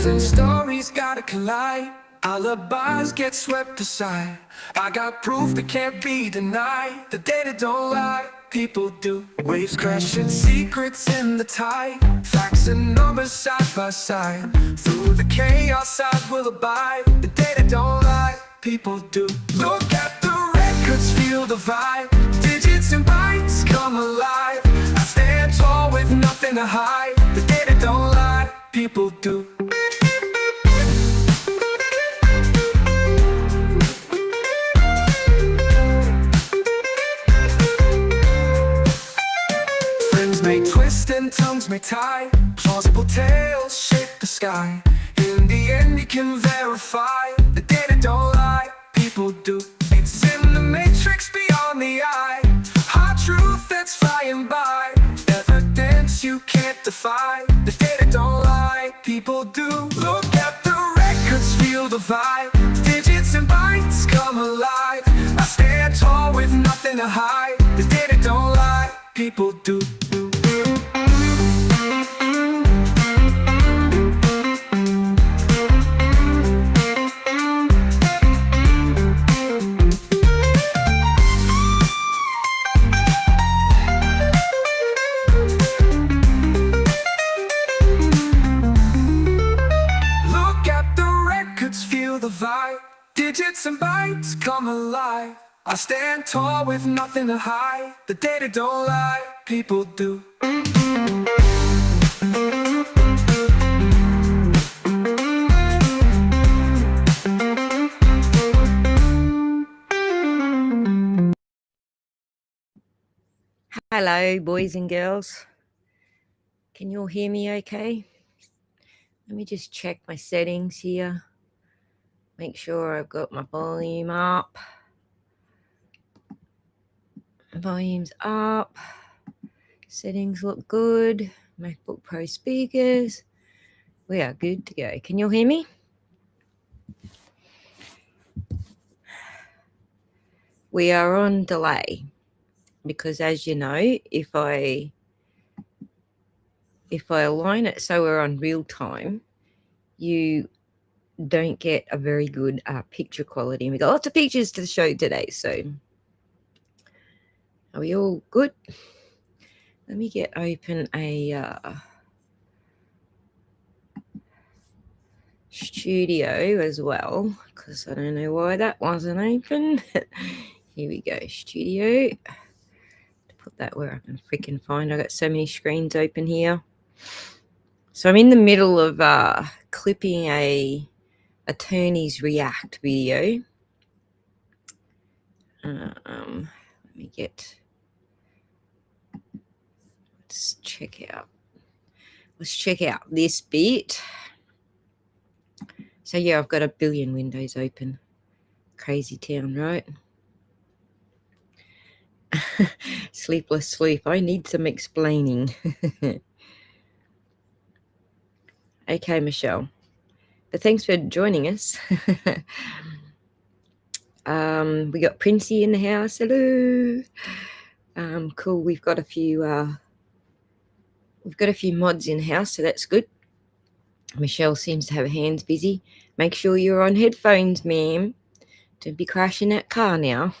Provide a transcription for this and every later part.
Truth and stories gotta collide. Alibis get swept aside. I got proof that can't be denied. The data don't lie, people do. Waves crashing, secrets in the tide. Facts and numbers side by side. Through the chaos I will abide. The data don't lie, people do. Look at the records, feel the vibe. Digits and bytes come alive. I stand tall with nothing to hide. The data don't lie, people do. May twist and tongues may tie. Plausible tales shape the sky. In the end you can verify. The data don't lie, people do. It's in the matrix beyond the eye. Hard truth that's flying by. Evidence you can't defy. The data don't lie, people do. Look at the records, feel the vibe. Digits and bytes come alive. I stand tall with nothing to hide. The data don't lie, people do. The vibe, digits and bytes come alive. I stand tall with nothing to hide. The data don't lie, people do. Hello, boys and girls. Can you all hear me okay? Let me just check my settings here. Make sure I've got my volume up. Volume's up. Settings look good. MacBook Pro speakers. We are good to go. Can you all hear me? We are on delay because, as you know, if I align it so we're on real time, you don't get a very good picture quality. And we got lots of pictures to show today. So are we all good? Let me get open a studio as well, because I don't know why that wasn't open. Here we go, studio. To put that where I can freaking find. I got so many screens open here. So I'm in the middle of clipping a attorneys react video. Let me get. Let's check out this bit. So yeah, I've got a billion windows open. Crazy town, right? Sleepless sleep. I need some explaining. Okay, Michelle. But thanks for joining us. We got Princey in the house. Hello. Cool. We've got a few mods in the house, so that's good. Michelle seems to have her hands busy. Make sure you're on headphones, ma'am. Don't be crashing that car now.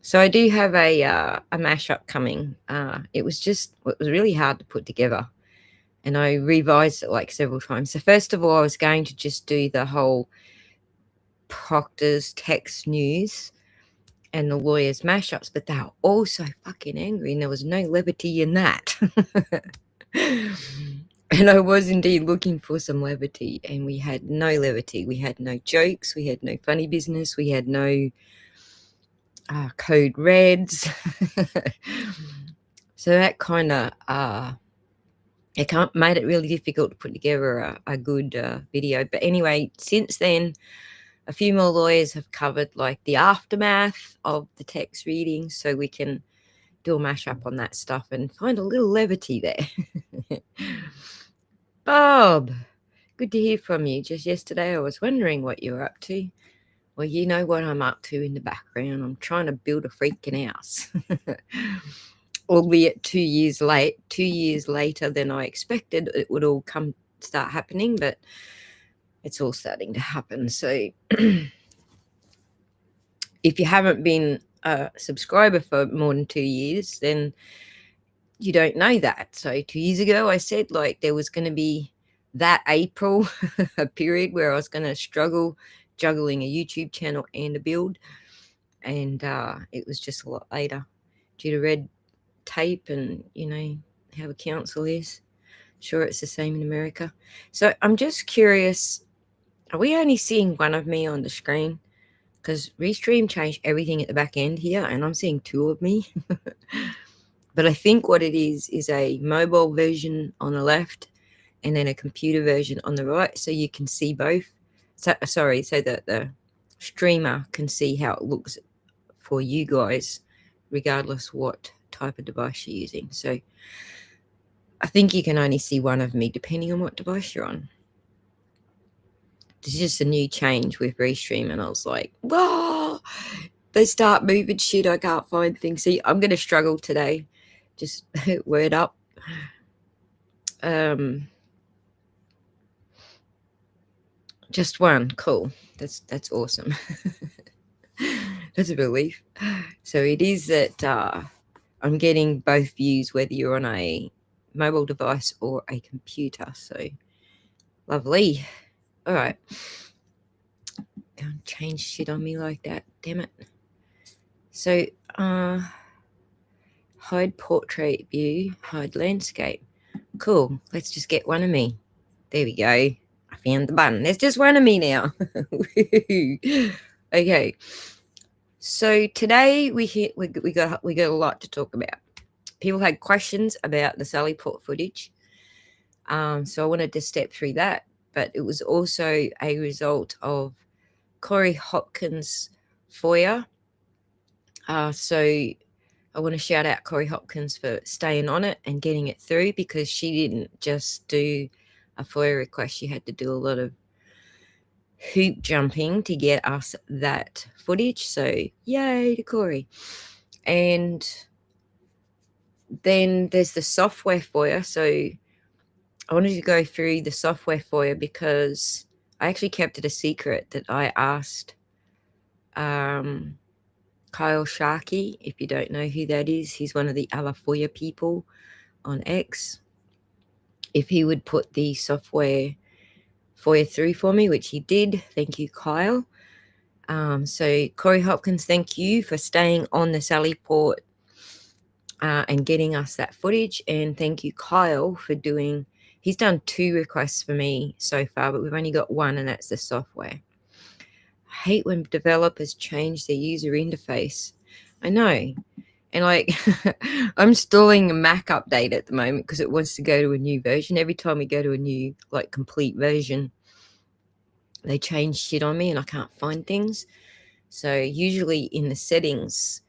So I do have a mashup coming. It was really hard to put together, and I revised it like several times. So first of all, I was going to just do the whole Proctor's text news and the lawyers mashups, but they were all so fucking angry, and there was no levity in that. And I was indeed looking for some levity, and we had no levity. We had no jokes. We had no funny business. We had no code reds. So that kind of made it really difficult to put together a good video. But anyway, since then, a few more lawyers have covered like the aftermath of the text reading, so we can do a mashup on that stuff and find a little levity there. Bob, good to hear from you. Just yesterday I was wondering what you were up to. Well, you know what I'm up to in the background. I'm trying to build a freaking house. albeit 2 years late, 2 years later than I expected, it would all start happening, but it's all starting to happen. So if you haven't been a subscriber for more than 2 years, then you don't know that. So 2 years ago, I said like there was going to be that April, a period where I was going to struggle juggling a YouTube channel and a build. And it was just a lot later due to red tape and, how the council is. Sure, it's the same in America. So I'm just curious, are we only seeing one of me on the screen? Because Restream changed everything at the back end here, and I'm seeing two of me. But I think what it is a mobile version on the left and then a computer version on the right, so you can see both. So that the streamer can see how it looks for you guys, regardless what type of device you're using. So I think you can only see one of me depending on what device you're on. This is just a new change with Restream, and I was like, whoa, they start moving shit. I can't find things. See, I'm going to struggle today. Just word up. Just one. Cool. That's awesome. That's a relief. So it is that I'm getting both views, whether you're on a mobile device or a computer. So lovely. All right. Don't change shit on me like that. Damn it. So hide portrait view, hide landscape. Cool. Let's just get one of me. There we go. I found the button. There's just one of me now. Okay. So today we got a lot to talk about. People had questions about the Sallyport footage. So I wanted to step through that, but it was also a result of Corey Hopkins' FOIA. So I want to shout out Corey Hopkins for staying on it and getting it through, because she didn't just do a FOIA request. She had to do a lot of hoop jumping to get us that footage. So yay to Corey. And then there's the software FOIA. So I wanted to go through the software FOIA because I actually kept it a secret that I asked Kyle Sharkey. If you don't know who that is, he's one of the other FOIA people on X. If he would put the software FOIA through for me, which he did. Thank you, Kyle. So Corey Hopkins, thank you for staying on the Sallyport and getting us that footage. And thank you, Kyle, for he's done 2 requests for me so far, but we've only got one, and that's the software. I hate when developers change their user interface. I know. And I'm installing a Mac update at the moment because it wants to go to a new version. Every time we go to a new complete version, they change shit on me and I can't find things. So usually in the settings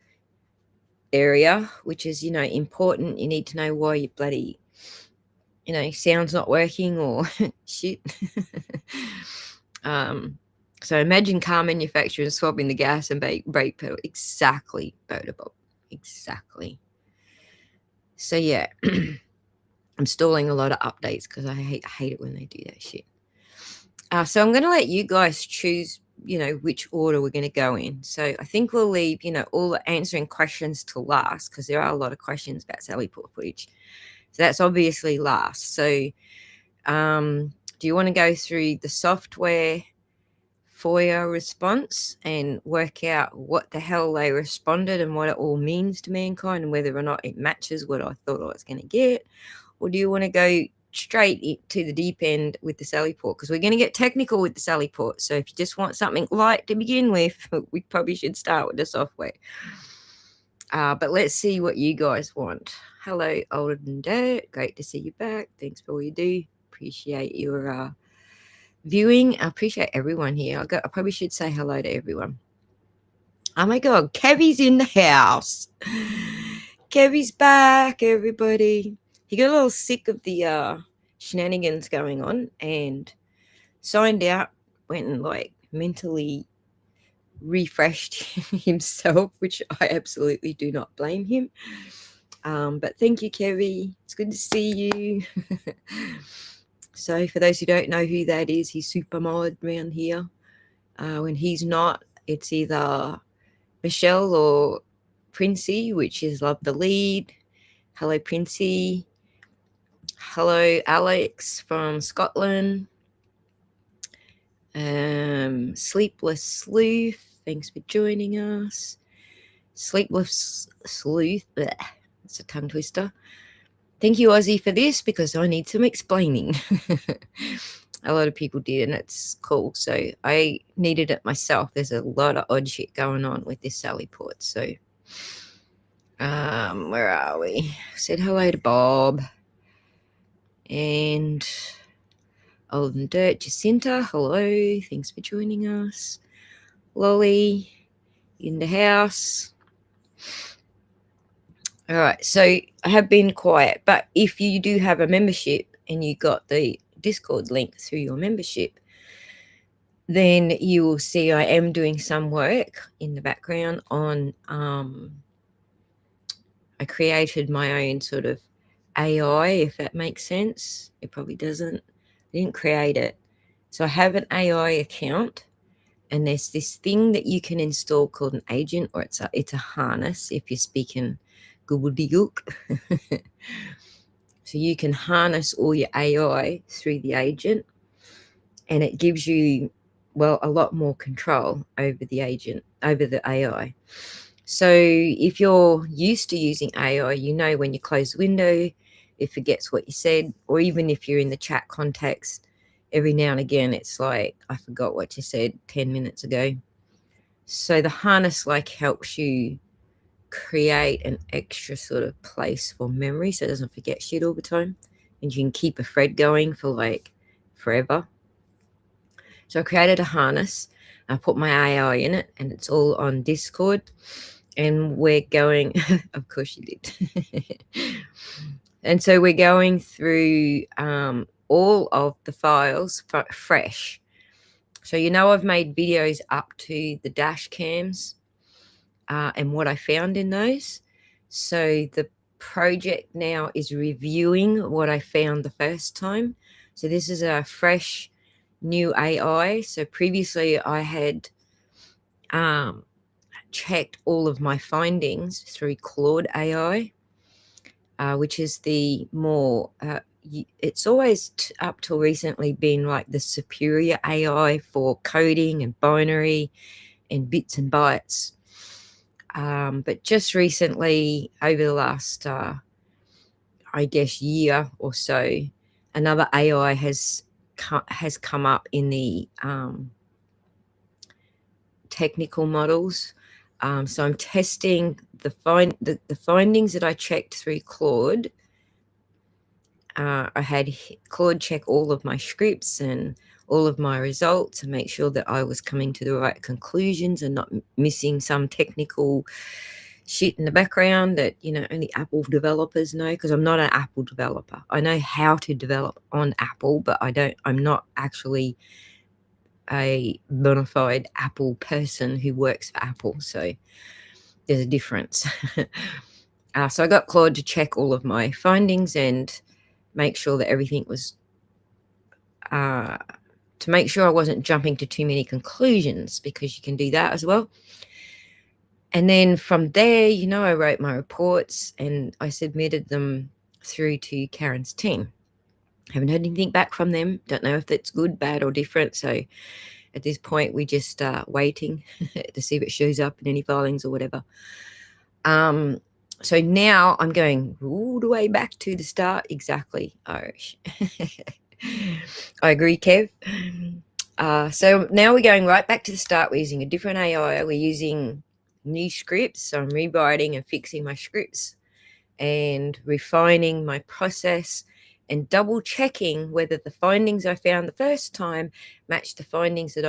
area, which is, important, you need to know why your bloody, sound's not working or shit. So imagine car manufacturers swapping the gas and brake pedal. Exactly, Bodabob. Exactly. So yeah, I'm installing a lot of updates because I hate it when they do that shit. So I'm going to let you guys choose, which order we're going to go in. So I think we'll leave, all the answering questions to last, because there are a lot of questions about Sallyport footage. So that's obviously last. So do you want to go through the software FOIA response and work out what the hell they responded and what it all means to mankind and whether or not it matches what I thought I was going to get? Or do you want to go straight to the deep end with the Sallyport? Because we're going to get technical with the Sallyport. So if you just want something light to begin with, we probably should start with the software. But let's see what you guys want. Hello, Older Than Dirt. Great to see you back. Thanks for all you do. Appreciate your viewing. I appreciate everyone here. I probably should say hello to everyone. Oh my God, Kevy's in the house. Kevy's back, everybody. He got a little sick of the shenanigans going on and signed out, went and mentally refreshed himself, which I absolutely do not blame him. But thank you, Kevy. It's good to see you. So for those who don't know who that is, he's super mod around here. When he's not, it's either Michelle or Princey, which is Love the Lead. Hello, Princey. Hello, Alex from Scotland. Sleepless Sleuth, thanks for joining us. Sleepless Sleuth, bleh, it's a tongue twister. Thank you, Ozzy, for this because I need some explaining. A lot of people did, and it's cool. So I needed it myself. There's a lot of odd shit going on with this Sallyport. So, where are we? Said hello to Bob and Olden Dirt Jacinta. Hello, thanks for joining us. Lolly in the house. All right, so I have been quiet, but if you do have a membership and you got the Discord link through your membership, then you will see I am doing some work in the background on I created my own sort of AI, if that makes sense. It probably doesn't. I didn't create it. So I have an AI account, and there's this thing that you can install called an agent, or it's a harness if you're speaking gobbledygook. So you can harness all your AI through the agent, and it gives you, well, a lot more control over the agent, over the AI. So if you're used to using AI, you know when you close the window, it forgets what you said, or even if you're in the chat context, every now and again, it's like, I forgot what you said 10 minutes ago. So the harness helps you create an extra sort of place for memory so it doesn't forget shit all the time. And you can keep a thread going for forever. So I created a harness. I put my AI in it, and it's all on Discord. And we're going, of course you did. And so we're going through all of the files fresh. So I've made videos up to the dash cams and what I found in those. So the project now is reviewing what I found the first time. So this is a fresh new AI. So previously I had checked all of my findings through Claude AI, which is the more it's always up till recently been like the superior AI for coding and binary and bits and bytes. But just recently, over the last, I guess, year or so, another AI has come up in the technical models. So I'm testing the findings that I checked through Claude. I had Claude check all of my scripts and all of my results and make sure that I was coming to the right conclusions and not missing some technical shit in the background that only Apple developers know, because I'm not an Apple developer. I know how to develop on Apple, but I'm not actually a bona fide Apple person who works for Apple, so there's a difference. So I got Claude to check all of my findings and make sure that everything was to make sure I wasn't jumping to too many conclusions, because you can do that as well. And then from there, I wrote my reports and I submitted them through to Karen's team. Haven't heard anything back from them. Don't know if that's good, bad, or different. So at this point, we just waiting to see if it shows up in any filings or whatever. So now I'm going all the way back to the start. Exactly. Irish. I agree, Kev. So now we're going right back to the start. We're using a different AI. We're using new scripts. So I'm rewriting and fixing my scripts and refining my process and double checking whether the findings I found the first time match the findings that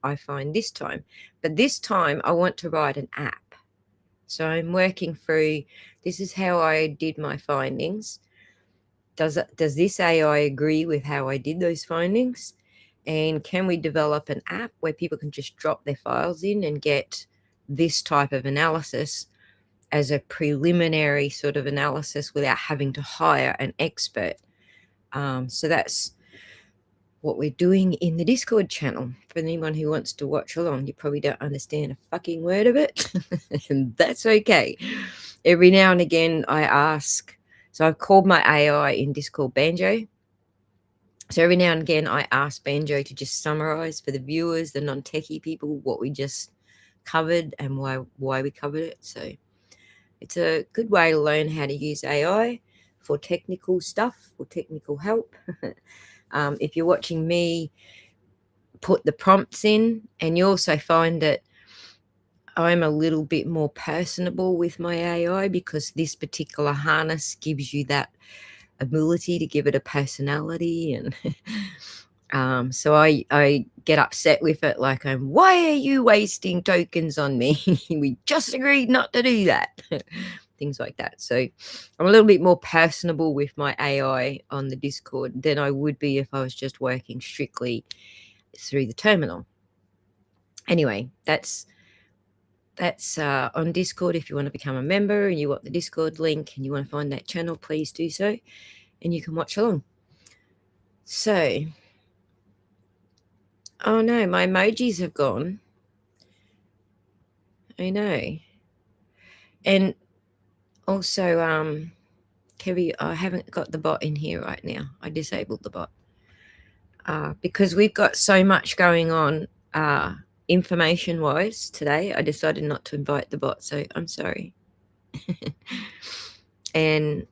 I find this time. But this time I want to write an app. So I'm working through, this is how I did my findings. Does this AI agree with how I did those findings? And can we develop an app where people can just drop their files in and get this type of analysis as a preliminary sort of analysis without having to hire an expert. So that's what we're doing in the Discord channel. For anyone who wants to watch along, you probably don't understand a fucking word of it, and that's okay. Every now and again, I ask. So I've called my AI in Discord Banjo. So every now and again, I ask Banjo to just summarize for the viewers, the non-techie people, what we just covered and why we covered it. So it's a good way to learn how to use AI for technical stuff, for technical help. If you're watching me put the prompts in, and you also find that I'm a little bit more personable with my AI because this particular harness gives you that ability to give it a personality. And so I get upset with it, like, why are you wasting tokens on me? We just agreed not to do that. Things like that. So I'm a little bit more personable with my AI on the Discord than I would be if I was just working strictly through the terminal. Anyway, that's on Discord. If you want to become a member and you want the Discord link and you want to find that channel, please do so, and you can watch along. So, oh no, my emojis have gone. I know. And also, Kevy, I haven't got the bot in here right now. I disabled the bot because we've got so much going on information-wise today. I decided not to invite the bot, so I'm sorry. And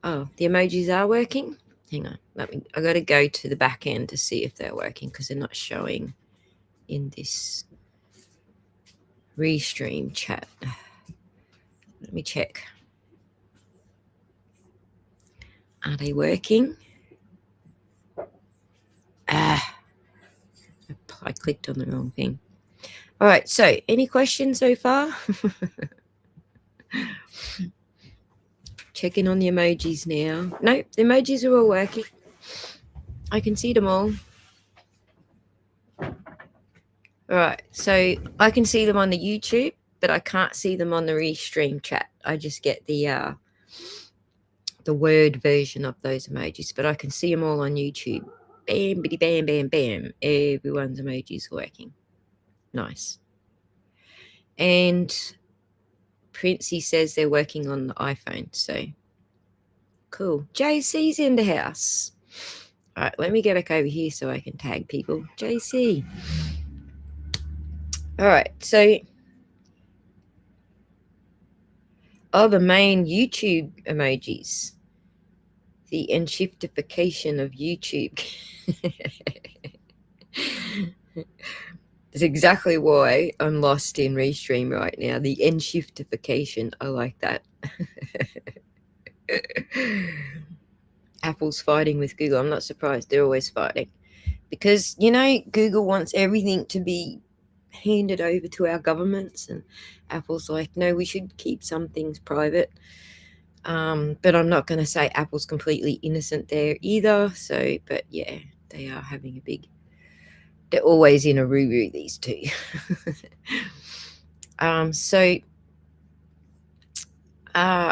oh, the emojis are working. Hang on, I got to go to the back end to see if they're working because they're not showing in this restream chat. Let me check. Are they working? I clicked on the wrong thing. All right, so any questions so far? Checking on the emojis now. Nope, the emojis are all working. I can see them all. All right, so I can see them on the YouTube, but I can't see them on the restream chat. I just get the word version of those emojis, but I can see them all on YouTube. Bam, bitty, bam, bam, bam. Everyone's emojis working. Nice. And Princey says they're working on the iPhone, so cool. JC's in the house. All right, let me get back over here so I can tag people. JC. All right, so the main YouTube emojis. The enshiftification of YouTube. That's exactly why I'm lost in Restream right now. The enshiftification. I like that. Apple's fighting with Google. I'm not surprised. They're always fighting. Because, Google wants everything to be handed over to our governments. And Apple's like, no, we should keep some things private. But I'm not going to say Apple's completely innocent there either. So, but yeah, they are having they're always in a roo-roo, these two. So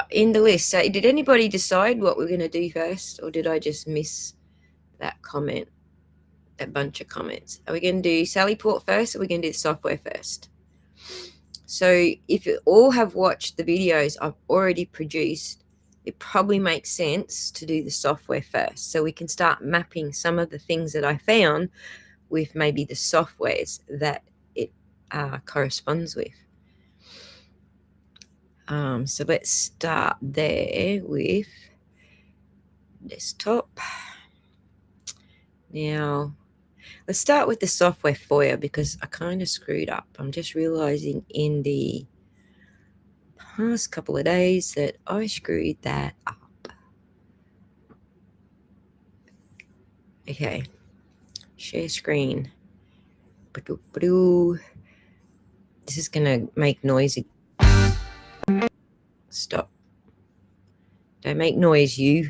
in the list, so did anybody decide what we're going to do first, or did I just miss that comment, that bunch of comments? Are we going to do Sallyport first, or are we going to do the software first? So if you all have watched the videos I've already produced, it probably makes sense to do the software first, so we can start mapping some of the things that I found with maybe the softwares that it corresponds with. So let's start there with desktop. Now, let's start with the software FOIA because I kind of screwed up. I'm just realizing in the past couple of days that I screwed that up. Okay, share screen. This is going to make noise. Stop. Don't make noise, you.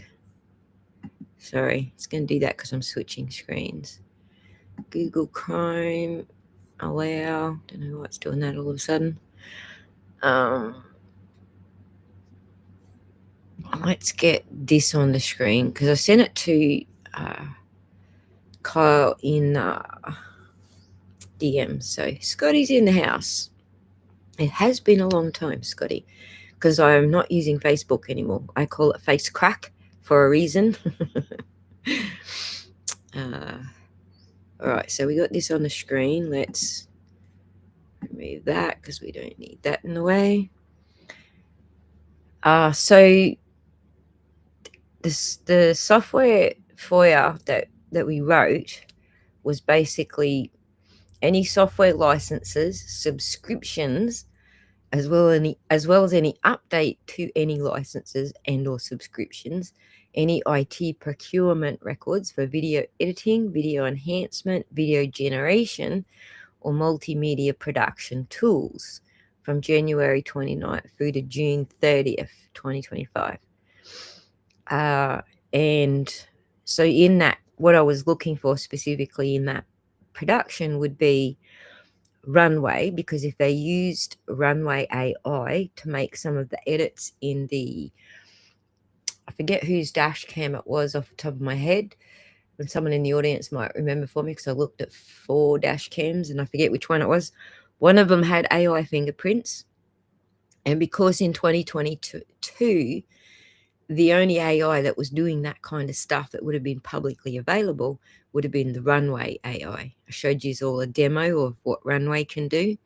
Sorry, it's going to do that because I'm switching screens. Google Chrome, allow. Don't know why it's doing that all of a sudden. Let's get this on the screen because I sent it to Kyle in DM. So Scotty's in the house. It has been a long time, Scotty, because I'm not using Facebook anymore. I call it Face Crack for a reason. All right, so we got this on the screen. Let's remove that because we don't need that in the way. So the software FOIA that we wrote was basically any software licenses, subscriptions, as well as any update to any licenses and or subscriptions, any IT procurement records for video editing, video enhancement, video generation, or multimedia production tools from January 29th through to June 30th, 2025. And so in that, what I was looking for specifically in that production would be Runway, because if they used Runway AI to make some of the edits in the, I forget whose dash cam it was off the top of my head, and someone in the audience might remember for me because I looked at 4 dash cams and I forget which one it was. One of them had AI fingerprints, and because in 2022 the only AI that was doing that kind of stuff that would have been publicly available would have been the Runway AI. I showed you all a demo of what Runway can do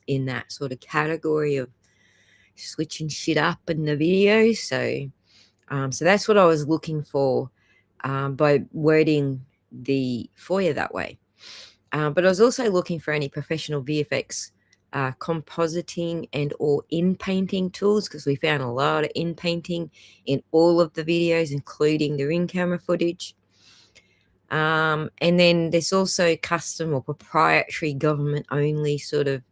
in that sort of category of switching shit up in the video. So that's what I was looking for by wording the FOIA that way. But I was also looking for any professional VFX compositing and or in-painting tools, because we found a lot of in-painting in all of the videos, including the in-camera footage. And then there's also custom or proprietary government-only sort of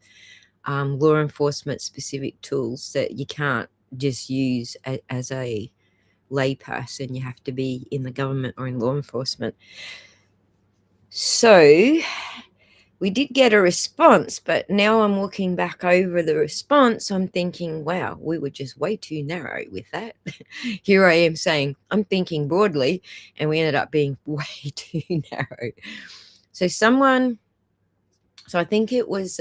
law enforcement specific tools that you can't just use as a layperson. You have to be in the government or in law enforcement. So we did get a response, but now I'm looking back over the response. I'm thinking, wow, we were just way too narrow with that. Here I am saying I'm thinking broadly, and we ended up being way too narrow. So I think it was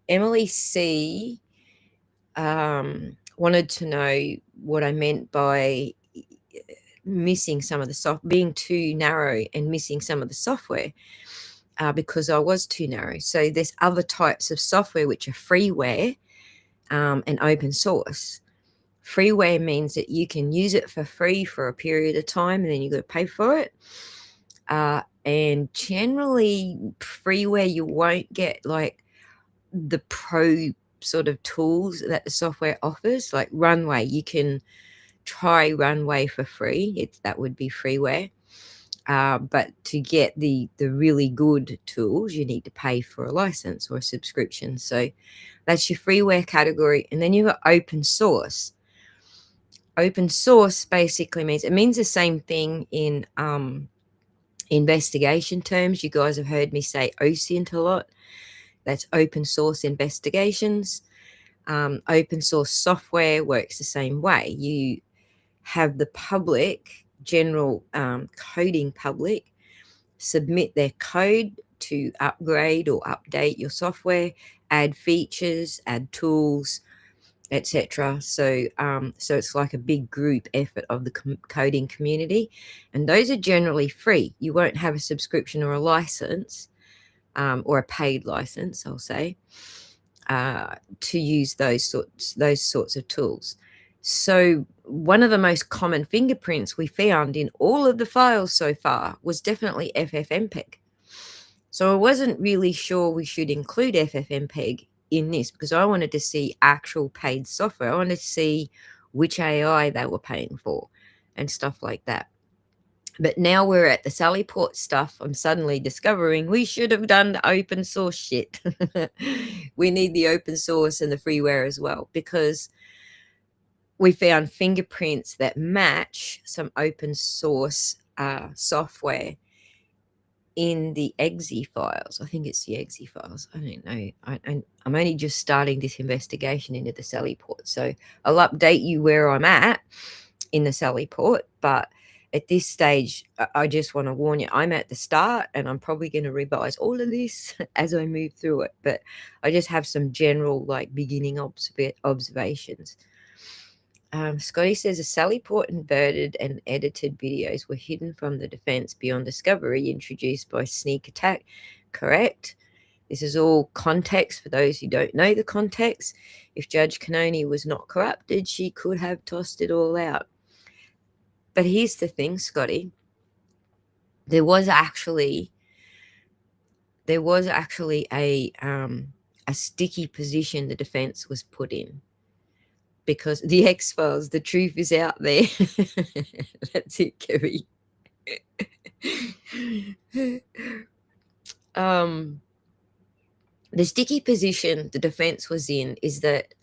Emily C. Wanted to know what I meant by missing some of the being too narrow and missing some of the software. Because I was too narrow. So there's other types of software which are freeware and open source. Freeware means that you can use it for free for a period of time and then you got to pay for it. And generally freeware, you won't get like the pro sort of tools that the software offers. Like Runway, you can try Runway for free. That would be freeware. But to get the really good tools, you need to pay for a license or a subscription. So that's your freeware category. And then you've got open source. Open source basically means the same thing in investigation terms. You guys have heard me say OSINT a lot. That's open source investigations. Open source software works the same way. You have the public, general coding public, submit their code to upgrade or update your software, add features, add tools, etc. So it's like a big group effort of the coding community, and those are generally free. You won't have a subscription or a license or a paid license, I'll say, to use those sorts of tools. So one of the most common fingerprints we found in all of the files so far was definitely FFmpeg. So I wasn't really sure we should include FFmpeg in this because I wanted to see actual paid software. I wanted to see which AI they were paying for and stuff like that. But now we're at the Sallyport stuff. I'm suddenly discovering we should have done the open source shit. We need the open source and the freeware as well, because we found fingerprints that match some open source software in the EXE files. I think it's the EXE files. I don't know. I'm only just starting this investigation into the Sallyport, so I'll update you where I'm at in the Sallyport. But at this stage, I just want to warn you, I'm at the start, and I'm probably going to revise all of this as I move through it. But I just have some general, like, beginning observations. Scotty says a Sallyport inverted and edited videos were hidden from the defense beyond discovery introduced by sneak attack. Correct. This is all context for those who don't know the context. If Judge Canoni was not corrupted, she could have tossed it all out. But here's the thing, Scotty. There was actually a sticky position the defense was put in. Because the X-Files, the truth is out there. That's it, Kerry. The sticky position the defense was in is that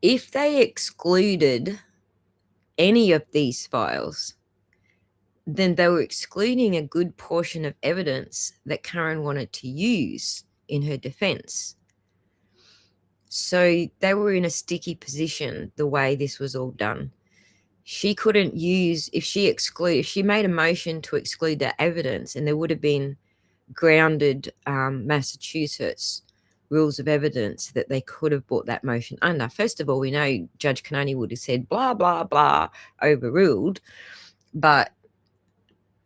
if they excluded any of these files, then they were excluding a good portion of evidence that Karen wanted to use in her defense. So they were in a sticky position the way this was all done. She couldn't use, if she made a motion to exclude that evidence, and there would have been grounded Massachusetts rules of evidence that they could have brought that motion under. First of all, we know Judge Canoni would have said blah, blah, blah, overruled, but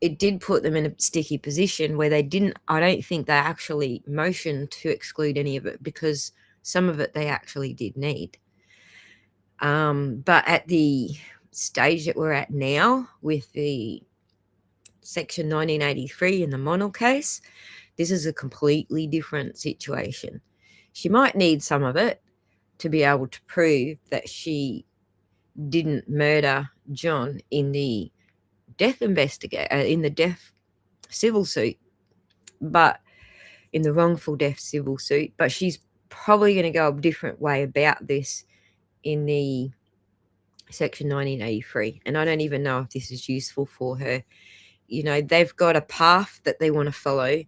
it did put them in a sticky position where they didn't, I don't think they actually motioned to exclude any of it, because some of it they actually did need. But at the stage that we're at now with the Section 1983 in the Monell case, this is a completely different situation. She might need some of it to be able to prove that she didn't murder John in the death civil suit, but in the wrongful death civil suit. But she's probably going to go a different way about this in the Section 1983, and I don't even know if this is useful for her. You know, they've got a path that they want to follow,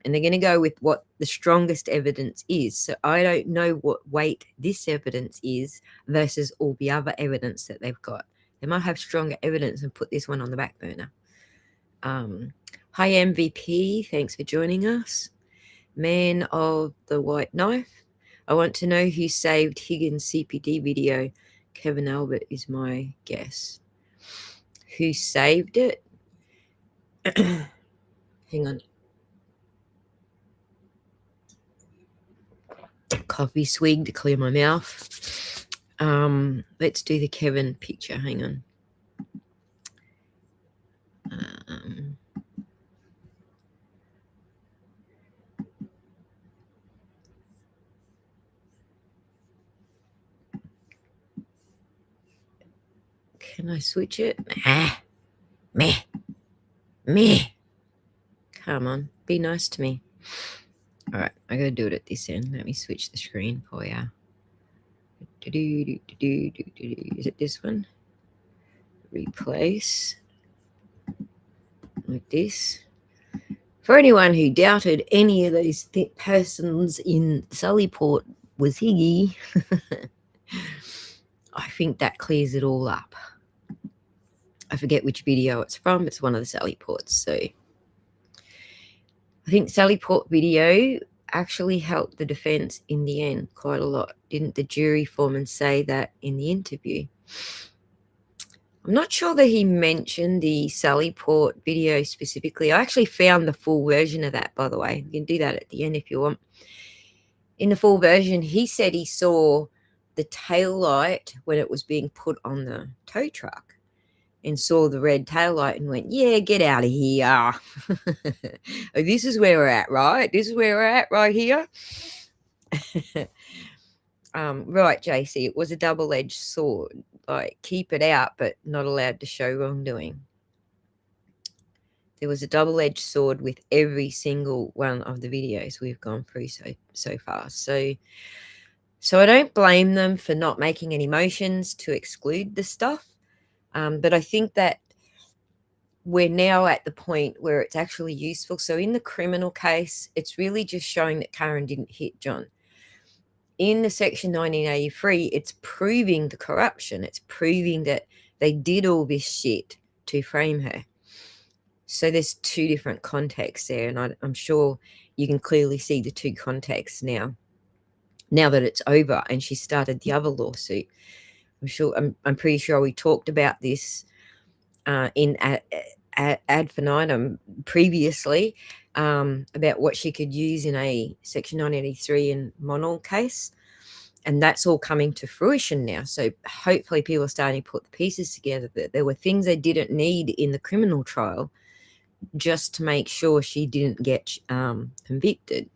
and they're going to go with what the strongest evidence is. So I don't know what weight this evidence is versus all the other evidence that they've got. They might have stronger evidence and put this one on the back burner. Hi, MVP. Thanks for joining us. Man of the White Knife. I want to know who saved Higgins' CPD video. Kevin Albert is my guess. Who saved it? Hang on. Coffee swig to clear my mouth. Let's do the Kevin picture. Hang on. Can I switch it? Meh. Come on, be nice to me. All right, I gotta do it at this end. Let me switch the screen for you. Is it this one? Replace like this. For anyone who doubted any of those persons in Sallyport was Higgy, I think that clears it all up. I forget which video it's from. It's one of the Sallyports. So I think Sallyport video actually helped the defense in the end quite a lot. Didn't the jury foreman say that in the interview? I'm not sure that he mentioned the Sallyport video specifically. I actually found the full version of that, by the way. You can do that at the end if you want. In the full version, he said he saw the tail light when it was being put on the tow truck and saw the red tail light and went, yeah, get out of here. This is where we're at, right? This is where we're at right here. Right, JC, it was a double-edged sword. Like, keep it out, but not allowed to show wrongdoing. There was a double-edged sword with every single one of the videos we've gone through so far. So I don't blame them for not making any motions to exclude the stuff. But I think that we're now at the point where it's actually useful. So in the criminal case, it's really just showing that Karen didn't hit John. In the Section 1983, it's proving the corruption. It's proving that they did all this shit to frame her. So there's two different contexts there, and I'm sure you can clearly see the two contexts now that it's over and she started the other lawsuit. I'm pretty sure we talked about this in ad infinitum previously, about what she could use in a Section 983 and Monol case. And that's all coming to fruition now. So hopefully people are starting to put the pieces together that there were things they didn't need in the criminal trial just to make sure she didn't get convicted.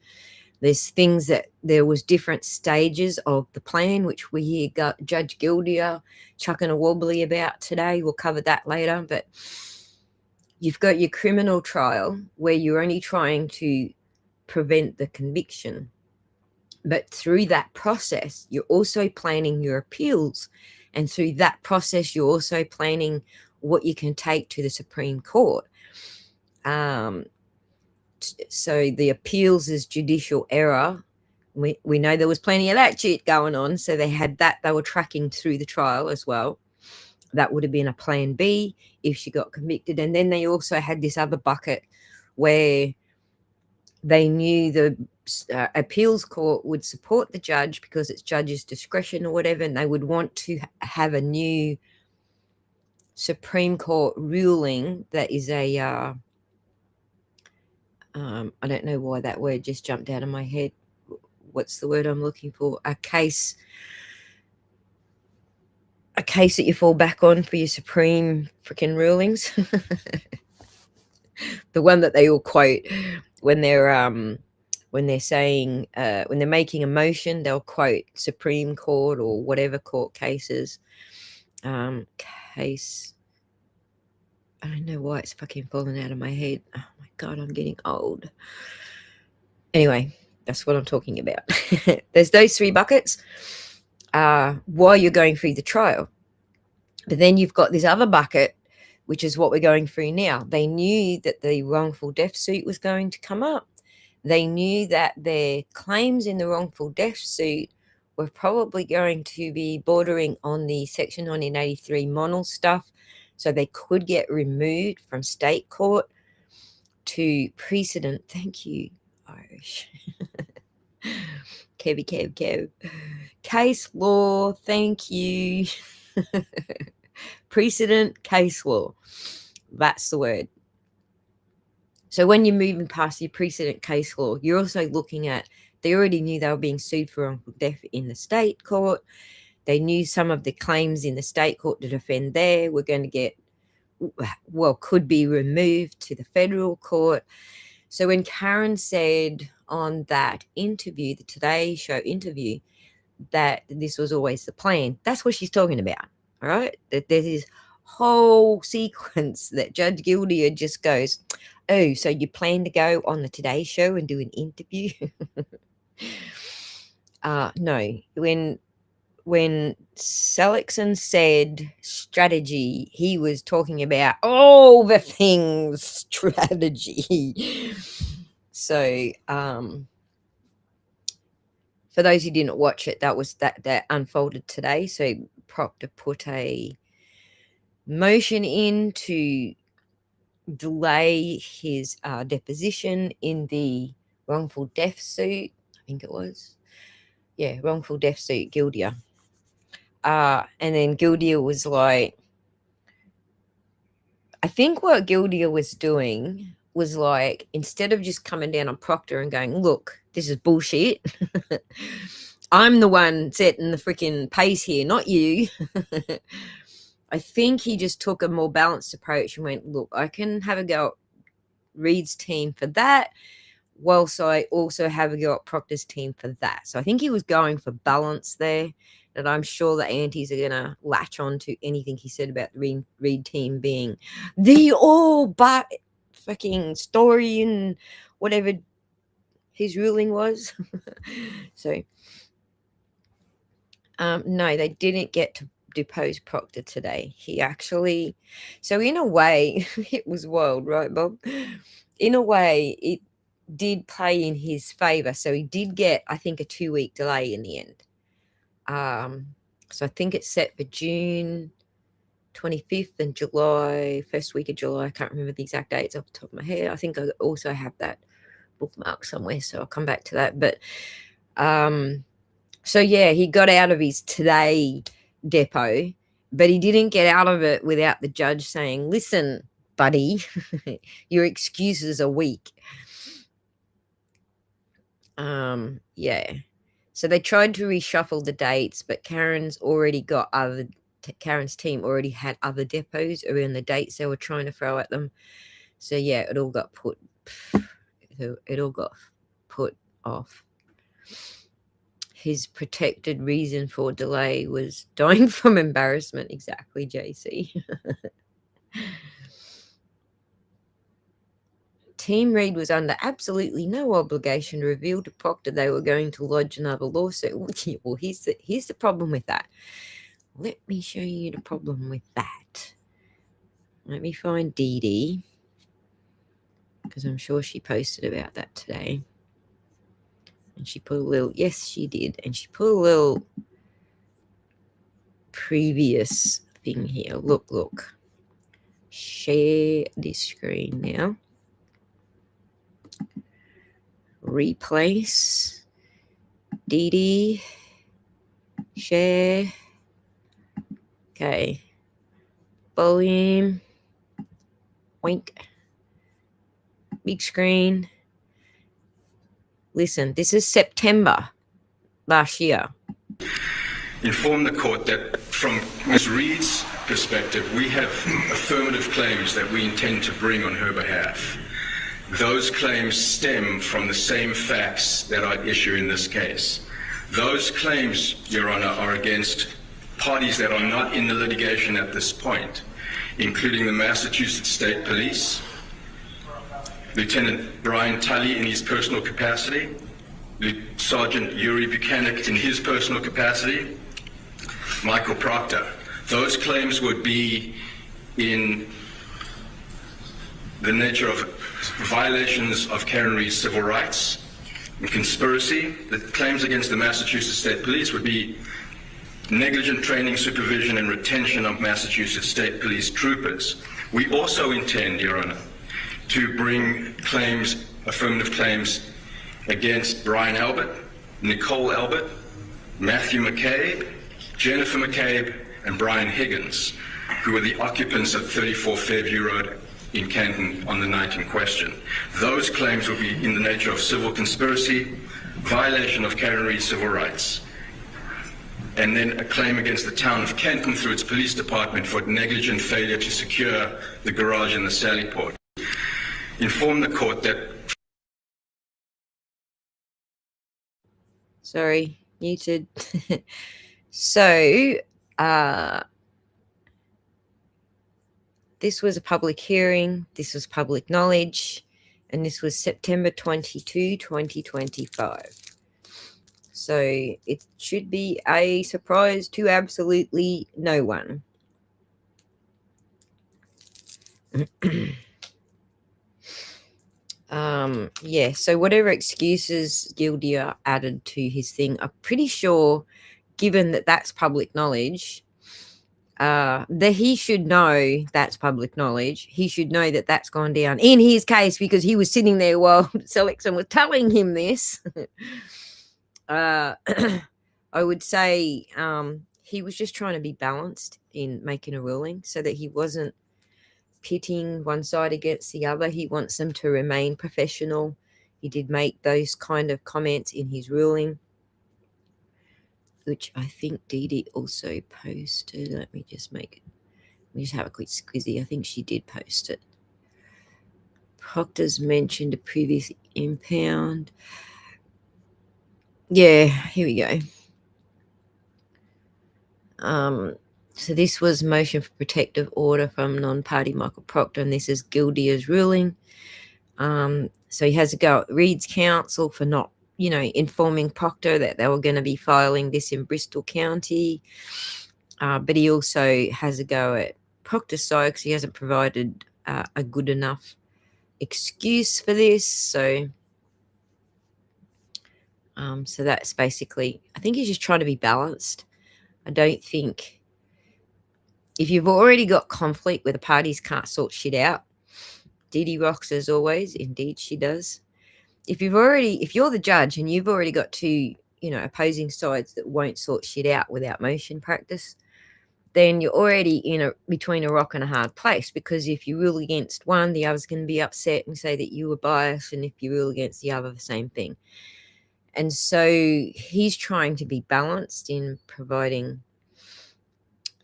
There's things that there was different stages of the plan, which we hear Judge Gildia chucking a wobbly about today. We'll cover that later. But you've got your criminal trial where you're only trying to prevent the conviction. But through that process, you're also planning your appeals. And through that process, you're also planning what you can take to the Supreme Court. So the appeals is judicial error. We know there was plenty of that shit going on. So they had that. They were tracking through the trial as well. That would have been a plan B if she got convicted. And then they also had this other bucket where they knew the appeals court would support the judge because it's judge's discretion or whatever, and they would want to have a new Supreme Court ruling that is a I don't know why that word just jumped out of my head. What's the word I'm looking for? A case that you fall back on for your supreme freaking rulings. The one that they all quote when they're saying when they're making a motion, they'll quote Supreme Court or whatever court cases. Case. I don't know why it's fucking falling out of my head. Oh my God, I'm getting old. Anyway, that's what I'm talking about. There's those three buckets while you're going through the trial. But then you've got this other bucket, which is what we're going through now. They knew that the wrongful death suit was going to come up. They knew that their claims in the wrongful death suit were probably going to be bordering on the Section 1983 Monol stuff. So they could get removed from state court to precedent. Thank you, Irish. Kev. Case law, thank you. Precedent case law. That's the word. So when you're moving past your precedent case law, you're also looking at, they already knew they were being sued for wrongful death in the state court. They knew some of the claims in the state court to defend there were going to get, could be removed to the federal court. So when Karen said on that interview, the Today Show interview, that this was always the plan, that's what she's talking about. All right, that there's this whole sequence that Judge Gildia just goes, oh, so you plan to go on the Today Show and do an interview? No, when Seligson said strategy, he was talking about all the things strategy. So for those who didn't watch it, that was that unfolded today. So Proctor put a motion in to delay his deposition in the wrongful death suit. I think it was. Yeah, wrongful death suit, Gildia. And then Gildia was like, I think what Gildia was doing was like, instead of just coming down on Proctor and going, look, this is bullshit. I'm the one setting the freaking pace here, not you. I think he just took a more balanced approach and went, look, I can have a go at Reed's team for that, whilst I also have a go at Proctor's team for that. So I think he was going for balance there, and I'm sure the antis are going to latch on to anything he said about the Reed team being the all but fucking story and whatever his ruling was. So, no, they didn't get to deposed Proctor today. He actually, so in a way, it was wild, right, Bob? In a way, it did play in his favor. So he did get, I think, a 2-week delay in the end. So I think it's set for June 25th and July, first week of July. I can't remember the exact dates off the top of my head. I think I also have that bookmark somewhere, so I'll come back to that. But so yeah, he got out of his today depot, but he didn't get out of it without the judge saying, listen, buddy, your excuses are weak. Yeah. So they tried to reshuffle the dates, but Karen's team already had other depots around the dates they were trying to throw at them. So yeah, it all got put off. His protected reason for delay was dying from embarrassment. Exactly, JC. Team Reid was under absolutely no obligation to reveal to Proctor they were going to lodge another lawsuit. Well, here's the problem with that. Let me show you the problem with that. Let me find Dee Dee, because I'm sure she posted about that today. And she put a little, yes, she did. And she put a little previous thing here. Look. Share this screen now. Replace. Dee Dee. Share. Okay. Volume. Wink. Big screen. Listen, this is September last year. Inform the court that from Ms. Reid's perspective, we have affirmative claims that we intend to bring on her behalf. Those claims stem from the same facts that are at issue in this case. Those claims, Your Honor, are against parties that are not in the litigation at this point, including the Massachusetts State Police, Lieutenant Brian Tully in his personal capacity, Sergeant Yuri Buchanan in his personal capacity, Michael Proctor. Those claims would be in the nature of violations of Karen Reid's civil rights and conspiracy. The claims against the Massachusetts State Police would be negligent training, supervision, and retention of Massachusetts State Police troopers. We also intend, Your Honor, to bring claims, affirmative claims, against Brian Albert, Nicole Albert, Matthew McCabe, Jennifer McCabe, and Brian Higgins, who were the occupants of 34 Fairview Road in Canton on the night in question. Those claims will be in the nature of civil conspiracy, violation of Karen Reid's civil rights, and then a claim against the town of Canton through its police department for negligent failure to secure the garage in the Sallyport. Inform the court that... Sorry, muted. So, this was a public hearing, this was public knowledge, and this was September 22, 2025. So, it should be a surprise to absolutely no one. Yeah, so whatever excuses Gildia added to his thing, I'm pretty sure, given that that's public knowledge, that he should know that's public knowledge. He should know that that's gone down in his case because he was sitting there while Seligson was telling him this. I would say he was just trying to be balanced in making a ruling so that he wasn't pitting one side against the other. He wants them to remain professional. He did make those kind of comments in his ruling, which I think Dee Dee also posted. Let me just have a quick squizzy. I think she did post it. Proctor's mentioned a previous impound. Yeah, here we go. So this was motion for protective order from non-party Michael Proctor, and this is Gildia's ruling. So he has to go at Reid's counsel for not, informing Proctor that they were going to be filing this in Bristol County. But he also has a go at Proctor's side because he hasn't provided a good enough excuse for this. So that's basically, I think he's just trying to be balanced. I don't think, if you've already got conflict where the parties can't sort shit out, Didi rocks as always. Indeed, she does. If you're the judge and you've already got two, opposing sides that won't sort shit out without motion practice, then you're already between a rock and a hard place, because if you rule against one, the other's going to be upset and say that you were biased, and if you rule against the other, the same thing. And so he's trying to be balanced in providing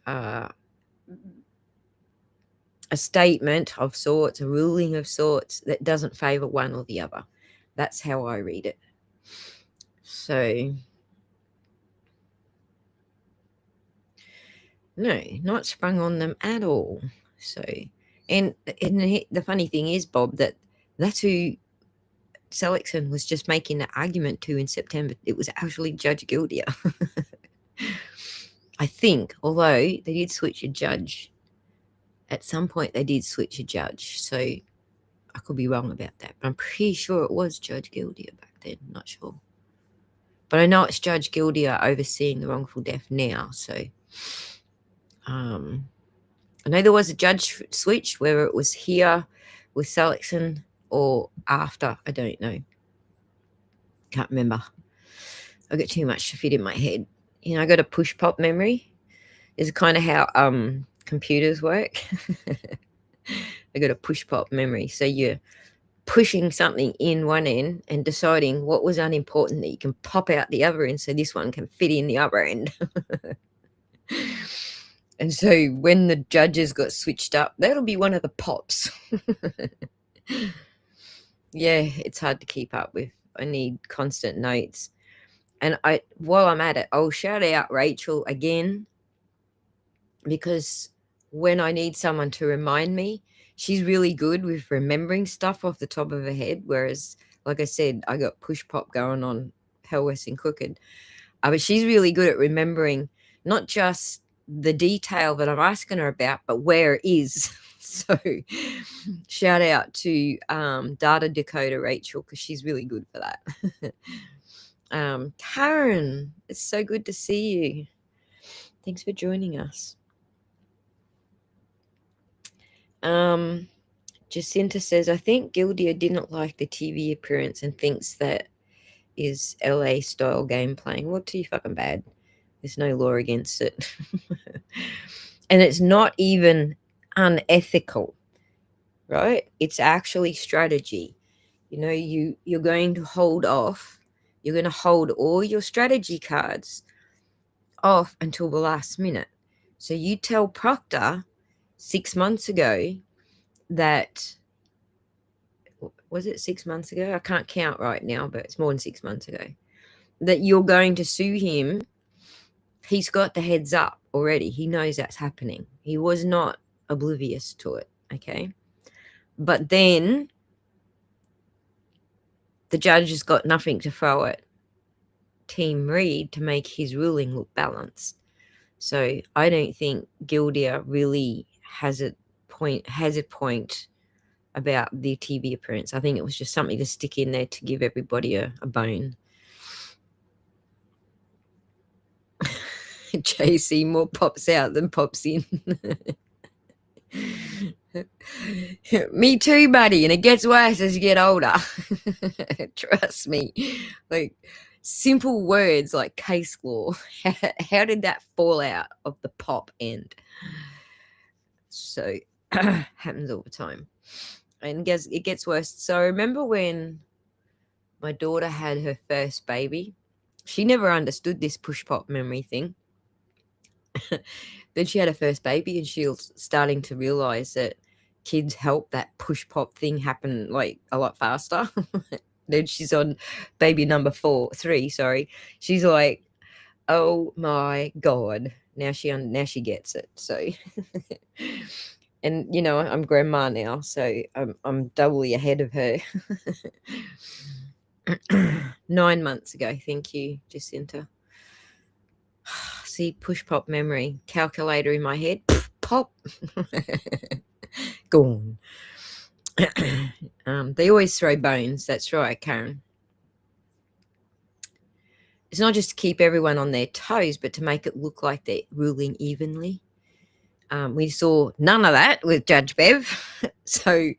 a statement of sorts, a ruling of sorts that doesn't favour one or the other. That's how I read it. So, no, not sprung on them at all. So, and the funny thing is, Bob, that's who Seligson was just making the argument to in September. It was actually Judge Gildia. I think, although they did switch a judge. At some point they did switch a judge. So I could be wrong about that. But I'm pretty sure it was Judge Gildia back then. Not sure. But I know it's Judge Gildia overseeing the wrongful death now. So I know there was a judge switch, whether it was here with Seligson or after, I don't know. Can't remember. I got too much to fit in my head. I got a push pop memory. Is kind of how computers work. I got a push pop memory. So you're pushing something in one end and deciding what was unimportant that you can pop out the other end, so this one can fit in the other end. And so when the judges got switched up, that'll be one of the pops. Yeah, it's hard to keep up with. I need constant notes. And while I'm at it, I'll shout out Rachel again, because when I need someone to remind me, she's really good with remembering stuff off the top of her head. Whereas, like I said, I got push pop going on Hell West and Crooked. But she's really good at remembering not just the detail that I'm asking her about, but where it is. So shout out to Data Dakota Rachel, because she's really good for that. Karen, it's so good to see you. Thanks for joining us. Jacinta says, I think Gildia didn't like the TV appearance and thinks that is LA style game playing. Well, too fucking bad. There's no law against it. And it's not even unethical, right? It's actually strategy. You're going to hold off. You're going to hold all your strategy cards off until the last minute. So you tell Proctor 6 months ago that, was it 6 months ago? I can't count right now, but it's more than 6 months ago, that you're going to sue him. He's got the heads up already. He knows that's happening. He was not oblivious to it, okay? But then the judge has got nothing to throw at Team Reed to make his ruling look balanced. So I don't think Gildia really has a point about the TV appearance. I think it was just something to stick in there to give everybody a bone. JC, more pops out than pops in. Me too, buddy. And it gets worse as you get older. Trust me. Like simple words like case law. How did that fall out of the pop end? So happens all the time. And it gets worse. So I remember when my daughter had her first baby, she never understood this push pop memory thing. Then she had her first baby and she was starting to realize that kids help that push pop thing happen like a lot faster. Then she's on baby number 3. She's like, oh my God. Now she gets it. So, and I'm grandma now, so I'm doubly ahead of her. 9 months ago. Thank you, Jacinta. see, push pop memory. Calculator in my head. Pop. Gone. They always throw bones. That's right, Karen. It's not just to keep everyone on their toes, but to make it look like they're ruling evenly. We saw none of that with Judge Bev. So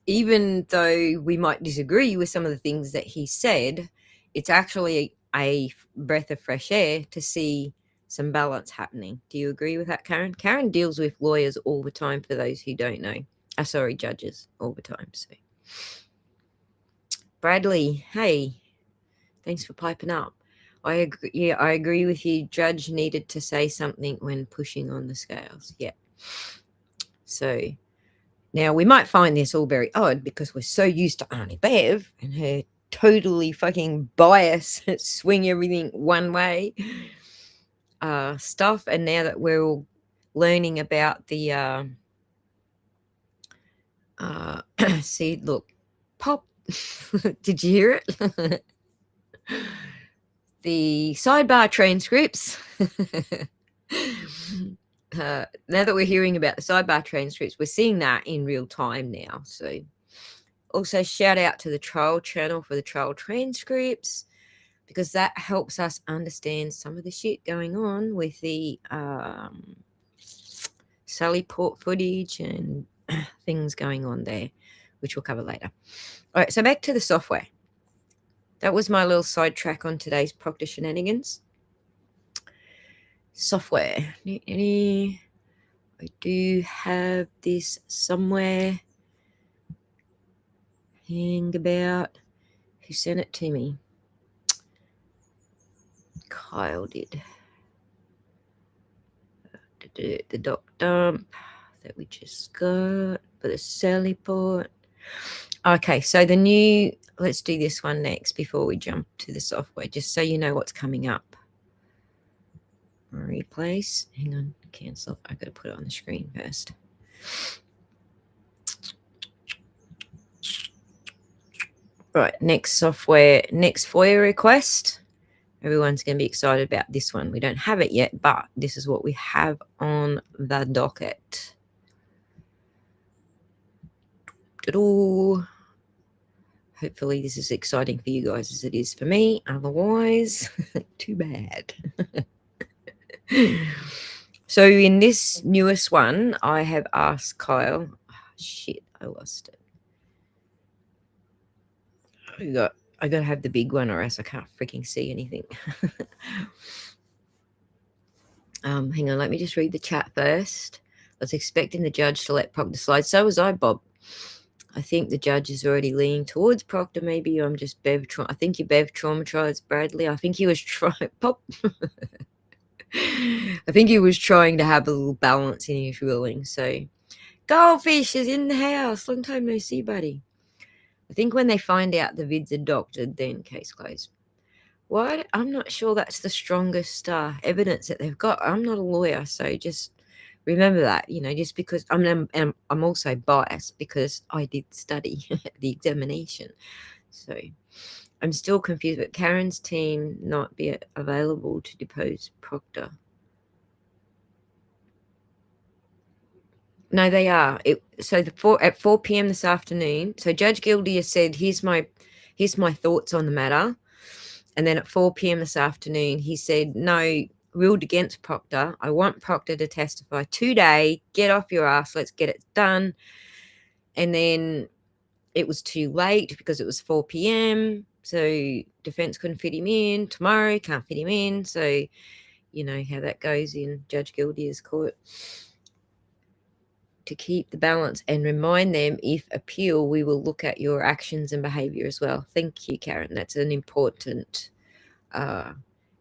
even though we might disagree with some of the things that he said, it's actually a breath of fresh air to see some balance happening. Do you agree with that, Karen? Karen deals with lawyers all the time, for those who don't know. Judges all the time. So Bradley, hey, thanks for piping up. I agree. Yeah, I agree with you. Judge needed to say something when pushing on the scales. Yeah. So now we might find this all very odd because we're so used to Auntie Bev and her totally fucking bias, swing everything one way stuff. And now that we're all learning about the see, look, pop. Did you hear it? The sidebar transcripts. Now that we're hearing about the sidebar transcripts, we're seeing that in real time now. So also shout out to the trial channel for the trial transcripts, because that helps us understand some of the shit going on with the Sallyport footage and things going on there, which we'll cover later. All right, so back to the software. That was my little sidetrack on today's Proctor shenanigans. Software. I do have this somewhere. Hang about. Who sent it to me? Kyle did. The doc dump that we just got for the Sallyport. Okay, so the new, let's do this one next before we jump to the software, just so you know what's coming up. Replace. Hang on, cancel. I got to put it on the screen first. Right, next software, next FOIA request. Everyone's going to be excited about this one. We don't have it yet, but this is what we have on the docket. Hopefully this is exciting for you guys as it is for me. Otherwise, too bad. So in this newest one, I have asked Kyle. Oh, shit, I lost it. I got to have the big one or else I can't freaking see anything. Hang on, let me just read the chat first. I was expecting the judge to let Proctor slide. So was I, Bob. I think the judge is already leaning towards Proctor. Maybe I'm just Bev. I think you Bev traumatized Bradley. I think he was trying. Pop. I think he was trying to have a little balance in his ruling. So, Goldfish is in the house. Long time no see, buddy. I think when they find out the vids are doctored, then case closed. What? I'm not sure that's the strongest evidence that they've got. I'm not a lawyer, so just remember that. Just because I'm also biased because I did study the examination. So I'm still confused. But Karen's team not be available to depose Proctor. No, they are. At 4 p.m. this afternoon. So Judge Gildy has said, "Here's my thoughts on the matter." And then at 4 p.m. this afternoon, he said, "No, ruled against Proctor. I want Proctor to testify today. Get off your ass. Let's get it done." And then it was too late because it was 4 p.m. So defense couldn't fit him in. Tomorrow can't fit him in. So you know how that goes in Judge Gildy's court. To keep the balance and remind them, if appeal, we will look at your actions and behavior as well. Thank you, Karen. That's an important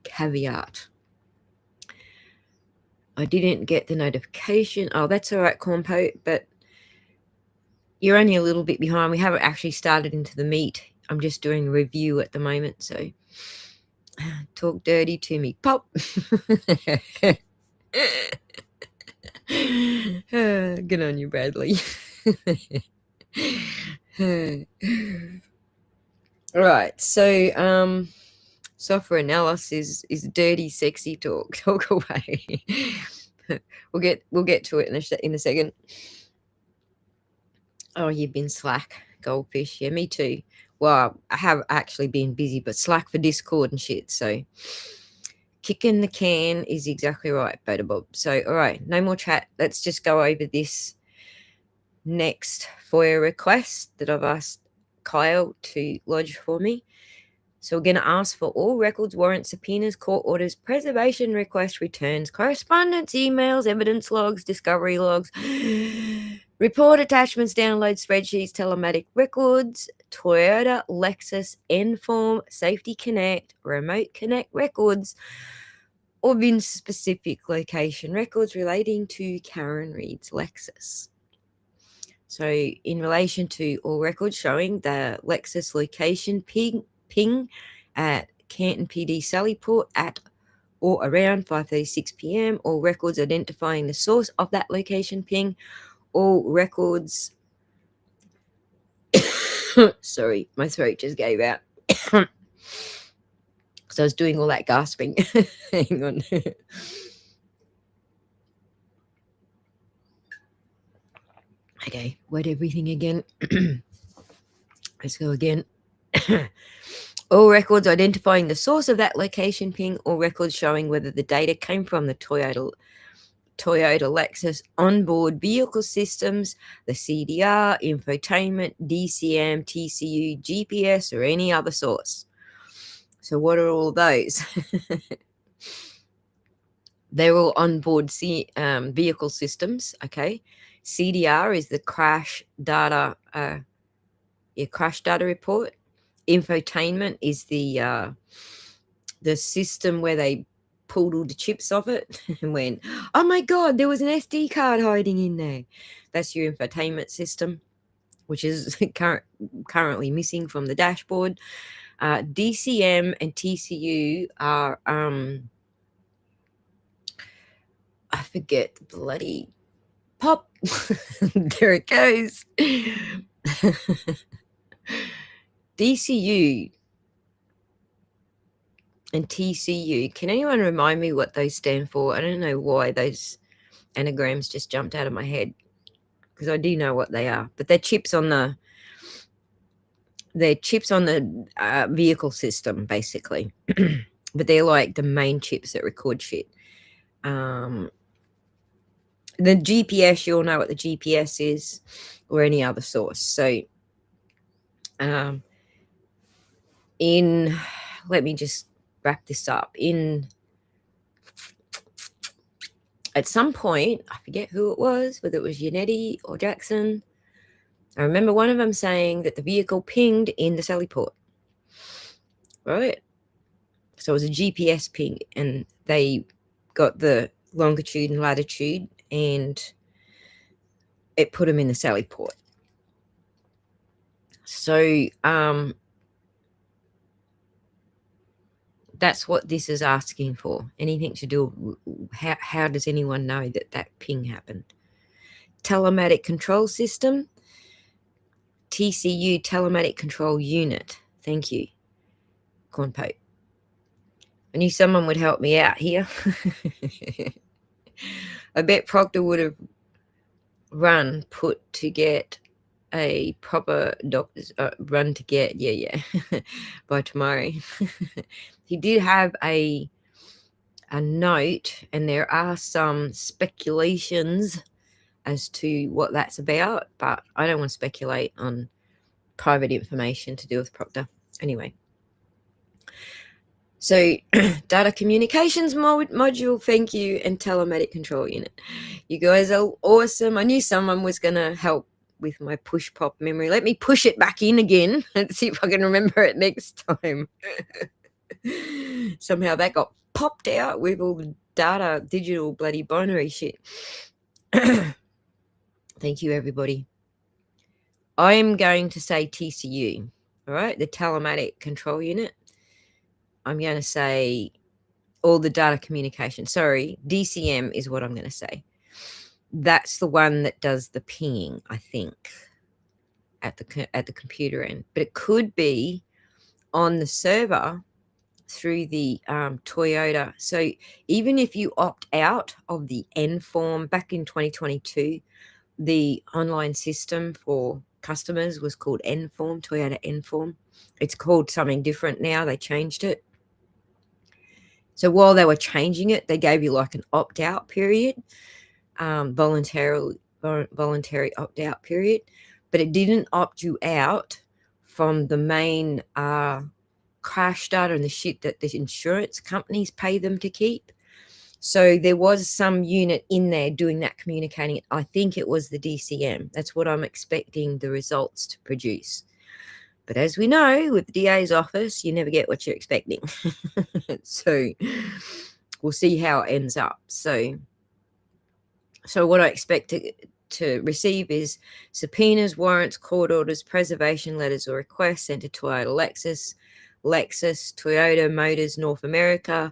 caveat. I didn't get the notification. Oh, that's all right, Cornpo, but you're only a little bit behind. We haven't actually started into the meat. I'm just doing a review at the moment, so talk dirty to me. Pop. Good on you, Bradley. Right, so Software analysis is dirty, sexy talk. Talk away. we'll get to it in a second. Oh, you've been Slack, Goldfish. Yeah, me too. Well, I have actually been busy, but Slack for Discord and shit. So kicking the can is exactly right, Boda Bob. So, all right, no more chat. Let's just go over this next FOIA request that I've asked Kyle to lodge for me. So we're going to ask for all records, warrants, subpoenas, court orders, preservation requests, returns, correspondence, emails, evidence logs, discovery logs, report attachments, download spreadsheets, telematic records, Toyota, Lexus, Enform, Safety Connect, Remote Connect records, or VIN-specific location records relating to Karen Reed's Lexus. So in relation to all records showing the Lexus location ping at Canton PD Sallyport at or around 5:36 p.m. All records identifying the source of that location ping. All records. Sorry, my throat just gave out. So I was doing all that gasping. Hang on. Okay, wet everything again. Let's go again. All records identifying the source of that location ping, all records showing whether the data came from the Toyota Lexus onboard vehicle systems, the CDR, infotainment, DCM, TCU, GPS, or any other source. So what are all those? They're all onboard vehicle systems, okay? CDR is the crash data report. Infotainment is the system where they pulled all the chips off it and went, oh my God, there was an SD card hiding in there. That's your infotainment system, which is currently missing from the dashboard. DCM and TCU are, I forget the bloody pop. There it goes. DCU and TCU. Can anyone remind me what those stand for? I don't know why those anagrams just jumped out of my head, because I do know what they are. But they're chips on the vehicle system, basically. But they're like the main chips that record shit. The GPS, you all know what the GPS is, or any other source. So let me just wrap this up. At some point, I forget who it was, whether it was Yannetti or Jackson, I remember one of them saying that the vehicle pinged in the Sallyport, right? So it was a GPS ping, and they got the longitude and latitude, and it put them in the Sallyport. So that's what this is asking for. Anything to do, how does anyone know that ping happened? Telematic control system, TCU, telematic control unit. Thank you, Cornpope. I knew someone would help me out here. I bet Proctor would have put to get a proper doctor's run to get, by tomorrow. He did have a note, and there are some speculations as to what that's about, but I don't want to speculate on private information to do with Proctor. Anyway. So data communications module, thank you, and telematic control unit. You guys are awesome. I knew someone was going to help with my push pop memory. Let me push it back in again and see if I can remember it next time. Somehow that got popped out with all the data, digital bloody binary shit. Thank you, everybody. I'm going to say TCU, all right, the telematic control unit. I'm going to say all the data communication. Sorry, DCM is what I'm going to say. That's the one that does the pinging, I think, at the computer end. But it could be on the server through the Toyota. So even if you opt out of the N form, back in 2022, the online system for customers was called N form, Toyota N form. It's called something different now. They changed it. So while they were changing it, they gave you like an opt-out period, voluntary opt-out period, but it didn't opt you out from the main crash data and the shit that the insurance companies pay them to keep. So there was some unit in there doing that communicating. I think it was the DCM. That's what I'm expecting the results to produce. But as we know, with the DA's office, you never get what you're expecting. So we'll see how it ends up. So what I expect to receive is subpoenas, warrants, court orders, preservation letters or requests sent to Toyota Lexus, Toyota Motors North America,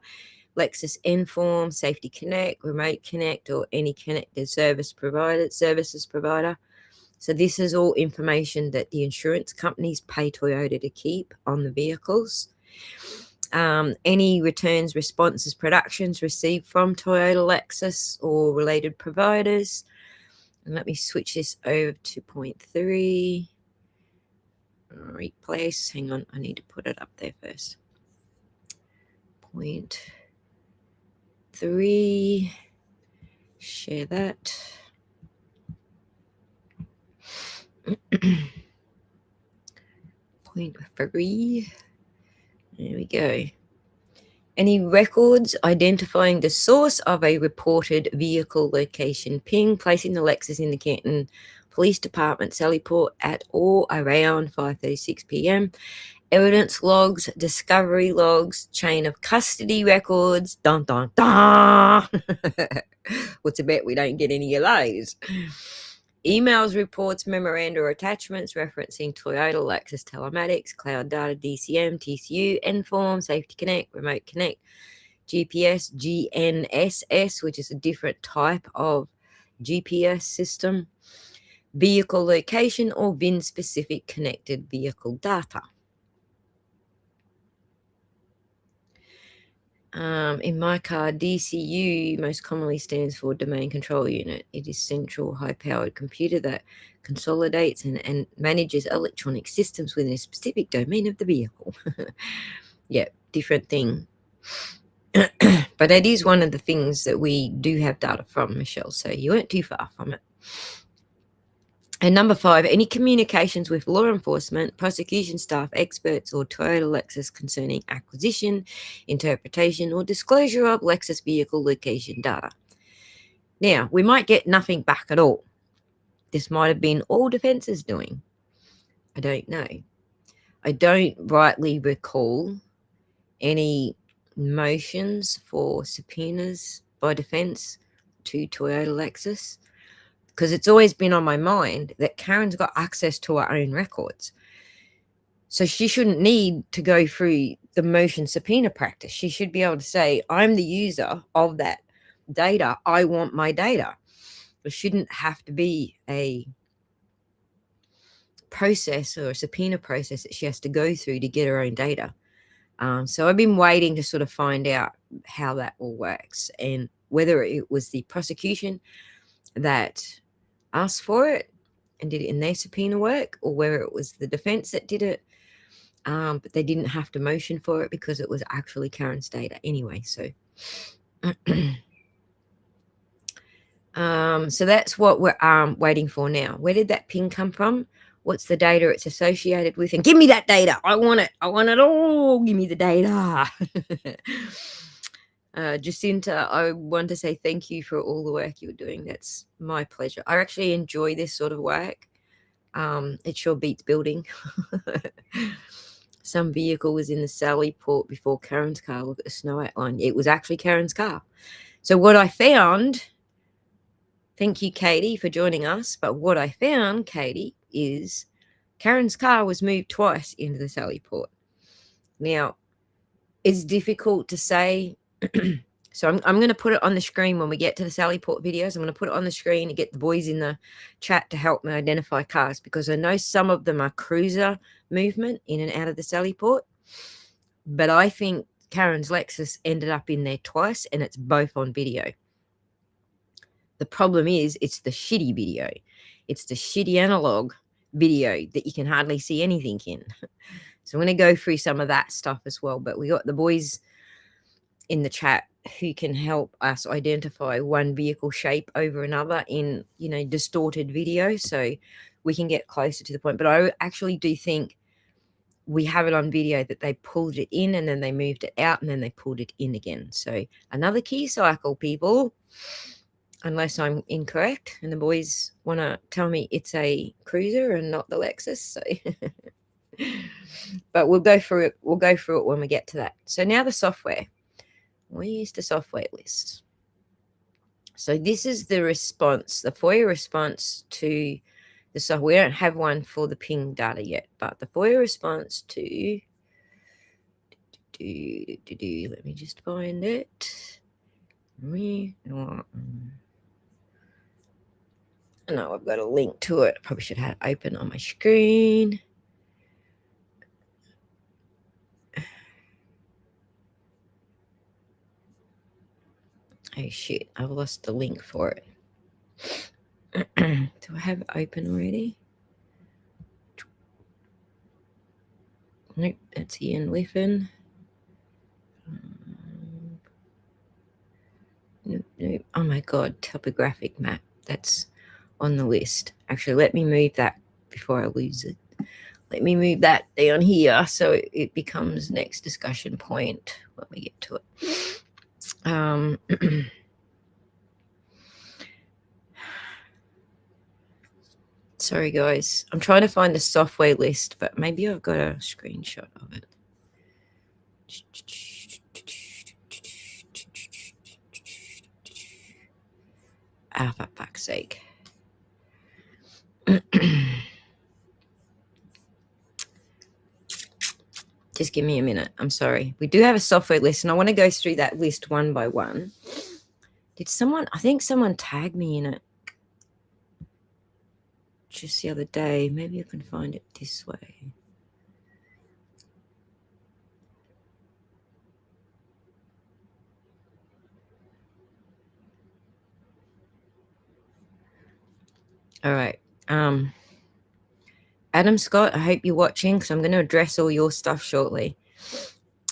Lexus Inform, Safety Connect, Remote Connect, or any connected services provider. So this is all information that the insurance companies pay Toyota to keep on the vehicles. Any returns, responses, productions received from Toyota, Lexus, or related providers. And let me switch this over to point 3. Replace. Hang on, I need to put it up there first. Point 3. Share that. Point 3. There we go. Any records identifying the source of a reported vehicle location ping, placing the Lexus in the Canton Police Department, Sallyport at or around 5:36 p.m. Evidence logs, discovery logs, chain of custody records. Dun, dun, dun. What's a bet we don't get any of those? Emails, reports, memoranda, or attachments referencing Toyota, Lexus Telematics, Cloud Data, DCM, TCU, Inform, Safety Connect, Remote Connect, GPS, GNSS, which is a different type of GPS system, vehicle location, or VIN-specific connected vehicle data. In my car, DCU most commonly stands for Domain Control Unit. It is central high-powered computer that consolidates and manages electronic systems within a specific domain of the vehicle. Yeah, different thing. But that is one of the things that we do have data from, Michelle, so you weren't too far from it. And number 5, any communications with law enforcement, prosecution staff, experts, or Toyota Lexus concerning acquisition, interpretation, or disclosure of Lexus vehicle location data. Now, we might get nothing back at all. This might have been all defense is doing. I don't know. I don't rightly recall any motions for subpoenas by defense to Toyota Lexus, because it's always been on my mind that Karen's got access to her own records. So she shouldn't need to go through the motion subpoena practice. She should be able to say, I'm the user of that data. I want my data. There shouldn't have to be a process or a subpoena process that she has to go through to get her own data. So I've been waiting to sort of find out how that all works and whether it was the prosecution that asked for it and did it in their subpoena work, or whether it was the defense that did it, but they didn't have to motion for it because it was actually Karen's data anyway. So so that's what we're waiting for now. Where did that ping come from? What's the data it's associated with? And give me that data. I want it. I want it all. Give me the data. Jacinta, I want to say thank you for all the work you're doing. That's my pleasure. I actually enjoy this sort of work. It sure beats building. Some vehicle was in the Sallyport before Karen's car. Look at the snow outline. It was actually Karen's car. So what I found, thank you, Katie, for joining us. But what I found, Katie, is Karen's car was moved twice into the Sallyport. Now, it's difficult to say. So I'm going to put it on the screen when we get to the Sallyport videos. I'm going to put it on the screen and get the boys in the chat to help me identify cars, because I know some of them are cruiser movement in and out of the Sallyport. But I think Karen's Lexus ended up in there twice, and it's both on video. The problem is it's the shitty video. It's the shitty analog video that you can hardly see anything in. So I'm going to go through some of that stuff as well. But we got the boys in the chat who can help us identify one vehicle shape over another in, distorted video, so we can get closer to the point. But I actually do think we have it on video that they pulled it in and then they moved it out and then they pulled it in again. So another key cycle, people, unless I'm incorrect and the boys want to tell me it's a Cruiser and not the Lexus. So but we'll go through it. We'll go through it when we get to that. So now the software. Where's the software list? So this is the response, the FOIA response to the software. We don't have one for the ping data yet, but the FOIA response to let me just find it. No, I've got a link to it. I probably should have it open on my screen. Oh shit, I've lost the link for it. Do I have it open already? Nope, that's Ian Liffin. Nope. Oh my god, topographic map. That's on the list. Actually, let me move that before I lose it. Let me move that down here so it becomes next discussion point when we get to it. Sorry guys, I'm trying to find the software list, but maybe I've got a screenshot of it. Ah, for fuck's sake. Just give me a minute. I'm sorry. We do have a software list, and I want to go through that list one by one. I think someone tagged me in it just the other day. Maybe I can find it this way. All right. Adam Scott, I hope you're watching because I'm going to address all your stuff shortly.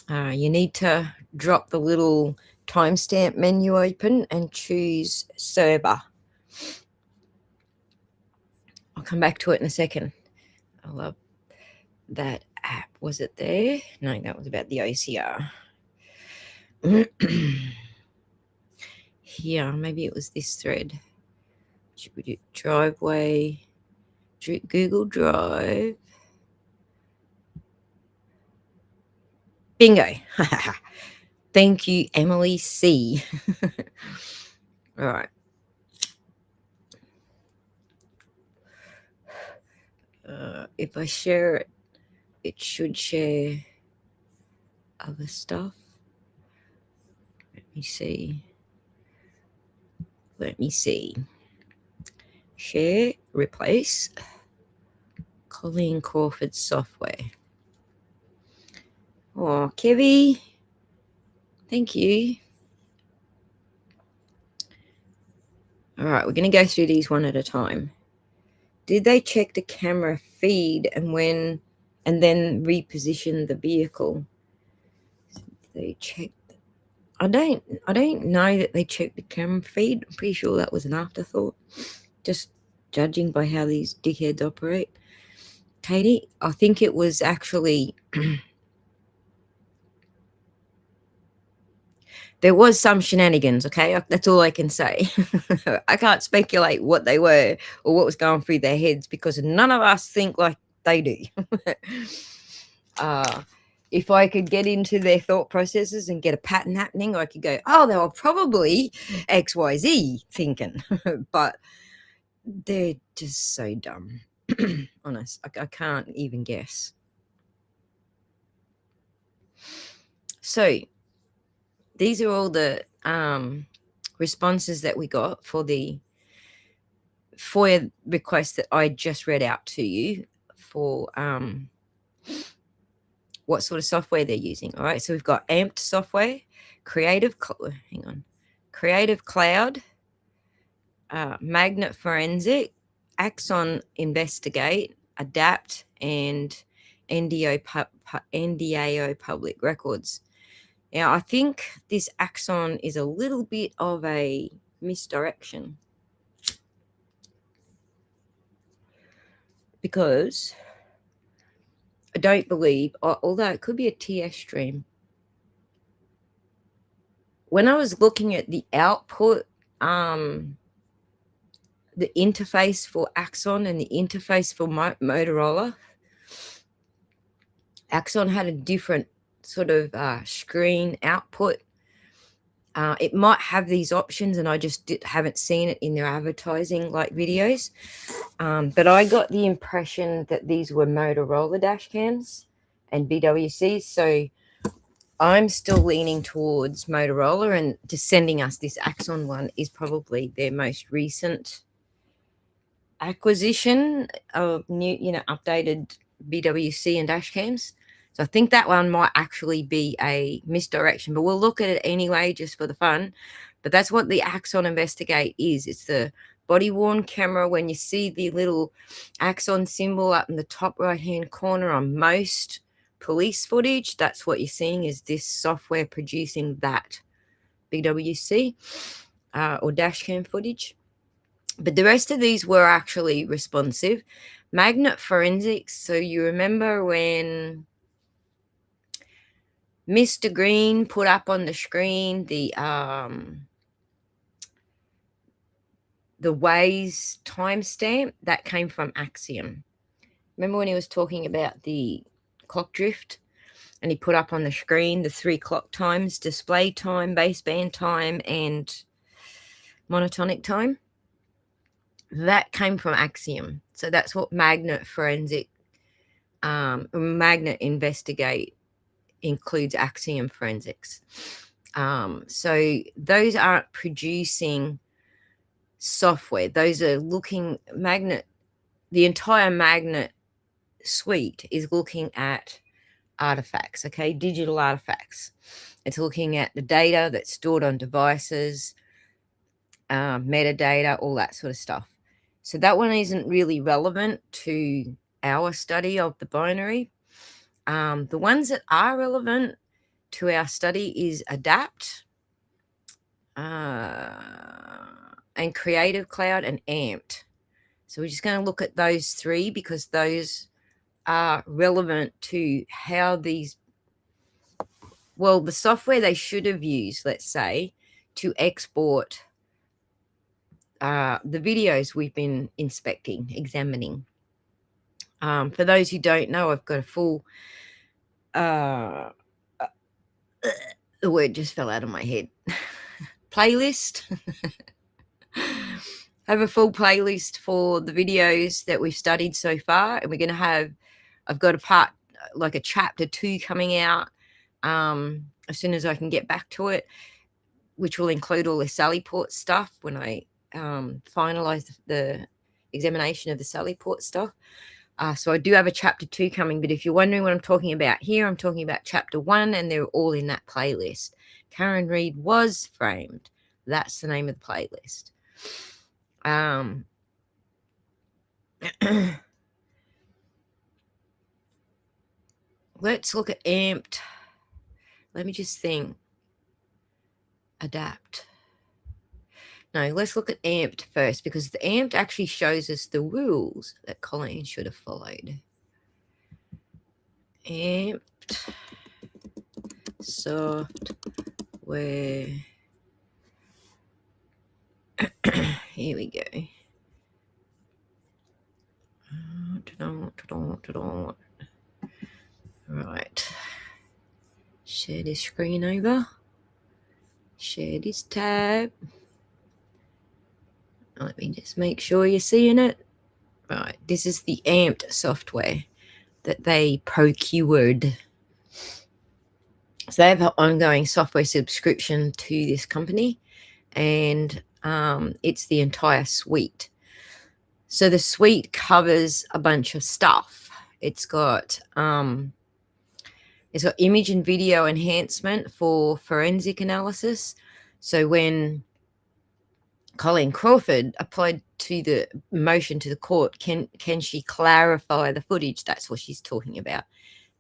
You need to drop the little timestamp menu open and choose server. I'll come back to it in a second. I love that app. Was it there? No, that was about the OCR. Here, maybe it was this thread. Should we do driveway? Google Drive. Bingo. Thank you, Emily C. All right. If I share it, it should share other stuff. Let me see. Share, replace. Colleen Crawford software. Oh, Kevy. Thank you. All right, we're going to go through these one at a time. Did they check the camera feed and then reposition the vehicle? They checked. I don't know that they checked the camera feed. I'm pretty sure that was an afterthought. Just judging by how these dickheads operate. Katie, I think it was actually there was some shenanigans, okay? That's all I can say. I can't speculate what they were or what was going through their heads because none of us think like they do. If I could get into their thought processes and get a pattern happening, I could go, oh, they were probably XYZ thinking. But they're just so dumb. Honest, I can't even guess. So these are all the responses that we got for the FOIA request that I just read out to you for what sort of software they're using. All right, so we've got Amped software, Creative Cloud, Magnet Forensic, Axon Investigate, Adapt, and NDAO Public Records. Now, I think this Axon is a little bit of a misdirection, because I don't believe, although it could be a TS stream. When I was looking at the output, the interface for Axon and the interface for Motorola, Axon had a different sort of screen output. It might have these options, and I just haven't seen it in their advertising like videos. But I got the impression that these were Motorola dash cams and BWCs. So I'm still leaning towards Motorola, and just sending us this Axon one is probably their most recent acquisition of new, updated BWC and dash cams. So I think that one might actually be a misdirection, but we'll look at it anyway just for the fun. But that's what the Axon Investigate is. It's the body-worn camera. When you see the little Axon symbol up in the top right-hand corner on most police footage, that's what you're seeing, is this software producing that BWC or dash cam footage. But the rest of these were actually responsive. Magnet Forensics. So you remember when Mr. Green put up on the screen the Waze timestamp that came from Axiom. Remember when he was talking about the clock drift, and he put up on the screen the 3 clock times: display time, baseband time, and monotonic time? That came from Axiom. So that's what Magnet Forensic, Magnet Investigate includes Axiom Forensics. So those aren't producing software. Those are looking, the entire Magnet suite is looking at artifacts, okay, digital artifacts. It's looking at the data that's stored on devices, metadata, all that sort of stuff. So that one isn't really relevant to our study of the binary. The ones that are relevant to our study is Adapt, and Creative Cloud, and Amped. So we're just going to look at those three because those are relevant to how these, well, the software they should have used, let's say, to export the videos we've been examining. For those who don't know, I've got a full, the word just fell out of my head, playlist. I have a full playlist for the videos that we've studied so far, and we're going to have, I've got a part, like a chapter 2 coming out as soon as I can get back to it, which will include all the Sallyport stuff when I finalize the examination of the Sallyport stuff. So I do have a chapter 2 coming, but if you're wondering what I'm talking about here, I'm talking about chapter 1, and they're all in that playlist. Karen Reed Was Framed. That's the name of the playlist. Let's look at Amped. Let me just think. Adapt. No, let's look at Amped first, because the Amped actually shows us the rules that Colleen should have followed. Amped software. Here we go. Right. Share this screen over. Share this tab. Let me just make sure you're seeing it. Right. This is the Amped software that they procured. So they have an ongoing software subscription to this company, and it's the entire suite. So the suite covers a bunch of stuff. It's got It's got image and video enhancement for forensic analysis. So when Colleen Crawford applied to the motion to the court, can she clarify the footage? That's what she's talking about,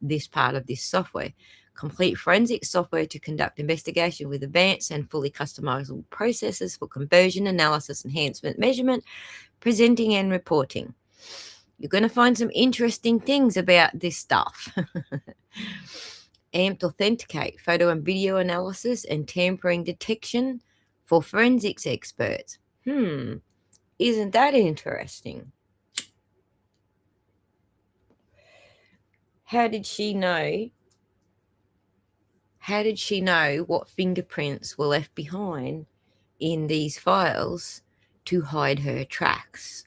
this part of this software. Complete forensic software to conduct investigation with advanced and fully customizable processes for conversion, analysis, enhancement, measurement, presenting, and reporting. You're going to find some interesting things about this stuff. Amped Authenticate, photo and video analysis and tampering detection for forensics experts. Isn't that interesting? How did she know? How did she know what fingerprints were left behind in these files to hide her tracks?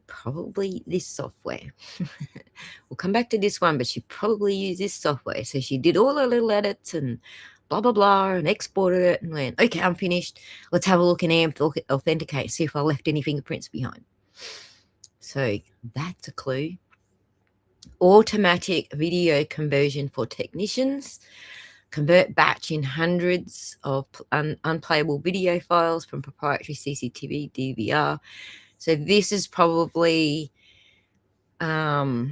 Probably this software. We'll come back to this one, but she probably used this software. So she did all her little edits and blah, blah, blah, and exported it and went, okay, I'm finished. Let's have a look in AMP Authenticate, see if I left any fingerprints behind. So that's a clue. Automatic video conversion for technicians. Convert batch in hundreds of unplayable video files from proprietary CCTV, DVR. So this is probably how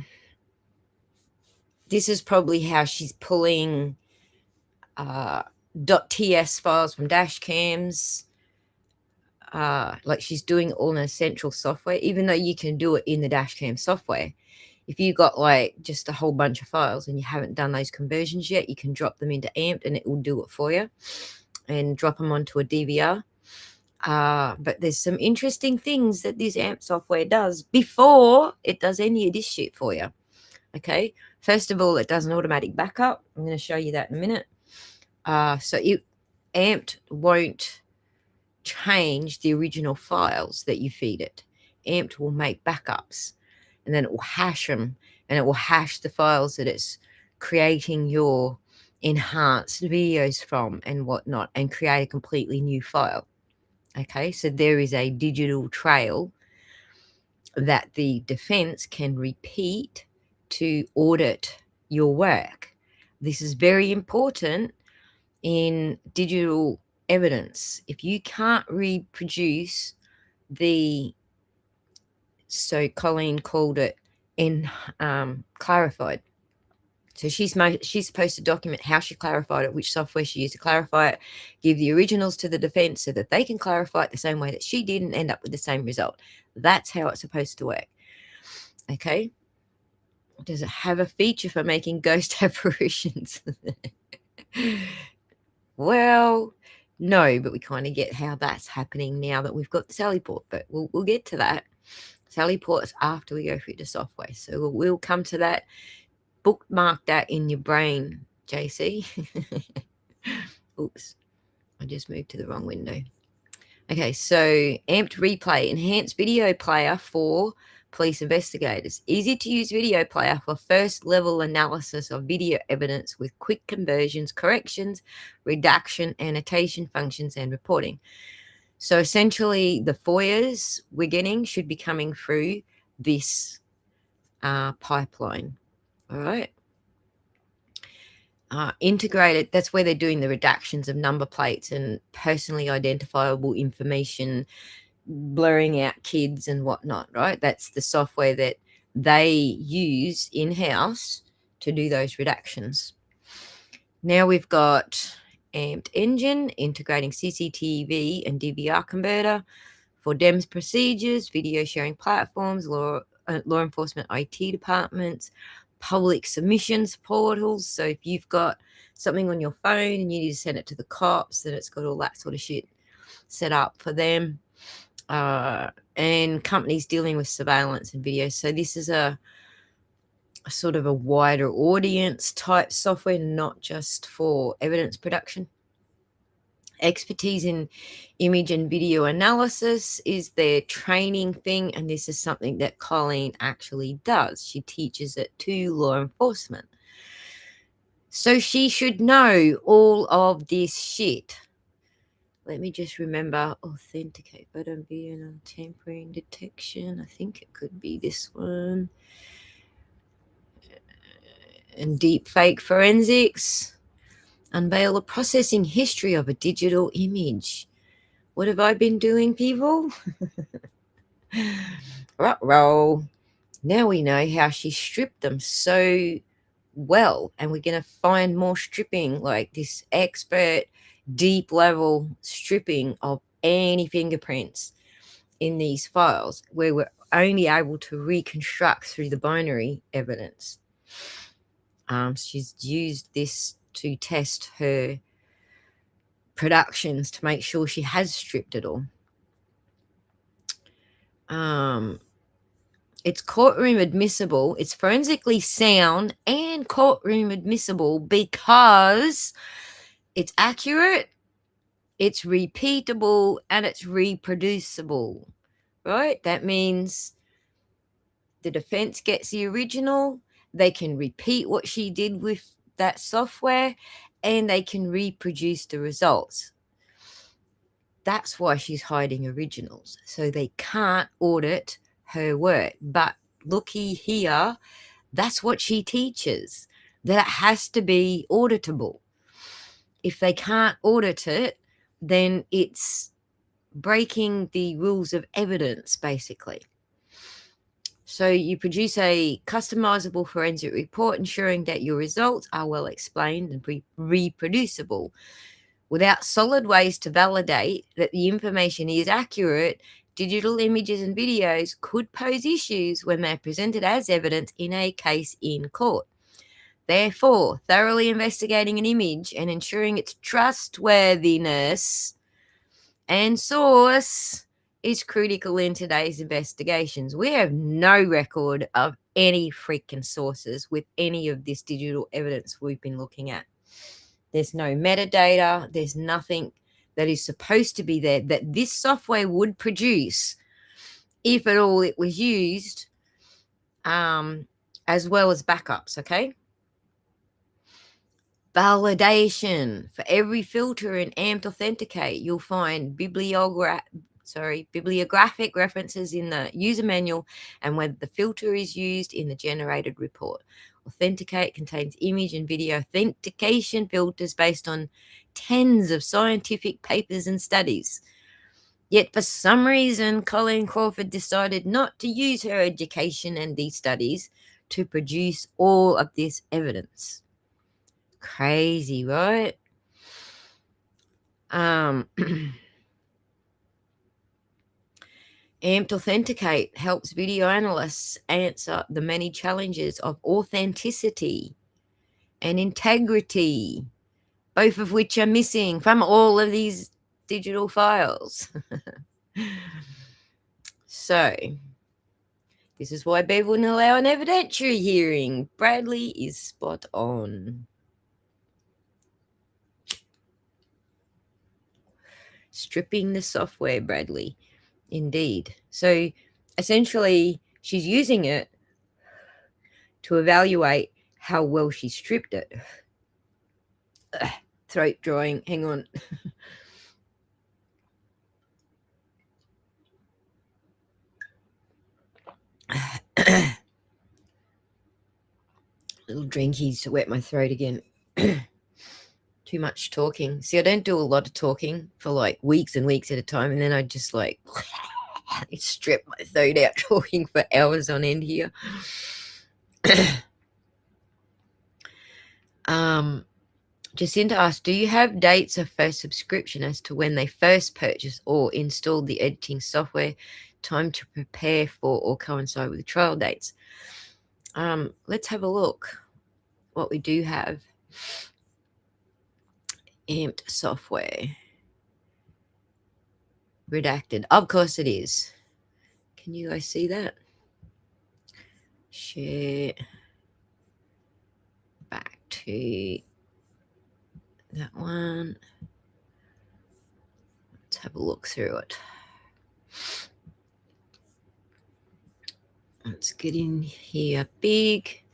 she's pulling .ts files from dash cams. Like she's doing all in a central software, even though you can do it in the dash cam software. If you got like just a whole bunch of files and you haven't done those conversions yet, you can drop them into AMP and it will do it for you and drop them onto a DVR. But there's some interesting things that this AMP software does before it does any of this shit for you. Okay. First of all, it does an automatic backup. I'm going to show you that in a minute. So AMP won't change the original files that you feed it. AMP will make backups and then it will hash them, and it will hash the files that it's creating your enhanced videos from and whatnot, and create a completely new file. Okay, so there is a digital trail that the defense can repeat to audit your work. This is very important in digital evidence. If you can't reproduce so Colleen called it clarified. So she's supposed to document how she clarified it, which software she used to clarify it, give the originals to the defense so that they can clarify it the same way that she did and end up with the same result. That's how it's supposed to work. Okay. Does it have a feature for making ghost apparitions? Well, no, but we kind of get how that's happening now that we've got the Sallyport, but we'll get to that. Sallyport is after we go through the software. So we'll come to that. Bookmark that in your brain, JC. Oops, I just moved to the wrong window. Okay, so Amped Replay, enhanced video player for police investigators. Easy to use video player for first level analysis of video evidence with quick conversions, corrections, redaction, annotation functions, and reporting. So essentially the FOIAs we're getting should be coming through this pipeline. All right. Integrated, that's where they're doing the redactions of number plates and personally identifiable information, blurring out kids and whatnot, right? That's the software that they use in-house to do those redactions. Now we've got Amped Engine, integrating CCTV and DVR converter for DEMS procedures, video sharing platforms, law enforcement IT departments, public submissions portals. So if you've got something on your phone and you need to send it to the cops, then it's got all that sort of shit set up for them. And companies dealing with surveillance and video. So this is a sort of a wider audience type software, not just for evidence production. Expertise in image and video analysis is their training thing, and this is something that Colleen actually does. She teaches it to law enforcement. So she should know all of this shit. Let me just remember. Authenticate photo and video and tampering detection. I think it could be this one. And deep fake forensics. Unveil the processing history of a digital image. What have I been doing, people? Ruh-roh. Now we know how she stripped them so well, and we're going to find more stripping, like this expert deep level stripping of any fingerprints in these files, where we're only able to reconstruct through the binary evidence. She's used this to test her productions to make sure she has stripped it all. It's courtroom admissible. It's forensically sound and courtroom admissible because it's accurate, it's repeatable, and it's reproducible, right? That means the defense gets the original, they can repeat what she did with that software, and they can reproduce the results. That's why she's hiding originals, so they can't audit her work. But looky here, that's what she teaches, that it has to be auditable. If they can't audit it, then it's breaking the rules of evidence, basically. So you produce a customizable forensic report, ensuring that your results are well explained and reproducible. Without solid ways to validate that the information is accurate, digital images and videos could pose issues when they're presented as evidence in a case in court. Therefore, thoroughly investigating an image and ensuring its trustworthiness and source is critical in today's investigations. We have no record of any freaking sources with any of this digital evidence we've been looking at. There's no metadata. There's nothing that is supposed to be there that this software would produce if at all it was used, as well as backups, okay? Validation. For every filter in Amped Authenticate, you'll find bibliographic references in the user manual and whether the filter is used in the generated report. Authenticate contains image and video authentication filters based on tens of scientific papers and studies. Yet for some reason, Colleen Crawford decided not to use her education and these studies to produce all of this evidence. Crazy, right? Amped Authenticate helps video analysts answer the many challenges of authenticity and integrity, both of which are missing from all of these digital files. So, this is why Bev wouldn't allow an evidentiary hearing. Bradley is spot on. Stripping the software, Bradley. Indeed. So essentially, she's using it to evaluate how well she stripped it. Throat drawing. Hang on. Little drinkies to wet my throat again. Too much talking. See, I don't do a lot of talking for like weeks and weeks at a time, and then I just like strip my throat out talking for hours on end here. Jacinta asked, do you have dates of first subscription as to when they first purchased or installed the editing software, time to prepare for or coincide with the trial dates? Let's have a look what we do have. Amped software. Redacted. Of course it is. Can you guys see that? Share. Back to that one. Let's have a look through it. Let's get in here. Big.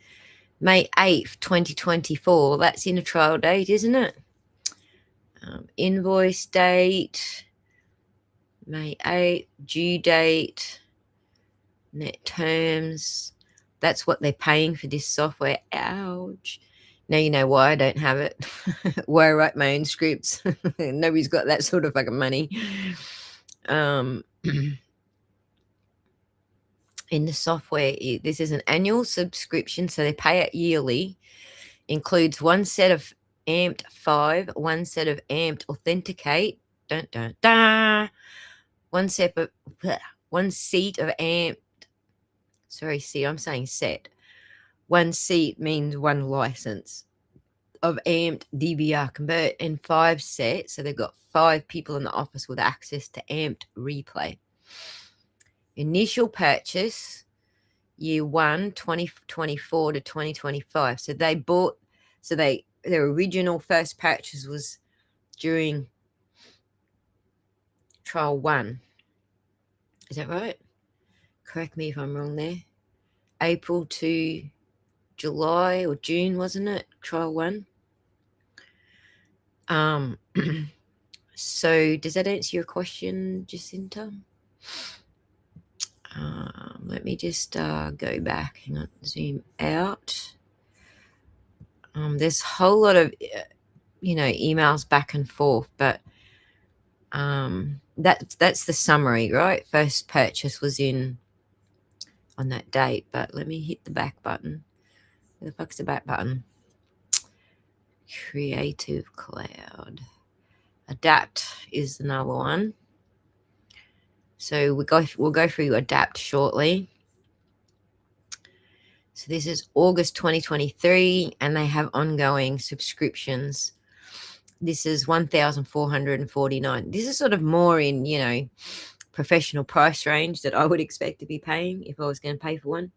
May 8th, 2024. That's in a trial date, isn't it? Invoice date, May 8th, due date, net terms, That's what they're paying for this software. Ouch. Now you know why I don't have it. Why I write my own scripts. Nobody's got that sort of fucking money. In the software, this is an annual subscription, so they pay it yearly. Includes one set of Amped 5, one set of Amped Authenticate, one seat of Amped. Sorry, see, I'm saying set. One seat means one license of Amped DVR Convert, and 5 sets. So they've got 5 people in the office with access to Amped Replay. Initial purchase, year 1, 2024 to 2025. So they bought, their original first purchase was during trial 1. Is that right? Correct me if I'm wrong there. April to July or June, wasn't it? Trial 1. So does that answer your question, Jacinta? Let me just go back. Hang on, zoom out. There's a whole lot of, emails back and forth, but that's the summary, right? First purchase was on that date, but let me hit the back button. Where the fuck's the back button? Creative Cloud. Adapt is another one. So we'll go through Adapt shortly. So this is August 2023, and they have ongoing subscriptions. This is 1,449. This is sort of more in, professional price range that I would expect to be paying if I was going to pay for one.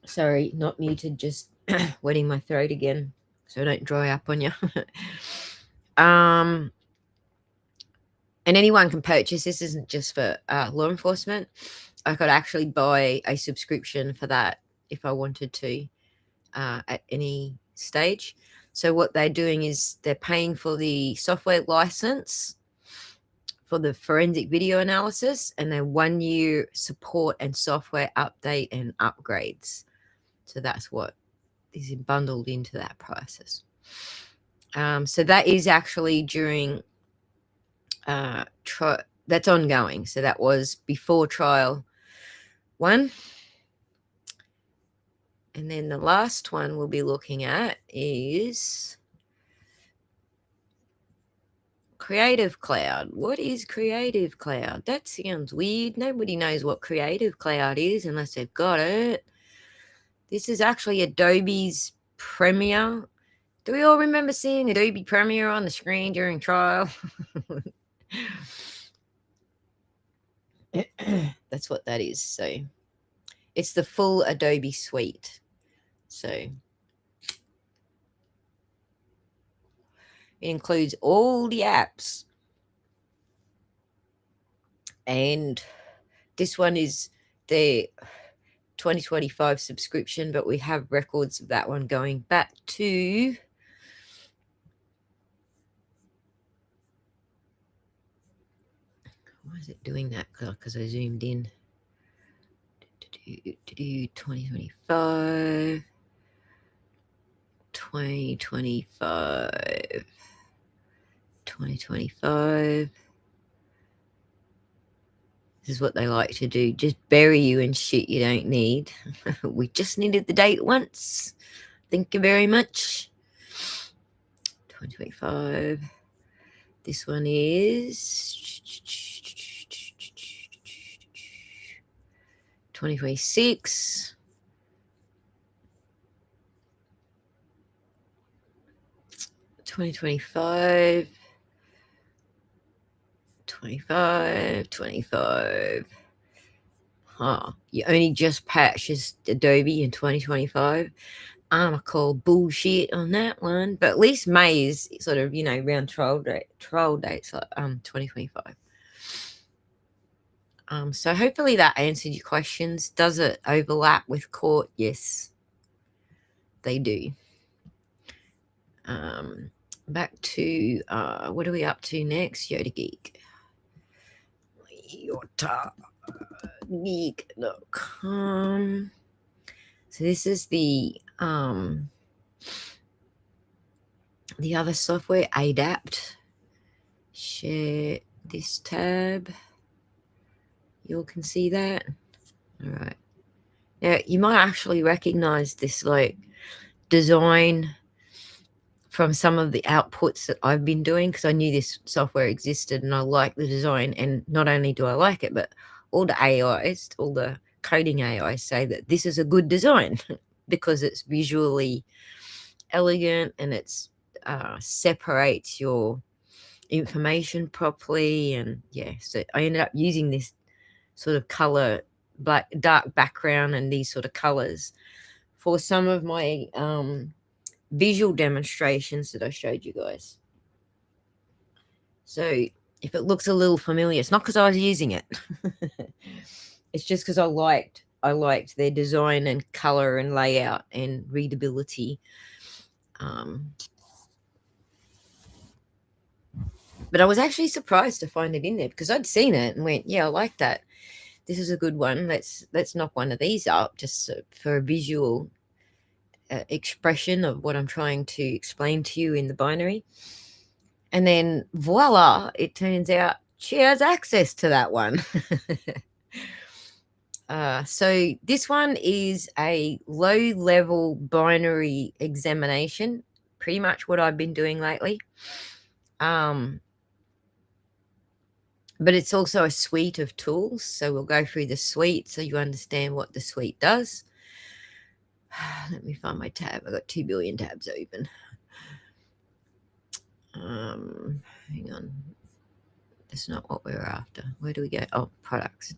Sorry, not muted, just wetting my throat again so I don't dry up on you. And anyone can purchase. This isn't just for law enforcement. I could actually buy a subscription for that if I wanted to at any stage. So what they're doing is they're paying for the software license for the forensic video analysis, and then 1 year support and software update and upgrades. So that's what is bundled into that process. So that is actually during that's ongoing. So that was before trial 1. And then the last one we'll be looking at is Creative Cloud. What is Creative Cloud? That sounds weird. Nobody knows what Creative Cloud is unless they've got it. This is actually Adobe's Premiere. Do we all remember seeing Adobe Premiere on the screen during trial? That's what that is. So it's the full Adobe suite. So it includes all the apps. And this one is the 2025 subscription, but we have records of that one going back to why is it doing that? Because I zoomed in. 2025. 2025. 2025. This is what they like to do. Just bury you in shit you don't need. We just needed the date once. Thank you very much. 2025. This one is 2026. 2025. 25. You only just purchased Adobe in 2025. I'm a call bullshit on that one, but at least May is sort of around trial dates like 2025. So hopefully that answered your questions. Does it overlap with court? Yes, they do. Back to what are we up to next? Yoda Geek. Your geek.com. So this is the other software, Adapt. Share this tab. You all can see that. All right. Now you might actually recognize this like design from some of the outputs that I've been doing, because I knew this software existed and I like the design. And not only do I like it, but all the AIs, all the coding AIs say that this is a good design because it's visually elegant and it's separates your information properly. And yeah, so I ended up using this sort of color, dark background and these sort of colors for some of my visual demonstrations that I showed you guys. So if it looks a little familiar, it's not because I was using it. It's just because I liked their design and color and layout and readability. But I was actually surprised to find it in there because I'd seen it and went, yeah, I like that. This is a good one. Let's knock one of these up just for a visual expression of what I'm trying to explain to you in the binary. And then voila, it turns out she has access to that one. So this one is a low-level binary examination, pretty much what I've been doing lately. But it's also a suite of tools. So we'll go through the suite so you understand what the suite does. Let me find my tab. I've got 2 billion tabs open. Hang on. That's not what we're after. Where do we go? Oh, products.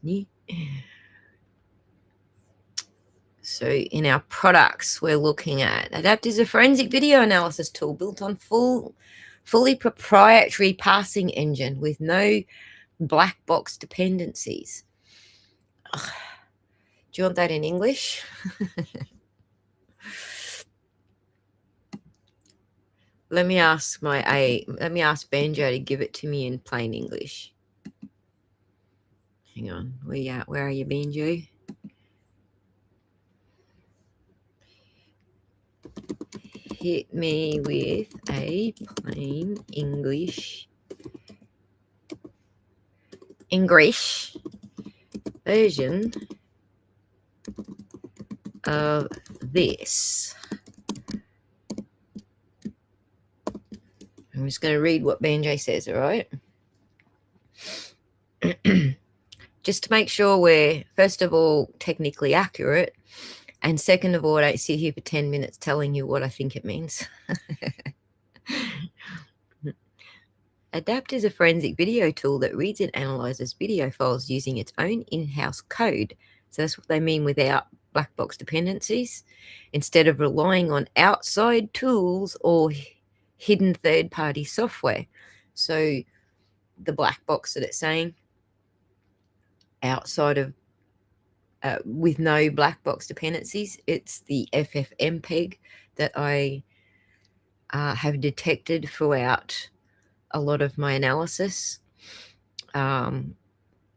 So in our products, we're looking at Adapt is a forensic video analysis tool built on fully proprietary parsing engine with no black box dependencies. Ugh. Do you want that in English? Let me ask Banjo to give it to me in plain English. Hang on. Where are you, Banjo? Hit me with a plain English version of this. I'm just going to read what Banjo says, all right? Just to make sure we're, first of all, technically accurate, and second of all, I don't sit here for 10 minutes telling you what I think it means. Adapt is a forensic video tool that reads and analyzes video files using its own in-house code. So that's what they mean without black box dependencies, instead of relying on outside tools or hidden third-party software. So the black box that it's saying, outside of with no black box dependencies, it's the FFmpeg that I have detected throughout a lot of my analysis.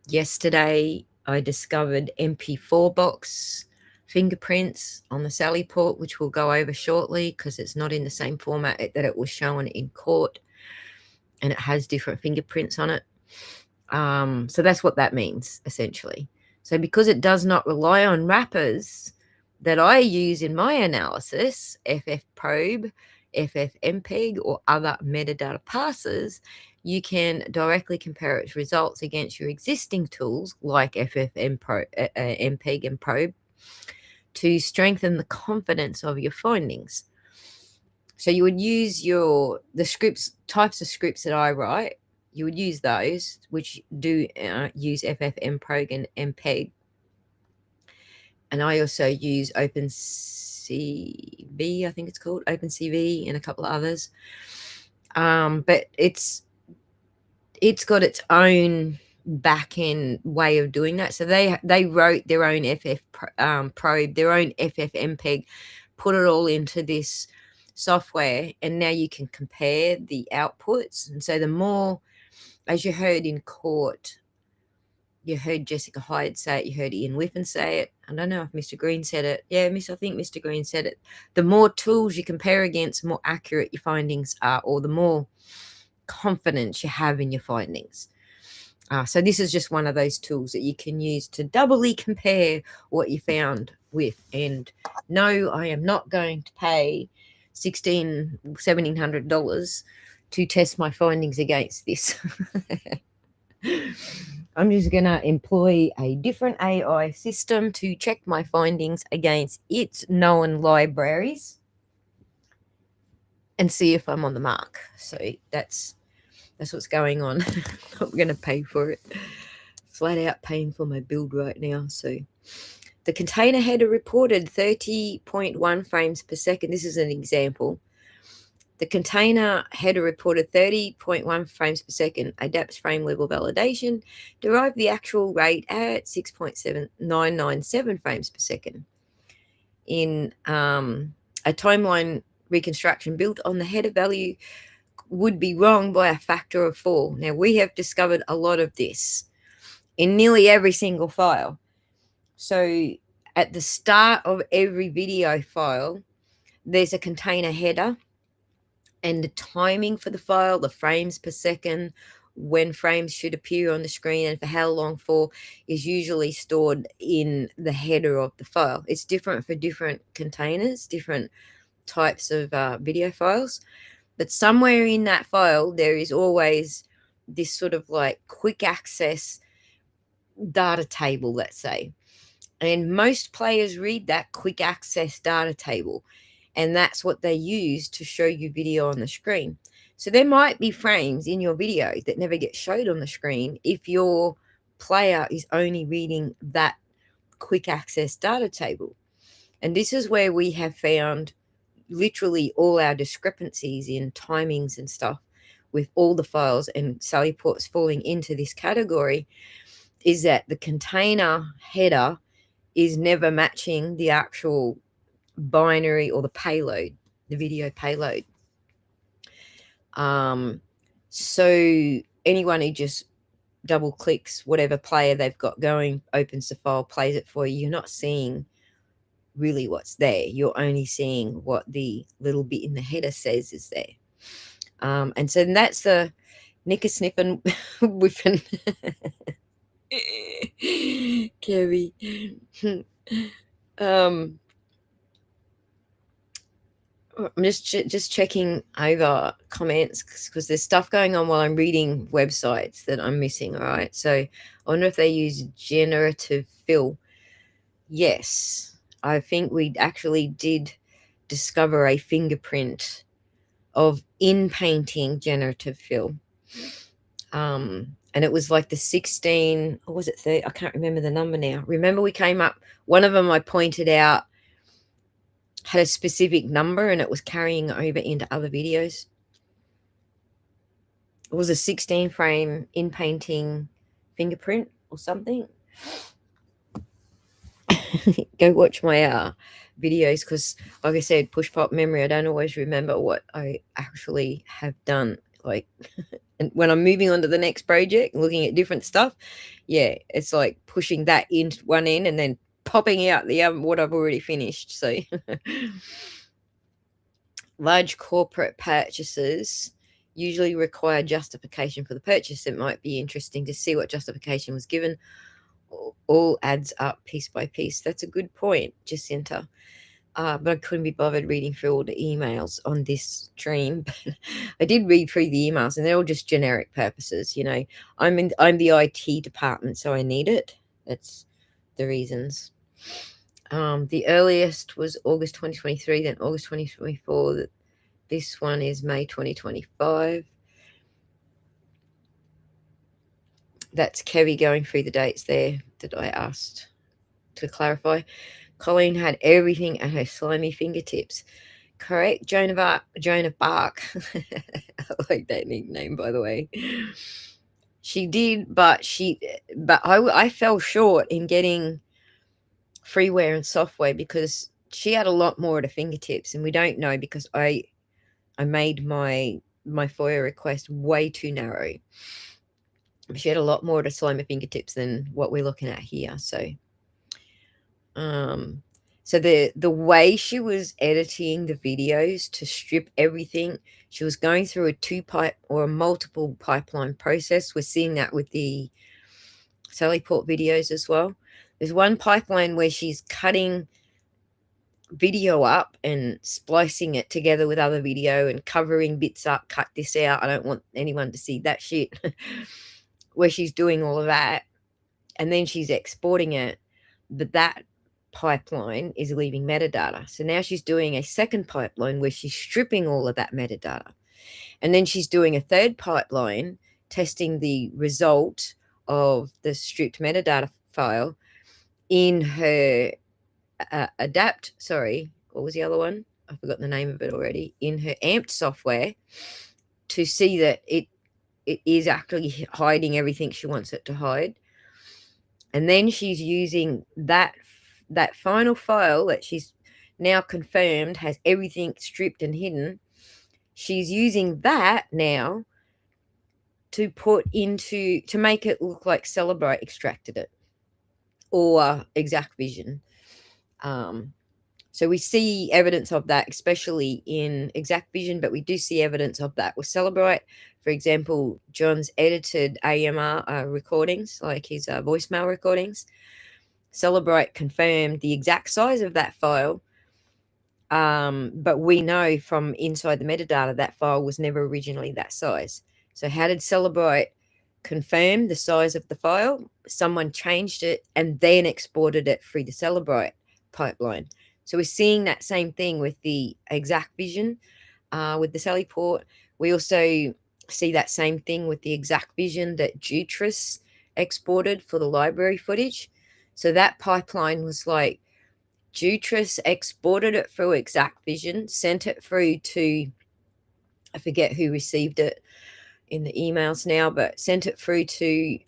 Yesterday, I discovered MP4 box fingerprints on the Sallyport, which we'll go over shortly because it's not in the same format that it was shown in court, and it has different fingerprints on it. So that's what that means, essentially. So because it does not rely on wrappers that I use in my analysis, FFprobe, FFmpeg, or other metadata parsers, you can directly compare its results against your existing tools like FFmpeg and probe to strengthen the confidence of your findings. So you would use the types of scripts that I write. You would use those, which do use FFmpeg and MPEG. And I also use OpenCV, I think it's called, OpenCV, and a couple of others. But it's got its own back-end way of doing that. So they wrote their own FFprobe, their own FFmpeg, put it all into this software, and now you can compare the outputs. And so the more, as you heard in court, You heard Jessica Hyde say it. You heard Ian Whiffen say it. I don't know if Mr. Green said it. Yeah, I think Mr. Green said it. The more tools you compare against, the more accurate your findings are, or the more confidence you have in your findings. So this is just one of those tools that you can use to doubly compare what you found with. And no, I am not going to pay $1,700 to test my findings against this. I'm just going to employ a different AI system to check my findings against its known libraries and see if I'm on the mark. So that's what's going on. I'm going to pay for it. Flat out paying for my build right now. So the container header reported 30.1 frames per second. This is an example. The container header reported 30.1 frames per second. ADAPT's frame level validation derived the actual rate at 6.7997 frames per second. In a timeline reconstruction built on the header value would be wrong by a factor of 4. Now, we have discovered a lot of this in nearly every single file. So at the start of every video file, there's a container header, and the timing for the file, the frames per second, when frames should appear on the screen and for how long for, is usually stored in the header of the file. It's different for different containers, different types of video files, but somewhere in that file there is always this sort of like quick access data table, let's say. And most players read that quick access data table, and that's what they use to show you video on the screen. So there might be frames in your video that never get showed on the screen if your player is only reading that quick access data table. And this is where we have found literally all our discrepancies in timings and stuff with all the files, and Sallyport's falling into this category, is that the container header is never matching the actual binary or the payload, the video payload. So anyone who just double clicks whatever player they've got going, opens the file, plays it for you, you're not seeing really what's there. You're only seeing what the little bit in the header says is there. And so that's the knicker-sniffing whiffing. Kerry. I'm just checking over comments because there's stuff going on while I'm reading websites that I'm missing. All right, so I wonder if they use generative fill. Yes, I think we actually did discover a fingerprint of in-painting generative fill. And it was like the 16, or was it 30? I can't remember the number now. Remember we came up, one of them I pointed out had a specific number and it was carrying over into other videos. It was a 16 frame in-painting fingerprint or something. Go watch my videos because, like I said, push pop memory, I don't always remember what I actually have done. Like, and when I'm moving on to the next project, looking at different stuff, yeah, it's like pushing that into one end and then popping out the other, what I've already finished. So large corporate purchases usually require justification for the purchase. It might be interesting to see what justification was given. All adds up piece by piece. That's a good point, Jacinta. But I couldn't be bothered reading through all the emails on this stream. But I did read through the emails, and they're all just generic purposes. You know, I'm the IT department, so I need it. That's the reasons. The earliest was August 2023, then August 2024. This one is May 2025. That's Kerry going through the dates there that I asked to clarify. Colleen had everything at her slimy fingertips. Correct, Joan of Bark. I like that nickname, by the way. She did, but I fell short in getting freeware and software because she had a lot more at her fingertips, and we don't know because I made my FOIA request way too narrow. She had a lot more to slow my fingertips than what we're looking at here. So the way she was editing the videos to strip everything, she was going through a 2-pipe or a multiple pipeline process. We're seeing that with the Sallyport videos as well. There's one pipeline where she's cutting video up and splicing it together with other video and covering bits up, cut this out, I don't want anyone to see that shit. Where she's doing all of that, and then she's exporting it, but that pipeline is leaving metadata. So now she's doing a second pipeline where she's stripping all of that metadata, and then she's doing a third pipeline testing the result of the stripped metadata file in her what was the other one? I've forgotten the name of it already. In her amped software, to see that it is actually hiding everything she wants it to hide. And then she's using that final file that she's now confirmed has everything stripped and hidden. She's using that now to make it look like Sallyport extracted it, or Exact Vision. So we see evidence of that, especially in Exact Vision, but we do see evidence of that with Sallyport. For example, John's edited AMR recordings, like his voicemail recordings. Sallyport confirmed the exact size of that file, but we know from inside the metadata that file was never originally that size. So how did Sallyport confirm the size of the file? Someone changed it and then exported it through the Sallyport pipeline. So we're seeing that same thing with the Exact Vision, with the Sallyport. We also see that same thing with the Exact Vision that Jutris exported for the library footage. So that pipeline was like Jutris exported it through Exact Vision, sent it through to, I forget who received it in the emails now, but sent it through to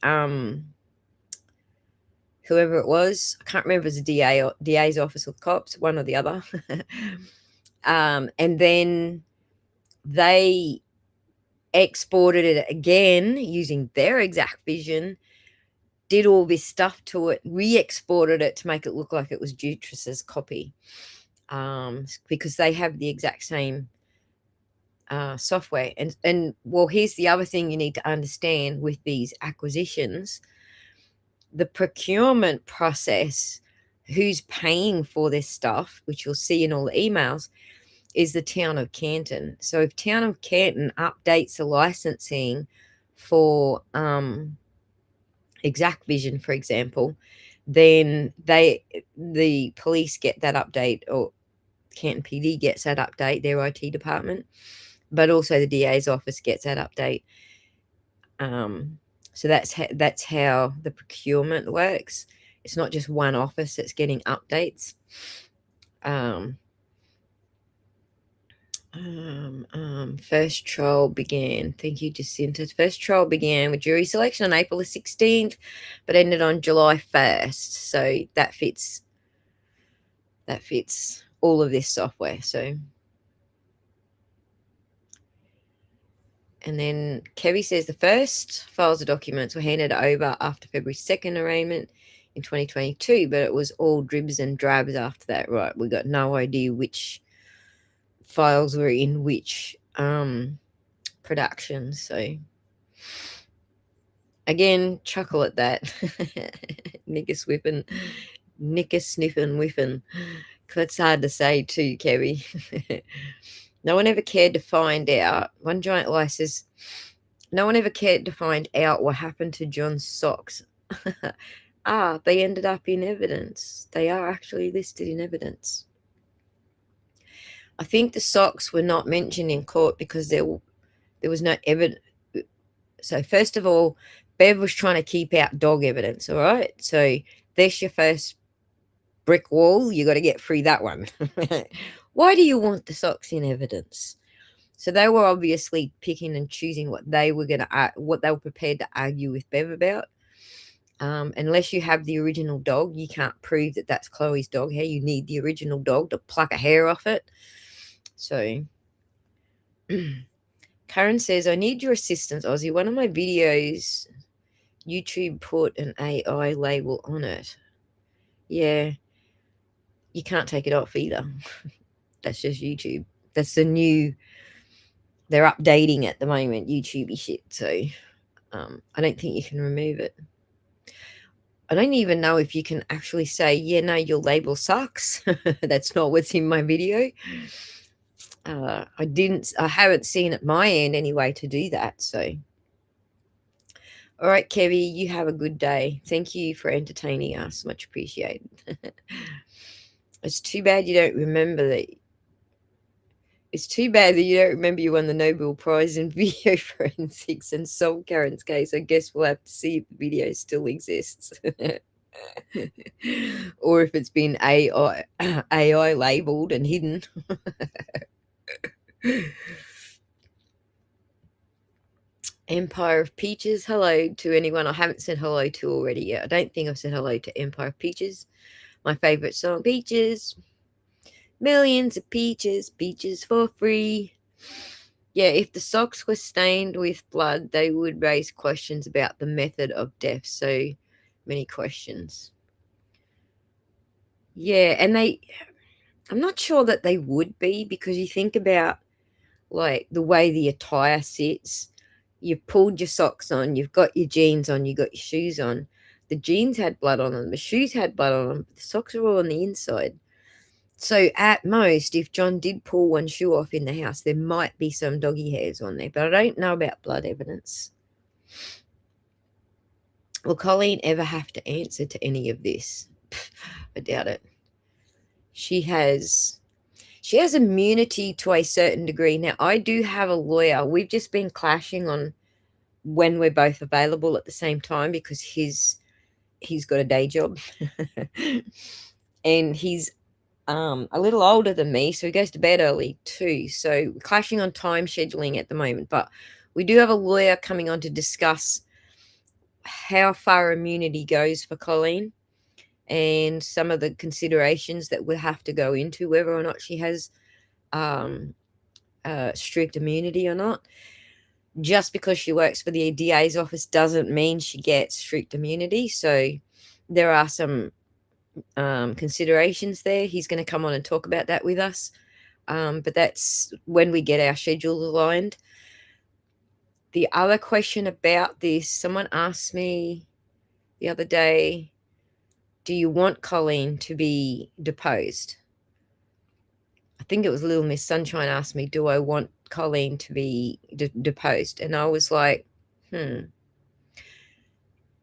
whoever it was. I can't remember if it was the DA's office or the cops, one or the other. And then they exported it again using their Exact Vision, did all this stuff to it, re-exported it to make it look like it was Jutris's copy, because they have the exact same software. And well, here's the other thing you need to understand with these acquisitions. The procurement process, who's paying for this stuff, which you'll see in all the emails, is the town of Canton. So if town of Canton updates the licensing for Exact Vision, for example, then the police get that update, or Canton PD gets that update, their IT department, but also the DA's office gets that update. So that's how the procurement works. It's not just one office that's getting updates. First trial began. Thank you, Jacinta. First trial began with jury selection on April the 16th, but ended on July 1st. So that fits all of this software. So, and then Kevy says the first files of documents were handed over after February 2nd arraignment in 2022, but it was all dribs and drabs after that. Right, we got no idea which files were in which production. So again, chuckle at that. Nicker sniffing whiffing. That's hard to say too, Kevy. No one ever cared to find out. One giant lie says, no one ever cared to find out what happened to John's socks. They ended up in evidence. They are actually listed in evidence. I think the socks were not mentioned in court because there was no evidence. So first of all, Bev was trying to keep out dog evidence, all right? So there's your first brick wall. You got to get through that one. Why do you want the socks in evidence? So they were obviously picking and choosing what they were prepared to argue with Bev about. Unless you have the original dog, you can't prove that that's Chloe's dog hair. You need the original dog to pluck a hair off it. So Karen says, I need your assistance, Ozzy. One of my videos YouTube put an AI label on it. Yeah, you can't take it off either. That's just YouTube. That's the new, they're updating at the moment, YouTubey shit. So I don't think you can remove it. I don't even know if you can actually say, yeah, no, your label sucks. That's not what's in my video. I haven't seen at my end anyway to do that. So, all right, Kevy, you have a good day. Thank you for entertaining us. Much appreciated. It's too bad you don't remember that. It's too bad that you don't remember you won the Nobel Prize in video forensics and solved Karen's case. I guess we'll have to see if the video still exists. Or if it's been AI labeled and hidden. Empire of Peaches, hello to anyone I haven't said hello to already yet. I don't think I've said hello to Empire of Peaches. My favorite song, Peaches. Millions of peaches, peaches for free. Yeah, if the socks were stained with blood, they would raise questions about the method of death. So many questions. Yeah, and I'm not sure that they would be, because you think about like the way the attire sits. You've pulled your socks on, you've got your jeans on, you've got your shoes on. The jeans had blood on them, the shoes had blood on them, the socks are all on the inside. So at most, if John did pull one shoe off in the house, there might be some doggy hairs on there, but I don't know about blood evidence. Will Colleen ever have to answer to any of this? I doubt it. She has immunity to a certain degree. Now, I do have a lawyer. We've just been clashing on when we're both available at the same time, because he's got a day job and he's a little older than me, so he goes to bed early too. So we're clashing on time scheduling at the moment, but we do have a lawyer coming on to discuss how far immunity goes for Colleen and some of the considerations that we'll have to go into, whether or not she has strict immunity or not. Just because she works for the DA's office doesn't mean she gets strict immunity. So there are some considerations there. He's going to come on and talk about that with us. But that's when we get our schedule aligned. The other question about this, someone asked me the other day, do you want Colleen to be deposed? I think it was Little Miss Sunshine asked me, do I want Colleen to be deposed? And I was like,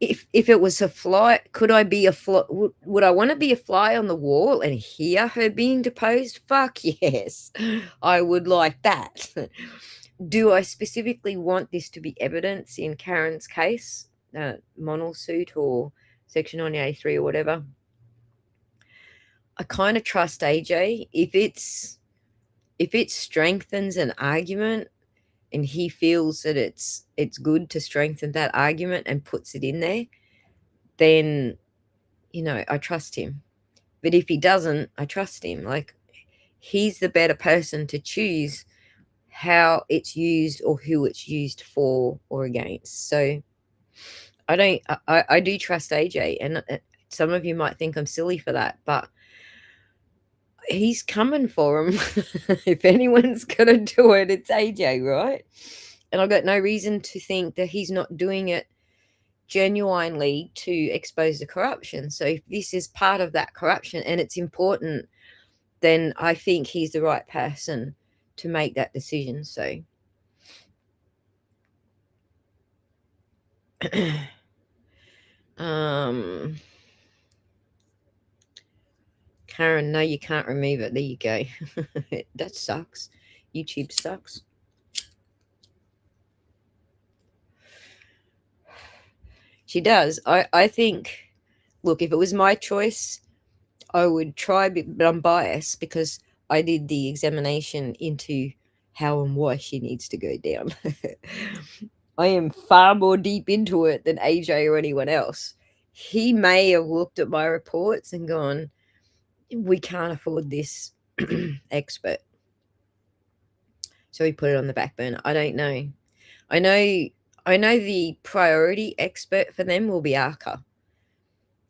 If it was a fly, could I be a fly? Would I want to be a fly on the wall and hear her being deposed? Fuck yes, I would like that. Do I specifically want this to be evidence in Karen's case, Monel suit or Section 983 or whatever? I kind of trust AJ. If it strengthens an argument and he feels that it's good to strengthen that argument and puts it in there, then, I trust him. But if he doesn't, I trust him. Like, he's the better person to choose how it's used or who it's used for or against. So I do trust AJ, and some of you might think I'm silly for that, but he's coming for him. If anyone's gonna do it, it's AJ, right? And I've got no reason to think that he's not doing it genuinely to expose the corruption. So if this is part of that corruption and it's important, then I think he's the right person to make that decision. So Karen, no, you can't remove it. There you go. That sucks. YouTube sucks. She does. I think, look, if it was my choice, I would try, but I'm biased because I did the examination into how and why she needs to go down. I am far more deep into it than AJ or anyone else. He may have looked at my reports and gone, we can't afford this expert. So he put it on the back burner. I don't know. I I know the priority expert for them will be ARCA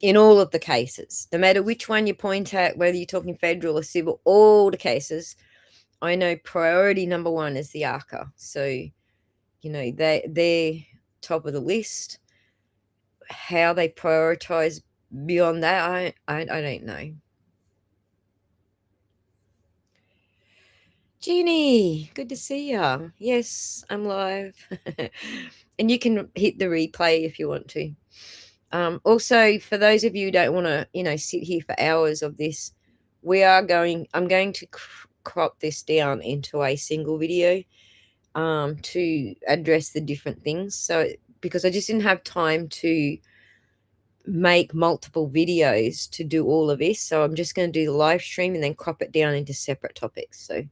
in all of the cases, no matter which one you point at, whether you're talking federal or civil, all the cases. I know priority number one is the ARCA. So, you know, they're top of the list. How they prioritize beyond that, I don't know. Jeannie, good to see you. Yes, I'm live. And you can hit the replay if you want to. Also, for those of you who don't want to, you know, sit here for hours of this, I'm going to crop this down into a single video to address the different things. So, because I just didn't have time to make multiple videos to do all of this. So I'm just going to do the live stream and then crop it down into separate topics. So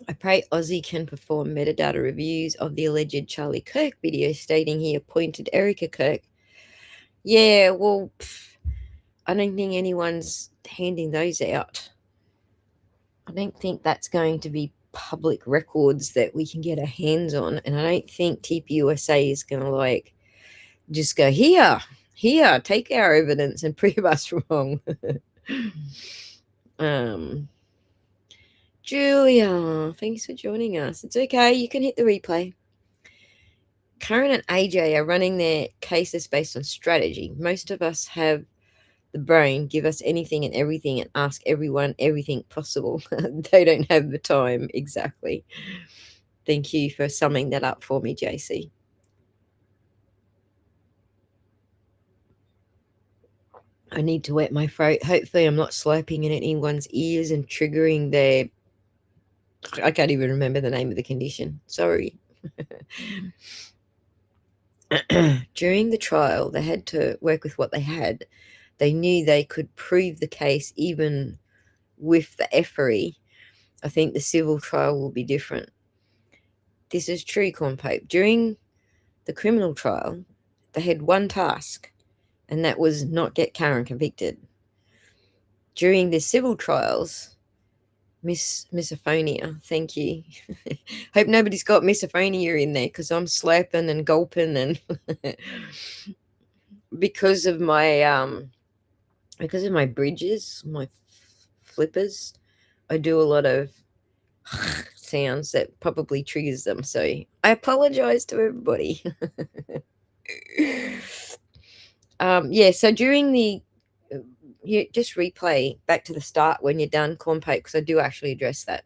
I pray Aussie can perform metadata reviews of the alleged Charlie Kirk video, stating he appointed Erica Kirk. Yeah, well, I don't think anyone's handing those out. I don't think that's going to be public records that we can get our hands on. And I don't think TPUSA is going to like just go, here, take our evidence and prove us wrong. Julia, thanks for joining us. It's okay, you can hit the replay. Karen and AJ are running their cases based on strategy. Most of us have the brain, give us anything and everything and ask everyone everything possible. They don't have the time. Exactly. Thank you for summing that up for me, JC. I need to wet my throat. Hopefully I'm not slurping in anyone's ears and triggering their... I can't even remember the name of the condition. Sorry. During the trial, they had to work with what they had. They knew they could prove the case even with the effery. I think the civil trial will be different. This is true, Cornpope. During the criminal trial, they had one task, and that was not get Karen convicted. During the civil trials, misophonia, thank you. Hope nobody's got misophonia in there, because I'm slapping and gulping and because of my bridges, my flippers, I do a lot of sounds that probably triggers them. So I apologize to everybody. Yeah, so during the you just replay back to the start when you're done, Cornpoke, because I do actually address that.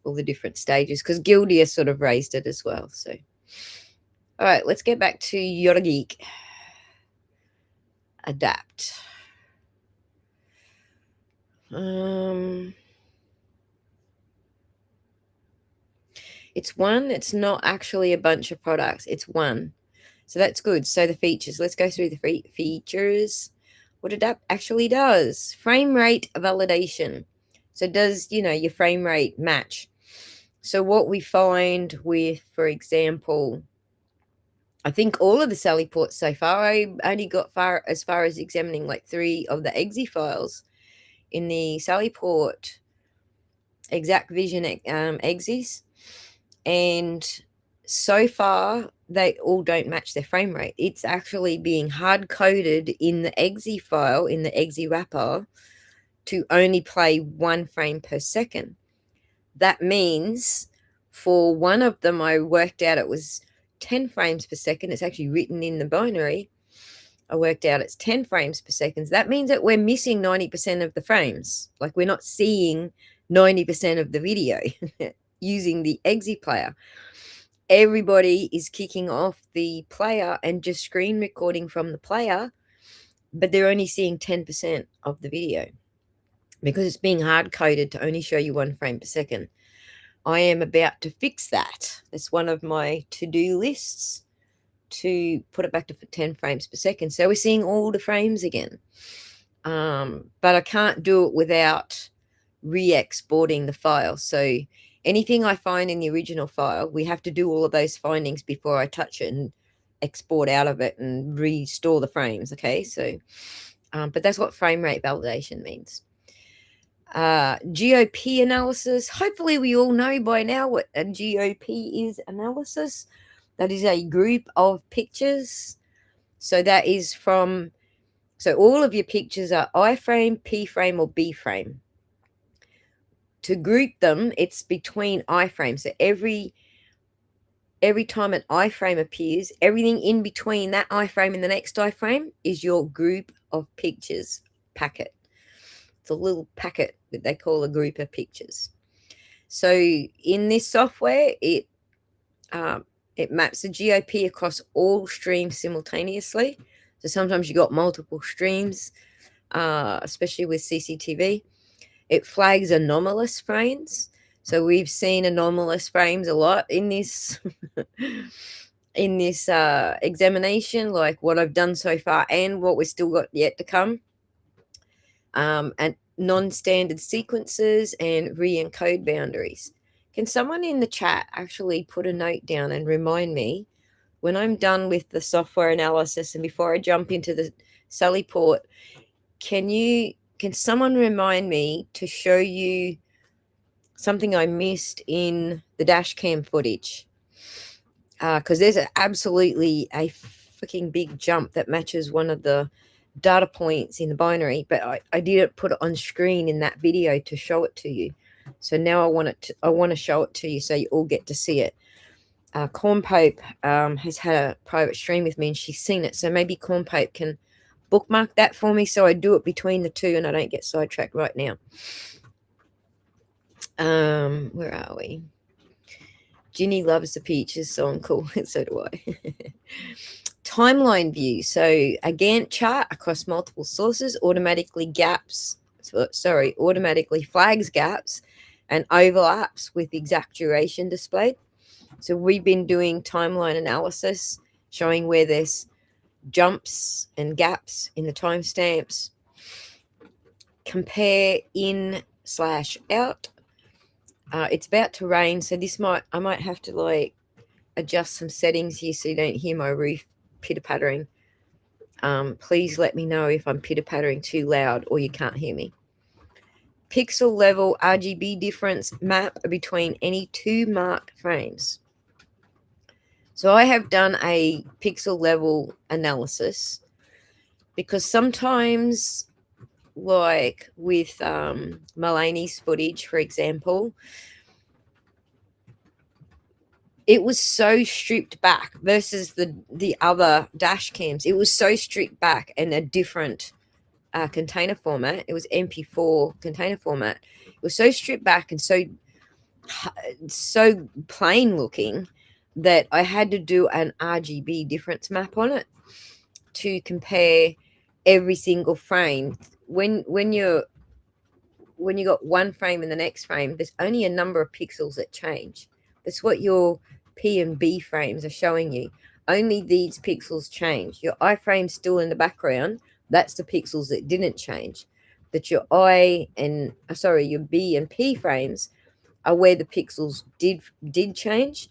All the different stages, because Gildy has sort of raised it as well. So all right, let's get back to Yoda Geek. Adapt. It's one. It's not actually a bunch of products. It's one. So that's good. So the features. Let's go through the features. What Adapt actually does. Frame rate validation. So does, you know, your frame rate match? So what we find with, for example, I think all of the Sallyports so far, I only got as far as examining like 3 of the exe files in the Sallyport Exact Vision exes. And so far, they all don't match their frame rate. It's actually being hard-coded in the exe file, in the exe wrapper, to only play 1 frame per second. That means for one of them, I worked out it was 10 frames per second. It's actually written in the binary. I worked out it's 10 frames per second. That means that we're missing 90% of the frames. Like we're not seeing 90% of the video using the exe player. Everybody is kicking off the player and just screen recording from the player, but they're only seeing 10% of the video because it's being hard-coded to only show you 1 frame per second. I am about to fix that. It's one of my to-do lists to put it back to 10 frames per second. So we're seeing all the frames again. But I can't do it without re-exporting the file. So anything I find in the original file, we have to do all of those findings before I touch it and export out of it and restore the frames. Okay, so but that's what frame rate validation means. GOP analysis. Hopefully we all know by now what a GOP is analysis. That is a group of pictures. So that is from, so all of your pictures are I frame, P frame, or B frame. To group them, it's between I frames. So every time an I frame appears, everything in between that I frame and the next I frame is your group of pictures packet. It's a little packet that they call a group of pictures. So in this software, it maps the GOP across all streams simultaneously. So sometimes you got multiple streams, especially with CCTV. It flags anomalous frames. So we've seen anomalous frames a lot in this in this examination, like what I've done so far and what we've still got yet to come. And non-standard sequences and re-encode boundaries. Can someone in the chat actually put a note down and remind me when I'm done with the software analysis and before I jump into the Sallyport, can someone remind me to show you something I missed in the dash cam footage? Because there's absolutely a freaking big jump that matches one of the data points in the binary, but I didn't put it on screen in that video to show it to you. So now I want to show it to you so you all get to see it. Corn Pope has had a private stream with me and she's seen it. So maybe Corn Pope can bookmark that for me so I do it between the two and I don't get sidetracked right now. Where are we? Ginny loves the peaches song. Cool. So do I. Timeline view. So a Gantt chart across multiple sources automatically flags gaps and overlaps with exact duration displayed. So we've been doing timeline analysis, showing where there's jumps and gaps in the timestamps. Compare in/out. It's about to rain, so I might have to like adjust some settings here so you don't hear my roof pitter-pattering. Please let me know if I'm pitter-pattering too loud or you can't hear me. Pixel level RGB difference map between any two marked frames. So I have done a pixel level analysis because sometimes, like with Mulaney's footage, for example, it was so stripped back versus the other dash cams. It was so stripped back in a different container format. It was MP4 container format. It was so stripped back and so plain looking that I had to do an RGB difference map on it to compare every single frame. When you got one frame in the next frame, there's only a number of pixels that change. That's what your P and B frames are showing you. Only these pixels change. Your I frame's still in the background. That's the pixels that didn't change. That your your B and P frames are where the pixels did change.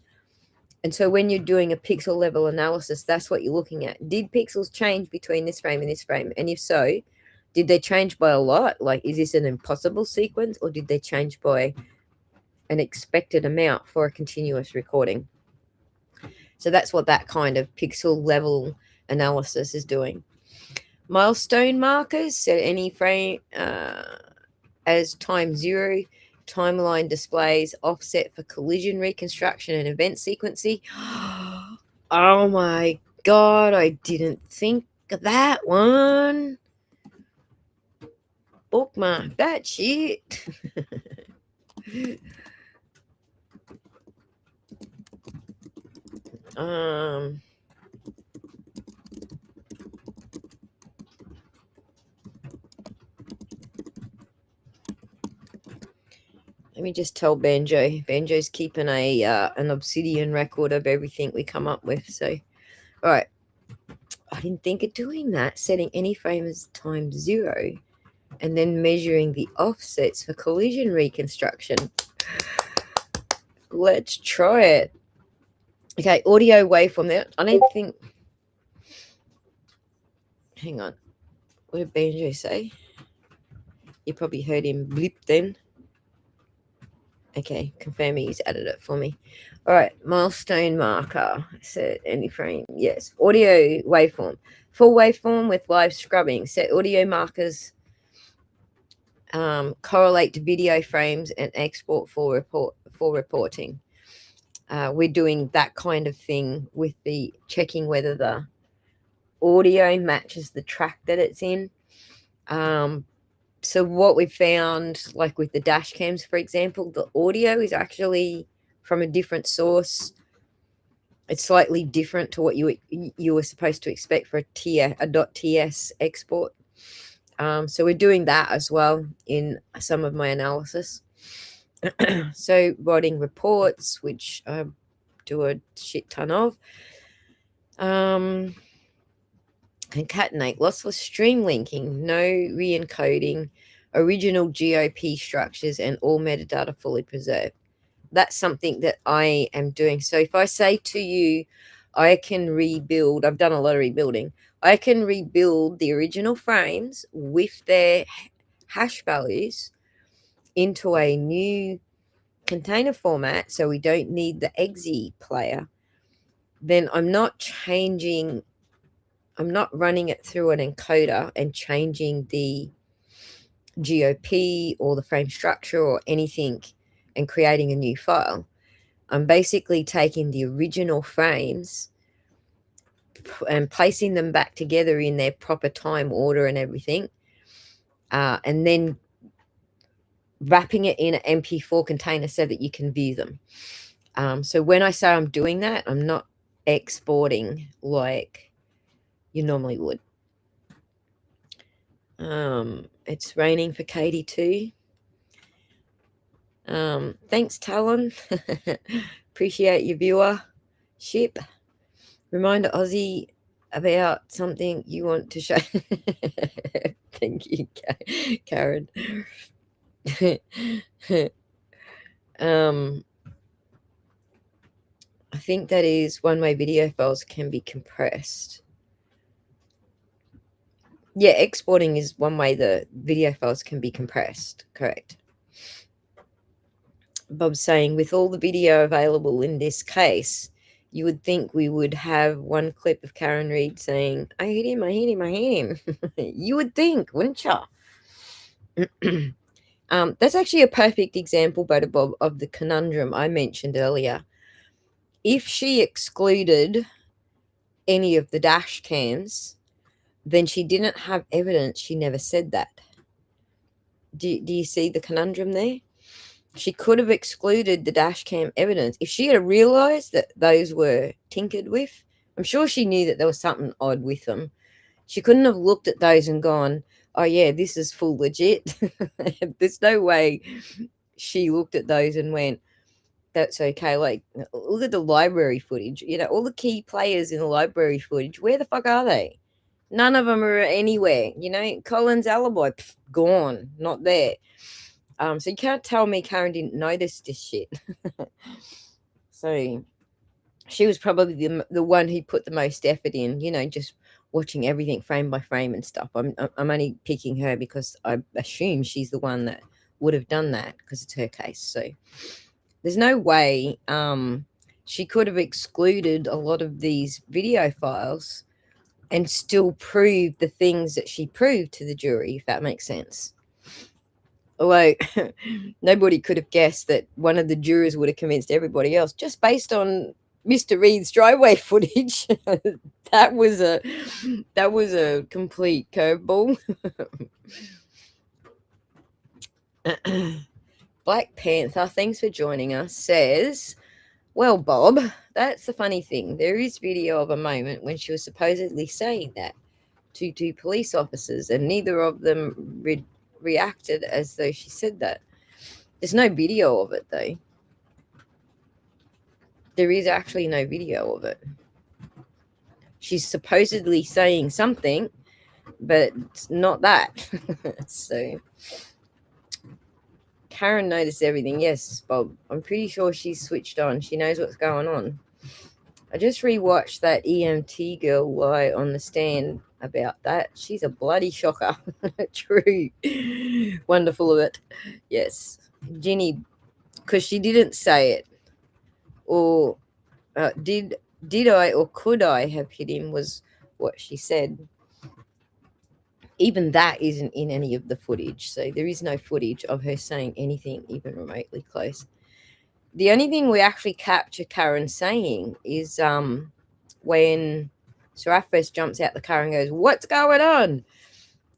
And so when you're doing a pixel level analysis, that's what you're looking at. Did pixels change between this frame and this frame? And if so, did they change by a lot? Like, is this an impossible sequence or did they change by an expected amount for a continuous recording? So that's what that kind of pixel level analysis is doing. Milestone markers, so any frame as time 0, timeline displays offset for collision reconstruction and event sequencing. Oh my God, I didn't think of that one. Bookmark that shit. Let me just tell Banjo. Banjo's keeping an obsidian record of everything we come up with. So, all right. I didn't think of doing that. Setting any frame as time 0 and then measuring the offsets for collision reconstruction. Let's try it. Okay, audio waveform there. I don't think... Hang on. What did Banjo say? You probably heard him blip then. Okay, confirming he's added it for me. All right, milestone marker. Set any frame. Yes, audio waveform. Full waveform with live scrubbing. Set audio markers. Correlate to video frames and export for reporting. We're doing that kind of thing with the checking whether the audio matches the track that it's in. So what we found, like with the dash cams, for example, the audio is actually from a different source. It's slightly different to what you were supposed to expect for a .ts export. So we're doing that as well in some of my analysis. So writing reports, which I do a shit ton of. Concatenate, lossless stream linking, no re-encoding, original GOP structures, and all metadata fully preserved. That's something that I am doing. So if I say to you, I can rebuild, I've done a lot of rebuilding, I can rebuild the original frames with their hash values into a new container format, so we don't need the exe player, then I'm not running it through an encoder and changing the GOP or the frame structure or anything and creating a new file. I'm basically taking the original frames and placing them back together in their proper time order and everything, and then wrapping it in an MP4 container so that you can view them. So when I say I'm doing that, I'm not exporting like you normally would. It's raining for Katie too. Thanks, Talon. Appreciate your viewership. Remind Aussie about something you want to show. Thank you, Karen. I think that is one-way video files can be compressed. Yeah, exporting is one way the video files can be compressed. Correct. Bob's saying, with all the video available in this case, you would think we would have one clip of Karen Reid saying, I hit him, I hit him, I hit him. You would think, wouldn't you? That's actually a perfect example, Bob, of the conundrum I mentioned earlier. If she excluded any of the dash cams, then she didn't have evidence. She never said that. Do you see the conundrum there? She could have excluded the dash cam evidence. If she had realized that those were tinkered with, I'm sure she knew that there was something odd with them. She couldn't have looked at those and gone, oh yeah, this is full legit. There's no way she looked at those and went, that's okay. Like, look at the library footage. You know, all the key players in the library footage, where the fuck are they? None of them are anywhere. You know, Colin's alibi, gone, not there. So you can't tell me Karen didn't notice this shit. So she was probably the one who put the most effort in, you know, just watching everything frame by frame and stuff. I'm only picking her because I assume she's the one that would have done that because it's her case. So there's no way she could have excluded a lot of these video files and still proved the things that she proved to the jury, if that makes sense. Although nobody could have guessed that one of the jurors would have convinced everybody else just based on Mr. Reid's driveway footage. that was a complete curveball. Black Panther, thanks for joining us, says, well, Bob, that's the funny thing. There is video of a moment when she was supposedly saying that to two police officers, and neither of them reacted as though she said that. There's no video of it, though. There is actually no video of it. She's supposedly saying something, but it's not that. So Karen noticed everything. Yes, Bob. I'm pretty sure she's switched on. She knows what's going on. I just rewatched that EMT girl lie on the stand about that. She's a bloody shocker. True. Wonderful of it. Yes. Ginny, because she didn't say it. Or did I or could I have hit him was what she said. Even that isn't in any of the footage. So there is no footage of her saying anything even remotely close. The only thing we actually capture Karen saying is when Saraf first jumps out the car and goes, "What's going on?"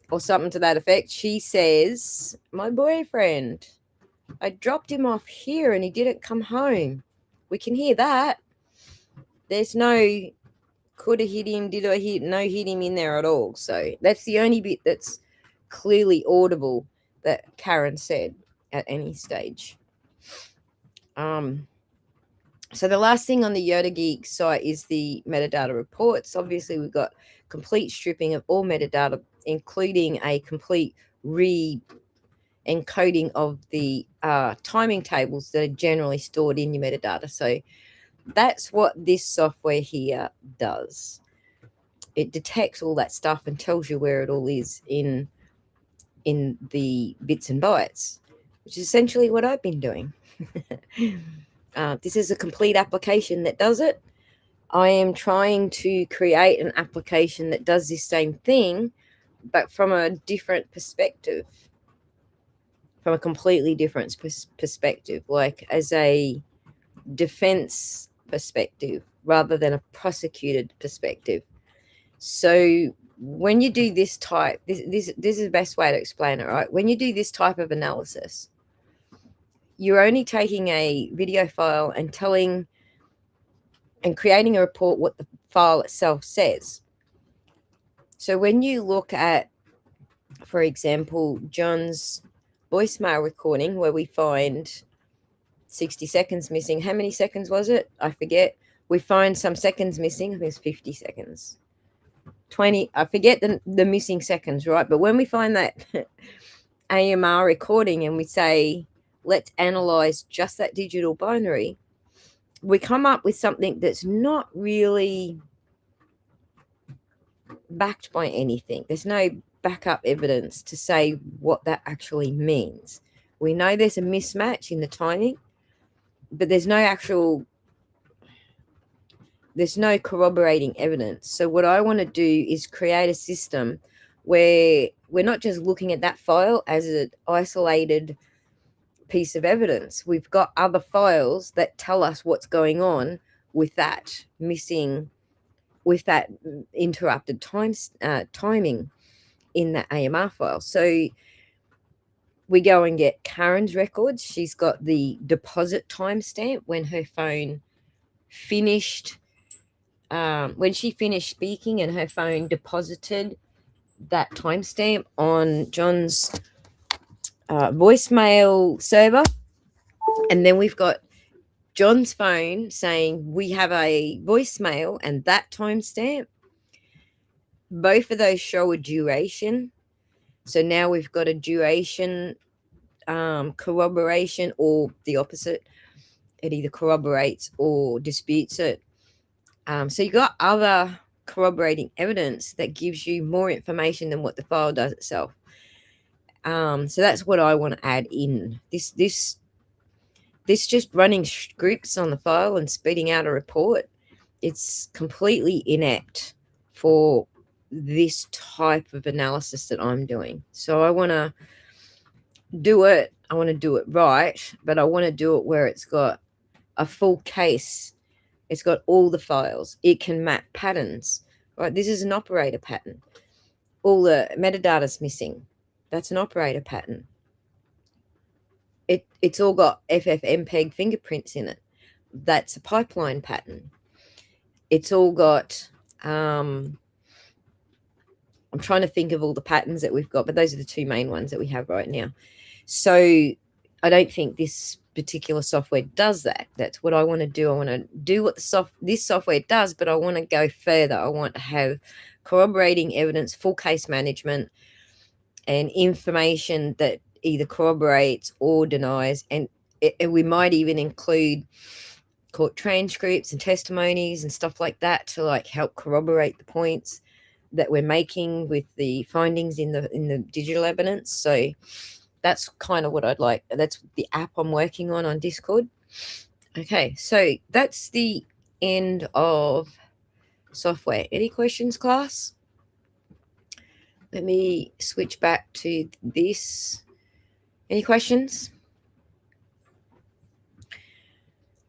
or something to that effect. She says, "My boyfriend. I dropped him off here and he didn't come home." We can hear that. There's no could have hit him, did I hit him in there at all. So that's the only bit that's clearly audible that Karen said at any stage. So the last thing on the Yoda Geek site is the metadata reports. Obviously, we've got complete stripping of all metadata, including a complete re-encoding of the timing tables that are generally stored in your metadata. So that's what this software here does. It detects all that stuff and tells you where it all is in the bits and bytes, which is essentially what I've been doing. This is a complete application that does it. I am trying to create an application that does this same thing, but from a different perspective, from a completely different perspective, like as a defense perspective rather than a prosecuted perspective. So when you do this type, this is the best way to explain it, right? When you do this type of analysis, you're only taking a video file and creating a report what the file itself says. So when you look at, for example, John's voicemail recording where we find 60 seconds missing. How many seconds was it? I forget. We find some seconds missing. I think it's 50 seconds. 20. I forget the missing seconds, right? But when we find that AMR recording and we say, let's analyze just that digital binary, we come up with something that's not really backed by anything. There's no backup evidence to say what that actually means. We know there's a mismatch in the timing, but there's no corroborating evidence. So what I want to do is create a system where we're not just looking at that file as an isolated piece of evidence. We've got other files that tell us what's going on with that missing, with that interrupted timing in that AMR file. So we go and get Karen's records. She's got the deposit timestamp when her phone finished, when she finished speaking and her phone deposited that timestamp on John's voicemail server. And then we've got John's phone saying we have a voicemail and that timestamp. Both of those show a duration. So now we've got a duration corroboration, or the opposite. It either corroborates or disputes it. So you've got other corroborating evidence that gives you more information than what the file does itself. So that's what I want to add in. This just running scripts on the file and spitting out a report, it's completely inept for this type of analysis that I'm doing. So I want to do it. I want to do it right, but I want to do it where it's got a full case. It's got all the files. It can map patterns. Right? This is an operator pattern. All the metadata's missing. That's an operator pattern. It's all got FFmpeg fingerprints in it. That's a pipeline pattern. It's all got I'm trying to think of all the patterns that we've got, but those are the two main ones that we have right now. So I don't think this particular software does that. That's what I want to do. I want to do what this software does, but I want to go further. I want to have corroborating evidence, full case management, and information that either corroborates or denies. And we might even include court transcripts and testimonies and stuff like that to like help corroborate the points that we're making with the findings in the digital evidence. So that's kind of what I'd like. That's the app I'm working on Discord. Okay, so that's the end of software. Any questions, class? Let me switch back to this. Any questions?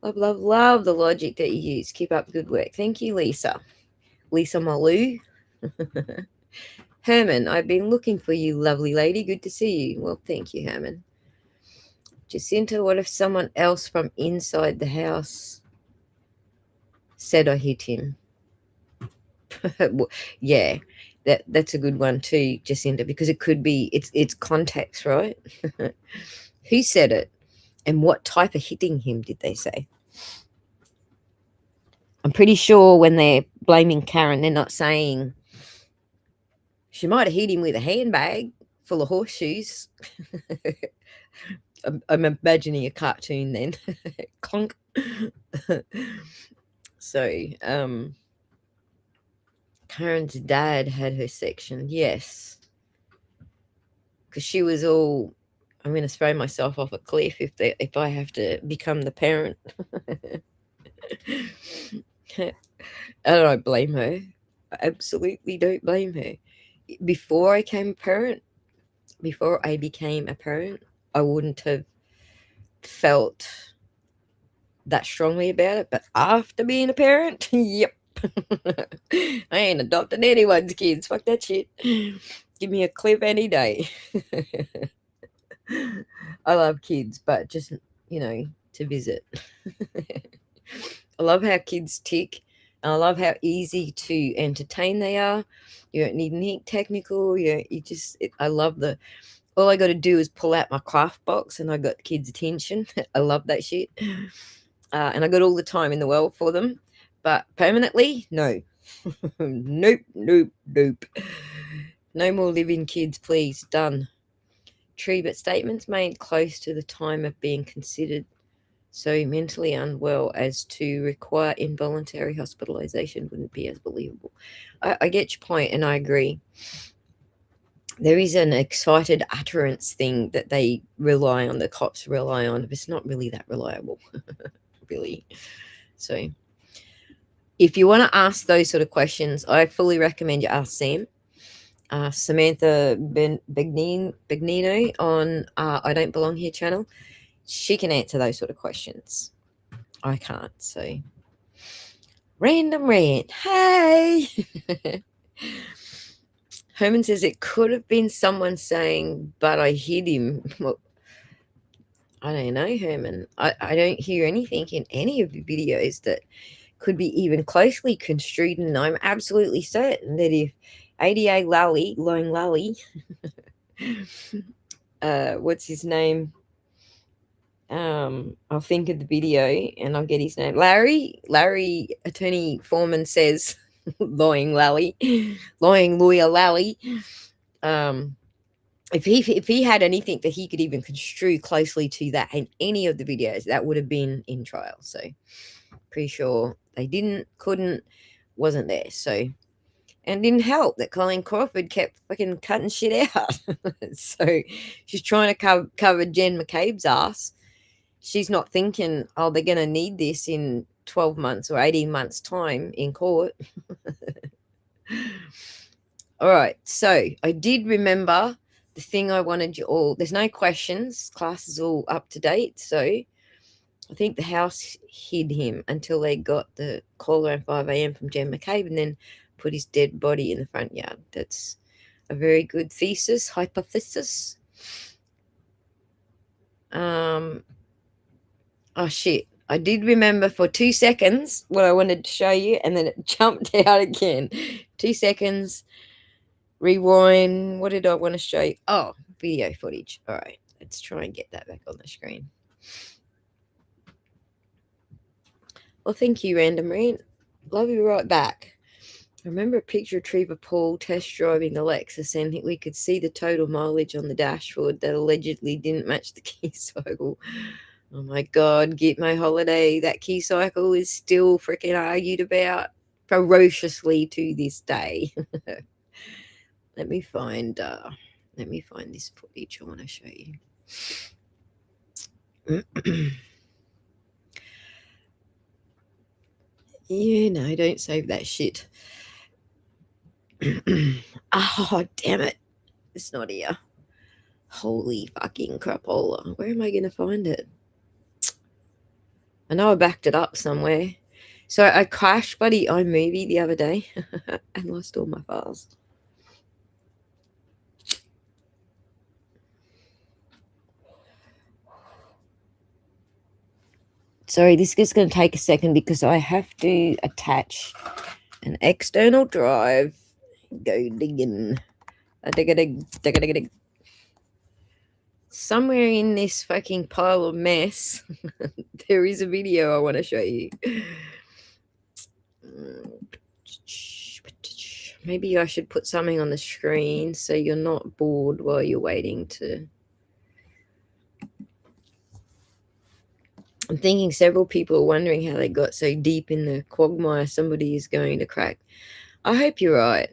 Love the logic that you use. Keep up the good work. Thank you, Lisa. Lisa Malou. Herman, I've been looking for you, lovely lady. Good to see you. Well, thank you, Herman. Jacinta, what if someone else from inside the house said I hit him? Yeah, that's a good one too, Jacinta, because it could be, it's context, right? Who said it? And what type of hitting him did they say? I'm pretty sure when they're blaming Karen, they're not saying she might have hit him with a handbag full of horseshoes. I'm imagining a cartoon then. Clunk. So, Karen's dad had her section, yes. Because she was all, I'm going to throw myself off a cliff if I have to become the parent. I don't blame her. I absolutely don't blame her. Before I became a parent, I wouldn't have felt that strongly about it. But after being a parent, yep. I ain't adopted anyone's kids. Fuck that shit. Give me a clip any day. I love kids, but just, to visit. I love how kids tick. And I love how easy to entertain they are. You don't need anything technical. I love all I got to do is pull out my craft box and I got kids' attention. I love that shit. And I got all the time in the world for them. But permanently, no. Nope. No more living kids, please. Done. True, but statements made close to the time of being considered so mentally unwell as to require involuntary hospitalization wouldn't be as believable. I get your point, and I agree. There is an excited utterance thing that they rely on, the cops rely on, but it's not really that reliable, really. So if you want to ask those sort of questions, I fully recommend you ask Sam. Samantha Begnino on I Don't Belong Here channel. She can answer those sort of questions. I can't, so. Random rant. Hey! Herman says it could have been someone saying, but I hit him. Well, I don't know, Herman. I don't hear anything in any of the videos that could be even closely construed, and I'm absolutely certain that if ADA Lally, Lone Lally, what's his name? I'll think of the video and I'll get his name. Larry, Attorney Foreman says, lying lawyer Lally. If he had anything that he could even construe closely to that in any of the videos, that would have been in trial. So pretty sure they couldn't, wasn't there. So, and didn't help that Colleen Crawford kept fucking cutting shit out. So she's trying to cover Jen McCabe's ass. She's not thinking, oh, they're going to need this in 12 months or 18 months time in court. All right. So I did remember the thing I wanted you all. There's no questions. Class is all up to date. So I think the house hid him until they got the call around 5 a.m. from Jen McCabe and then put his dead body in the front yard. That's a very good hypothesis. Oh, shit. I did remember for 2 seconds what I wanted to show you, and then it jumped out again. 2 seconds. Rewind. What did I want to show you? Oh, video footage. All right. Let's try and get that back on the screen. Well, thank you, Random Rant. Love you right back. I remember a picture of Trooper Paul test driving the Lexus, and we could see the total mileage on the dashboard that allegedly didn't match the key circle. Oh my God, get my holiday. That key cycle is still freaking argued about ferociously to this day. Let me find this footage I want to show you. Yeah, no, don't save that shit. Oh, damn it. It's not here. Holy fucking crapola. Where am I going to find it? I know I backed it up somewhere. So I crashed bloody iMovie the other day and lost all my files. Sorry, this is going to take a second because I have to attach an external drive. Go digging. Dig. Somewhere in this fucking pile of mess, there is a video I want to show you. Maybe I should put something on the screen so you're not bored while you're waiting to... I'm thinking several people are wondering how they got so deep in the quagmire somebody is going to crack. I hope you're right.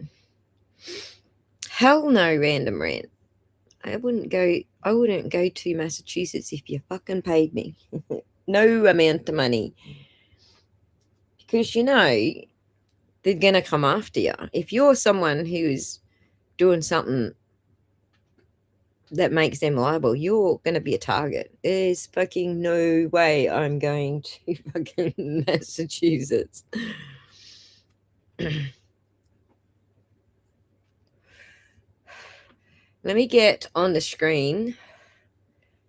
Hell no, random rant. I wouldn't go to Massachusetts if you fucking paid me. No amount of money. Because they're gonna come after you. If you're someone who's doing something that makes them liable, you're gonna be a target. There's fucking no way I'm going to fucking Massachusetts. Let me get on the screen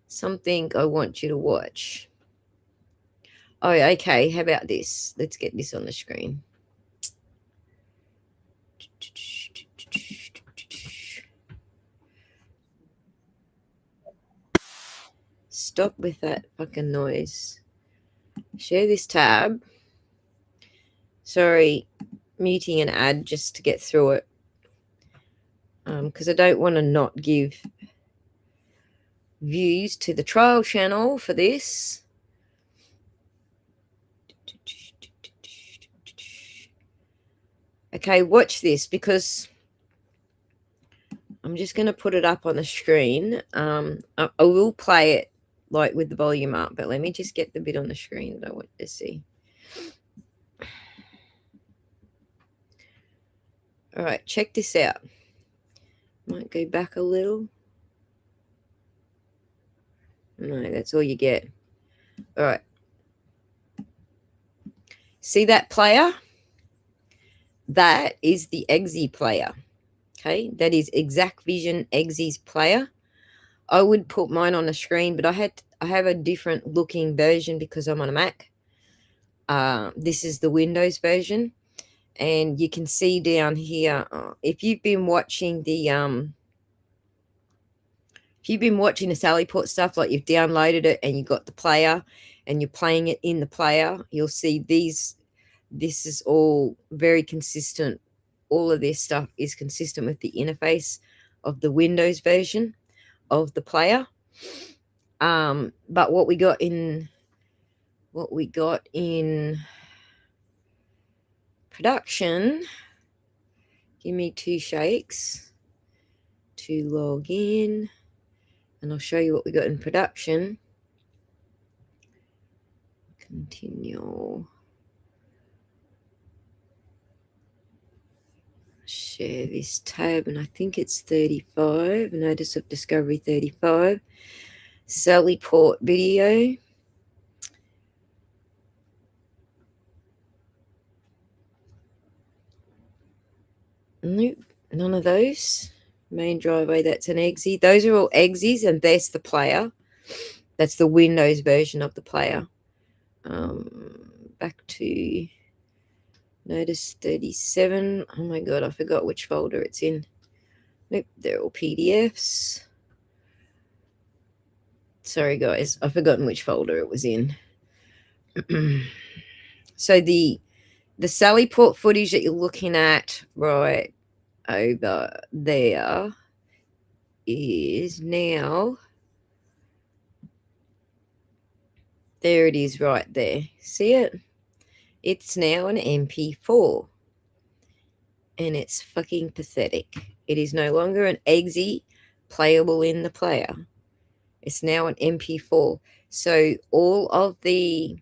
something I want you to watch. Oh, okay. How about this? Let's get this on the screen. Stop with that fucking noise. Share this tab. Sorry, muting an ad just to get through it. Because I don't want to not give views to the trial channel for this. Okay, watch this because I'm just going to put it up on the screen. I will play it like with the volume up, but let me just get the bit on the screen that I want to see. All right, check this out. Might go back a little. No, that's all you get. All right. See that player? That is the Exe player. Okay, that is Exact Vision Exe's player. I would put mine on the screen, but I have a different looking version because I'm on a Mac. This is the Windows version, and you can see down here if you've been watching the Sallyport stuff, like you've downloaded it and you got the player and you're playing it in the player, you'll see this is all very consistent. All of this stuff is consistent with the interface of the Windows version of the player. But what we got in production, give me 2 shakes to log in, and I'll show you what we got in production. Continue. Share this tab, and I think it's 35. Notice of Discovery 35. Sallyport video. Nope, none of those. Main driveway, that's an Exe. Those are all Exes, and there's the player. That's the Windows version of the player. Back to Notice 37. Oh my God, I forgot which folder it's in. Nope, they're all PDFs. Sorry, guys, I've forgotten which folder it was in. So the Sallyport footage that you're looking at right over there is now There it is right there. See it? It's now an MP4. And it's fucking pathetic. It is no longer an exe playable in the player. It's now an MP4. So all of the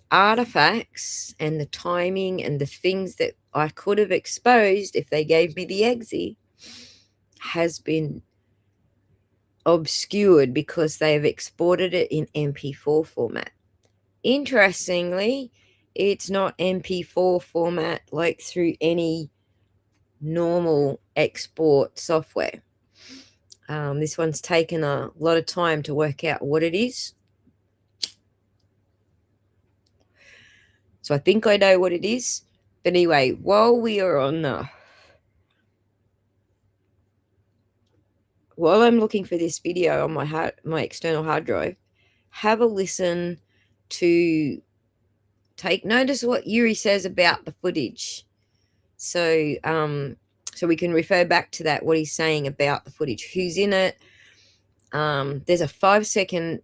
artifacts and the timing and the things that I could have exposed if they gave me the exe has been obscured because they have exported it in MP4 format. Interestingly, it's not MP4 format like through any normal export software. This one's taken a lot of time to work out what it is. So I think I know what it is. But anyway, while I'm looking for this video on my external hard drive, have a listen to take notice of what Yuri says about the footage. So we can refer back to that, what he's saying about the footage, who's in it. There's a 5-second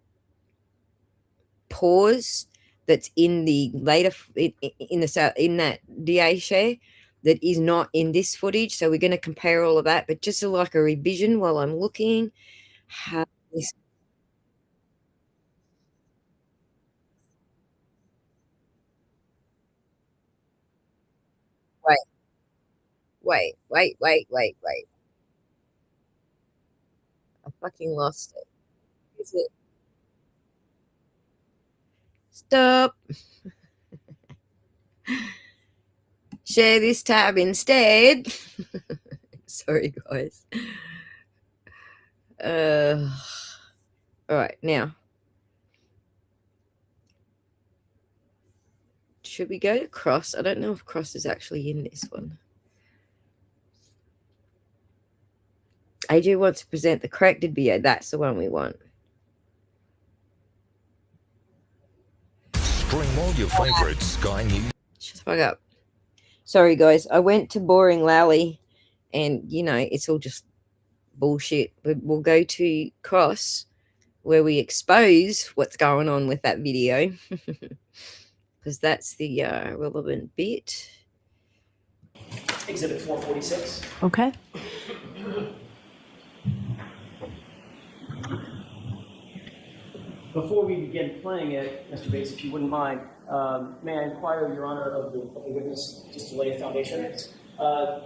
pause that's in the later in that DA share that is not in this footage. So we're going to compare all of that, but just like a revision while I'm looking. How this wait. I fucking lost it. Is it? Stop. Share this tab instead. Sorry, guys. All right, now. Should we go to Cross? I don't know if Cross is actually in this one. AJ wants to present the corrected video. That's the one we want. Stream all your favorite Sky News. Shut the fuck up. Sorry, guys. I went to Boring Lally, and, it's all just bullshit. We'll go to Cross, where we expose what's going on with that video, because that's the relevant bit. Exhibit 446. Okay. Before we begin playing it, Mr. Bates, if you wouldn't mind, may I inquire, Your Honor, of the witness, just to lay a foundation?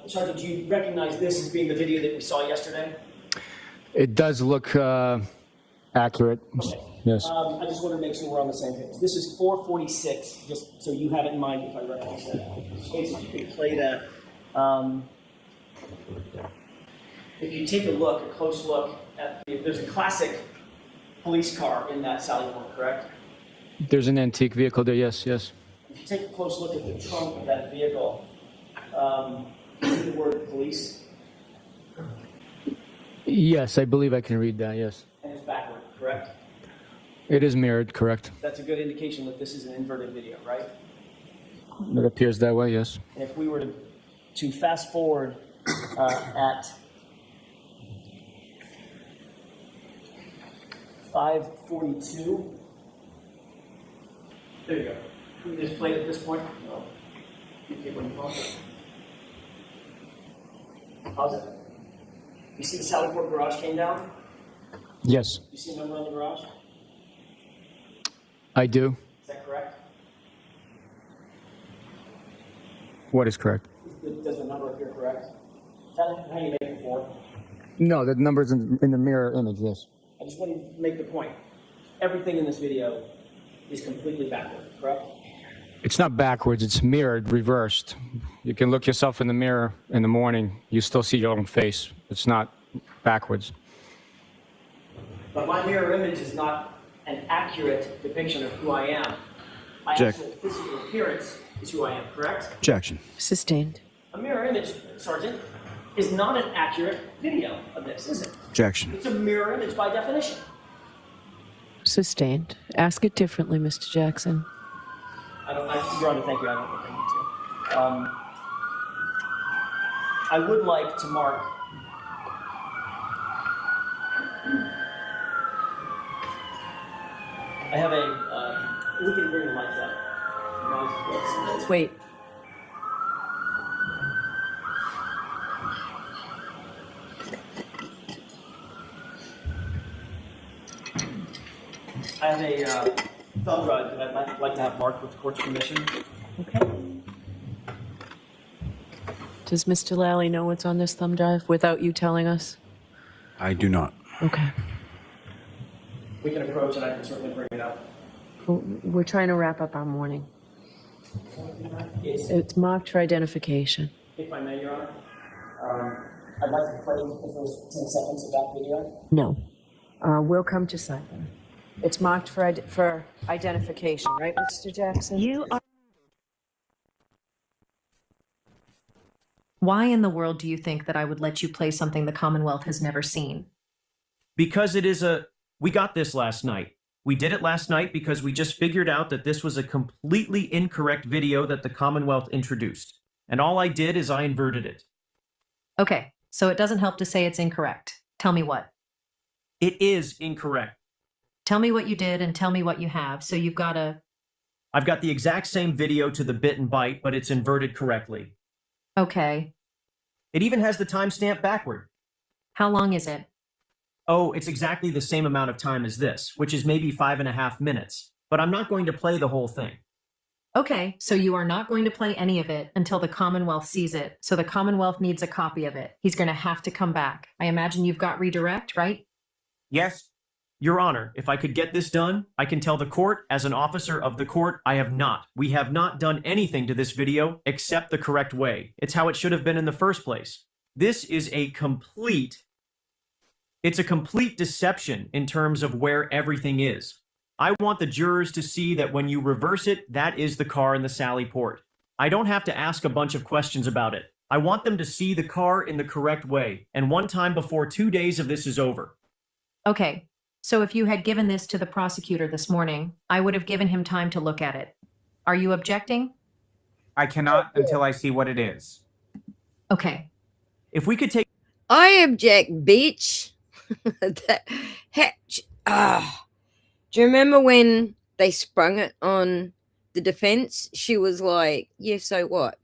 Sergeant, do you recognize this as being the video that we saw yesterday? It does look accurate. Okay. Yes. I just want to make sure we're on the same page. This is 446, just so you have it in mind if I reference that. Bates, if you could play that. If you take a close look at there's a classic police car in that Sallyport, correct? There's an antique vehicle there. Yes. If you take a close look at the trunk of that vehicle, see the word police? Yes, I believe I can read that. Yes. And it's backward, correct? It is mirrored. Correct. That's a good indication that this is an inverted video, right? It appears that way. Yes. And if we were to fast forward at 5:42. There you go. Can we just play it at this point? No. Okay, when you pause it. Pause it. You see the Sallyport garage came down? Yes, You see a number on the garage? I do. Is that correct? What is correct? Does the number appear correct? Is that how you made it before? No, the number's in the mirror image. Yes. I just want to make the point. Everything in this video is completely backward, correct? It's not backwards. It's mirrored, reversed. You can look yourself in the mirror in the morning. You still see your own face. It's not backwards. But my mirror image is not an accurate depiction of who I am. My Jack. actual physical appearance is who I am, correct? Objection. Sustained. A mirror image, Sergeant, is not an accurate video of this, is it? Objection. It's a mirror image by definition. Sustained. Ask it differently, Mr. Jackson. Your Honor, thank you. I don't think I need to. I would like to mark I have a, we can bring the lights up. Wait. I have a thumb drive that I'd like to have marked with the court's permission. Okay. Does Mr. Lally know what's on this thumb drive without you telling us? I do not. Okay. We can approach and I can certainly bring it up. We're trying to wrap up our morning. It's marked for identification. If I may, Your Honor, I'd like to play the first 10 seconds of that video. No. We'll come to site then. It's marked for identification, right, Mr. Jackson? You are. Why in the world do you think that I would let you play something the Commonwealth has never seen? Because we got this last night. We did it last night because we just figured out that this was a completely incorrect video that the Commonwealth introduced. And all I did is I inverted it. Okay, so it doesn't help to say it's incorrect. Tell me what. It is incorrect. Tell me what you did and tell me what you have. So you've got a... I've got the exact same video to the bit and byte, but it's inverted correctly. Okay. It even has the timestamp backward. How long is it? Oh, it's exactly the same amount of time as this, which is maybe 5.5 minutes. But I'm not going to play the whole thing. Okay, so you are not going to play any of it until the Commonwealth sees it. So the Commonwealth needs a copy of it. He's going to have to come back. I imagine you've got redirect, right? Yes. Your Honor, if I could get this done, I can tell the court, as an officer of the court, I have not. We have not done anything to this video except the correct way. It's how it should have been in the first place. This is a complete deception in terms of where everything is. I want the jurors to see that when you reverse it, that is the car in the Sallyport. I don't have to ask a bunch of questions about it. I want them to see the car in the correct way, and one time before 2 days of this is over. Okay, so if you had given this to the prosecutor this morning, I would have given him time to look at it. Are you objecting? I cannot until I see what it is. Okay. If we could take... I object, bitch. Do you remember when they sprung it on the defense? She was like, yeah, so what?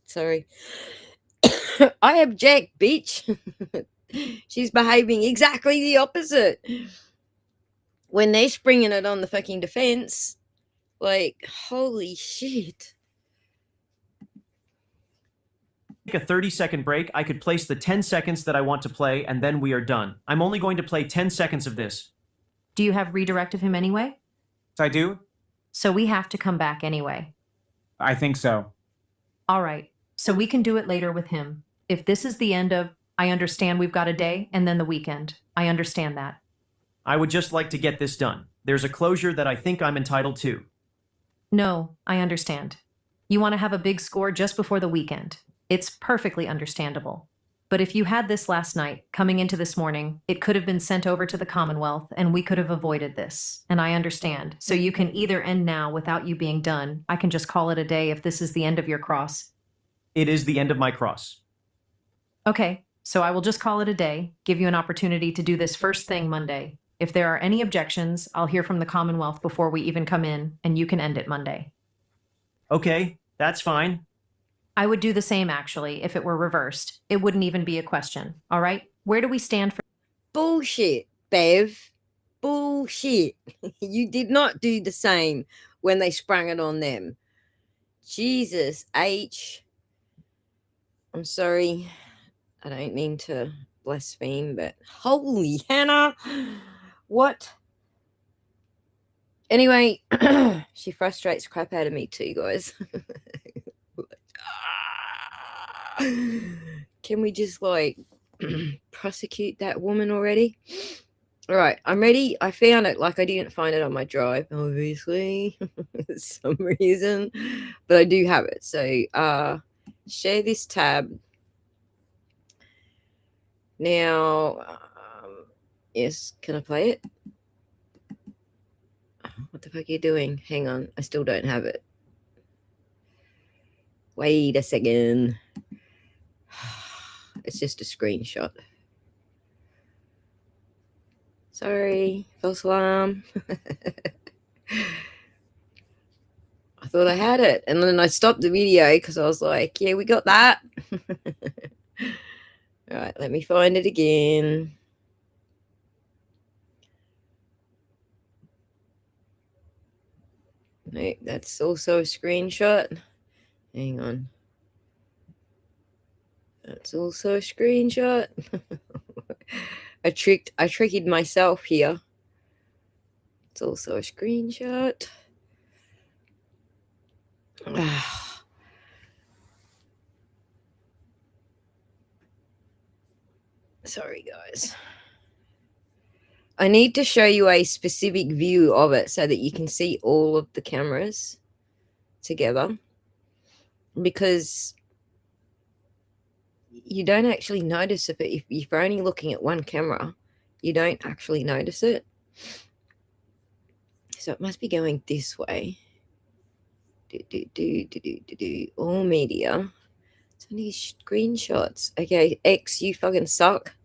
Sorry. I object, bitch. She's behaving exactly the opposite. When they're springing it on the fucking defense, like, holy shit. Take a 30-second break, I could place the 10 seconds that I want to play, and then we are done. I'm only going to play 10 seconds of this. Do you have redirect of him anyway? So I do? So we have to come back anyway. I think so. All right. So we can do it later with him. If this is the end of, I understand we've got a day and then the weekend. I understand that. I would just like to get this done. There's a closure that I think I'm entitled to. No, I understand. You want to have a big score just before the weekend. It's perfectly understandable. But if you had this last night, coming into this morning, it could have been sent over to the Commonwealth and we could have avoided this. And I understand. So you can either end now without you being done. I can just call it a day if this is the end of your cross. It is the end of my cross. Okay, so I will just call it a day, give you an opportunity to do this first thing Monday. If there are any objections, I'll hear from the Commonwealth before we even come in, and you can end it Monday. Okay, that's fine. I would do the same, actually, if it were reversed. It wouldn't even be a question. All right? Where do we stand for... Bullshit, Bev. Bullshit. You did not do the same when they sprung it on them. Jesus, H. I'm sorry. I don't mean to blaspheme, but holy Hannah. What? Anyway, she frustrates the crap out of me too, guys. Can we just like prosecute that woman already? All right, I'm ready. I found it. Like, I didn't find it on my drive, obviously, for some reason, but I do have it. So share this tab. Now, yes, can I play it? What the fuck are you doing? Hang on, I still don't have it. Wait a second. It's just a screenshot. Sorry, false alarm. I thought I had it, and then I stopped the video because I was like, yeah, we got that. All right, let me find it again. No, that's also a screenshot. Hang on. That's also a screenshot. I tricked myself here. It's also a screenshot. Sorry, guys. I need to show you a specific view of it so that you can see all of the cameras together, because you don't actually notice it. If you're only looking at one camera, you don't actually notice it. So it must be going this way. All media. It's only screenshots. Okay, X, you fucking suck.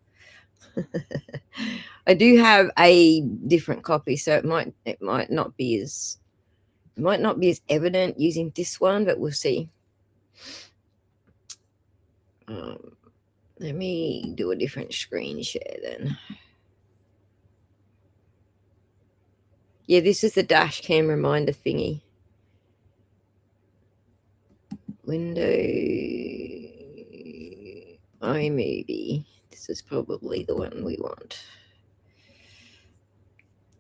I do have a different copy, so it might not be as evident using this one, but we'll see. Let me do a different screen share then. Yeah, this is the dash cam reminder thingy. Window iMovie. This is probably the one we want.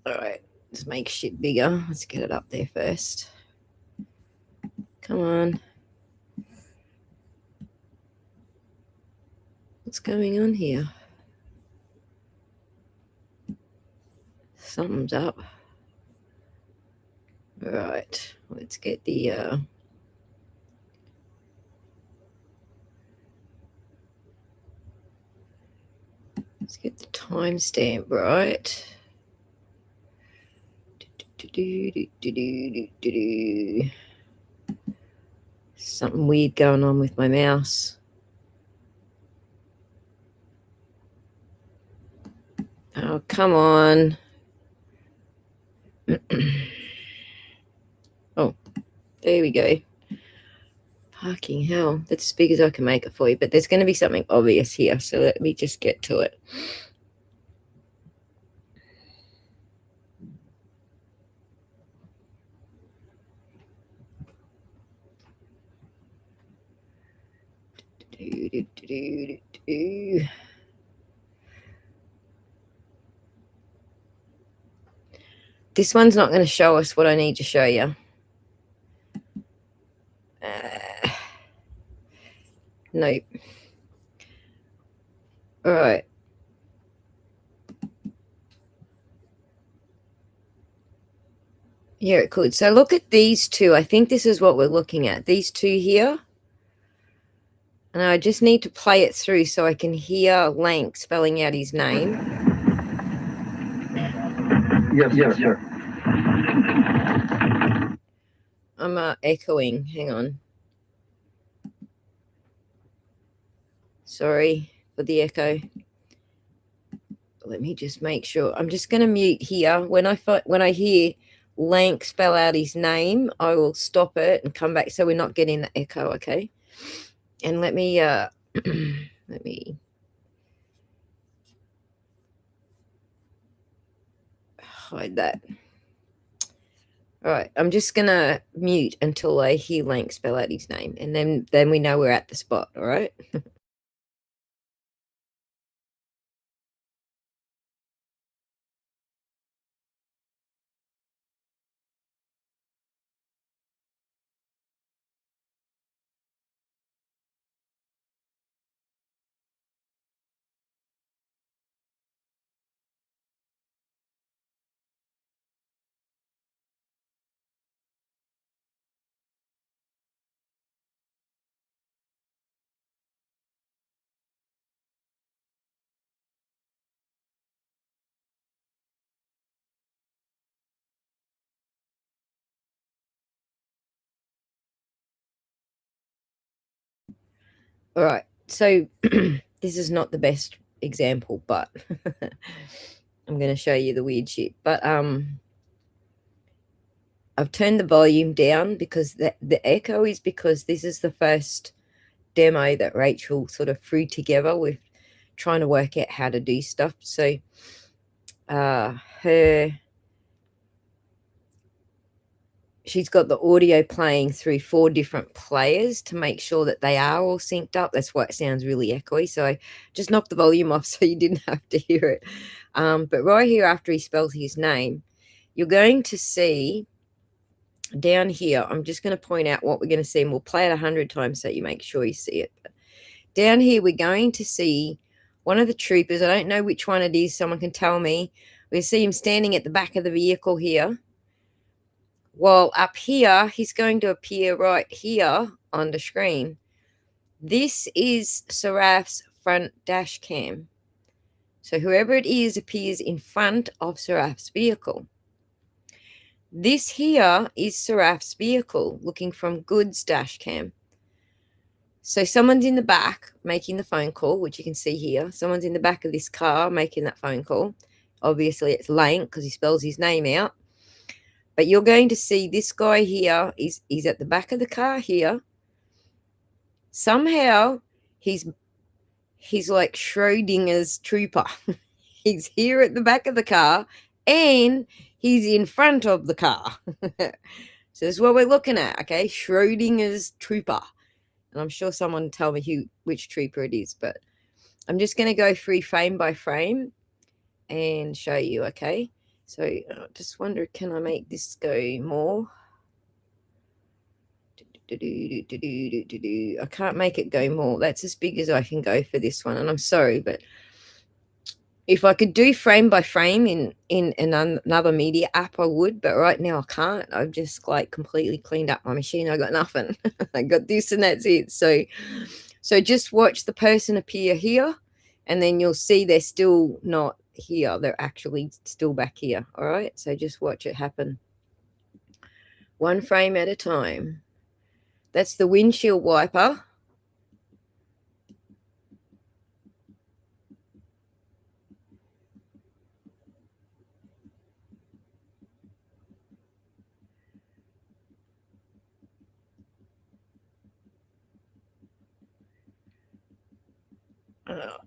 All right, let's make shit bigger. Let's get it up there first. Come on. What's going on here? Something's up. All right, let's get the timestamp right. Something weird going on with my mouse. Oh, come on. Oh, there we go. Fucking hell. That's as big as I can make it for you, but there's going to be something obvious here, so let me just get to it. This one's not going to show us what I need to show you. Nope. All right. Yeah, it could. So look at these two. I think this is what we're looking at. These two here. And I just need to play it through so I can hear Lank spelling out his name. Yes, sir. I'm echoing. Hang on. Sorry for the echo. Let me just make sure. I'm just going to mute here. When I hear Lank spell out his name, I will stop it and come back so we're not getting the echo, okay? And let me let me hide that. All right, I'm just gonna mute until I hear Lank spell out his name, and then we know we're at the spot. All right. All right. So this is not the best example, but I'm going to show you the weird shit. But I've turned the volume down because the echo is because this is the first demo that Rachel sort of threw together with trying to work out how to do stuff. So she's got the audio playing through 4 different players to make sure that they are all synced up. That's why it sounds really echoey. So I just knocked the volume off so you didn't have to hear it. But right here after he spells his name, you're going to see down here, I'm just going to point out what we're going to see, and we'll play it 100 times so you make sure you see it. But down here, we're going to see one of the troopers. I don't know which one it is. Someone can tell me. We see him standing at the back of the vehicle here. While up here, he's going to appear right here on the screen. This is Saraf's front dash cam. So whoever it is appears in front of Saraf's vehicle. This here is Saraf's vehicle looking from Good's dash cam. So someone's in the back making the phone call, which you can see here. Someone's in the back of this car making that phone call. Obviously, it's Lane because he spells his name out. But you're going to see this guy here is at the back of the car here. Somehow, he's like Schrodinger's trooper. He's here at the back of the car and he's in front of the car. So this is what we're looking at, okay? Schrodinger's trooper. And I'm sure someone will tell me which trooper it is, but I'm just going to go through frame by frame and show you, okay? So I just wonder, can I make this go more? I can't make it go more. That's as big as I can go for this one. And I'm sorry, but if I could do frame by frame in another media app, I would. But right now I can't. I've just like completely cleaned up my machine. I got nothing. I got this and that's it. So just watch the person appear here, and then you'll see they're still not here. They're actually still back here. All right. So just watch it happen. One frame at a time. That's the windshield wiper.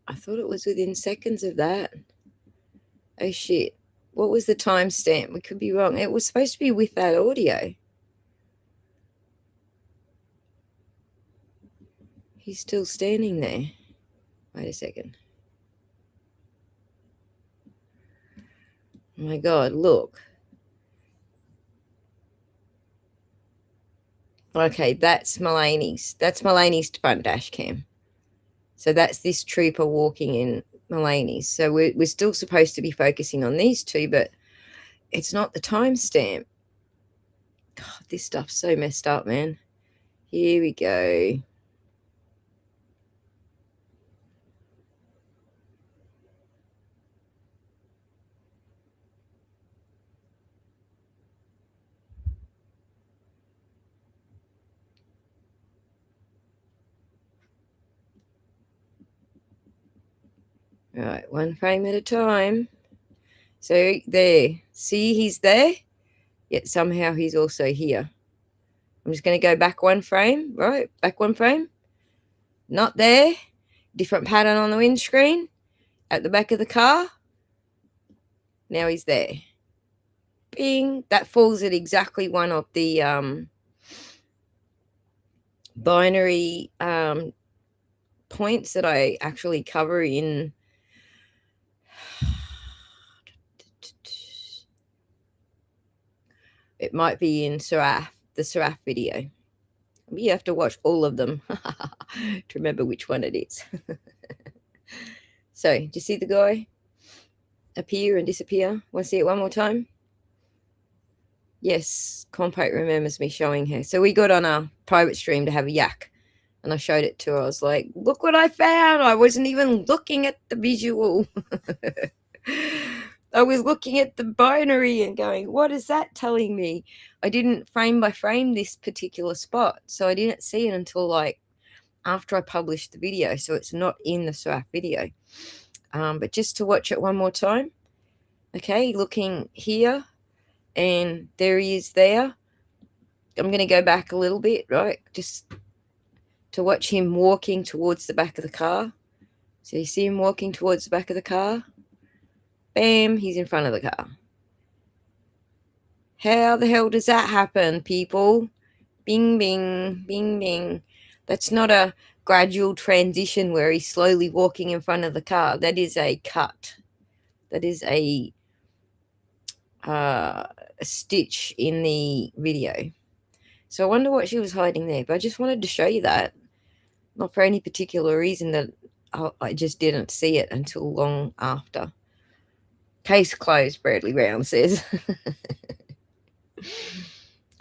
I thought it was within seconds of that. Oh shit. What was the timestamp? We could be wrong. It was supposed to be with that audio. He's still standing there. Wait a second. Oh my God, look. Okay, that's Mulaney's. That's Mulaney's front dash cam. So that's this trooper walking in Mulaney's. So we're still supposed to be focusing on these two, but it's not the timestamp. God, this stuff's so messed up, man. Here we go. All right, one frame at a time. So there, see he's there, yet somehow he's also here. I'm just going to go back one frame, right? Back one frame. Not there. Different pattern on the windscreen. At the back of the car. Now he's there. Bing. That falls at exactly one of the binary points that I actually cover in it might be in Saraf, the Saraf video. You have to watch all of them to remember which one it is. So, do you see the guy appear and disappear? Want to see it one more time? Yes, Compote remembers me showing her. So we got on a private stream to have a yak, and I showed it to her. I was like, look what I found. I wasn't even looking at the visual. I was looking at the binary and going, what is that telling me? I didn't frame by frame this particular spot, so I didn't see it until like after I published the video, so it's not in the Saraf video. But just to watch it one more time. Okay, looking here, and there he is there. I'm going to go back a little bit, right? Just to watch him walking towards the back of the car. So you see him walking towards the back of the car. Bam, he's in front of the car. How the hell does that happen, people? Bing, bing, bing, bing. That's not a gradual transition where he's slowly walking in front of the car. That is a cut. That is a stitch in the video. So I wonder what she was hiding there. But I just wanted to show you that. Not for any particular reason, that I just didn't see it until long after. Case closed, Bradley Brown says.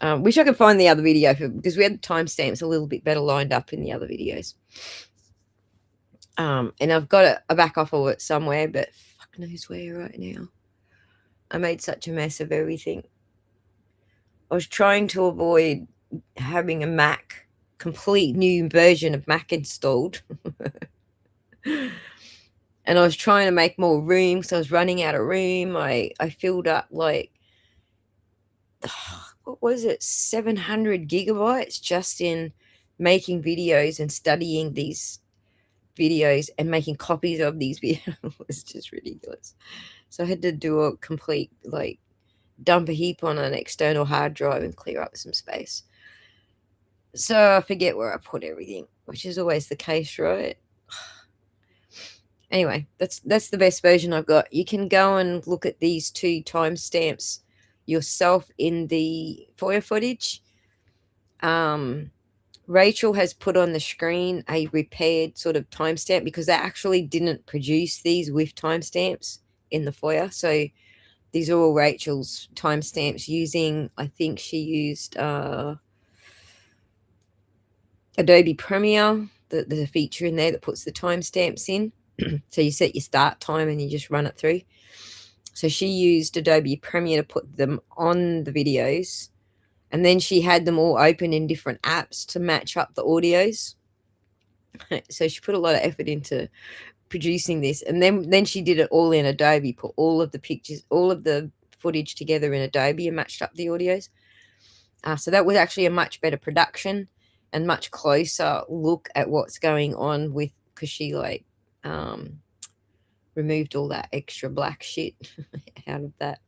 Wish I could find the other video because we had the timestamps a little bit better lined up in the other videos. And I've got a back off of it somewhere, but fuck knows where right now. I made such a mess of everything. I was trying to avoid having a Mac, complete new version of Mac installed. And I was trying to make more room because I was running out of room. I filled up like, what was it, 700 gigabytes just in making videos and studying these videos and making copies of these videos. It was just ridiculous. So I had to do a complete, like, dump a heap on an external hard drive and clear up some space. So I forget where I put everything, which is always the case, right? Anyway, that's the best version I've got. You can go and look at these two timestamps yourself in the FOIA footage. Rachel has put on the screen a repaired sort of timestamp because they actually didn't produce these with timestamps in the FOIA. So these are all Rachel's timestamps using, I think she used Adobe Premiere, the feature in there that puts the timestamps in. So you set your start time and you just run it through. So she used Adobe Premiere to put them on the videos. And then she had them all open in different apps to match up the audios. So she put a lot of effort into producing this. And then she did it all in Adobe, put all of the pictures, all of the footage together in Adobe and matched up the audios. So that was actually a much better production and much closer look at what's going on with, because she like removed all that extra black shit out of that.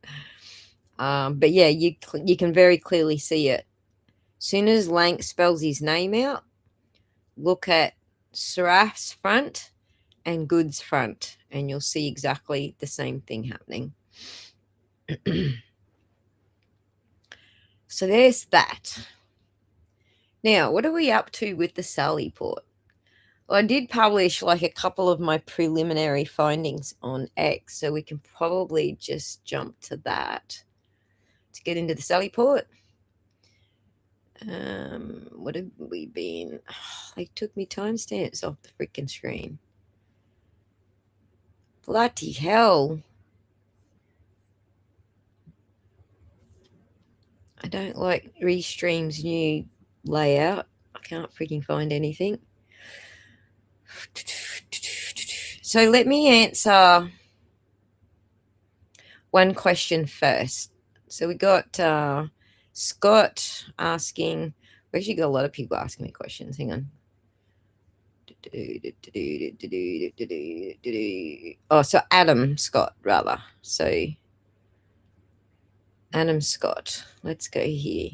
But yeah, you can very clearly see it. Soon as Lank spells his name out, look at Saraf's front and Good's front, and you'll see exactly the same thing happening. So there's that. Now, what are we up to with the Sallyport? Well, I did publish like a couple of my preliminary findings on X, so we can probably just jump to that to get into the Sallyport. What have we been? Oh, they took me timestamps off the freaking screen. Bloody hell. I don't like Restream's new layout. I can't freaking find anything. So let me answer one question first. So we got Scott asking, we actually got a lot of people asking me questions. Hang on. Oh, so Adam Scott, rather. So Adam Scott. Let's go here.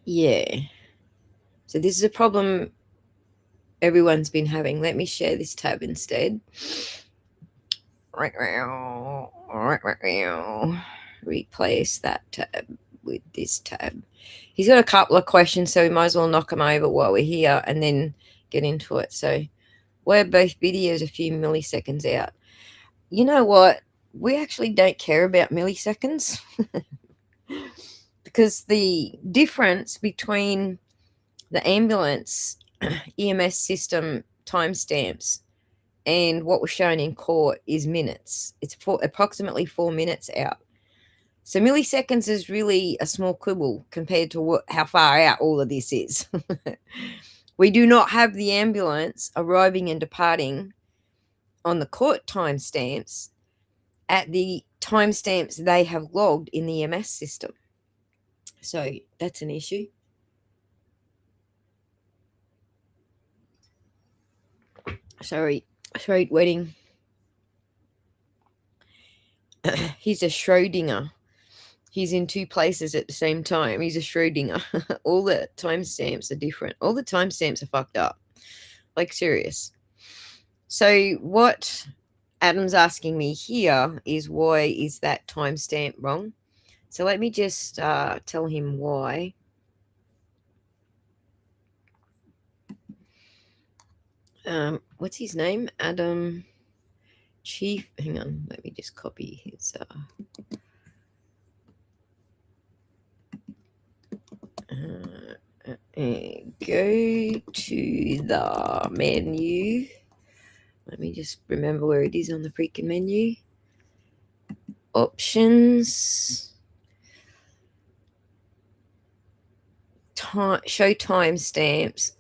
Yeah. So this is a problem everyone's been having. Let me share this tab instead. Replace that tab with this tab. He's got a couple of questions, so we might as well knock them over while we're here and then get into it. So we're both videos a few milliseconds out. You know what? We actually don't care about milliseconds because the difference between the ambulance EMS system timestamps and what was shown in court is minutes. It's approximately 4 minutes out. So milliseconds is really a small quibble compared to how far out all of this is. We do not have the ambulance arriving and departing on the court timestamps at the timestamps they have logged in the EMS system. So that's an issue. Sorry, wedding. He's a Schrodinger. He's in two places at the same time. He's a Schrodinger. All the timestamps are different. All the timestamps are fucked up. Like, serious. So what Adam's asking me here is, why is that timestamp wrong? So let me just tell him why. What's his name? Adam Chief. Hang on, let me just copy his. Go to the menu. Let me just remember where it is on the freaking menu. Options. Show timestamps.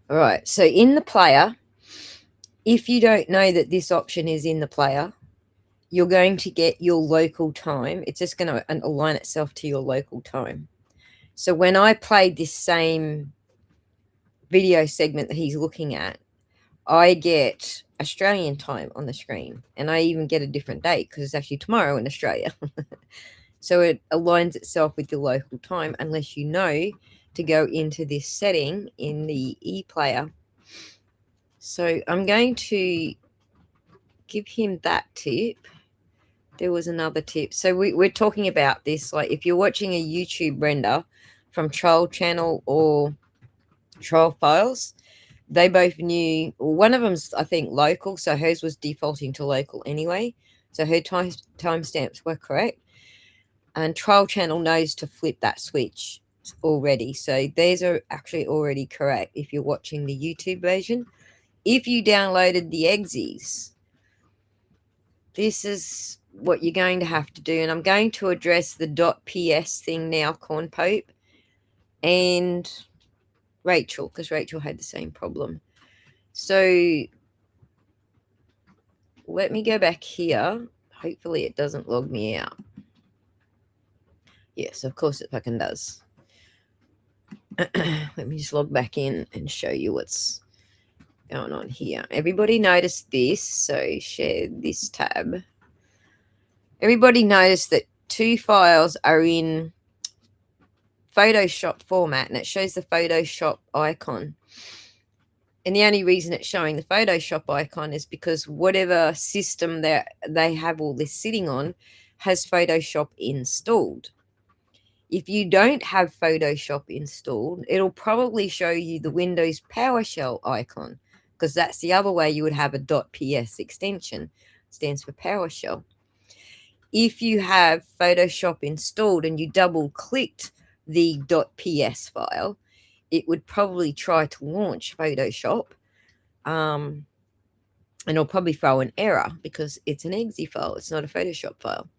All right, so in the player, if you don't know that this option is in the player, you're going to get your local time. It's just going to align itself to your local time. So when I played this same video segment that he's looking at, I get Australian time on the screen, and I even get a different date because it's actually tomorrow in Australia. So it aligns itself with your local time, unless you know to go into this setting in the e-player. So I'm going to give him that tip. There was another tip. So we're talking about this, like if you're watching a YouTube render from Troll Channel or Troll Files, they both knew, one of them's I think local, so hers was defaulting to local anyway, so her timestamps were correct, and Troll Channel knows to flip that switch already, so these are actually already correct if you're watching the YouTube version. If you downloaded the exes, this is what you're going to have to do, and I'm going to address the .ps thing now, Corn Pope and Rachel, because Rachel had the same problem. So let me go back here. Hopefully it doesn't log me out. Yes, of course it fucking does. Let me just log back in and show you what's going on here. Everybody noticed this, so share this tab. Everybody noticed that two files are in Photoshop format, and it shows the Photoshop icon. And the only reason it's showing the Photoshop icon is because whatever system that they have all this sitting on has Photoshop installed. If you don't have Photoshop installed, it'll probably show you the Windows PowerShell icon, because that's the other way you would have a .ps extension. It stands for PowerShell. If you have Photoshop installed and you double clicked the .ps file, it would probably try to launch Photoshop, and it'll probably throw an error because it's an exe file, it's not a Photoshop file.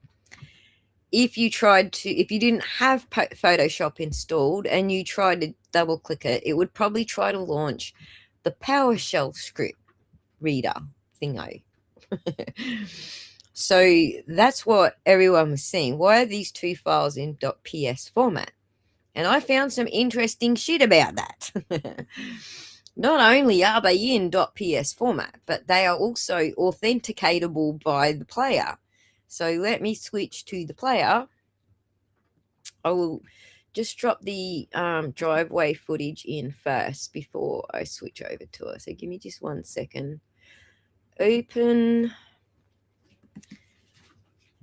If you didn't have Photoshop installed and you tried to double click it, it would probably try to launch the PowerShell script reader thingo. So that's what everyone was seeing. Why are these two files in .ps format? And I found some interesting shit about that. Not only are they in .ps format, but they are also authenticatable by the player. So let me switch to the player. I will just drop the driveway footage in first before I switch over to it. So give me just 1 second. Open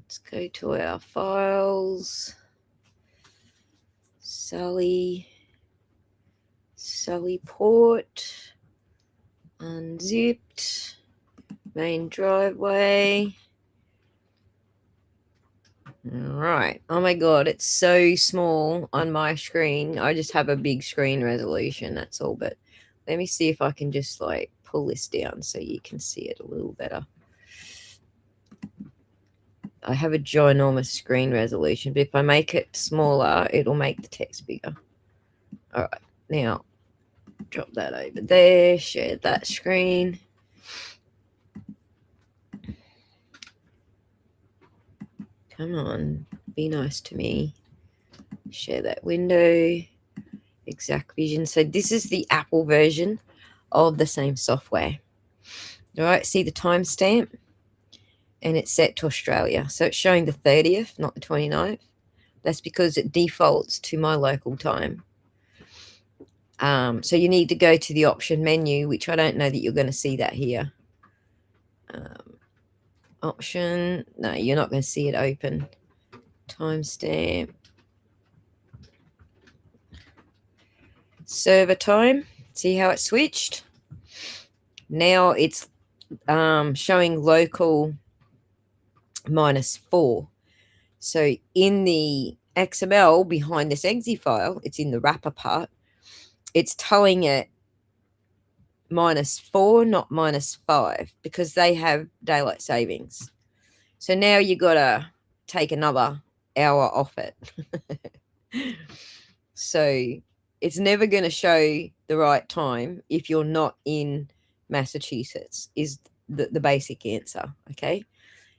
Let's go to our files. Sallyport. Unzipped. Main driveway. All right. Oh my God, it's so small on my screen. I just have a big screen resolution, that's all. But let me see if I can just like pull this down so you can see it a little better. I have a ginormous screen resolution, but if I make it smaller, it'll make the text bigger. All right. Now, drop that over there, share that screen. Come on, be nice to me. Share that window. Exact Vision. So this is the Apple version of the same software. All right, see the timestamp? And it's set to Australia. So it's showing the 30th, not the 29th. That's because it defaults to my local time. So you need to go to the option menu, which I don't know that you're going to see that here. Option. No, you're not going to see it open. Timestamp. Server time. See how it switched? Now it's showing local -4. So in the XML behind this exe file, it's in the wrapper part. It's telling it -4, not -5, because they have daylight savings. So now you got to take another hour off it. So it's never going to show the right time if you're not in Massachusetts, is the basic answer. Okay.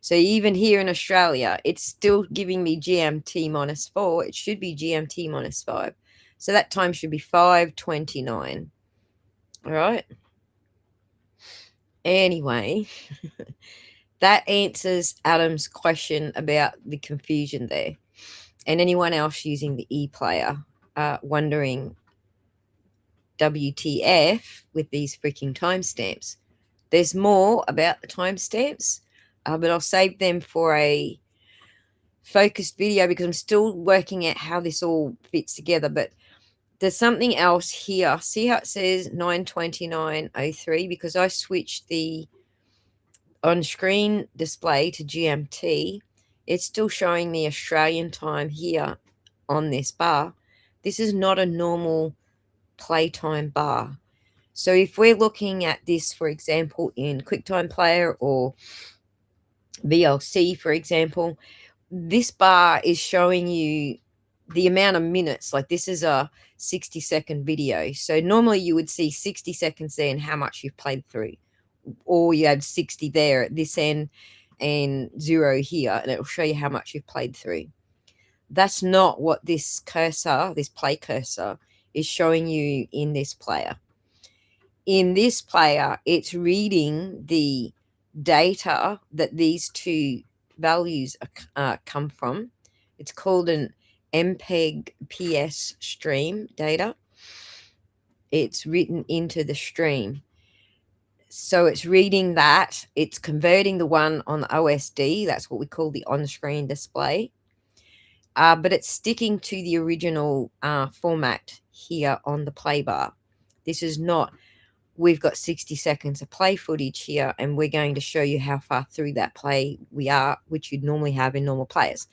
So even here in Australia, it's still giving me GMT -4. It should be GMT -5. So that time should be 5:29. All right. Anyway, that answers Adam's question about the confusion there. And anyone else using the ePlayer wondering WTF with these freaking timestamps. There's more about the timestamps, but I'll save them for a focused video because I'm still working out how this all fits together. But there's something else here. See how it says 9:29:03? Because I switched the on-screen display to GMT. It's still showing the Australian time here on this bar. This is not a normal playtime bar. So if we're looking at this, for example, in QuickTime Player or VLC, for example, this bar is showing you the amount of minutes. Like this is a 60-second video. So normally you would see 60 seconds there and how much you've played through. Or you have 60 there at this end and 0 here, and it'll show you how much you've played through. That's not what this cursor, this play cursor, is showing you in this player. In this player, it's reading the data that these two values come from. It's called an MPEG PS stream data. It's written into the stream. So it's reading that. It's converting the one on the OSD. That's what we call the on-screen display. But it's sticking to the original format here on the play bar. This is not, we've got 60 seconds of play footage here, and we're going to show you how far through that play we are, which you'd normally have in normal players.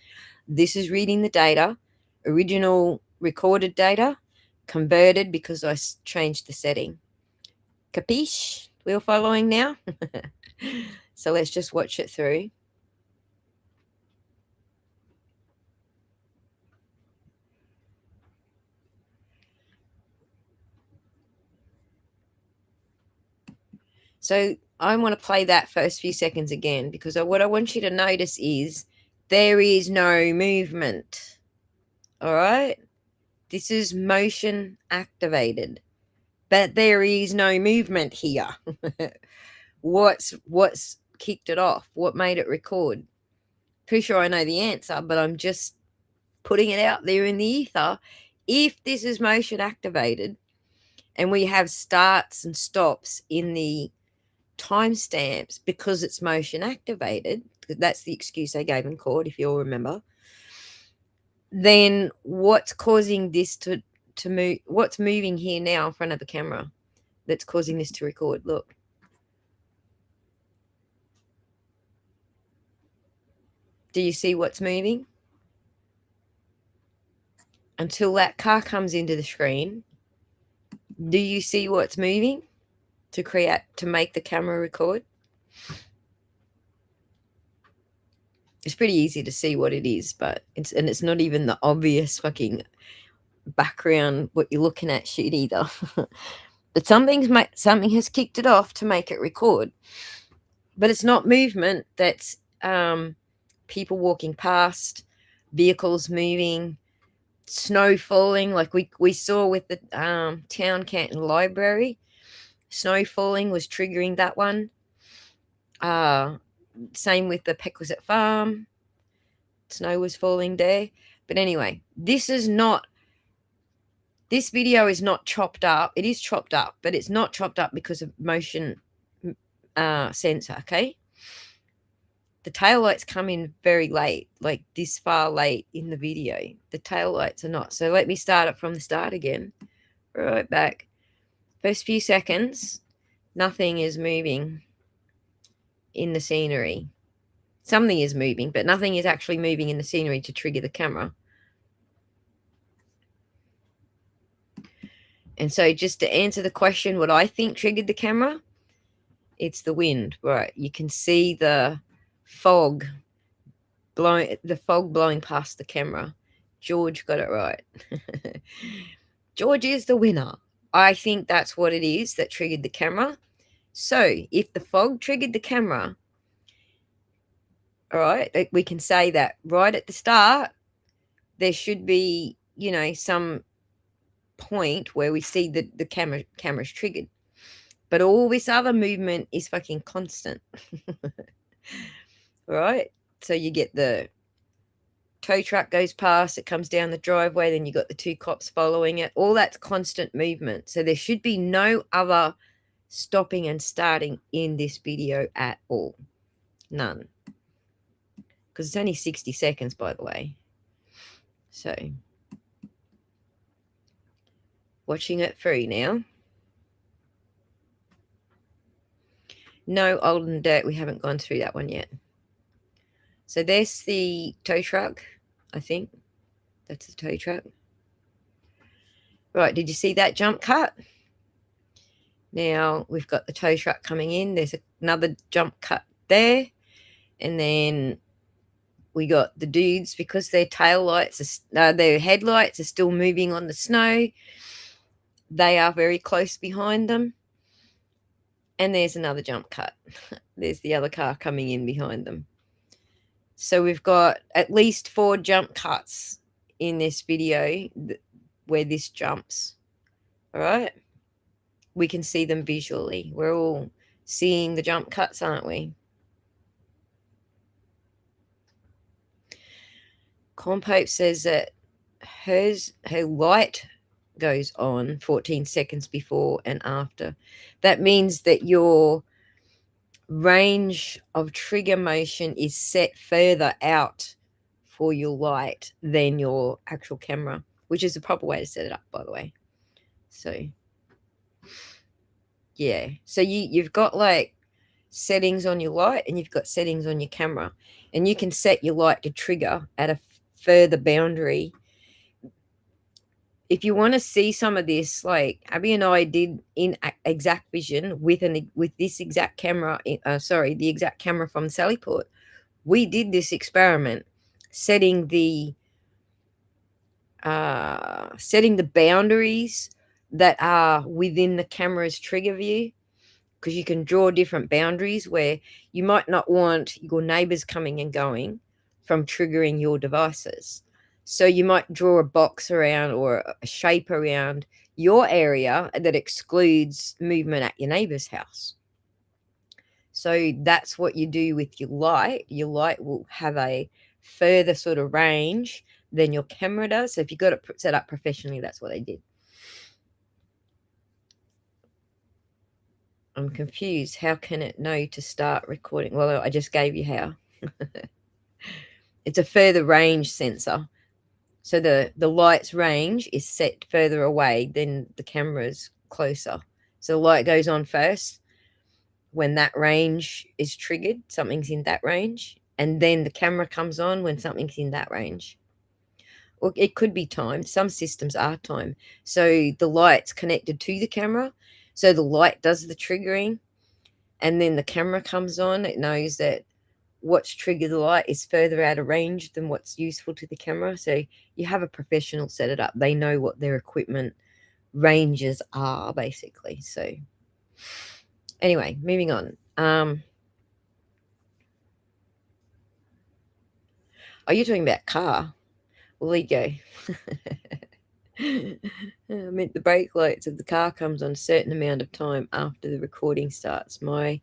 This is reading the data, original recorded data, converted because I changed the setting. Capiche? We're following now? So let's just watch it through. So I want to play that first few seconds again because what I want you to notice is there is no movement. All right? This is motion activated, but there is no movement here. What's kicked it off? What made it record? Pretty sure I know the answer, but I'm just putting it out there in the ether. If this is motion activated and we have starts and stops in the timestamps because it's motion activated, that's the excuse I gave in court, if you all remember, then what's causing this to move? What's moving here now in front of the camera that's causing this to record? Look. Do you see what's moving? Until that car comes into the screen, do you see what's moving to make the camera record? It's pretty easy to see what it is, but it's not even the obvious fucking background what you're looking at shit either. But something has kicked it off to make it record. But it's not movement. That's people walking past, vehicles moving, snow falling, like we saw with the Town Canton Library. Snow falling was triggering that one. Same with the Pequisite Farm. Snow was falling there. But anyway, this video is not chopped up. It is chopped up, but it's not chopped up because of motion sensor, okay? The taillights come in very late, like this far late in the video. The taillights are not. So let me start it from the start again. Right back. First few seconds, nothing is moving in the scenery. Something is moving, but nothing is actually moving in the scenery to trigger the camera. And so just to answer the question, what I think triggered the camera, it's the wind, right? You can see the fog blowing past the camera. George got it right. George is the winner. I think that's what it is that triggered the camera. So if the fog triggered the camera, all right, we can say that right at the start, there should be, some point where we see the camera's triggered. But all this other movement is fucking constant. Right? So you get the tow truck goes past, it comes down the driveway, then you got the two cops following it. All that's constant movement. So there should be no other stopping and starting in this video at all. None. Because it's only 60 seconds, by the way. So watching it through now. No, Olden Dirt, we haven't gone through that one yet. So there's the tow truck, I think. That's the tow truck. Right, did you see that jump cut? Now we've got the tow truck coming in. There's another jump cut there. And then we got the dudes, because their their headlights are still moving on the snow. They are very close behind them. And there's another jump cut. There's the other car coming in behind them. So we've got at least 4 jump cuts in this video where this jumps. All right? We can see them visually. We're all seeing the jump cuts, aren't we? Compope says that her light goes on 14 seconds before and after. That means that your range of trigger motion is set further out for your light than your actual camera, which is the proper way to set it up, by the way. So yeah, so you've got like settings on your light and you've got settings on your camera, and you can set your light to trigger at a further boundary. If you want to see some of this, like Abby and I did in Exact Vision with this exact camera, the exact camera from Sallyport, we did this experiment, setting the boundaries that are within the camera's trigger view, because you can draw different boundaries where you might not want your neighbors coming and going from triggering your devices. So you might draw a box around or a shape around your area that excludes movement at your neighbor's house. So that's what you do with your light. Your light will have a further sort of range than your camera does. So if you've got it set up professionally, that's what they did. I'm confused. How can it know to start recording? Well, I just gave you how. It's a further range sensor. So the light's range is set further away than the camera's closer. So the light goes on first. When that range is triggered, something's in that range. And then the camera comes on when something's in that range. Or it could be timed. Some systems are timed. So the light's connected to the camera. So the light does the triggering. And then the camera comes on. It knows that what's triggered the light is further out of range than what's useful to the camera. So you have a professional set it up. They know what their equipment ranges are, basically. So anyway, moving on. Oh, you're talking about car. Well, there you go. I meant the brake lights of the car comes on a certain amount of time after the recording starts. My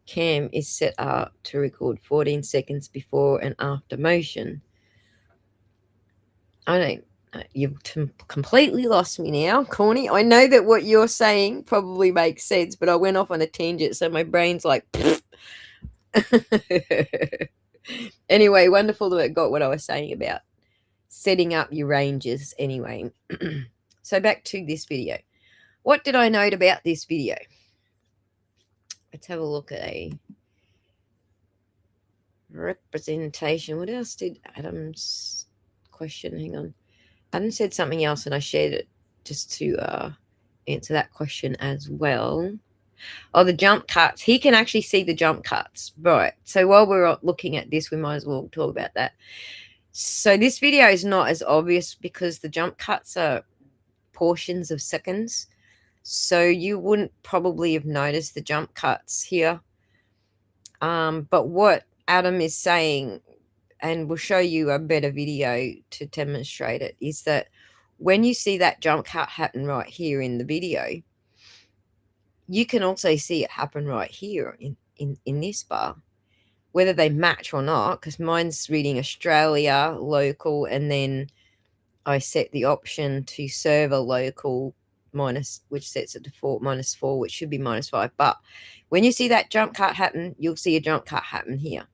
cam is set up to record 14 seconds before and after motion. I don't. You've completely lost me now, Corny. I know that what you're saying probably makes sense, but I went off on a tangent, so my brain's like. Anyway, wonderful that it got what I was saying about setting up your ranges. Anyway, so back to this video. What did I note about this video? Let's have a look at a representation. What else did Adam's question? Hang on. Adam said something else and I shared it just to answer that question as well. Oh, the jump cuts. He can actually see the jump cuts. Right. So while we're looking at this, we might as well talk about that. So this video is not as obvious because the jump cuts are portions of seconds. So you wouldn't probably have noticed the jump cuts here. But what Adam is saying, and we'll show you a better video to demonstrate it, is that when you see that jump cut happen right here in the video, you can also see it happen right here in this bar, whether they match or not, because mine's reading Australia, local, and then I set the option to server local minus, which sets it to -4, which should be -5. But when you see that jump cut happen, you'll see a jump cut happen here.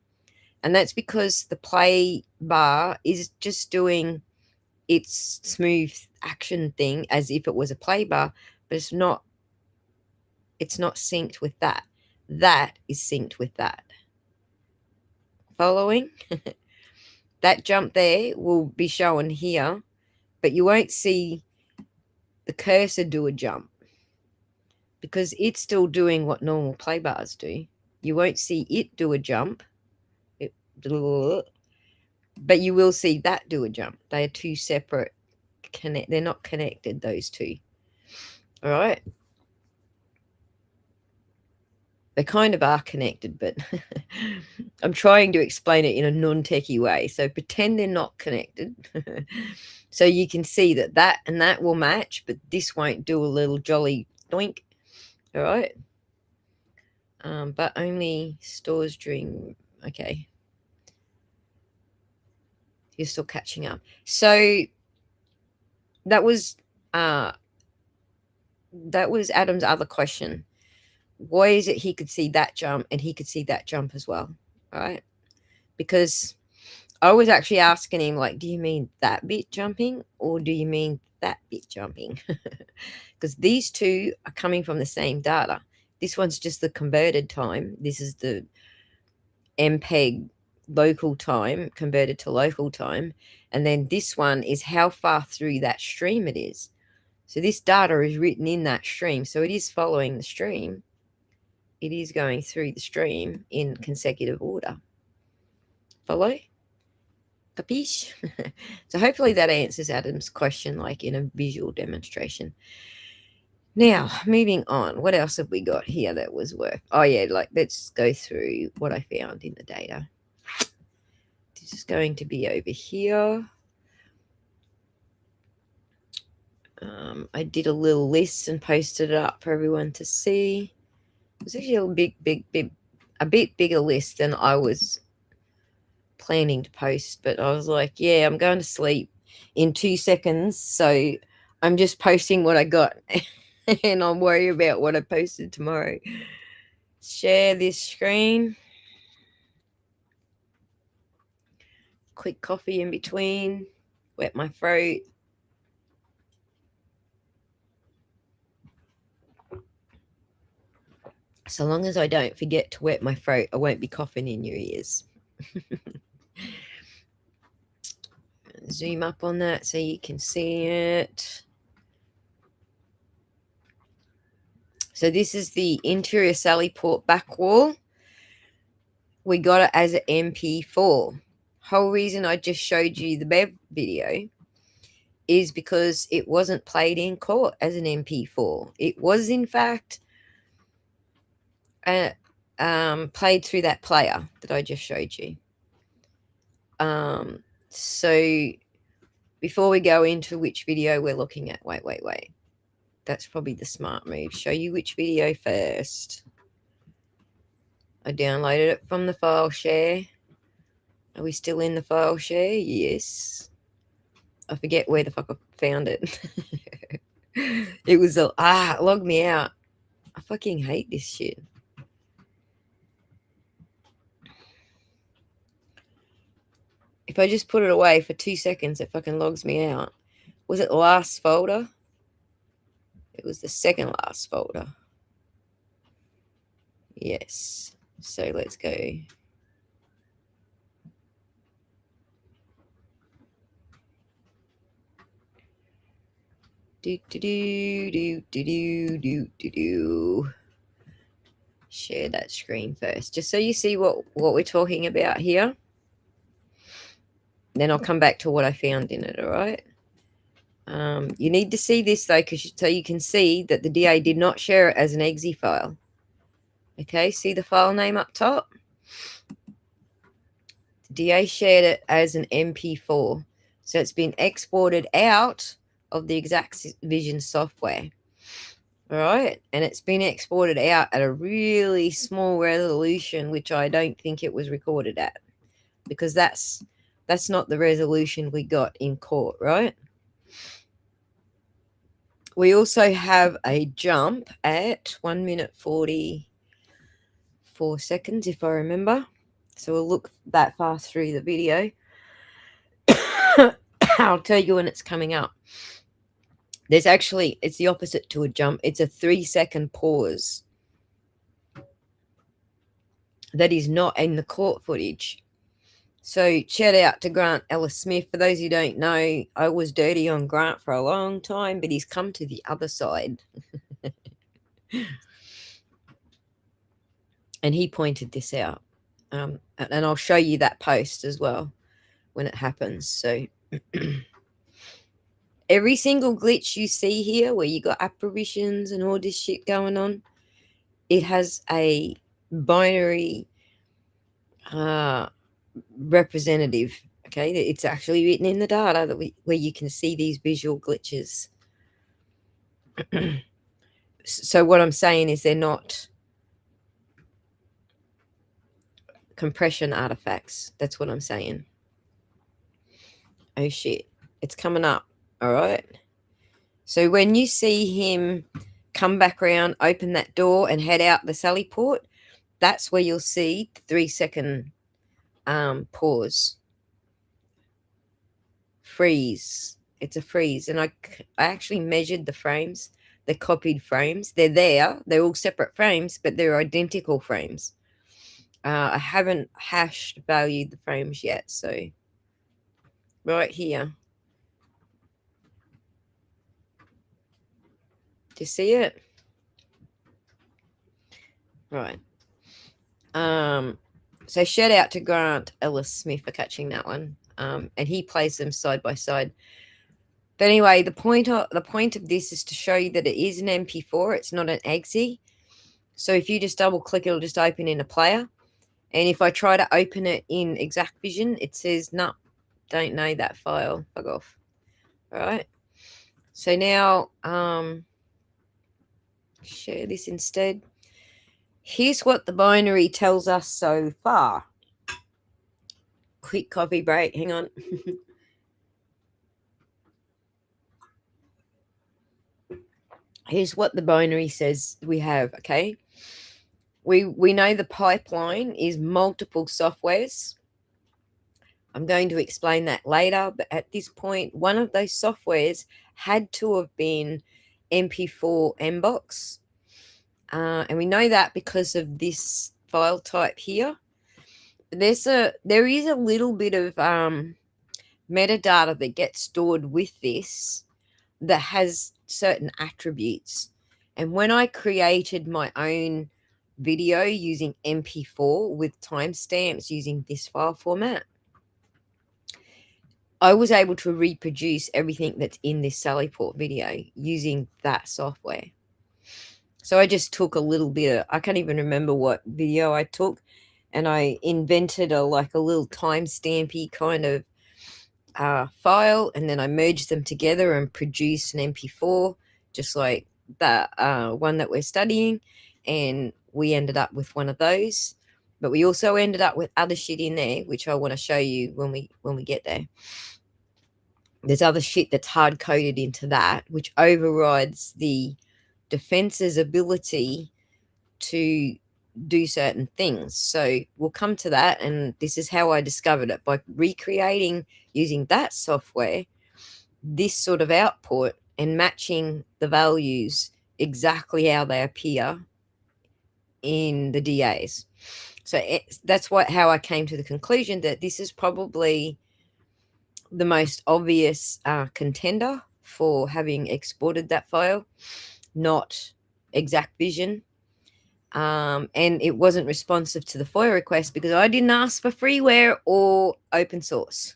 And that's because the play bar is just doing its smooth action thing as if it was a play bar, but it's not synced with that. That is synced with that. Following? That jump there will be shown here, but you won't see the cursor do a jump because it's still doing what normal play bars do. You won't see it do a jump, but you will see that do a jump. They are two separate, they're not connected, those two. All right. They kind of are connected, but I'm trying to explain it in a non-techie way. So pretend they're not connected. So you can see that and that will match, but this won't do a little jolly doink. All right. But only stores during, okay. You're still catching up. So that was Adam's other question. Why is it he could see that jump and he could see that jump as well? Right? Because I was actually asking him, like, do you mean that bit jumping or do you mean that bit jumping? Because these two are coming from the same data. This one's just the converted time. This is the MPEG local time converted to local time. And then this one is how far through that stream it is. So this data is written in that stream. So it is following the stream. It is going through the stream in consecutive order. Follow? Capiche? So hopefully that answers Adam's question, like in a visual demonstration. Now, moving on. What else have we got here that was worth? Oh, yeah, like let's go through what I found in the data. This is going to be over here. I did a little list and posted it up for everyone to see. It was actually a bit bigger list than I was planning to post, but I was like, yeah, I'm going to sleep in 2 seconds, so I'm just posting what I got. and I'll worry about what I posted tomorrow. Share this screen. Quick coffee in between. Wet my throat. So long as I don't forget to wet my throat, I won't be coughing in your ears. Zoom up on that so you can see it. So this is the interior Sallyport back wall. We got it as an MP4. Whole reason I just showed you the Bev video is because it wasn't played in court as an MP4. It was, in fact, played through that player that I just showed you. So before we go into which video we're looking at, wait. That's probably the smart move. Show you which video first. I downloaded it from the file share. Are we still in the file share? Yes. I forget where the fuck I found it. It was it logged me out. I fucking hate this shit. If I just put it away for 2 seconds, it fucking logs me out. Was it the last folder? It was the second last folder. Yes. So let's go. Share that screen first, just so you see what we're talking about here. Then I'll come back to what I found in it, all right? You need to see this, though, so you can see that the DA did not share it as an exe file. Okay, see the file name up top? The DA shared it as an MP4. So it's been exported out of the Exact Vision software. All right, and it's been exported out at a really small resolution, which I don't think it was recorded at, because that's not the resolution we got in court, right? We also have a jump at 1 minute 44 seconds, if I remember. So we'll look that far through the video. I'll tell you when it's coming up. It's the opposite to a jump. It's a 3-second pause. That is not in the court footage. So shout out to Grant Ellis Smith. For those who don't know, I was dirty on Grant for a long time, but he's come to the other side. And he pointed this out. And I'll show you that post as well when it happens. So every single glitch you see here where you got apparitions and all this shit going on, it has a binary representative. Okay, it's actually written in the data where you can see these visual glitches. So what I'm saying is they're not compression artifacts. That's what I'm saying. Oh shit, it's coming up. All right, so when you see him come back around, open that door and head out the Sallyport, that's where you'll see the 3-second pause. Freeze. It's a freeze. And I actually measured the frames. They're copied frames. They're there. They're all separate frames, but they're identical frames. I haven't hashed valued the frames yet. So right here. Do you see it? Right. So shout out to Grant Ellis Smith for catching that one. And he plays them side by side. But anyway, the point of this is to show you that it is an MP4. It's not an exe. So if you just double click, it'll just open in a player. And if I try to open it in Exact Vision, it says, no, don't know that file. Fuck off. All right. So now, share this instead. Here's what the binary tells us so far. Quick coffee break. Hang on. here's what the binary says we have, okay? We know the pipeline is multiple softwares. I'm going to explain that later, but at this point, one of those softwares had to have been MP4 Mbox. And we know that because of this file type here. There is a little bit of metadata that gets stored with this that has certain attributes. And when I created my own video using MP4 with timestamps using this file format, I was able to reproduce everything that's in this Sallyport video using that software. So I just took a little bit of, I can't even remember what video I took, and I invented a little timestampy kind of file, and then I merged them together and produced an MP4, just like that one that we're studying, and we ended up with one of those. But we also ended up with other shit in there, which I want to show you when we get there. There's other shit that's hard coded into that, which overrides the defense's ability to do certain things. So we'll come to that, and this is how I discovered it, by recreating using that software this sort of output and matching the values exactly how they appear in the DAs. So that's how I came to the conclusion that this is probably the most obvious contender for having exported that file, not Exact Vision. And it wasn't responsive to the FOIA request because I didn't ask for freeware or open source.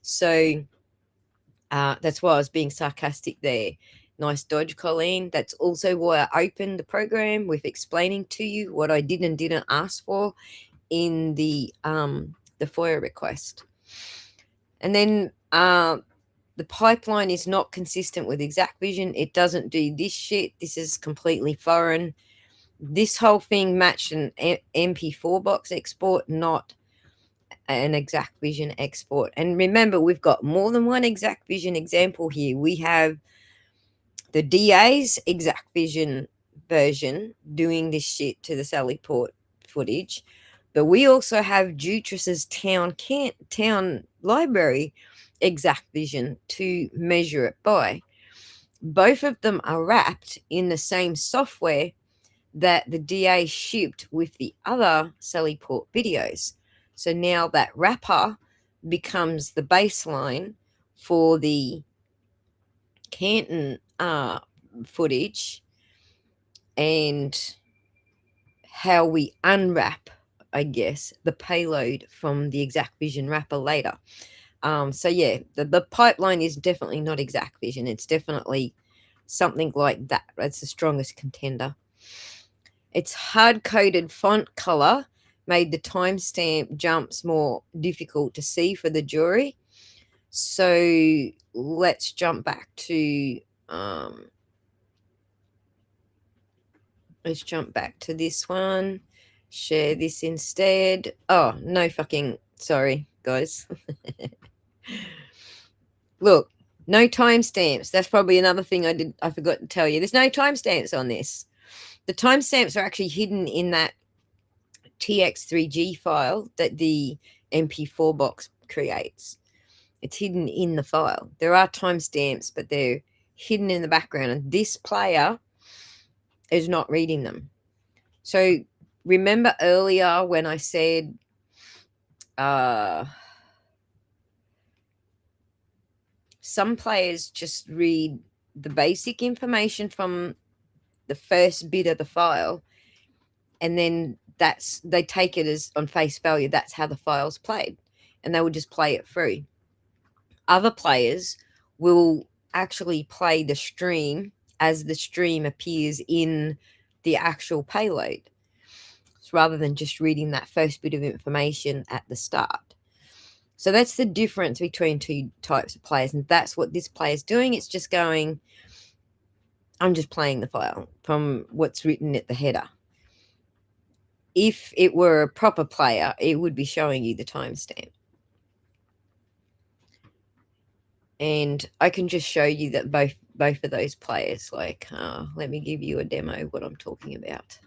So that's why I was being sarcastic there. Nice dodge, Colleen. That's also why I opened the program with explaining to you what I did and didn't ask for in the FOIA request. And then the pipeline is not consistent with Exact Vision. It doesn't do this shit. This is completely foreign. This whole thing matched an MP4 box export, not an Exact Vision export. And remember, we've got more than one Exact Vision example here. We have the DA's Exact Vision version doing this shit to the Sallyport footage, but we also have Jutris's town library Exact Vision to measure it by. Both of them are wrapped in the same software that the DA shipped with the other Sallyport videos. So now that wrapper becomes the baseline for the Canton footage and how we unwrap, I guess, the payload from the Exact Vision wrapper later. So yeah, the pipeline is definitely not Exact Vision. It's definitely something like that. That's the strongest contender. Its hard-coded font color made the timestamp jumps more difficult to see for the jury. So let's jump back to this one. Share this instead. Oh, no fucking sorry, guys. Look, no timestamps. That's probably another thing I forgot to tell you. There's no timestamps on this. The timestamps are actually hidden in that TX3G file that the MP4 box creates. It's hidden in the file. There are timestamps, but they're hidden in the background, and this player is not reading them. So remember earlier when I said some players just read the basic information from the first bit of the file, and then they take it as on face value. That's how the file's played, and they will just play it through. Other players will actually play the stream as the stream appears in the actual payload, rather than just reading that first bit of information at the start. So that's the difference between two types of players, and that's what this player is doing. It's just going, I'm just playing the file from what's written at the header. If it were a proper player, it would be showing you the timestamp. And I can just show you that both both of those players. Like, let me give you a demo of what I'm talking about.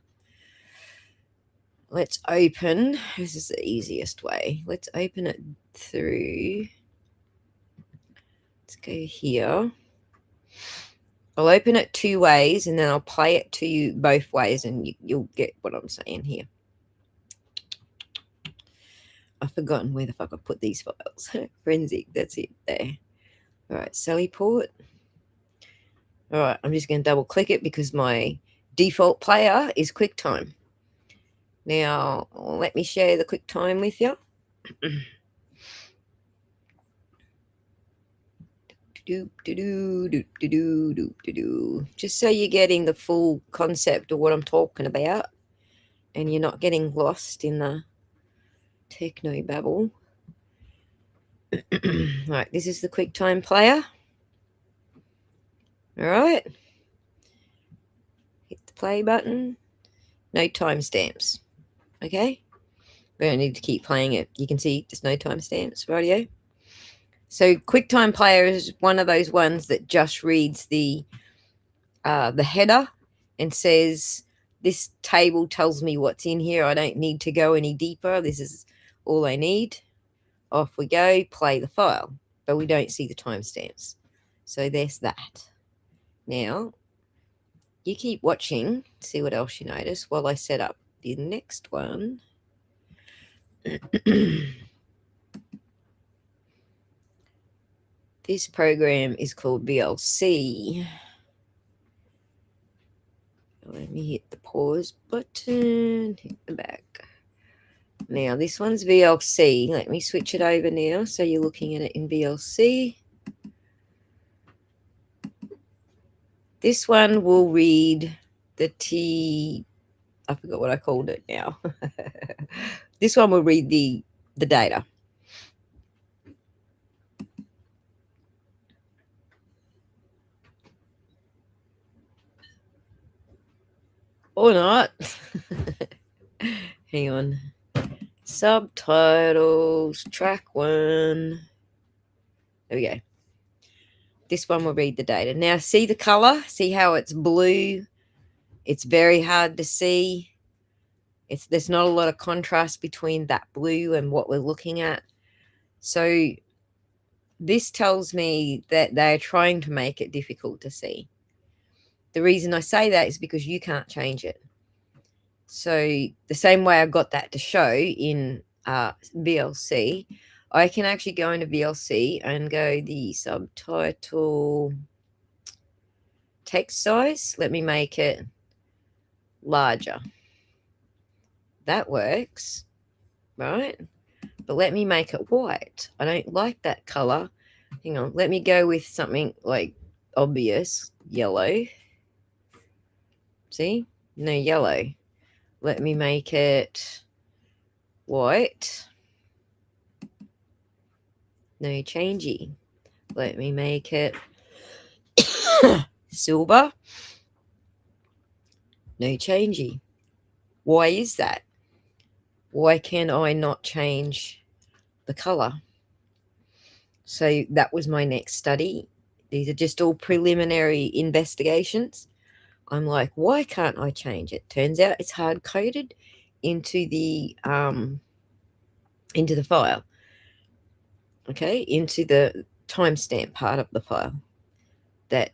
Let's open, this is the easiest way. Let's open it through, let's go here. I'll open it 2 ways and then I'll play it to you both ways and you'll get what I'm saying here. I've forgotten where the fuck I put these files. Forensic, that's it there. All right, Sallyport. All right, I'm just going to double click it because my default player is QuickTime. Now, let me share the QuickTime with you. Just so you're getting the full concept of what I'm talking about and you're not getting lost in the techno babble. Right, this is the QuickTime player. All right. Hit the play button. No timestamps. Okay. We don't need to keep playing it. You can see there's no timestamps, rightio. So QuickTime Player is one of those ones that just reads the header and says, this table tells me what's in here. I don't need to go any deeper. This is all I need. Off we go, play the file. But we don't see the timestamps. So there's that. Now, you keep watching, see what else you notice while I set up the next one. This program is called VLC. Let me hit the pause button, hit the back. Now this one's VLC. Let me switch it over now so you're looking at it in VLC. This one will read the I forgot what I called it now. This one will read the data. Or not. Hang on. Subtitles, track 1. There we go. This one will read the data. Now, see the color? See how it's blue? It's very hard to see. There's not a lot of contrast between that blue and what we're looking at. So this tells me that they're trying to make it difficult to see. The reason I say that is because you can't change it. So the same way I got that to show in VLC, I can actually go into VLC and go the subtitle text size. Let me make it larger. That works, right? But let me make it white. I don't like that color. Hang on. Let me go with something like obvious, yellow. See? No yellow. Let me make it white. No changey. Let me make it silver. No changey. Why is that? Why can I not change the color? So that was my next study. These are just all preliminary investigations. I'm like, why can't I change it? Turns out it's hard coded into the file. Okay, into the timestamp part of the file that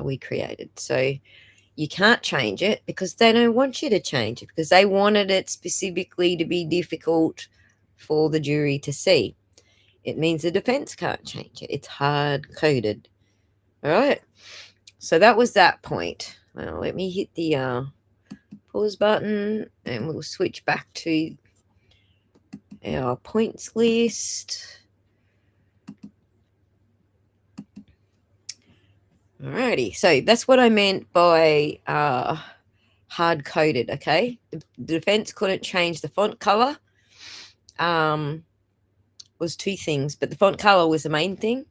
we created. So you can't change it because they don't want you to change it because they wanted it specifically to be difficult for the jury to see. It means the defense can't change it. It's hard coded. All right. So that was that point. Well, let me hit the pause button and we'll switch back to our points list. Alrighty, so that's what I meant by hard coded. Okay, the defense couldn't change the font color. Was 2 things, but the font color was the main thing.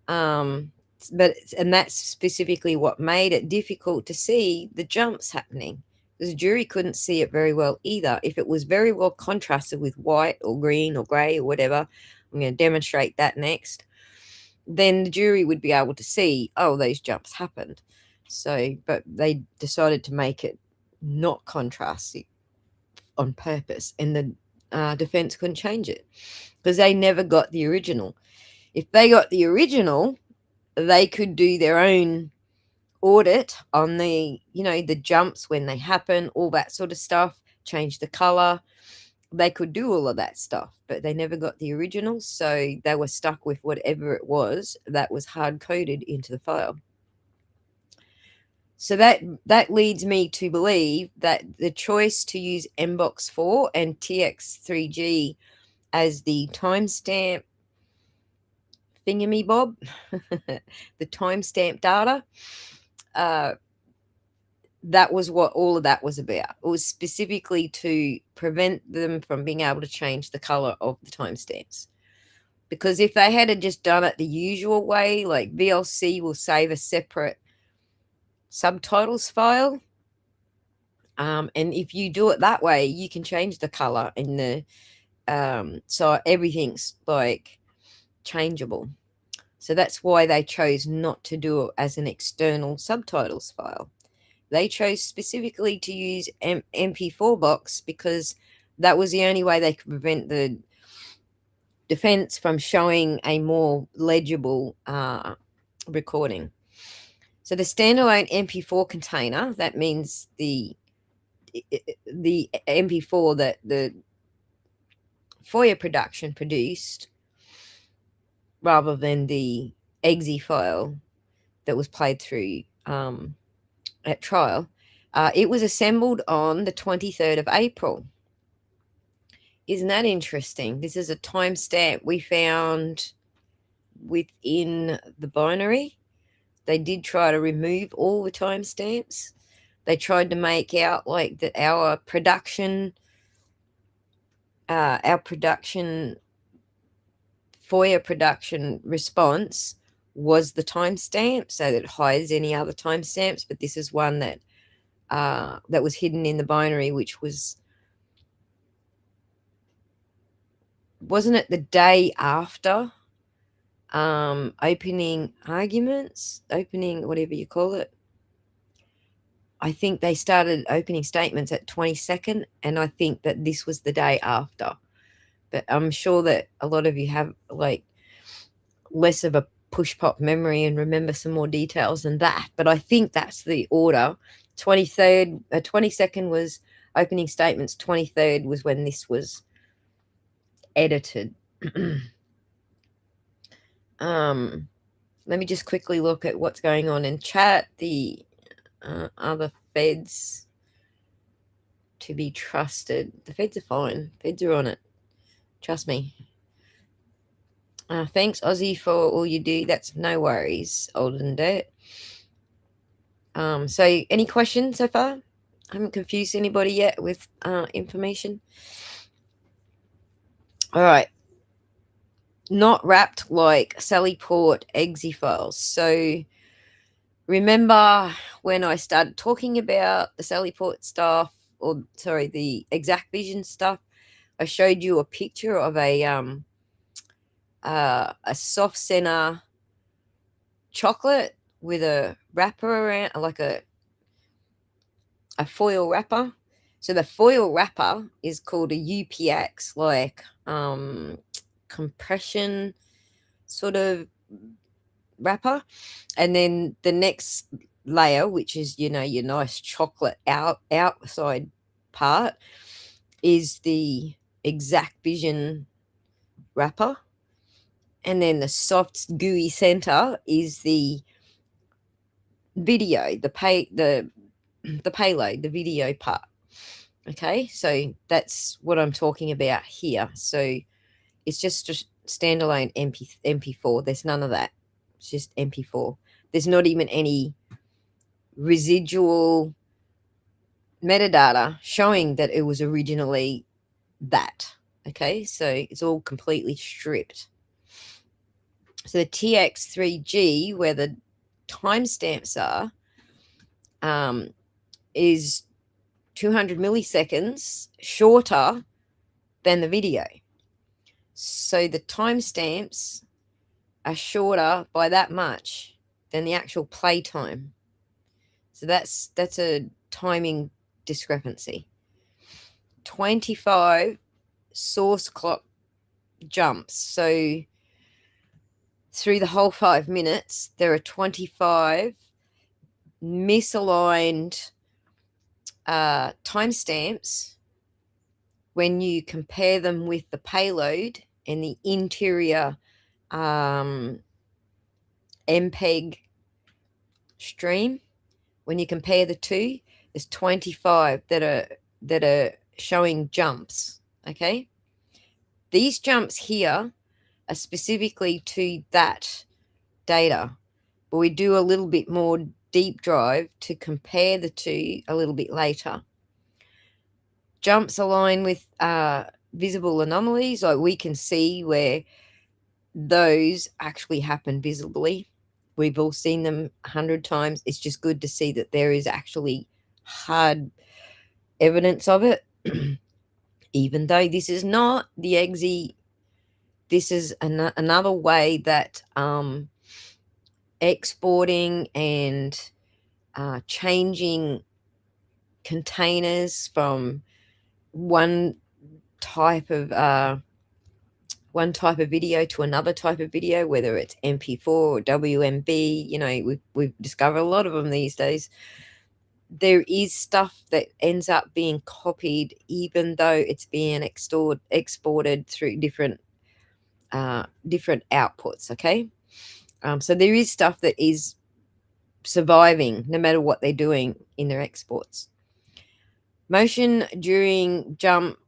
And that's specifically what made it difficult to see the jumps happening. Because the jury couldn't see it very well either. If it was very well contrasted with white or green or gray or whatever, I'm going to demonstrate that next. then the jury would be able to see, oh, those jumps happened. So, but they decided to make it not contrasty on purpose, and the defense couldn't change it because they never got the original. If they got the original, they could do their own audit on the, the jumps when they happen, all that sort of stuff, change the color. They could do all of that stuff, but they never got the original, so they were stuck with whatever it was that was hard coded into the file. So that leads me to believe that the choice to use MBOX 4 and TX3G as the timestamp thingamy-bob, the timestamp data, that was what all of that was about. It was specifically to prevent them from being able to change the color of the timestamps. Because if they had just done it the usual way, like VLC will save a separate subtitles file. And if you do it that way, you can change the color in the, so everything's like changeable. So that's why they chose not to do it as an external subtitles file. They chose specifically to use MP4 box because that was the only way they could prevent the defense from showing a more legible recording. So the standalone MP4 container, that means the MP4 that the FOIA production produced, rather than the exe file that was played through at trial, it was assembled on the 23rd of April. Isn't that interesting? This is a timestamp we found within the binary. They did try to remove all the timestamps. They tried to make out like that our production FOIA production response was the timestamp, so that it hides any other timestamps. But this is one that that was hidden in the binary, which wasn't it the day after opening arguments, opening whatever you call it. I think they started opening statements at 22nd, and I think that this was the day after. But I'm sure that a lot of you have like less of a push pop memory and remember some more details than that. But I think that's the order. 22nd was opening statements. 23rd was when this was edited. Let me just quickly look at what's going on in chat. The other feds to be trusted. The feds are fine. Feds are on it. Trust me. Thanks, Aussie, for all you do. That's no worries, Olden Dirt. So any questions so far? I haven't confused anybody yet with information. All right. Not wrapped like Sallyport exe files. So remember when I started talking about the Sallyport stuff, or sorry, the Exact Vision stuff, I showed you a picture of a soft center chocolate with a wrapper around, like a foil wrapper. So the foil wrapper is called a UPX, like compression sort of wrapper. And then the next layer, which is, your nice chocolate outside part, is the Exact Vision wrapper. And then the soft gooey center is the video, the payload, the video part. Okay, so that's what I'm talking about here. So it's just a standalone MP4. There's none of that. It's just MP4. There's not even any residual metadata showing that it was originally that. Okay, so it's all completely stripped. So the TX3G, where the timestamps are, is 200 milliseconds shorter than the video. So the timestamps are shorter by that much than the actual play time. So that's a timing discrepancy. 25 source clock jumps. So through the whole 5 minutes, there are 25 misaligned timestamps when you compare them with the payload and the interior MPEG stream. When you compare the two, there's 25 that are showing jumps. Okay, these jumps here are specifically to that data, but we do a little bit more deep dive to compare the two a little bit later. Jumps align with visible anomalies, like we can see where those actually happen visibly. We've all seen them 100 times. It's just good to see that there is actually hard evidence of it. Even though this is not the EXE, this is another way that exporting and changing containers from one type of video to another type of video, whether it's MP4 or WMB, you know, we've discovered a lot of them these days. There is stuff that ends up being copied, even though it's being exported through different outputs. Okay, so there is stuff that is surviving no matter what they're doing in their exports. Motion during jump.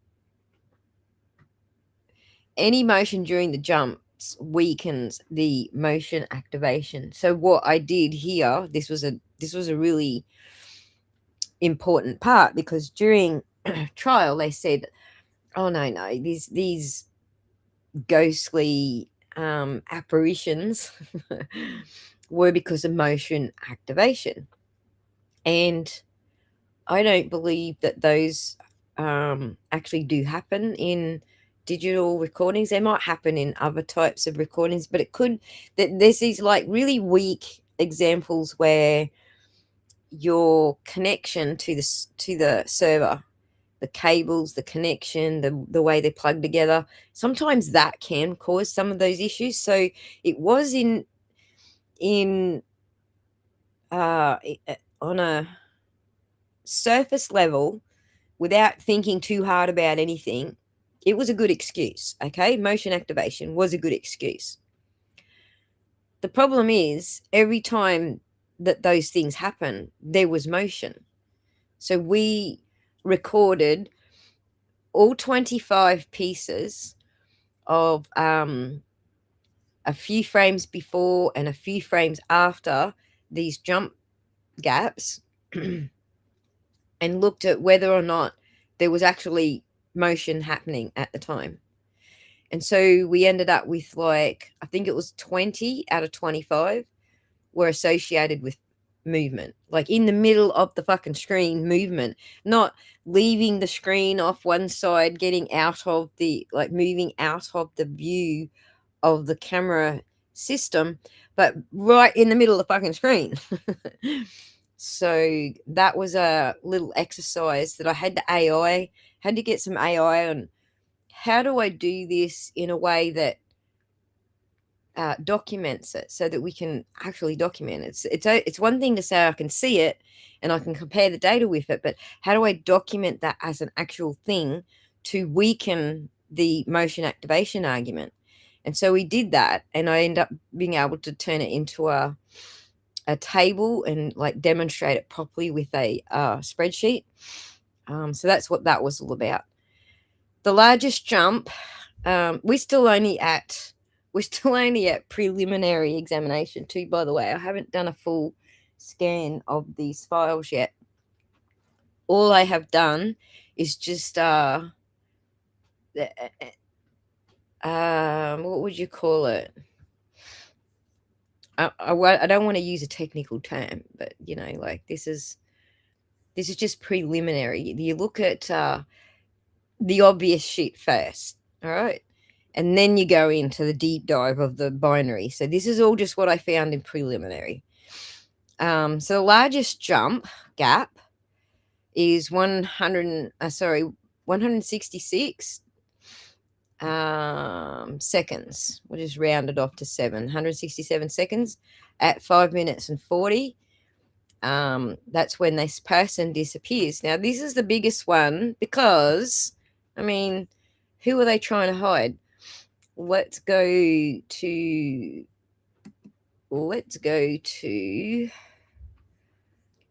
Any motion during the jumps weakens the motion activation. So what I did here, this was a really important part, because during trial they said, oh no, these ghostly apparitions were because of motion activation. And I don't believe that those actually do happen in digital recordings. They might happen in other types of recordings, but it could, that there's these like really weak examples where your connection to the server, the cables, the connection, the way they plug together, sometimes that can cause some of those issues. So it was on a surface level, without thinking too hard about anything, it was a good excuse. Okay, motion activation was a good excuse. The problem is, every time that those things happen, there was motion. So we recorded all 25 pieces of a few frames before and a few frames after these jump gaps and looked at whether or not there was actually motion happening at the time. And so we ended up with, like, I think it was 20 out of 25 were associated with movement, like in the middle of the fucking screen movement, not leaving the screen off one side, getting out of the, like, moving out of the view of the camera system, but right in the middle of the fucking screen. So that was a little exercise that I had to get some AI on. How do I do this in a way that documents it, so that we can actually document it? It's one thing to say I can see it and I can compare the data with it, but how do I document that as an actual thing to weaken the motion activation argument? And so we did that, and I ended up being able to turn it into a table and, like, demonstrate it properly with a spreadsheet. So that's what that was all about. The largest jump, we're still only at preliminary examination too, by the way. I haven't done a full scan of these files yet. All I have done is just what would you call it? I don't want to use a technical term, but, you know, like, this is just preliminary. You look at the obvious shit first, all right? and then you go into the deep dive of the binary. So this is all just what I found in preliminary. So the largest gap is 166 seconds. We'll just round it off to 167 seconds at 5 minutes and 40. That's when this person disappears. Now, this is the biggest one because, I mean, who are they trying to hide? Let's go to,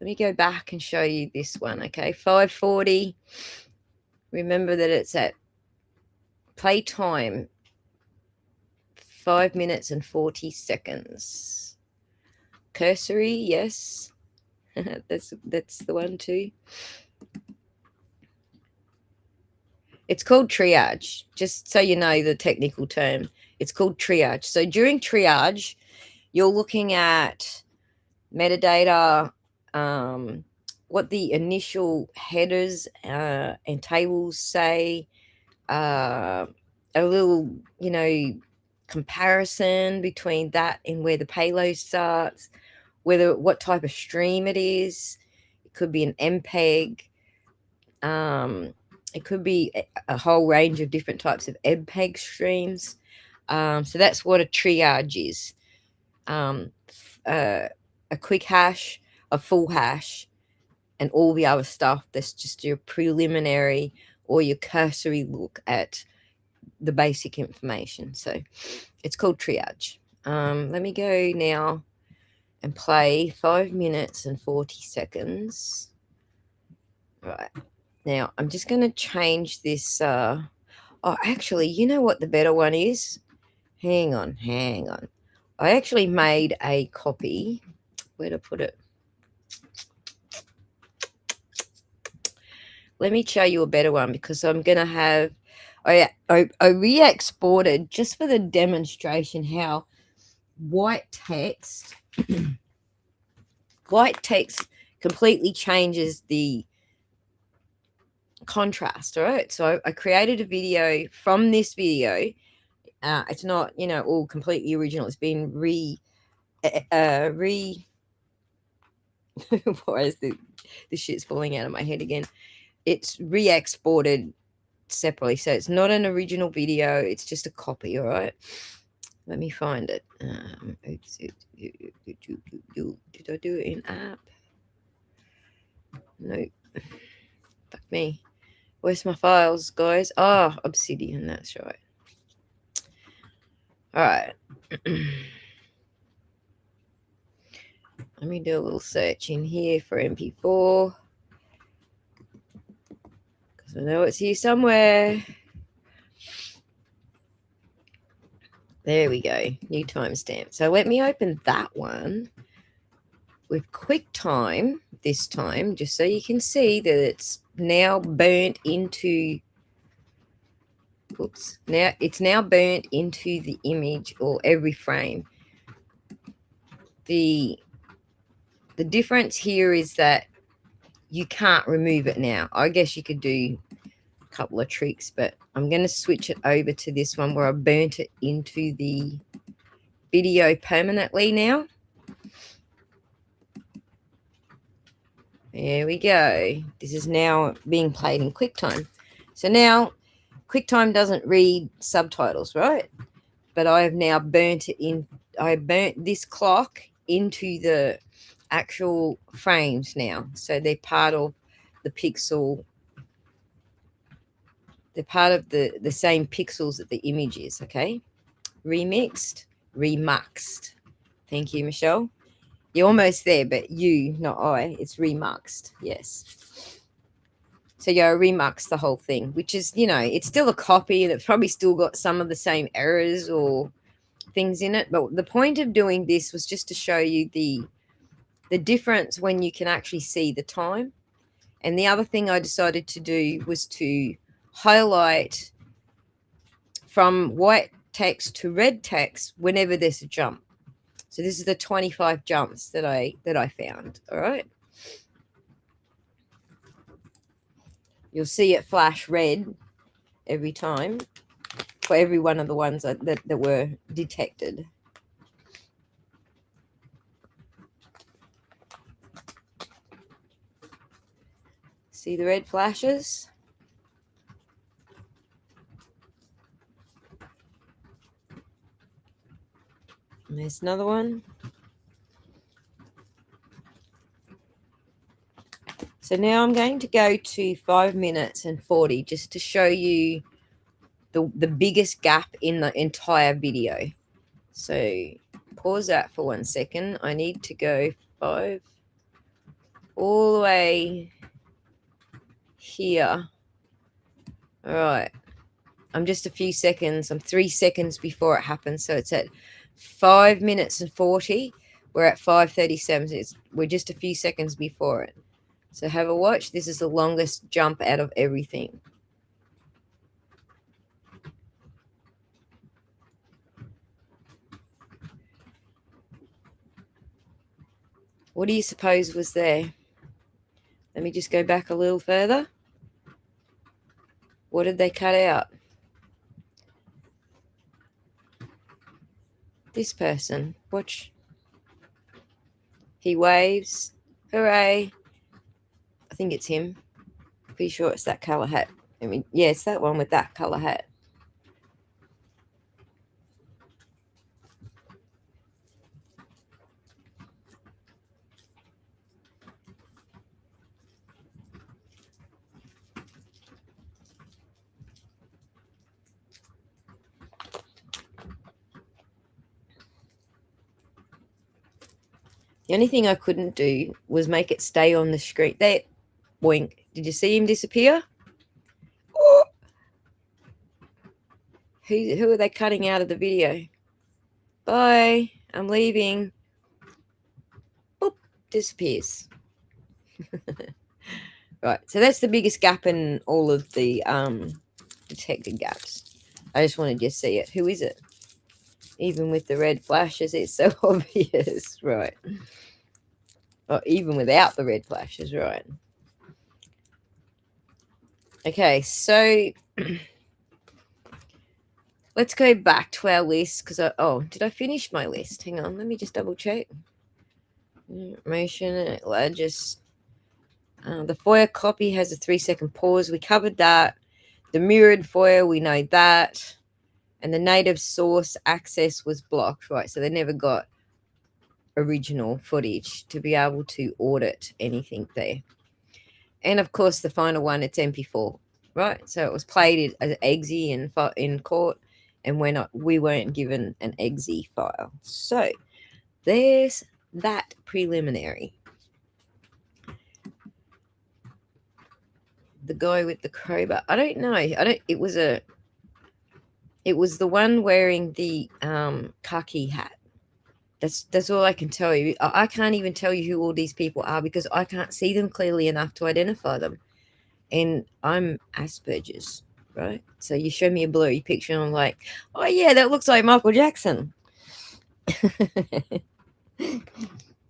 let me go back and show you this one, okay? 5:40. Remember that it's at playtime, 5 minutes and 40 seconds. Cursory, yes. that's the one too. It's called triage, just so you know the technical term. It's called triage. So during triage, you're looking at metadata, what the initial headers and tables say, a little, comparison between that and where the payload starts, what type of stream it is. It could be an MPEG. It could be a whole range of different types of MPEG streams. So that's what a triage is. A quick hash, a full hash, and all the other stuff. That's just your preliminary or your cursory look at the basic information. So it's called triage. Let me go now and play 5 minutes and 40 seconds. Right. Now, I'm just going to change this. Actually, you know what the better one is? Hang on. I actually made a copy. Where to put it? Let me show you a better one because I'm going to have, I re-exported just for the demonstration how white text completely changes the contrast. All right. So I created a video from this video. It's not, all completely original. It's been why is the shit's falling out of my head again? It's re-exported separately, so it's not an original video. It's just a copy. All right, let me find it. Did I do it in app? No. Fuck me. Where's my files, guys? Obsidian. That's right. All right. Let me do a little search in here for MP4. Because I know it's here somewhere. There we go. New timestamp. So let me open that one with QuickTime this time, just so you can see that it's now burnt into. Now it's now burnt into the image or every frame. The difference here is that you can't remove it now. I guess you could do a couple of tricks, but I'm going to switch it over to this one where I burnt it into the video permanently now. There we go. This is now being played in QuickTime. So now QuickTime doesn't read subtitles, right? But I have now burnt it in. I burnt this clock into the actual frames now. So they're part of the pixel. They're part of the same pixels that the image is, okay? Remuxed. Thank you, Michelle. You're almost there, but you, not I. It's remuxed, yes. So you remux the whole thing, which is, it's still a copy and it's probably still got some of the same errors or things in it. But the point of doing this was just to show you the difference when you can actually see the time. And the other thing I decided to do was to highlight from white text to red text whenever there's a jump. So this is the 25 jumps that I found. All right. You'll see it flash red every time. for every one of the ones that were detected. See the red flashes? And there's another one. So now I'm going to go to 5 minutes and 40 just to show you the biggest gap in the entire video. So pause that for 1 second. I need to go 5 all the way here. All right. I'm just a few seconds. I'm 3 seconds before it happens. So it's at 5 minutes and 40. We're at 5:37. So we're just a few seconds before it. So have a watch. This is the longest jump out of everything. What do you suppose was there? Let me just go back a little further. What did they cut out? This person. Watch. He waves. Hooray. I think it's him. Pretty sure it's that color hat. I mean, yeah, it's that one with that color hat. The only thing I couldn't do was make it stay on the screen. There, boink. Did you see him disappear? Oh! Who are they cutting out of the video? Bye. I'm leaving. Boop. Disappears. Right. So that's the biggest gap in all of the detected gaps. I just wanted you to see it. Who is it? Even with the red flashes, it's so obvious. Right. Or even without the red flashes, right. Okay, so let's go back to our list because did I finish my list? Hang on, let me just double check. Information, largest. The FOIA copy has a 3-second pause. We covered that. The mirrored FOIA, we know that. And the native source access was blocked, right? So they never got original footage to be able to audit anything there. And of course, the final one, it's MP4, right? So it was played as exe in court, and we weren't given an exe file. So there's that preliminary. The guy with the crowbar. I don't know. It was the one wearing the khaki hat. That's all I can tell you. I can't even tell you who all these people are because I can't see them clearly enough to identify them. And I'm Asperger's, right? So you show me a blurry picture and I'm like, oh yeah, that looks like Michael Jackson.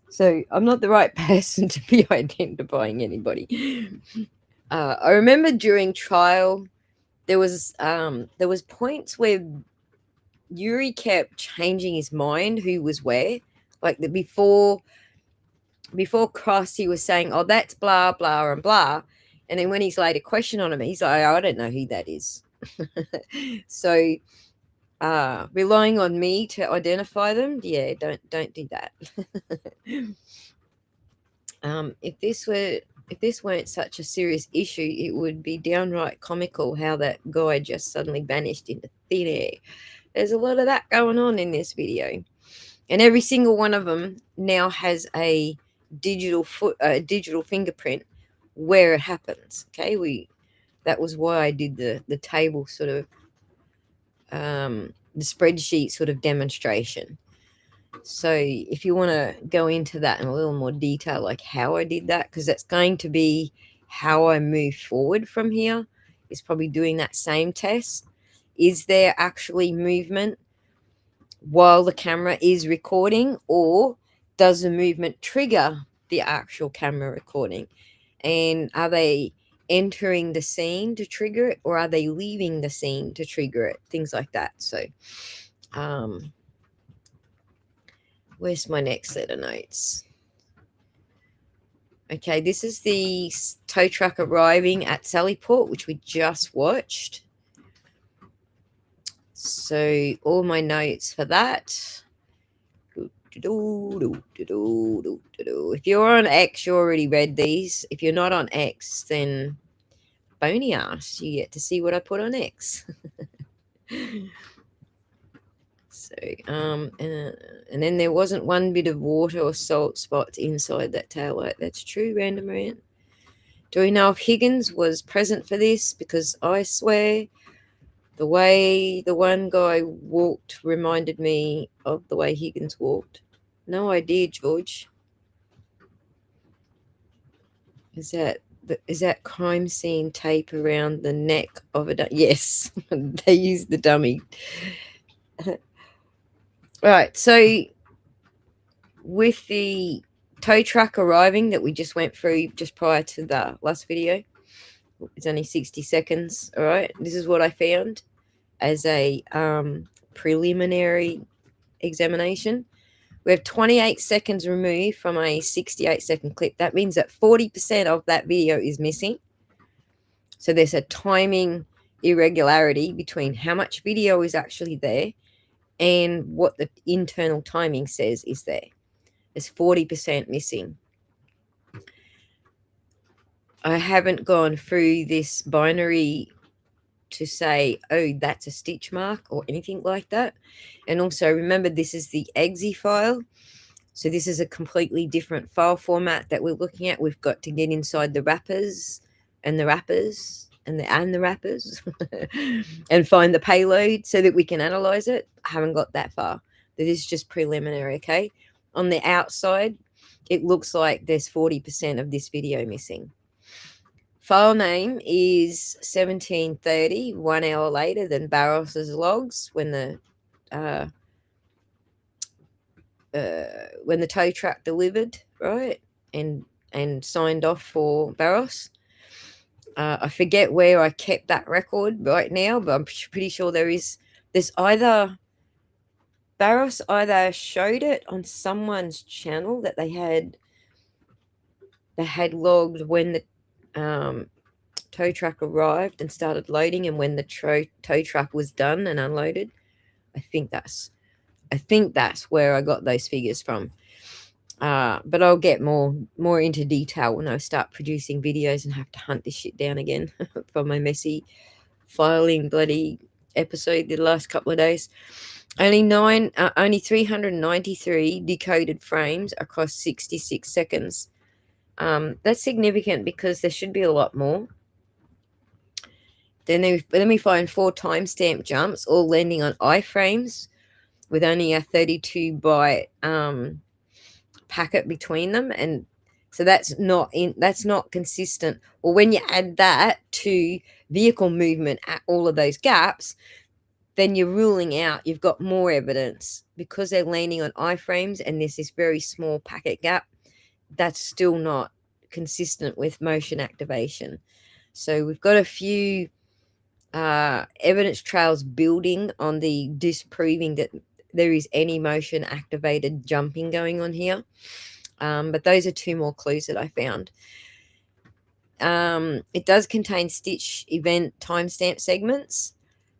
So I'm not the right person to be identifying anybody. I remember during trial, there was points where Yuri kept changing his mind who was where. Like before cross, he was saying, oh, that's blah, blah, and blah. And then when he's laid a question on him, he's like, oh, I don't know who that is. So relying on me to identify them, yeah, don't do that. If this weren't such a serious issue, it would be downright comical how that guy just suddenly vanished into thin air. There's a lot of that going on in this video. And every single one of them now has a digital fingerprint where it happens. Okay, that was why I did the table sort of the spreadsheet sort of demonstration. So if you want to go into that in a little more detail, like how I did that, because that's going to be how I move forward from here, is probably doing that same test. Is there actually movement while the camera is recording, or does the movement trigger the actual camera recording? And are they entering the scene to trigger it, or are they leaving the scene to trigger it? Things like that. So, where's my next set of notes? Okay, this is the tow truck arriving at Sallyport, which we just watched. So all my notes for that. If you're on X, you already read these. If you're not on X, then bony ass, you get to see what I put on X. So, and then there wasn't one bit of water or salt spots inside that taillight. That's true, Random Rant. Do we know if Higgins was present for this? Because I swear the way the one guy walked reminded me of the way Higgins walked. No idea, George. Is that crime scene tape around the neck of a yes, they used the dummy. Right, so with the tow truck arriving that we just went through just prior to the last video, it's only 60 seconds. All right, this is what I found as a preliminary examination. We have 28 seconds removed from a 68-second clip. That means that 40% of that video is missing. So there's a timing irregularity between how much video is actually there and what the internal timing says is there. There's 40% missing. I haven't gone through this binary to say, oh, that's a stitch mark or anything like that. And also remember, this is the exe file. So this is a completely different file format that we're looking at. We've got to get inside the wrappers and the wrappers and the wrappers and find the payload so that we can analyze it. I haven't got that far. This is just preliminary, okay? On the outside, it looks like there's 40% of this video missing. File name is 1730, 1 hour later than Barros's logs when the tow truck delivered, right, and signed off for Barros. I forget where I kept that record right now, but I'm pretty sure there's either Barros either showed it on someone's channel that they had logged when the tow truck arrived and started loading, and when the tow truck was done and unloaded. I think that's where I got those figures from. But I'll get more into detail when I start producing videos and have to hunt this shit down again for my messy filing bloody episode the last couple of days. Only 393 decoded frames across 66 seconds. That's significant because there should be a lot more. Then we find 4 timestamp jumps, all landing on iframes, with only a 32 byte packet between them, and so that's not consistent. Or when you add that to vehicle movement at all of those gaps, then you're ruling out, you've got more evidence because they're landing on iframes and there's this very small packet gap. That's still not consistent with motion activation. So we've got a few evidence trails building on the disproving that there is any motion activated jumping going on here. But those are 2 more clues that I found. It does contain stitch event timestamp segments,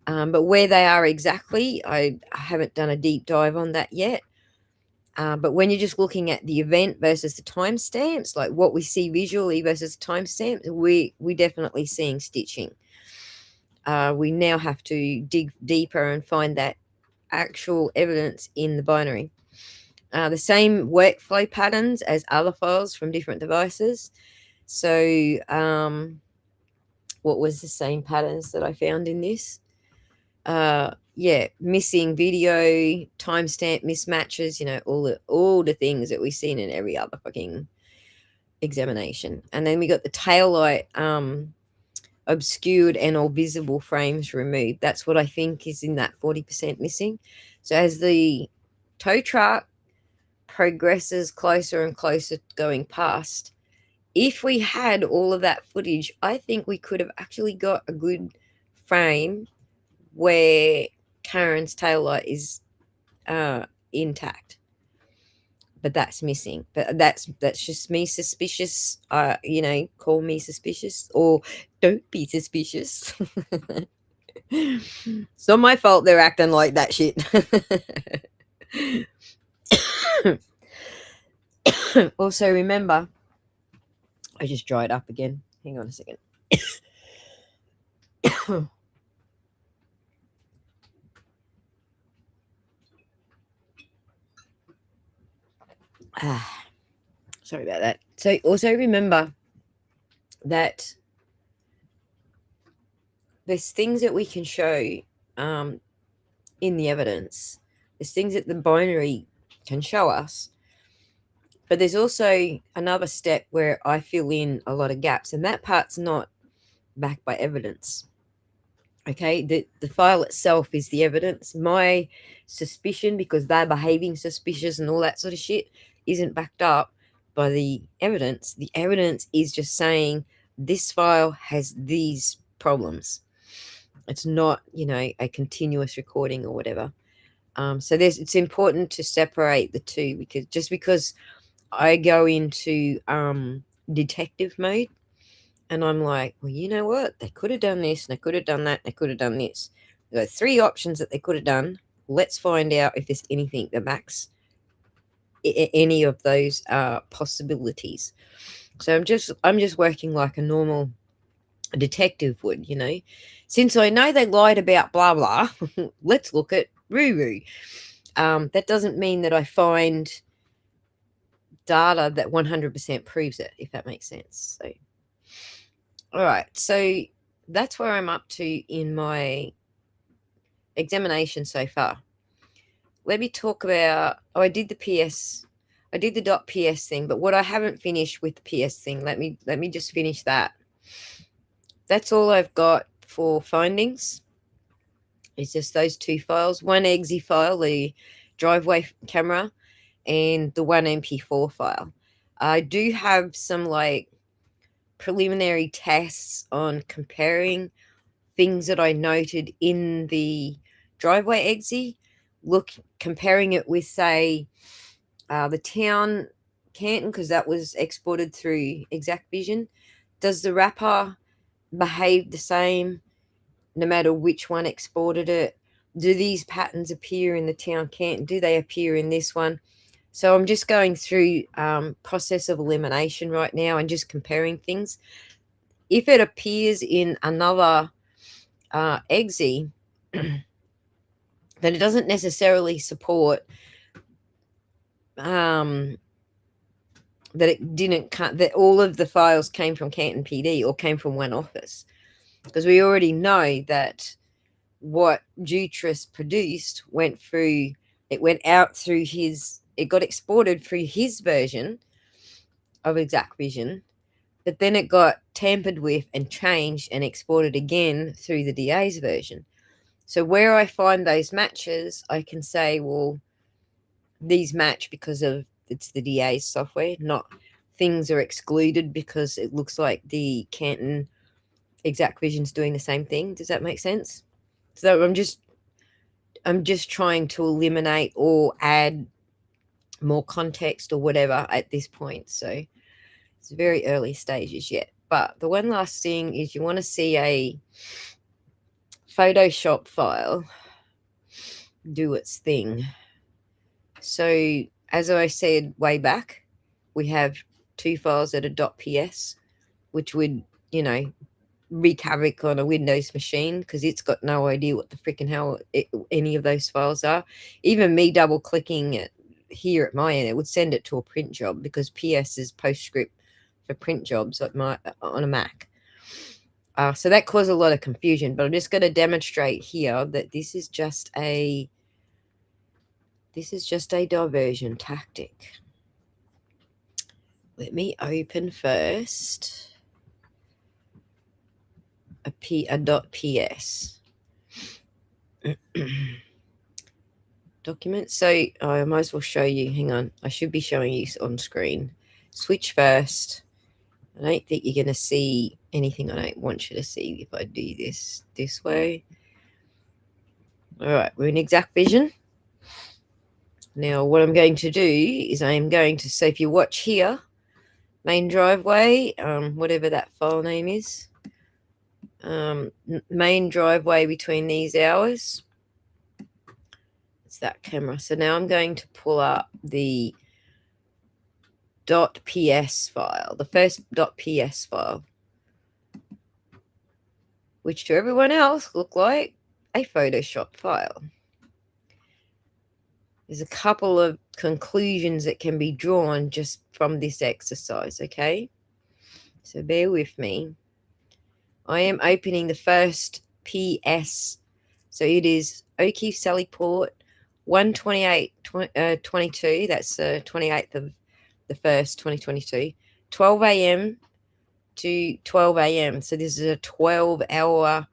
but where they are exactly, I haven't done a deep dive on that yet. But when you're just looking at the event versus the timestamps, like what we see visually versus timestamps, we definitely seeing stitching. We now have to dig deeper and find that actual evidence in the binary. The same workflow patterns as other files from different devices. So what was the same patterns that I found in this? Missing video, timestamp mismatches, all the things that we've seen in every other fucking examination. And then we got the taillight obscured and all visible frames removed. That's what I think is in that 40% missing. So as the tow truck progresses closer and closer going past, if we had all of that footage, I think we could have actually got a good frame where Karen's taillight is intact. But that's missing. But that's just me suspicious. Call me suspicious or don't be suspicious. It's not my fault they're acting like that shit. Also, remember, I just dried up again. Hang on a second. Sorry about that. So also remember that there's things that we can show in the evidence. There's things that the binary can show us. But there's also another step where I fill in a lot of gaps, and that part's not backed by evidence. Okay, the file itself is the evidence. My suspicion, because they're behaving suspicious and all that sort of shit, isn't backed up by the evidence. The evidence is just saying this file has these problems. It's not, a continuous recording or whatever. So it's important to separate the two, because I go into detective mode and I'm like, well, you know what? They could have done this, and they could have done that, they could have done this. There are 3 options that they could have done. Let's find out if there's anything that backs any of those possibilities. So I'm just working like a normal detective would, Since I know they lied about blah blah, let's look at Ruru. That doesn't mean that I find data that 100% proves it, if that makes sense. So, all right, so that's where I'm up to in my examination so far. Let me talk about, I did the PS, I did the .ps thing, but what I haven't finished with the PS thing, let me just finish that. That's all I've got for findings. It's just those 2 files, one exe file, the driveway camera, and the one MP4 file. I do have some preliminary tests on comparing things that I noted in the driveway exe, comparing it with, say, the town Canton, because that was exported through ExactVision. Does the wrapper behave the same no matter which one exported it? Do these patterns appear in the town Canton? Do they appear in this one? So I'm just going through process of elimination right now and just comparing things. If it appears in another exe, then it doesn't necessarily support that that all of the files came from Canton PD or came from one office, because we already know that what Jutris produced went out through it got exported through his version of ExactVision, but then it got tampered with and changed and exported again through the DA's version. So where I find those matches, I can say, well, these match because it's the DA's software, not things are excluded because it looks like the Canton ExactVision's doing the same thing. Does that make sense? So I'm just trying to eliminate or add more context or whatever at this point. So it's very early stages yet. But the one last thing is, you want to see a Photoshop file do its thing. So as I said way back, we have 2 files that are .ps, which would, wreak havoc on a Windows machine, because it's got no idea what the freaking hell any of those files are. Even me double clicking it here at my end, it would send it to a print job, because PS is PostScript for print jobs on a Mac. So that caused a lot of confusion, but I'm just going to demonstrate here that this is just a diversion tactic. Let me open first a .ps document. So I might as well show you. Hang on, I should be showing you on screen. Switch first, I don't think you're going to see anything I don't want you to see if I do this way. All right, we're in exact vision. Now, what I'm going to do is I'm going to, so if you watch here, main driveway, whatever that file name is, main driveway between these hours, it's that camera. So now I'm going to pull up the .ps file, the first .ps file, which to everyone else look like a Photoshop file. There's a couple of conclusions that can be drawn just from this exercise, okay? So bear with me. I am opening the first PS. So it is O'Keefe Sallyport 12822. That's the 28th of the 1st, 2022. 12 a.m. to 12 a.m. So this is a 12-hour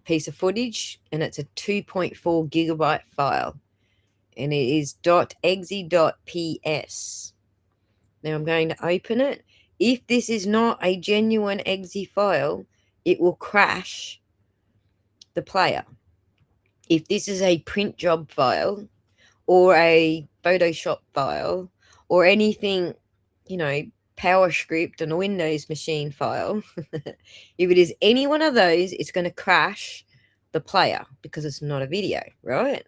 piece of footage, and it's a 2.4 gigabyte file. And it is .exe.ps. Now I'm going to open it. If this is not a genuine exe file, it will crash the player. If this is a print job file or a Photoshop file or anything, you know, PowerScript and a Windows machine file, if it is any one of those, it's going to crash the player because it's not a video, right?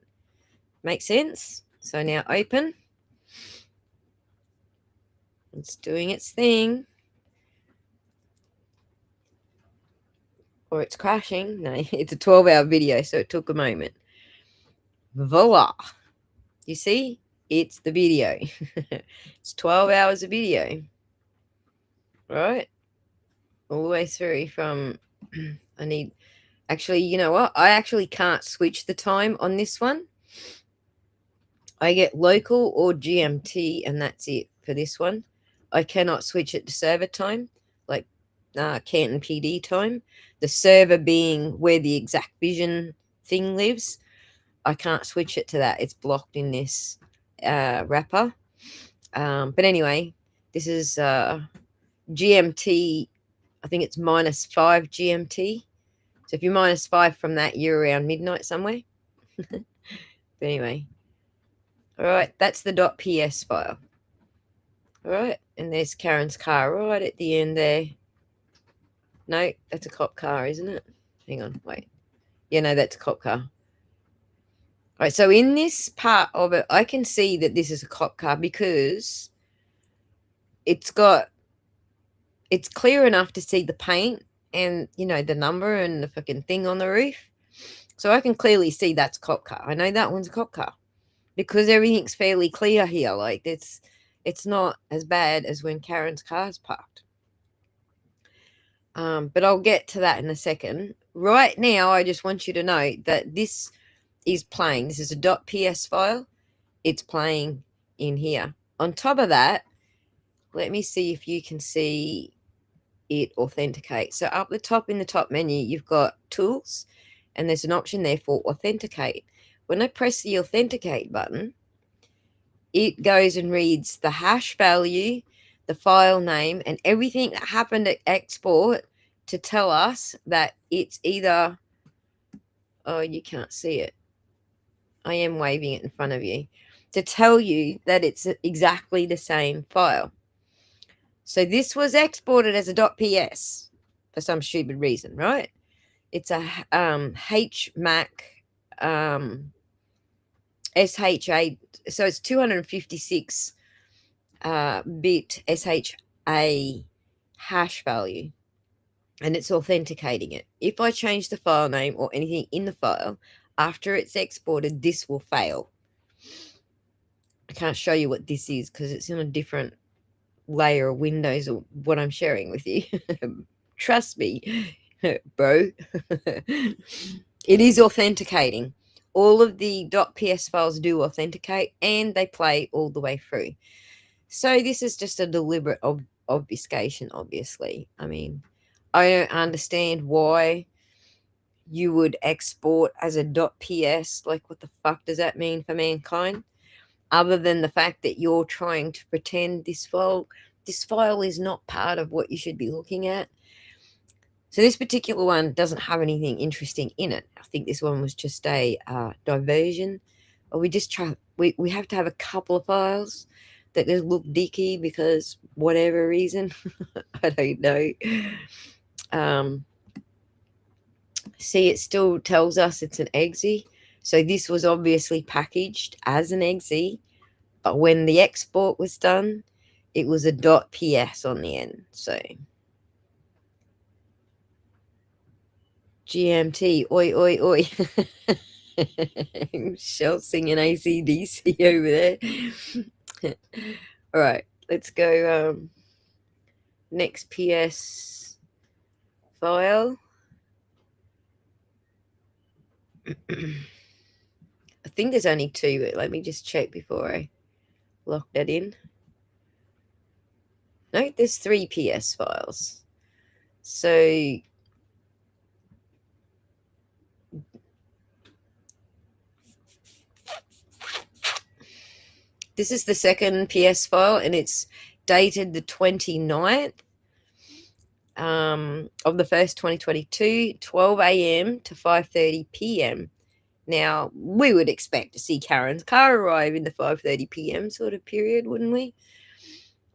Make sense? So now open. It's doing its thing. Or it's crashing. No, it's a 12-hour video, so it took a moment. Voila. You see? It's the video. It's 12 hours of video. Right? All the way through from... Actually, you know what? I actually can't switch the time on this one. I get local or GMT, and that's it for this one. I cannot switch it to server time, like Canton PD time. The server being where the exact vision thing lives. I can't switch it to that. It's blocked in this wrapper. But anyway, this is GMT. I think it's -5 GMT. So if you're -5 from that, you're around midnight somewhere. But anyway. All right, that's the .ps file. All right, and there's Karen's car right at the end there. No, that's a cop car, isn't it? Hang on, wait. Yeah, no, that's a cop car. All right, so in this part of it, I can see that this is a cop car because it's clear enough to see the paint and, you know, the number and the fucking thing on the roof. So I can clearly see that's a cop car. I know that one's a cop car. Because everything's fairly clear here. Like, it's not as bad as when Karen's car's parked. But I'll get to that in a second. Right now, I just want you to know that this is playing. This is a .ps file. It's playing in here. On top of that, let me see if you can see it authenticate. So up the top in the top menu, you've got tools, and there's an option there for authenticate. When I press the authenticate button, it goes and reads the hash value, the file name, and everything that happened at export to tell us that it's either... Oh, you can't see it. I am waving it in front of you. To tell you that it's exactly the same file. So this was exported as a .ps for some stupid reason, right? It's a HMAC... SHA, so it's 256 bit SHA hash value, and it's authenticating it. If I change the file name or anything in the file after it's exported, this will fail. I can't show you what this is because it's in a different layer of Windows or what I'm sharing with you. Trust me, bro. It is authenticating. All of the .ps files do authenticate, and they play all the way through. So this is just a deliberate obfuscation, obviously. I mean, I don't understand why you would export as a .ps. Like, what the fuck does that mean for mankind? Other than the fact that you're trying to pretend this file this file is not part of what you should be looking at. So this particular one doesn't have anything interesting in it. I think this one was just a diversion. Or we just try, we have to have a couple of files that just look dicky because whatever reason, I don't know. See, it still tells us it's an exe. So this was obviously packaged as an exe, but when the export was done, it was a .ps on the end. So GMT, oi, oi, oi. Shell singing AC/DC over there. All right, let's go next PS file. I think there's only two, but let me just check before I lock that in. No, there's 3 PS files. So this is the second PS file, and it's dated the 29th of the 1st, 2022, 12 a.m. to 5:30 p.m. Now, we would expect to see Karen's car arrive in the 5:30 p.m. sort of period, wouldn't we?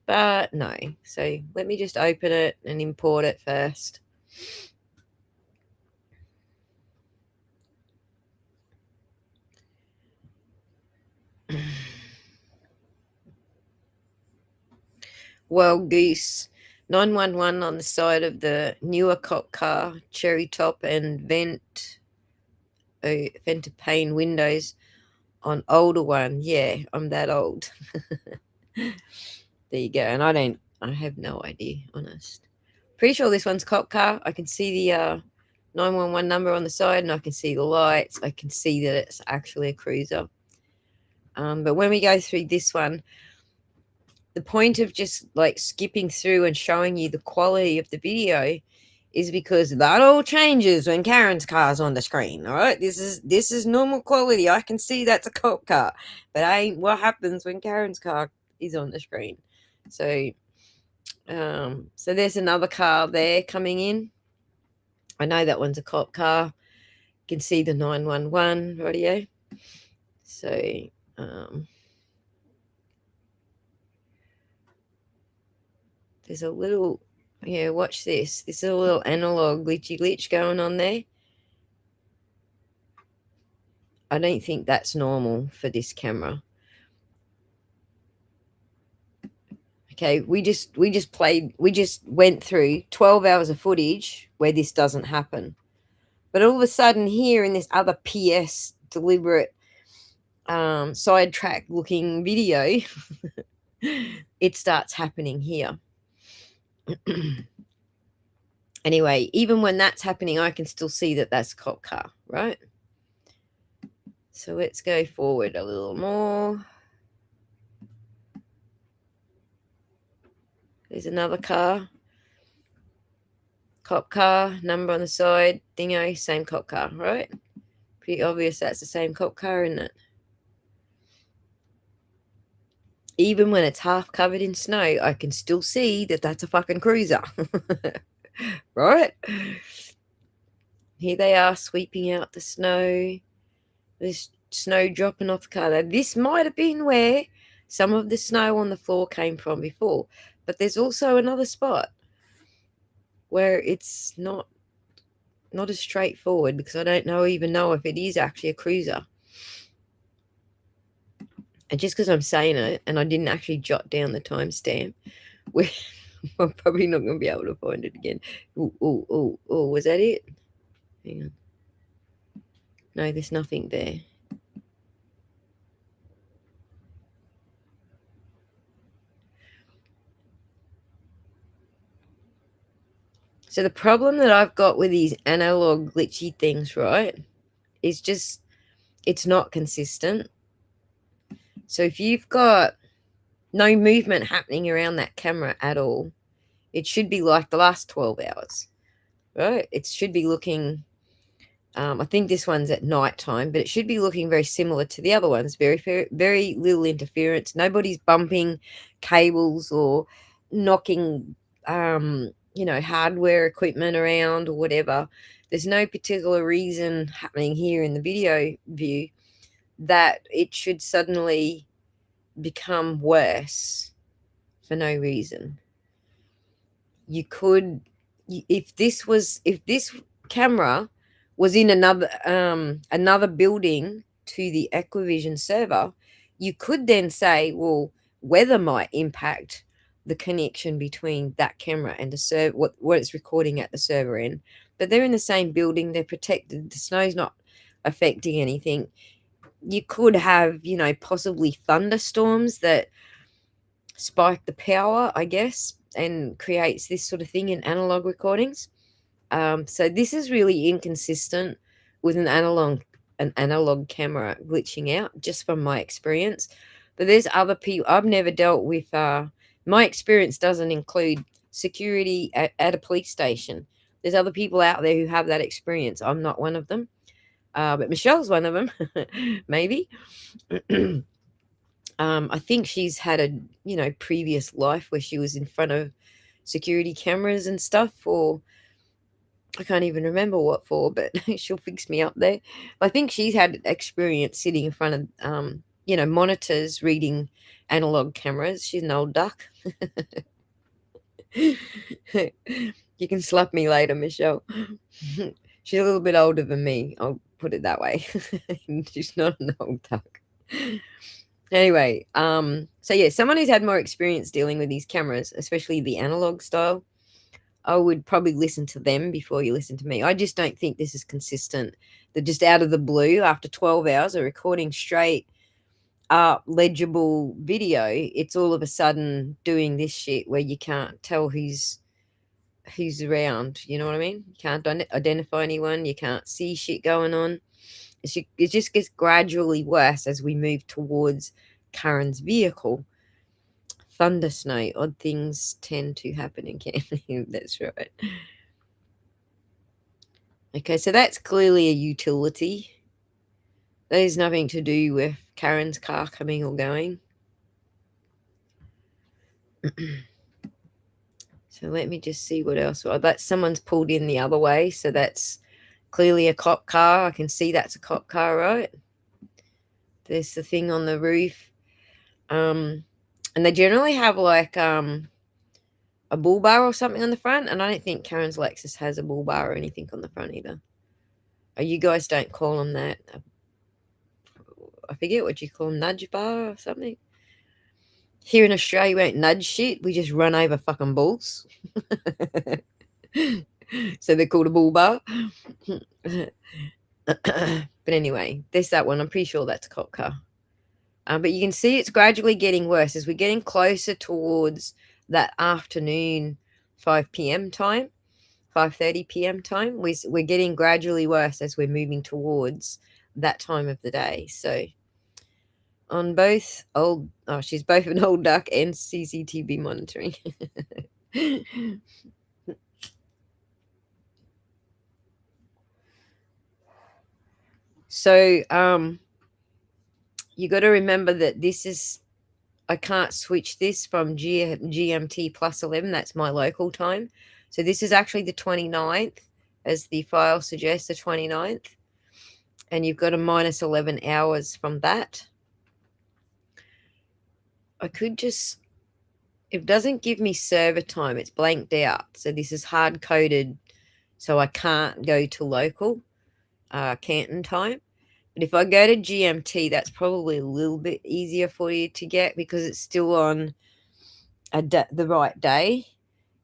But no. So let me just open it and import it first. Well, Goose, 911 on the side of the newer cop car, cherry top and vent pane windows on older one. Yeah, I'm that old. There you go. And I have no idea, honest. Pretty sure this one's cop car. I can see the 911 number on the side, and I can see the lights. I can see that it's actually a cruiser. But when we go through this one, the point of just like skipping through and showing you the quality of the video is because that all changes when Karen's car's on the screen. All right, this is normal quality. I can see that's a cop car, but ain't what happens when Karen's car is on the screen. So so there's another car there coming in. I know that one's a cop car. You can see the 911 radio. So there's a little, yeah, watch this. There's a little analog glitch going on there. I don't think that's normal for this camera. Okay, we just went through 12 hours of footage where this doesn't happen. But all of a sudden here in this other PS deliberate sidetrack looking video, it starts happening here. Anyway, even when that's happening, I can still see that that's a cop car, right? So let's go forward a little more. There's another car. Cop car, number on the side, dingo, same cop car, right? Pretty obvious that's the same cop car, isn't it? Even when it's half covered in snow, I can still see that that's a fucking cruiser. Right? Here they are sweeping out the snow. There's snow dropping off the car. Now, this might have been where some of the snow on the floor came from before. But there's also another spot where it's not as straightforward, because I don't even know if it is actually a cruiser. And just because I'm saying it and I didn't actually jot down the timestamp, I'm probably not going to be able to find it again. Oh, was that it? Hang on. No, there's nothing there. So the problem that I've got with these analog glitchy things, right, is just it's not consistent. So if you've got no movement happening around that camera at all, it should be like the last 12 hours, right? It should be looking, I think this one's at night time, but it should be looking very similar to the other ones. Very, very, very little interference. Nobody's bumping cables or knocking, hardware equipment around or whatever. There's no particular reason happening here in the video view that it should suddenly become worse for no reason. You could, if this camera was in another building to the Equivision server, you could then say, well, weather might impact the connection between that camera and the server, what it's recording at the server end. But they're in the same building, they're protected, the snow's not affecting anything. You could have, possibly thunderstorms that spike the power, I guess, and creates this sort of thing in analog recordings. So this is really inconsistent with an analog camera glitching out, just from my experience. But there's other people I've never dealt with. My experience doesn't include security at a police station. There's other people out there who have that experience. I'm not one of them, but Michelle's one of them, maybe. I think she's had a previous life where she was in front of security cameras and stuff, or I can't even remember what for, but she'll fix me up there. I think she's had experience sitting in front of monitors reading analog cameras. She's an old duck. You can slap me later, Michelle. She's a little bit older than me, I'll put it that way. She's not an old duck. Anyway, so yeah, someone who's had more experience dealing with these cameras, especially the analog style, I would probably listen to them before you listen to me. I just don't think this is consistent. They're just out of the blue after 12 hours of recording straight up legible video. It's all of a sudden doing this shit where you can't tell who's around. You know what I mean? You can't identify anyone. You can't see shit going on. It just gets gradually worse as we move towards Karen's vehicle. Thunder snow, odd things tend to happen in camping. That's right. Okay, so that's clearly a utility. That has nothing to do with Karen's car coming or going. So let me just see what else. Oh, that's someone's pulled in the other way, so that's clearly a cop car. I can see that's a cop car, right? There's the thing on the roof. And they generally have like a bull bar or something on the front. And I don't think Karen's Lexus has a bull bar or anything on the front either. Oh, you guys don't call them that. I forget what you call them, nudge bar or something. Here in Australia, we don't nudge shit. We just run over fucking bulls. So they're called a bull bar. But anyway, there's that one. I'm pretty sure that's a cop car. But you can see it's gradually getting worse as we're getting closer towards that afternoon 5 p.m. time, 5:30 p.m. time. We're getting gradually worse as we're moving towards that time of the day. So on both she's both an old duck and CCTV monitoring. So you got to remember that this is, I can't switch this from GMT plus 11. That's my local time. So this is actually the 29th, as the file suggests, the 29th. And you've got a minus 11 hours from that. I could just, it doesn't give me server time. It's blanked out. So this is hard coded. So I can't go to local Canton time. But if I go to GMT, that's probably a little bit easier for you to get because it's still on the right day.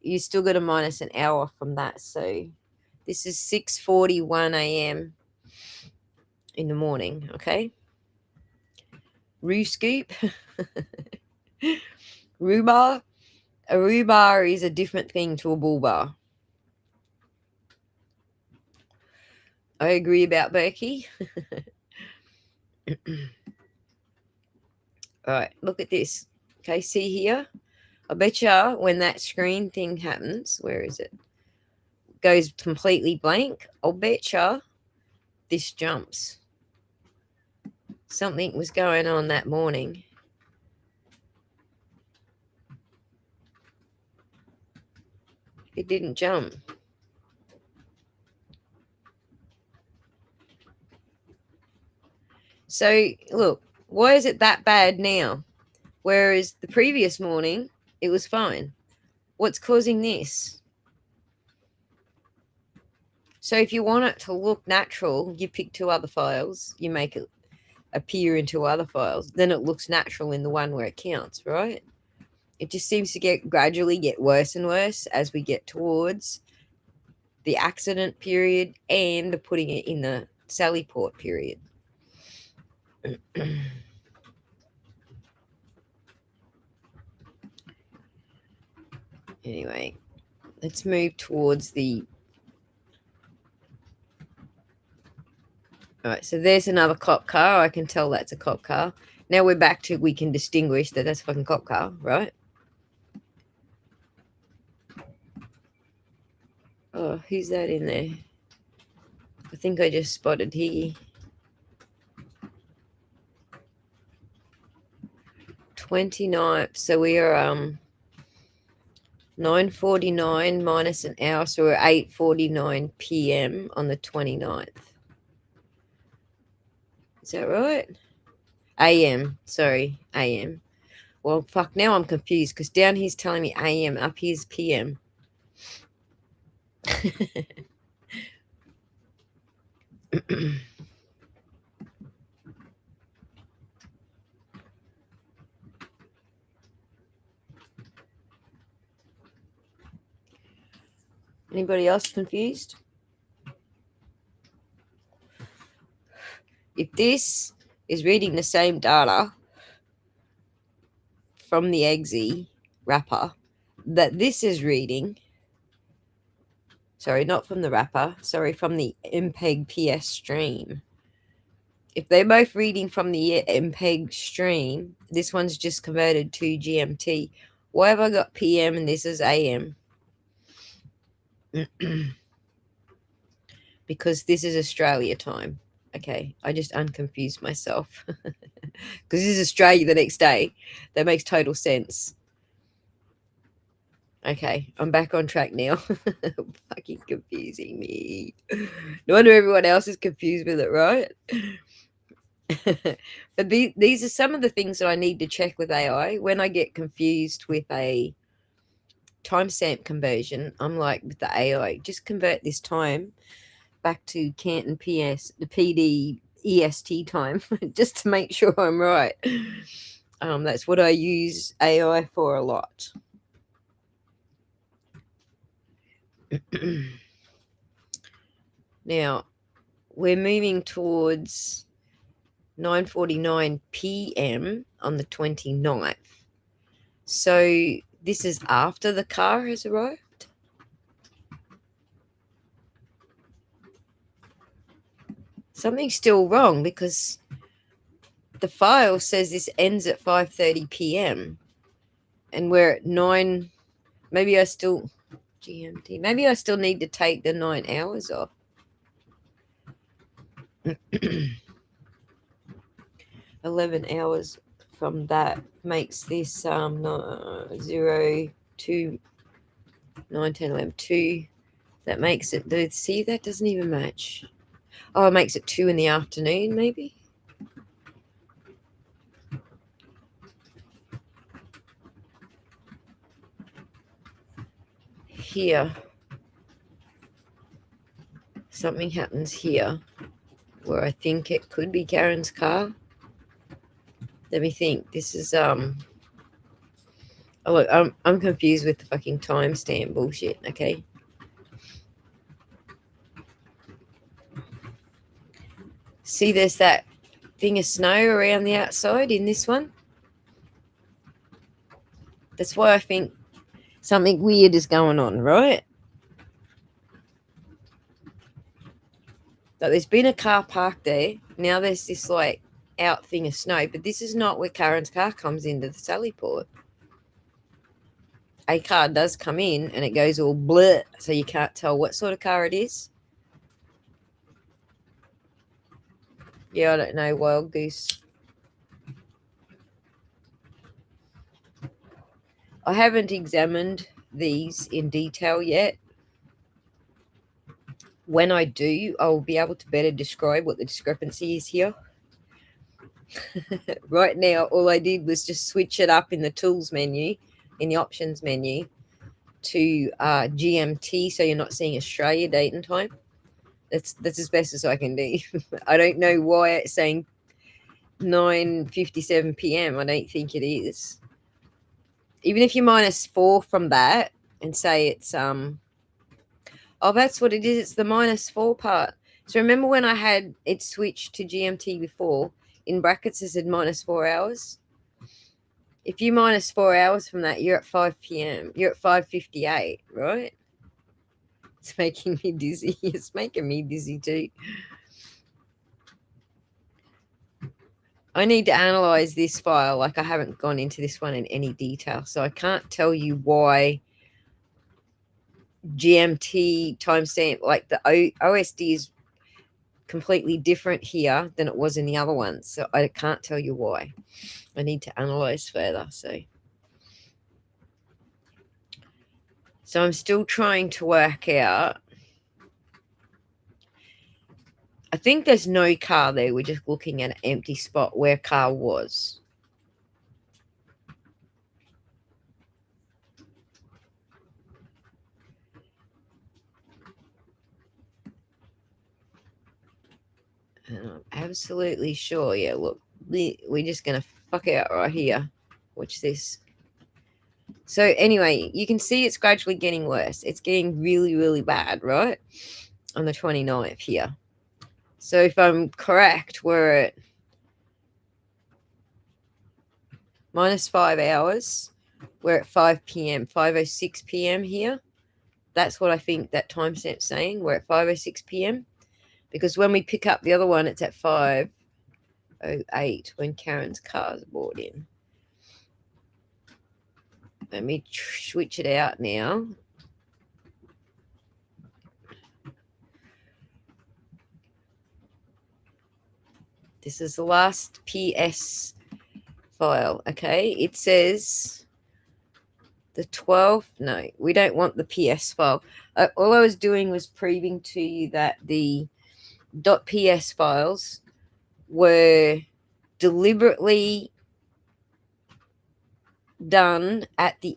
You still got a minus an hour from that. So this is 6:41 a.m. in the morning, okay? Roo scoop. Rhubarb. A rhubarb is a different thing to a bull bar. I agree about Berkey. All right, look at this. Okay, see here? I bet you when that screen thing happens, where is it? Goes completely blank. I'll bet you this jumps. Something was going on that morning. It didn't jump. So, look, why is it that bad now? Whereas the previous morning, it was fine. What's causing this? So if you want it to look natural, you pick two other files, you make it appear in two other files, then it looks natural in the one where it counts, right? It just seems to gradually get worse and worse as we get towards the accident period and the putting it in the Sallyport period. Anyway, let's move towards the... All right, so there's another cop car. I can tell that's a cop car. Now we're back to, we can distinguish that that's a fucking cop car, right? Oh, who's that in there? I think I just spotted he. 29th. So we are 9:49 minus an hour, so we're 8:49 p.m. on the 29th. Is that right? AM. Sorry, AM. Well, fuck, now I'm confused because down here's telling me AM, up here's PM. Anybody else confused? If this is reading the same data from the exe wrapper that this is reading, sorry, not from the wrapper, sorry, from the MPEG PS stream. If they're both reading from the MPEG stream, this one's just converted to GMT. Why have I got PM and this is AM? Because this is Australia time. Okay, I just unconfused myself. Because this is Australia the next day. That makes total sense. Okay, I'm back on track now. Fucking confusing me. No wonder everyone else is confused with it, right? But these are some of the things that I need to check with AI. When I get confused with a timestamp conversion, I'm like, with the AI, just convert this time back to Canton PS, the PD EST time, just to make sure I'm right. That's what I use AI for a lot. Now, we're moving towards 9:49 p.m. on the 29th. So this is after the car has arrived? Something's still wrong because the file says this ends at 5:30 p.m. and we're at 9. Maybe I still... GMT. Maybe I still need to take the 9 hours off. 11 hours from that makes this 0, 2, 9, 10, 11, 2. That makes it... See, that doesn't even match. Oh, it makes it 2 in the afternoon, maybe? Here. Something happens here where I think it could be Karen's car. Let me think. This is oh look, I'm confused with the fucking timestamp bullshit, okay? See, there's that thing of snow around the outside in this one. That's why I think something weird is going on, right? So there's been a car parked there. Now there's this like out thing of snow, but this is not where Karen's car comes into the Sallyport. A car does come in and it goes all blur, so you can't tell what sort of car it is. Yeah, I don't know, Wild Goose. I haven't examined these in detail yet. When I do, I'll be able to better describe what the discrepancy is here. Right now, all I did was just switch it up in the tools menu, in the options menu, to GMT, so you're not seeing Australia date and time. That's as best as I can do. I don't know why it's saying 9:57 p.m. I don't think it is. Even if you -4 from that and say it's oh, that's what it is. It's the -4 part. So remember when I had it switched to GMT before, in brackets it said -4 hours. If you -4 hours from that, you're at 5 p.m. You're at 5:58, right? It's making me dizzy. It's making me dizzy too. I need to analyze this file. Like, I haven't gone into this one in any detail, so I can't tell you why GMT timestamp, like the OSD is completely different here than it was in the other ones. So I can't tell you why. I need to analyze further. So I'm still trying to work out. I think there's no car there. We're just looking at an empty spot where car was. And I'm absolutely sure. Yeah, look, we're just going to fuck out right here. Watch this. So anyway, you can see it's gradually getting worse. It's getting really, really bad, right? On the 29th here. So if I'm correct, we're at -5 hours. We're at 5 p.m., 5:06 p.m. here. That's what I think that timestamp's saying. We're at 5:06 p.m. Because when we pick up the other one, it's at 5:08 when Karen's car's brought in. Let me switch it out now. This is the last PS file, okay? It says the 12th. No, we don't want the PS file. All I was doing was proving to you that the .ps files were deliberately done at the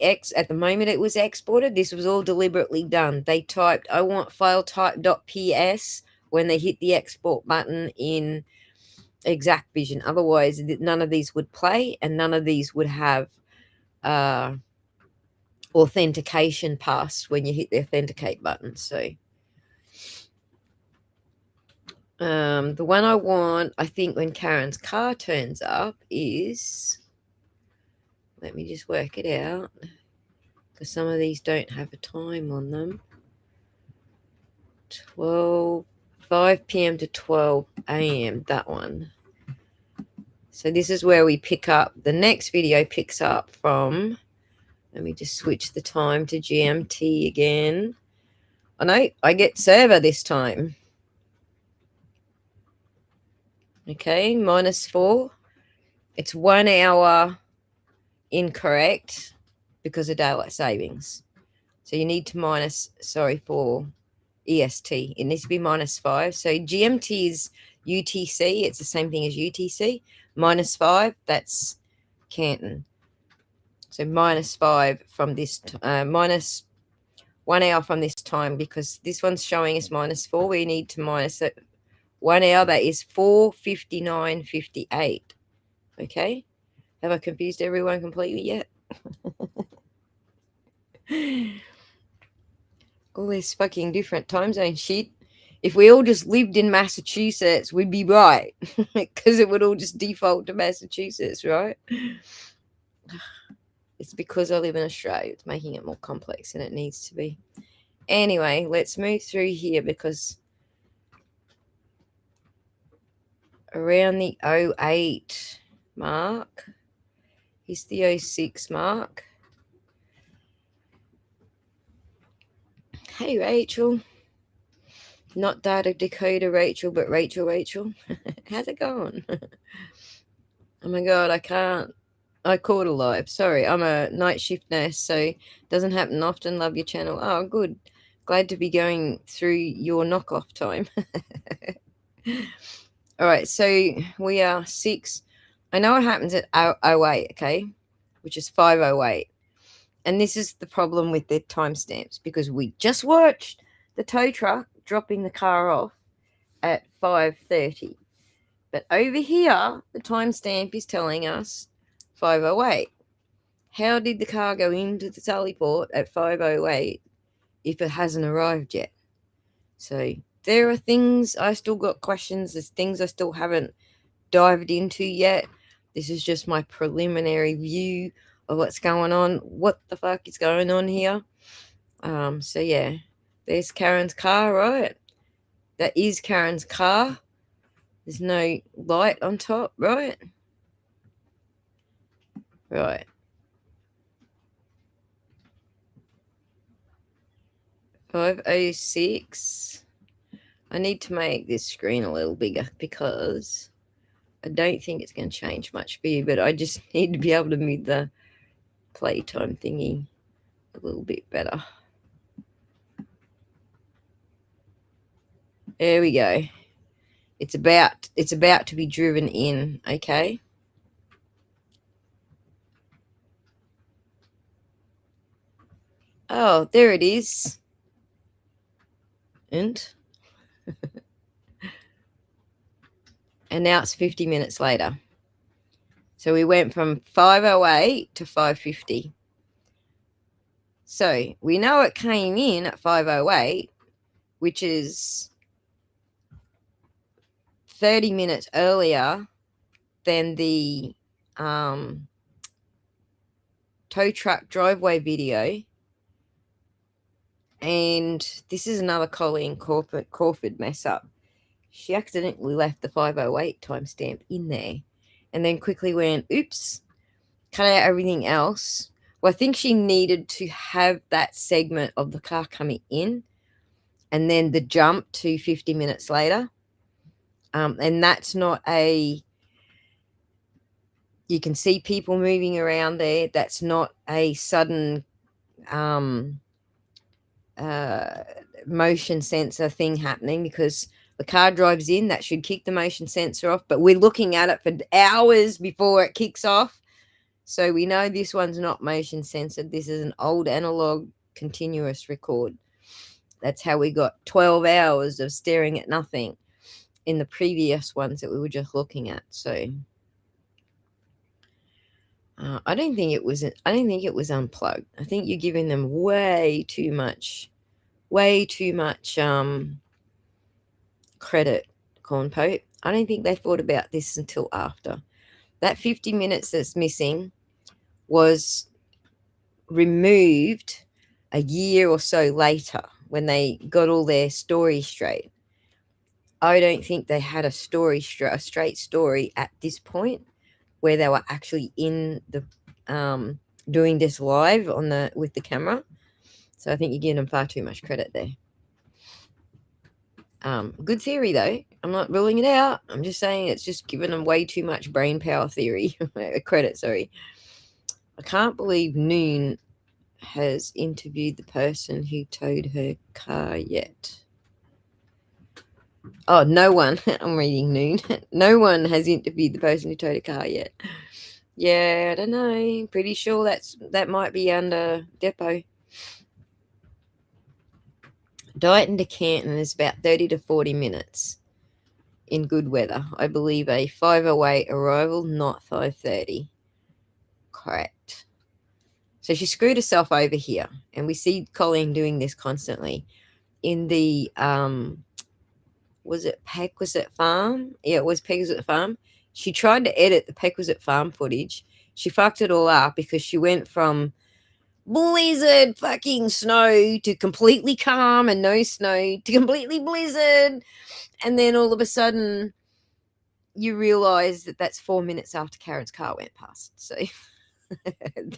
moment it was exported. This was all deliberately done. They typed, I want file type .ps when they hit the export button in Exactvision. Otherwise, none of these would play and none of these would have authentication passed when you hit the authenticate button. So the one I want, I think, when Karen's car turns up is, let me just work it out, because some of these don't have a time on them. 5 p.m. to 12 a.m., that one. So this is where we pick up. The next video picks up from, let me just switch the time to GMT again. Oh no, I get server this time. Okay, -4. It's 1 hour incorrect because of daylight savings. So you need to for EST. It needs to be -5. So GMT is UTC. It's the same thing as UTC. -5, that's Canton. So -5 from this, minus 1 hour from this time, because this one's showing us -4. We need to minus it 1 hour. That is 4:59:58. Okay. Have I confused everyone completely yet? All this fucking different time zone shit. If we all just lived in Massachusetts, we'd be right. Because it would all just default to Massachusetts, right? It's because I live in Australia. It's making it more complex than it needs to be. Anyway, let's move through here, because around the 08 mark, here's the 06 mark. Hey, Rachel. Not Data Dakota Rachel, but Rachel. How's it going? Oh my God, I can't I caught a live. Sorry, I'm a night shift nurse, so doesn't happen often. Love your channel. Oh, good. Glad to be going through your knockoff time. All right, so we are 6. I know what happens at 08, okay, which is 5:08. And this is the problem with the timestamps, because we just watched the tow truck dropping the car off at 5:30. But over here, the timestamp is telling us 5:08. How did the car go into the Sallyport at 5:08 if it hasn't arrived yet? So there are things I still got questions. There's things I still haven't dived into yet. This is just my preliminary view of what's going on. What the fuck is going on here? So yeah, there's Karen's car, right? That is Karen's car. There's no light on top, right? Right. $5:06. I need to make this screen a little bigger because I don't think it's going to change much for you, but I just need to be able to move the playtime thingy a little bit better. There we go. It's about to be driven in, okay? Oh, there it is. And now it's 50 minutes later. So we went from 5:08 to 5:50. So we know it came in at 5:08, which is 30 minutes earlier than the tow truck driveway video. And this is another Colleen Crawford mess up. She accidentally left the 5:08 timestamp in there and then quickly went, oops, cut out everything else. Well, I think she needed to have that segment of the car coming in and then the jump to 50 minutes later. And that's not you can see people moving around there. That's not a sudden motion sensor thing happening, because the car drives in, that should kick the motion sensor off, but we're looking at it for hours before it kicks off. So we know this one's not motion censored. This is an old analog continuous record. That's how we got 12 hours of staring at nothing in the previous ones that we were just looking at. So I don't think it was unplugged. I think you're giving them way too much credit, Corn Pope. I don't think they thought about this until after. That 50 minutes that's missing was removed a year or so later when they got all their story straight. I don't think they had a straight story at this point where they were actually in the doing this live with the camera. So I think you're giving them far too much credit there. Good theory though. I'm not ruling it out. I'm just saying it's just giving them way too much brain power theory credit. Sorry. I can't believe Noon has interviewed the person who towed her car yet. Oh, no one. I'm reading Noon. No one has interviewed the person who towed a car yet. Yeah, I don't know. Pretty sure that might be under depot. Dighton to Canton is about 30 to 40 minutes in good weather. I believe a 5:08 arrival, not 5:30. Correct. So she screwed herself over here, and we see Colleen doing this constantly. In the was it Pequisite Farm? Yeah, it was Pequisite Farm. She tried to edit the Pequisite Farm footage. She fucked it all up because she went from blizzard fucking snow to completely calm and no snow to completely blizzard. And then all of a sudden you realize that that's 4 minutes after Karen's car went past. So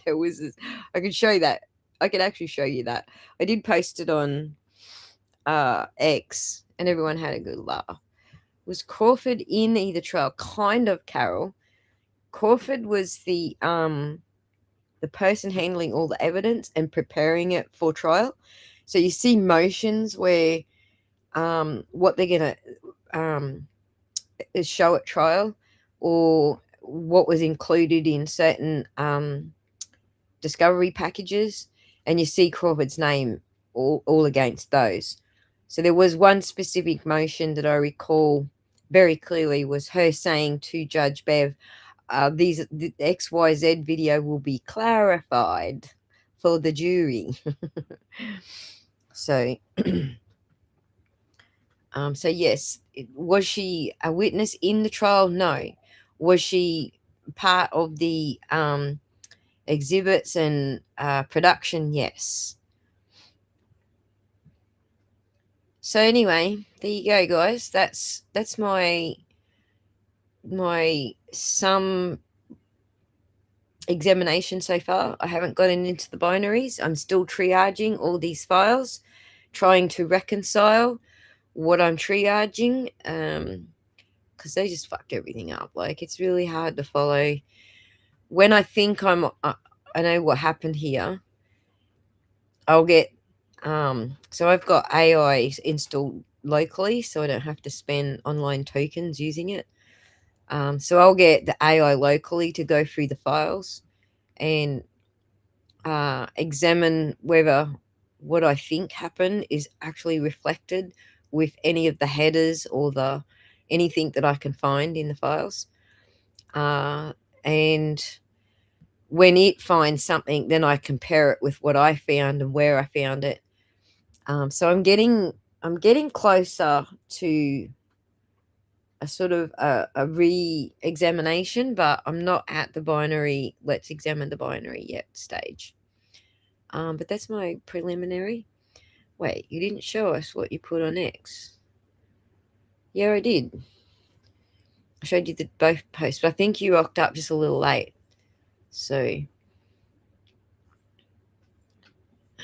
there was this, I could show that. I could actually show you that. I did post it on X and everyone had a good laugh. Was Crawford in either trail? Kind of, Carol. Crawford was the person handling all the evidence and preparing it for trial. So you see motions where what they're gonna show at trial, or what was included in certain discovery packages, and you see Crawford's name all against those. So there was one specific motion that I recall very clearly was her saying to Judge Bev, the XYZ video will be clarified for the jury. So, so yes, was she a witness in the trial? No. Was she part of the exhibits and production? Yes. So anyway, there you go, guys. That's my sum examination so far. I haven't gotten into the binaries. I'm still triaging all these files, trying to reconcile what I'm triaging, because they just fucked everything up. Like, it's really hard to follow. When I think I know what happened here, I'll get so I've got AI installed locally, so I don't have to spend online tokens using it. So I'll get the AI locally to go through the files and examine whether what I think happened is actually reflected with any of the headers or anything that I can find in the files. And when it finds something, then I compare it with what I found and where I found it. So I'm getting closer to a sort of a re-examination, but I'm not at the binary, let's examine the binary yet stage. But that's my preliminary. Wait, you didn't show us what you put on X. Yeah, I did. I showed you both posts, but I think you rocked up just a little late. So,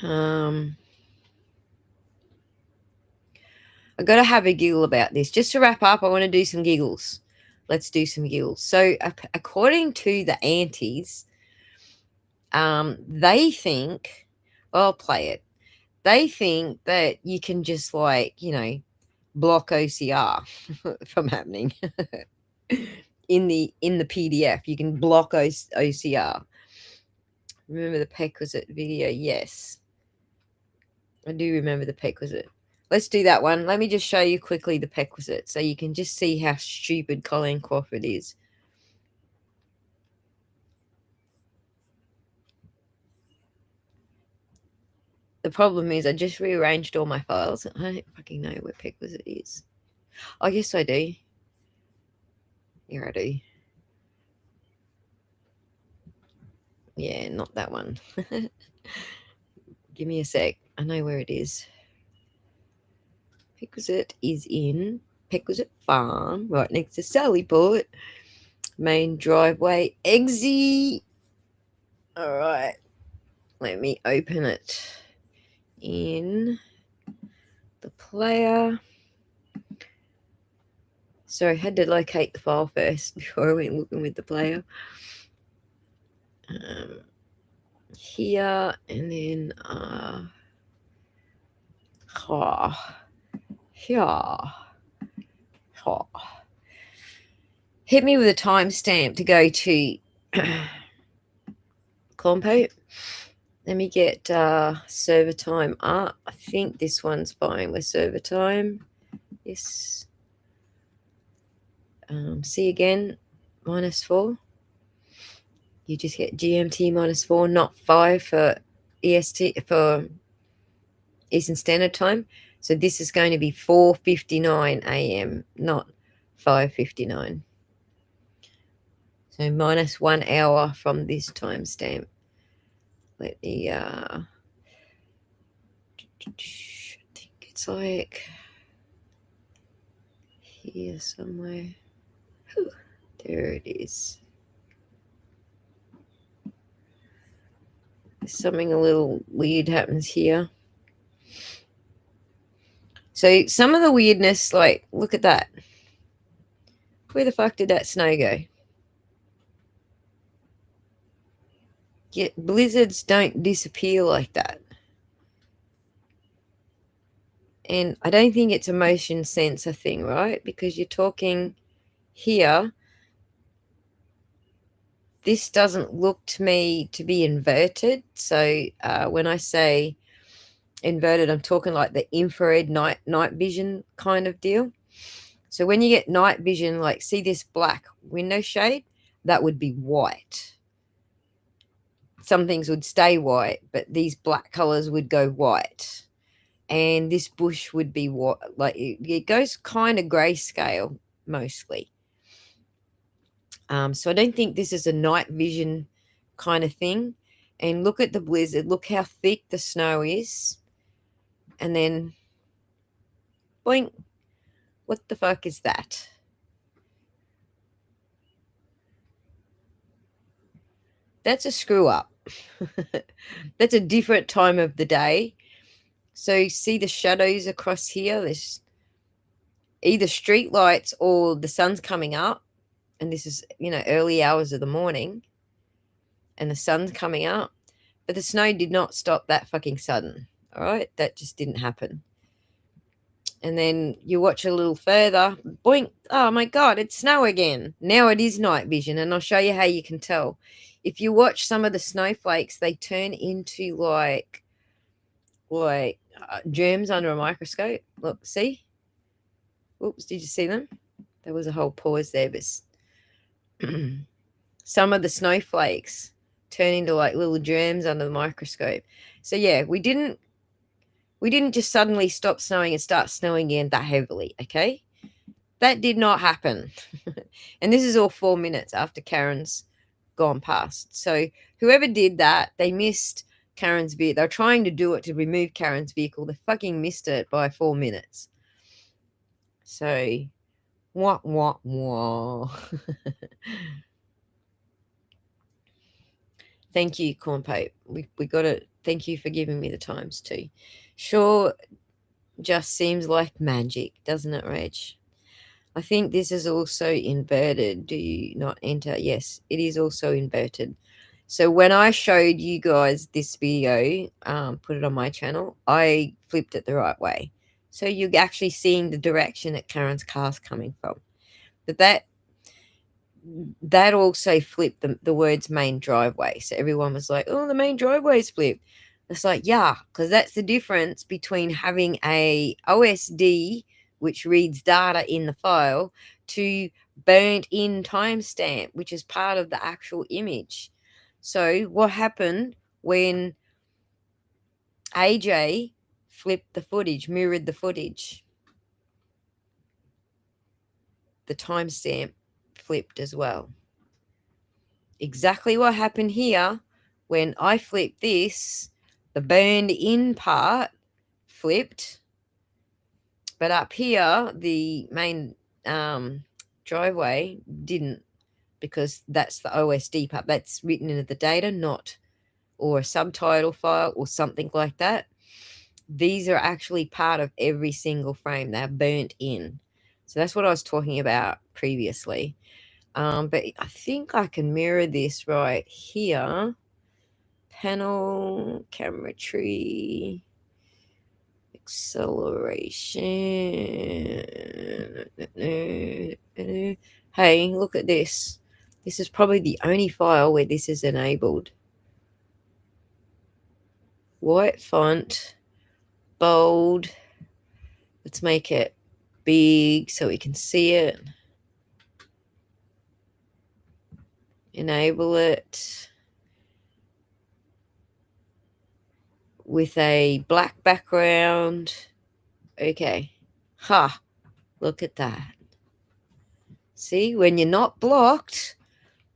I got to have a giggle about this. Just to wrap up, I want to do some giggles. Let's do some giggles. So, according to the aunties, they think, I'll play it. They think that you can just, like, block OCR from happening in the PDF. You can block OCR. Remember the Pequisite video? Yes, I do remember the Pequisite. Let's do that one. Let me just show you quickly the Pequisite so you can just see how stupid Colleen Crawford is. The problem is I just rearranged all my files. I don't fucking know where Pequisite is. Oh, yes, I do. Here I do. Yeah, not that one. Give me a sec. I know where it is. Pequisite is in Pequisite Farm, right next to Sallyport. Main driveway exit. All right. Let me open it in the player. So I had to locate the file first before I went looking with the player. Here and then hit me with a timestamp to go to Compo. Let me get server time up. I think this one's fine with server time. Yes. See again, -4. You just get GMT -4, not 5 for EST for Eastern Standard Time. So this is going to be 4:59 a.m., not 5:59. So -1 hour from this timestamp. Let me I think it's like here somewhere. Whew, there it is. Something a little weird happens here. So some of the weirdness, like, look at that. Where the fuck did that snow go? blizzards don't disappear like that. And I don't think it's a motion sensor thing, right? Because you're talking here. This doesn't look to me to be inverted. So when I say inverted, I'm talking like the infrared night vision kind of deal. So when you get night vision, like see this black window shade, that would be white. Some things would stay white, but these black colors would go white. And this bush would be what, like it goes kind of grayscale mostly. So I don't think this is a night vision kind of thing. And look at the blizzard. Look how thick the snow is. And then, boink. What the fuck is that? That's a screw up. That's a different time of the day. So you see the shadows across here. There's either street lights or the sun's coming up. And this is, early hours of the morning. And the sun's coming up. But the snow did not stop that fucking sudden. All right? That just didn't happen. And then you watch a little further. Boink. Oh, my God, it's snow again. Now it is night vision. And I'll show you how you can tell. If you watch some of the snowflakes, they turn into like germs under a microscope. Look, see? Oops, did you see them? There was a whole pause there. But some of the snowflakes turn into like little germs under the microscope. So yeah, we didn't just suddenly stop snowing and start snowing again that heavily, okay? That did not happen. And this is all 4 minutes after Karen's gone past. So whoever did that, they missed Karen's vehicle. They were trying to do it to remove Karen's vehicle. They fucking missed it by 4 minutes. So, wah. Thank you, Corn Pipe. We got it. Thank you for giving me the times too. Sure, just seems like magic, doesn't it, Reg? I think this is also inverted. Do you not enter? Yes, it is also inverted. So when I showed you guys this video, put it on my channel, I flipped it the right way. So you're actually seeing the direction that Karen's car's coming from. But that also flipped the words main driveway. So everyone was like, oh, the main driveway's flipped. It's like, yeah, because that's the difference between having a OSD, which reads data in the file, to burnt in timestamp, which is part of the actual image. So what happened when AJ flipped the footage, mirrored the footage? The timestamp flipped as well. Exactly what happened here when I flipped this, the burned in part flipped, but up here the main driveway didn't, because that's the OSD part. That's written into the data, not or a subtitle file or something like that. These are actually part of every single frame. They're burnt in. So that's what I was talking about previously. But I think I can mirror this right here. Panel, camera tree, acceleration. Hey, look at this. This is probably the only file where this is enabled. White font, bold. Let's make it big so we can see it. Enable it with a black background. Okay. Ha! Look at that. See, when you're not blocked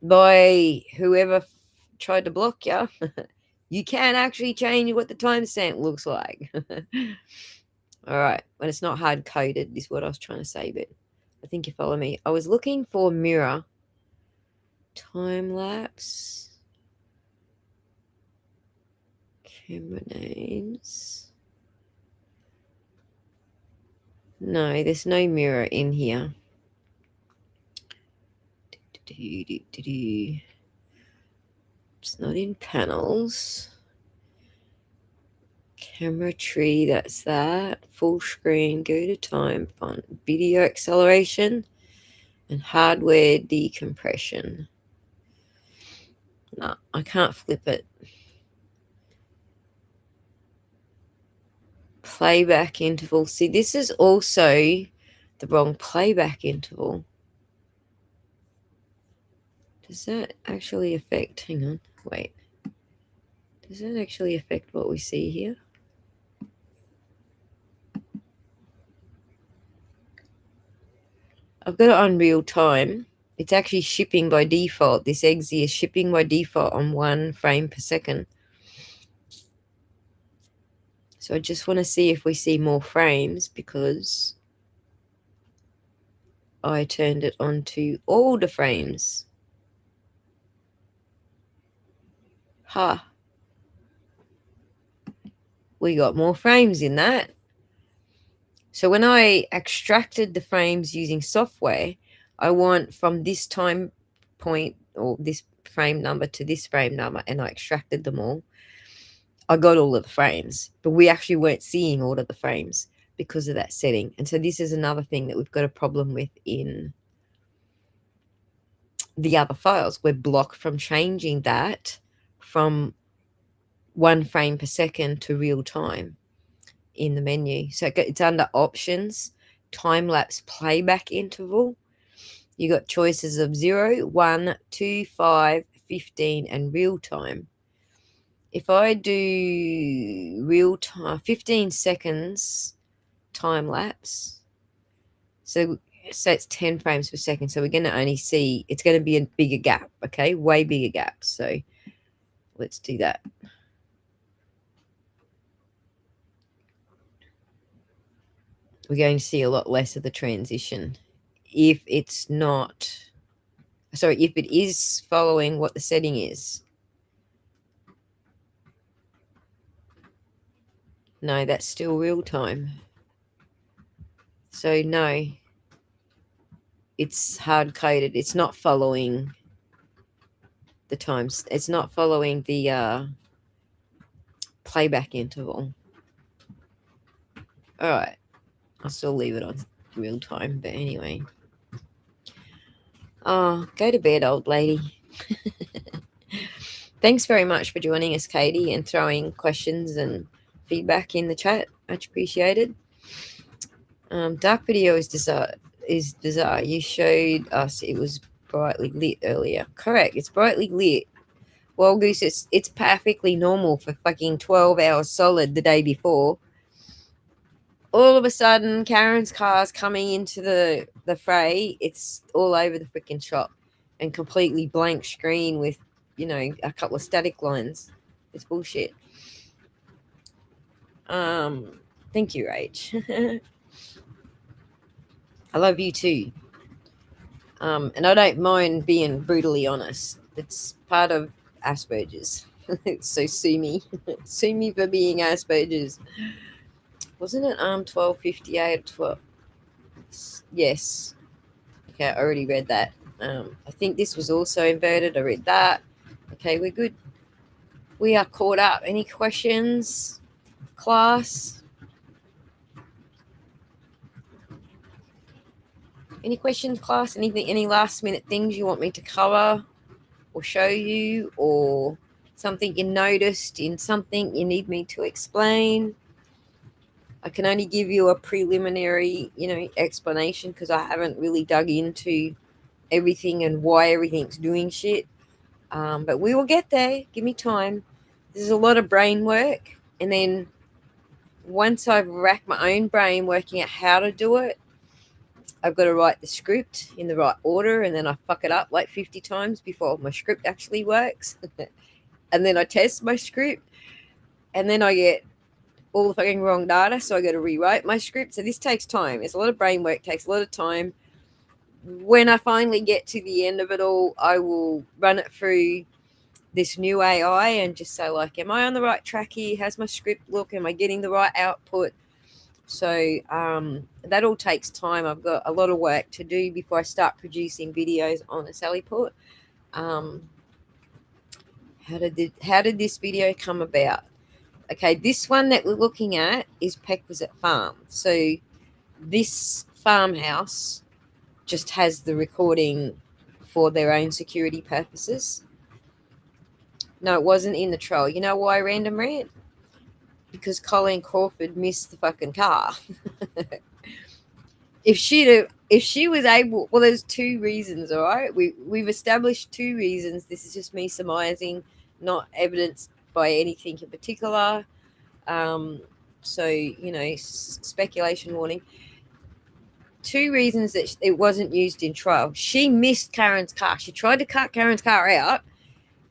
by whoever tried to block you, you can actually change what the timestamp looks like. All right. When it's not hard coded is what I was trying to say, but I think you follow me. I was looking for mirror. Time lapse. Camera names. No, there's no mirror in here. It's not in panels. Camera tree, that's that. Full screen, go to time, font, video acceleration, and hardware decompression. No, I can't flip it. Playback interval. See, this is also the wrong playback interval. Does that actually affect, hang on, wait. Does that actually affect what we see here? I've got it on real time. It's actually shipping by default. This exe is shipping by default on 1 frame per second. So I just want to see if we see more frames because I turned it on to all the frames. Ha. We got more frames in that. So when I extracted the frames using software, I want from this time point or this frame number to this frame number, and I extracted them all. I got all of the frames, but we actually weren't seeing all of the frames because of that setting. And so this is another thing that we've got a problem with in the other files. We're blocked from changing that from 1 frame per second to real time in the menu. So it's under options, time-lapse playback interval. You got choices of 0, 1, 2, 5, 15, and real time. If I do real time, 15 seconds time lapse, so it's 10 frames per second. So we're going to only see, it's going to be a bigger gap, okay? Way bigger gap. So let's do that. We're going to see a lot less of the transition. If it's not, sorry, if it is following what the setting is. No, that's still real time. So no, it's hard coded. It's not following the times. It's not following the playback interval. All right, I'll still leave it on real time. But anyway, oh, go to bed, old lady. Thanks very much for joining us, Katie, and throwing questions and feedback in the chat. Much appreciated. Dark video is bizarre. You showed us it was brightly lit earlier. Correct. It's brightly lit. Well, Goose, it's perfectly normal for fucking 12 hours solid the day before. All of a sudden, Karen's car's coming into the fray. It's all over the freaking shop and completely blank screen with, you know, a couple of static lines. It's bullshit. Thank you, Rach. I love you too. And I don't mind being brutally honest. It's part of Asperger's. So sue me. Sue me for being Asperger's. Wasn't it 1258 12? Yes. Okay, I already read that. I think this was also inverted. I read that. Okay, we're good. We are caught up. Any questions, class? Any questions, class? Anything? Any last minute things you want me to cover or show you, or something you noticed in something you need me to explain? I can only give you a preliminary, explanation because I haven't really dug into everything and why everything's doing shit. But we will get there. Give me time. This is a lot of brain work. And then once I've racked my own brain working out how to do it, I've got to write the script in the right order, and then I fuck it up like 50 times before my script actually works. And then I test my script, and then I get all the fucking wrong data, so I got to rewrite my script. So this takes time. It's a lot of brain work, takes a lot of time. When I finally get to the end of it all, I will run it through this new AI and just say, like, am I on the right track here? How's my script look? Am I getting the right output? So that all takes time. I've got a lot of work to do before I start producing videos on a Sallyport. How did this video come about? Okay, this one that we're looking at is Peckwisit Farm. So this farmhouse just has the recording for their own security purposes. No, it wasn't in the trial. You know why, Random Rant? Because Colleen Crawford missed the fucking car. If she was able, well, there's two reasons, all right? We've established two reasons. This is just me surmising, not evidenced by anything in particular. So, you know, speculation warning. Two reasons that it wasn't used in trial. She missed Karen's car. She tried to cut Karen's car out,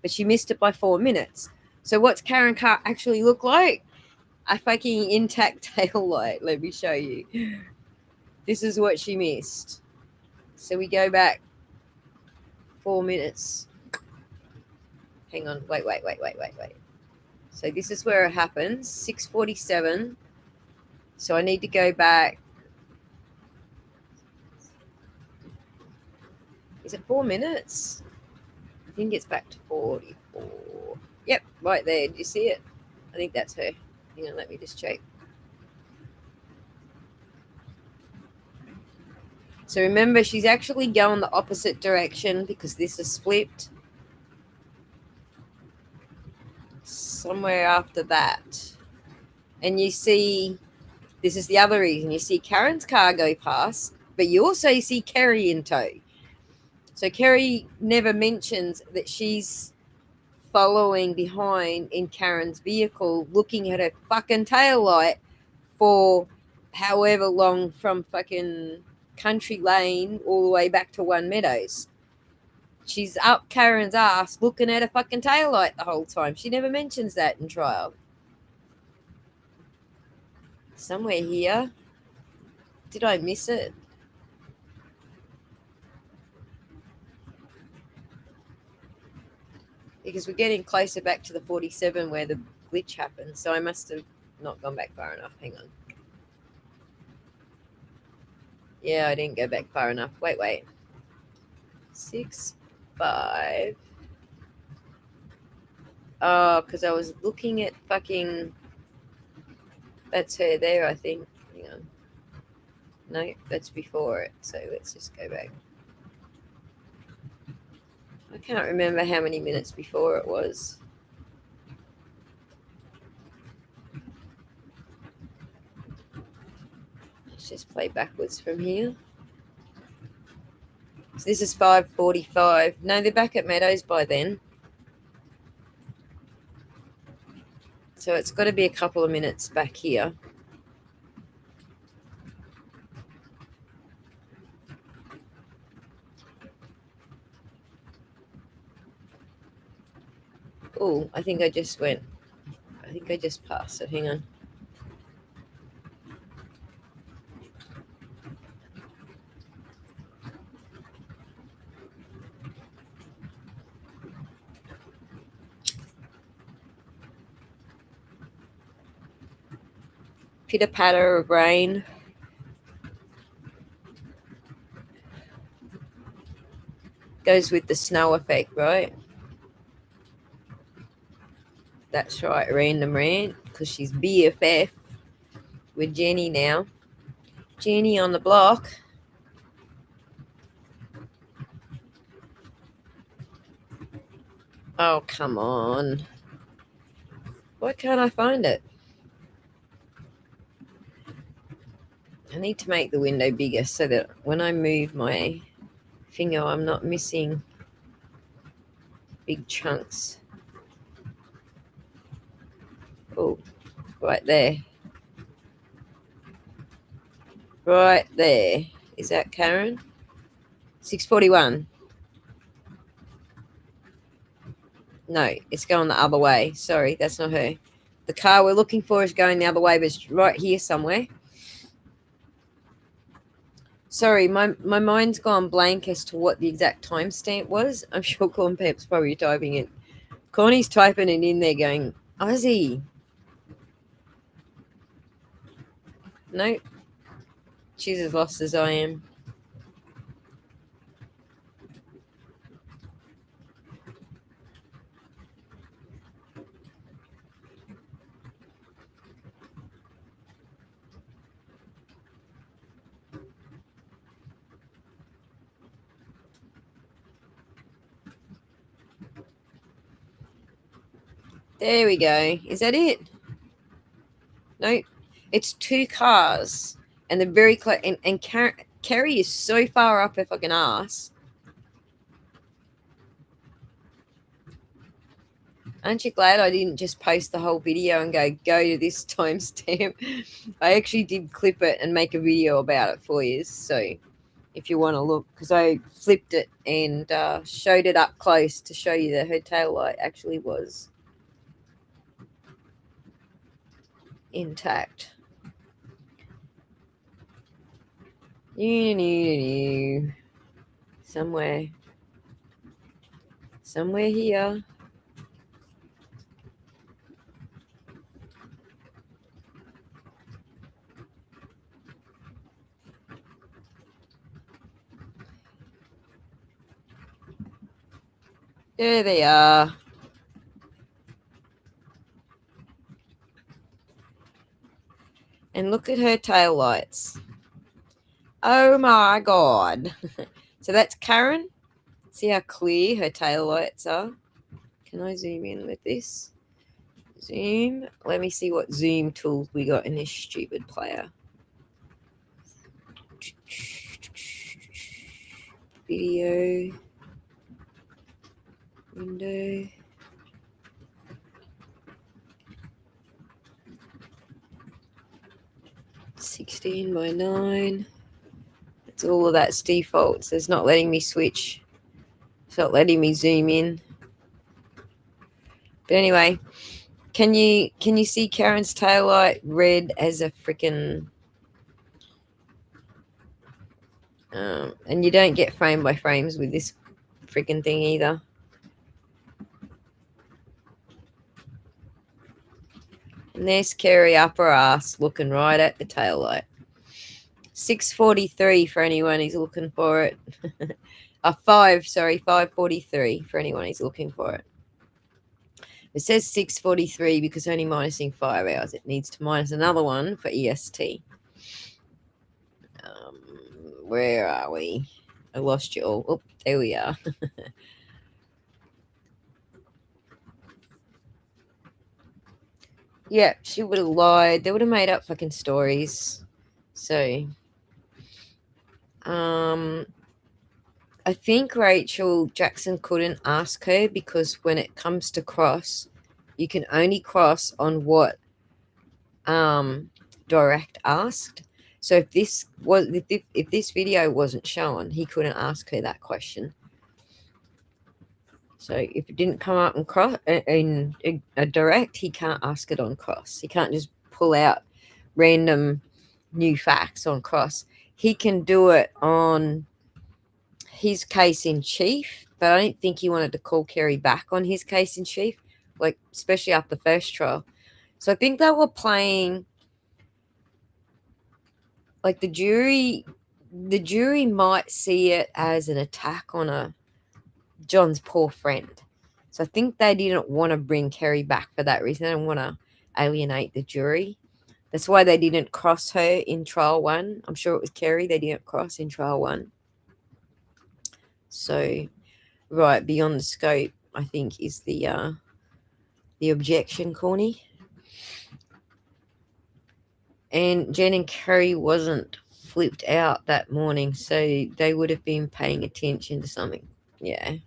but she missed it by 4 minutes. So what's Karen's car actually look like? A fucking intact tail light. Let me show you. This is what she missed. So we go back 4 minutes. Hang on. Wait. So this is where it happens. 6:47. So I need to go back. Is it 4 minutes? I think it's back to 44. Yep, right there. Do you see it? I think that's her. Hang on, let me just check. So remember, she's actually going the opposite direction because this is flipped. Somewhere after that. And you see, this is the other reason. You see Karen's car go past, but you also see Kerry in tow. So Kerry never mentions that she's following behind in Karen's vehicle, looking at her fucking tail light for however long from fucking Country Lane all the way back to One Meadows. She's up Karen's ass looking at her fucking tail light the whole time. She never mentions that in trial. Somewhere here. Did I miss it? Because we're getting closer back to the 47 where the glitch happened. So I must have not gone back far enough. Hang on. Yeah, I didn't go back far enough. Wait. 6, 5. Oh, because I was looking at fucking... That's her there, I think. Hang on. No, that's before it. So let's just go back. I can't remember how many minutes before it was. Let's just play backwards from here. So this is 5:45. No, they're back at Meadows by then. So it's got to be a couple of minutes back here. Oh, I think I just passed it. Hang on. Pitter patter of rain. Goes with the snow effect, right? That's right, Random Rant, because she's BFF with Jenny now. Jenny on the block. Oh, come on. Why can't I find it? I need to make the window bigger so that when I move my finger, I'm not missing big chunks. Oh, right there. Right there. Is that Karen? 6:41. No, it's going the other way. Sorry, that's not her. The car we're looking for is going the other way, but it's right here somewhere. Sorry, my mind's gone blank as to what the exact timestamp was. I'm sure Corn Pep's probably typing it. Corny's typing it in there going, Aussie. Nope. She's as lost as I am. There we go. Is that it? Nope. It's 2 cars. And they're very close. And Kerry is so far up her fucking ass. Aren't you glad I didn't just post the whole video and go to this timestamp? I actually did clip it and make a video about it for you. So if you want to look, because I flipped it and showed it up close to show you that her tail light actually was intact. Somewhere here. There they are. And look at her tail lights. Oh my God. So that's Karen. See how clear her tail lights are? Can I zoom in with this? Zoom. Let me see what zoom tools we got in this stupid player. Video. Window. (16 by 9). It's all of that's default, so it's not letting me switch. It's not letting me zoom in. But anyway, can you see Karen's taillight red as a freaking and you don't get frame by frames with this freaking thing either. And there's Kerry up her ass looking right at the taillight. 6:43 for anyone who's looking for it. 5:43 for anyone who's looking for it. It says 6:43 because only minusing 5 hours. It needs to minus another one for EST. Where are we? I lost you all. Oh, there we are. Yeah, she would have lied. They would have made up fucking stories. So, I think Rachel Jackson couldn't ask her because when it comes to cross, you can only cross on what Direct asked. So if this video wasn't shown, he couldn't ask her that question. So if it didn't come up in cross in a Direct, he can't ask it on cross. He can't just pull out random new facts on cross. He can do it on his case in chief, but I don't think he wanted to call Kerry back on his case in chief, like especially after the first trial. So I think they were playing like the jury might see it as an attack on John's poor friend. So I think they didn't want to bring Kerry back for that reason. They didn't want to alienate the jury. That's why they didn't cross her in trial 1. I'm sure it was Kerry they didn't cross in trial 1. So, right, beyond the scope, I think, is the objection, Corny. And Jen and Kerry wasn't flipped out that morning, so they would have been paying attention to something. Yeah.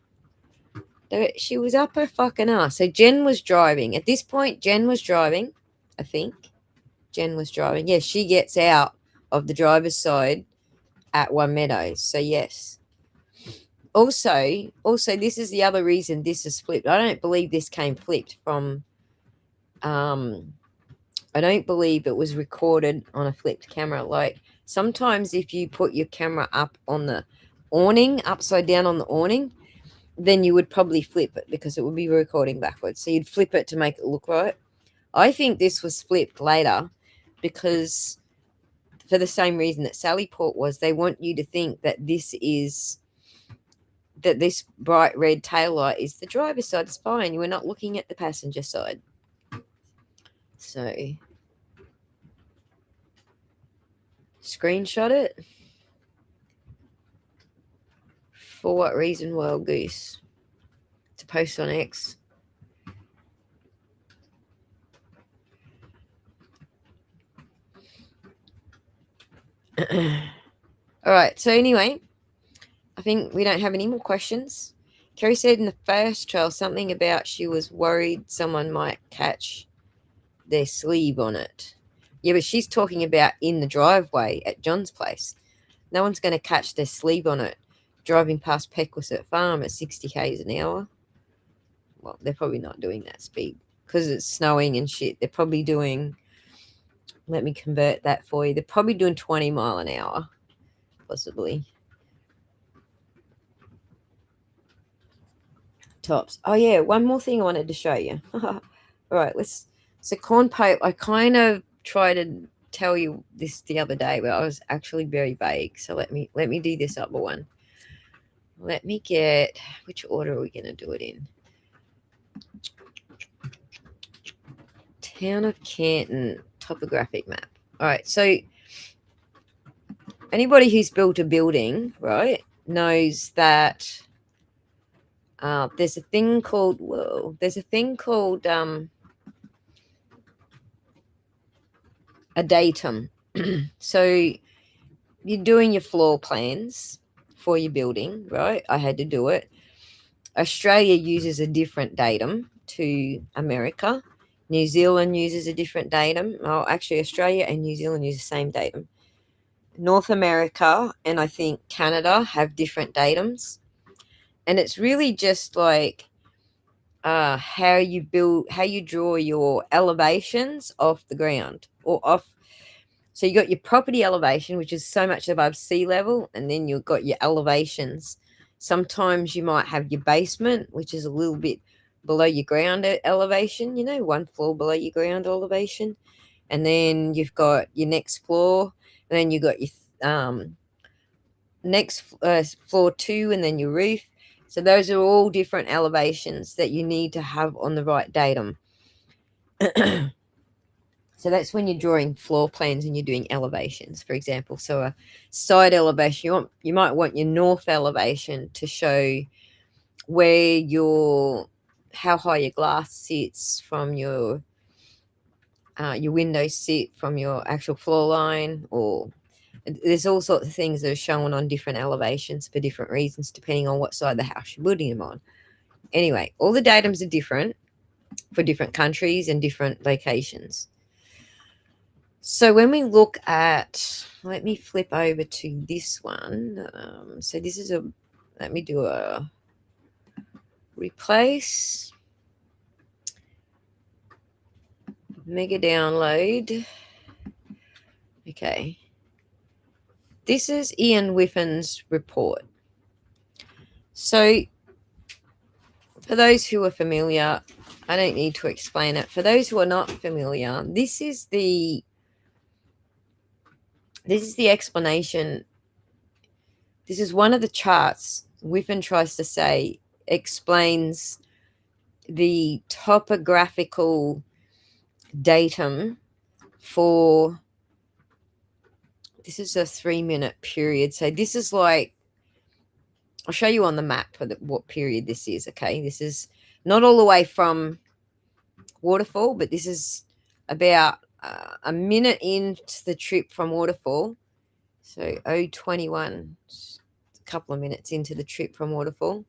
She was up her fucking ass. So Jen was driving. At this point, Jen was driving, I think. Jen was driving. Yes, she gets out of the driver's side at One Meadows. So, yes. Also, this is the other reason this is flipped. I don't believe this came flipped from... I don't believe it was recorded on a flipped camera. Like, sometimes if you put your camera up on the awning, upside down on the awning, then you would probably flip it because it would be recording backwards. So you'd flip it to make it look right. I think this was flipped later because for the same reason that Sallyport was, they want you to think that this bright red taillight is the driver's side. It's fine. You were not looking at the passenger side. So, screenshot it. For what reason, Wild Goose? To post on X. All right. So anyway, I think we don't have any more questions. Kerry said in the first trial something about she was worried someone might catch their sleeve on it. Yeah, but she's talking about in the driveway at John's place. No one's going to catch their sleeve on it driving past Pequisset Farm at 60 k's an hour. Well, they're probably not doing that speed because it's snowing and shit. They're probably doing, let me convert that for you. They're probably doing 20 mile an hour, possibly. Tops. Oh yeah, one more thing I wanted to show you. All right, so corn pipe. I kind of tried to tell you this the other day, but I was actually very vague. So let me do this other one. Let me get, which order are we going to do it in? Town of Canton topographic map. All right, so anybody who's built a building, right, knows that there's a thing called a datum. So you're doing your floor plans for your building, right? I had to do it. Australia uses a different datum to America. New Zealand uses a different datum. Oh, actually, Australia and New Zealand use the same datum. North America and I think Canada have different datums. And it's really just like how you draw your elevations off the ground or off. So you got your property elevation, which is so much above sea level, and then you've got your elevations. Sometimes you might have your basement, which is a little bit below your ground elevation, one floor below your ground elevation. And then you've got your next floor, and then you've got your next floor 2, and then your roof. So those are all different elevations that you need to have on the right datum. So that's when you're drawing floor plans and you're doing elevations, for example. So a side elevation, you might want your north elevation to show where how high your glass sits from your windows sit from your actual floor line, or there's all sorts of things that are shown on different elevations for different reasons, depending on what side of the house you're building them on. Anyway, all the datums are different for different countries and different locations. So when we look at, let me flip over to this one. So this is let me do a replace, mega download. Okay. This is Ian Whiffin's report. So for those who are familiar, I don't need to explain it. For those who are not familiar, this is the explanation. This is one of the charts Whiffin tries to say explains the topographical datum for, this is a 3-minute period. So this is like, I'll show you on the map what period this is. Okay, this is not all the way from waterfall, but this is about a minute into the trip from waterfall. So 021, a couple of minutes into the trip from waterfall.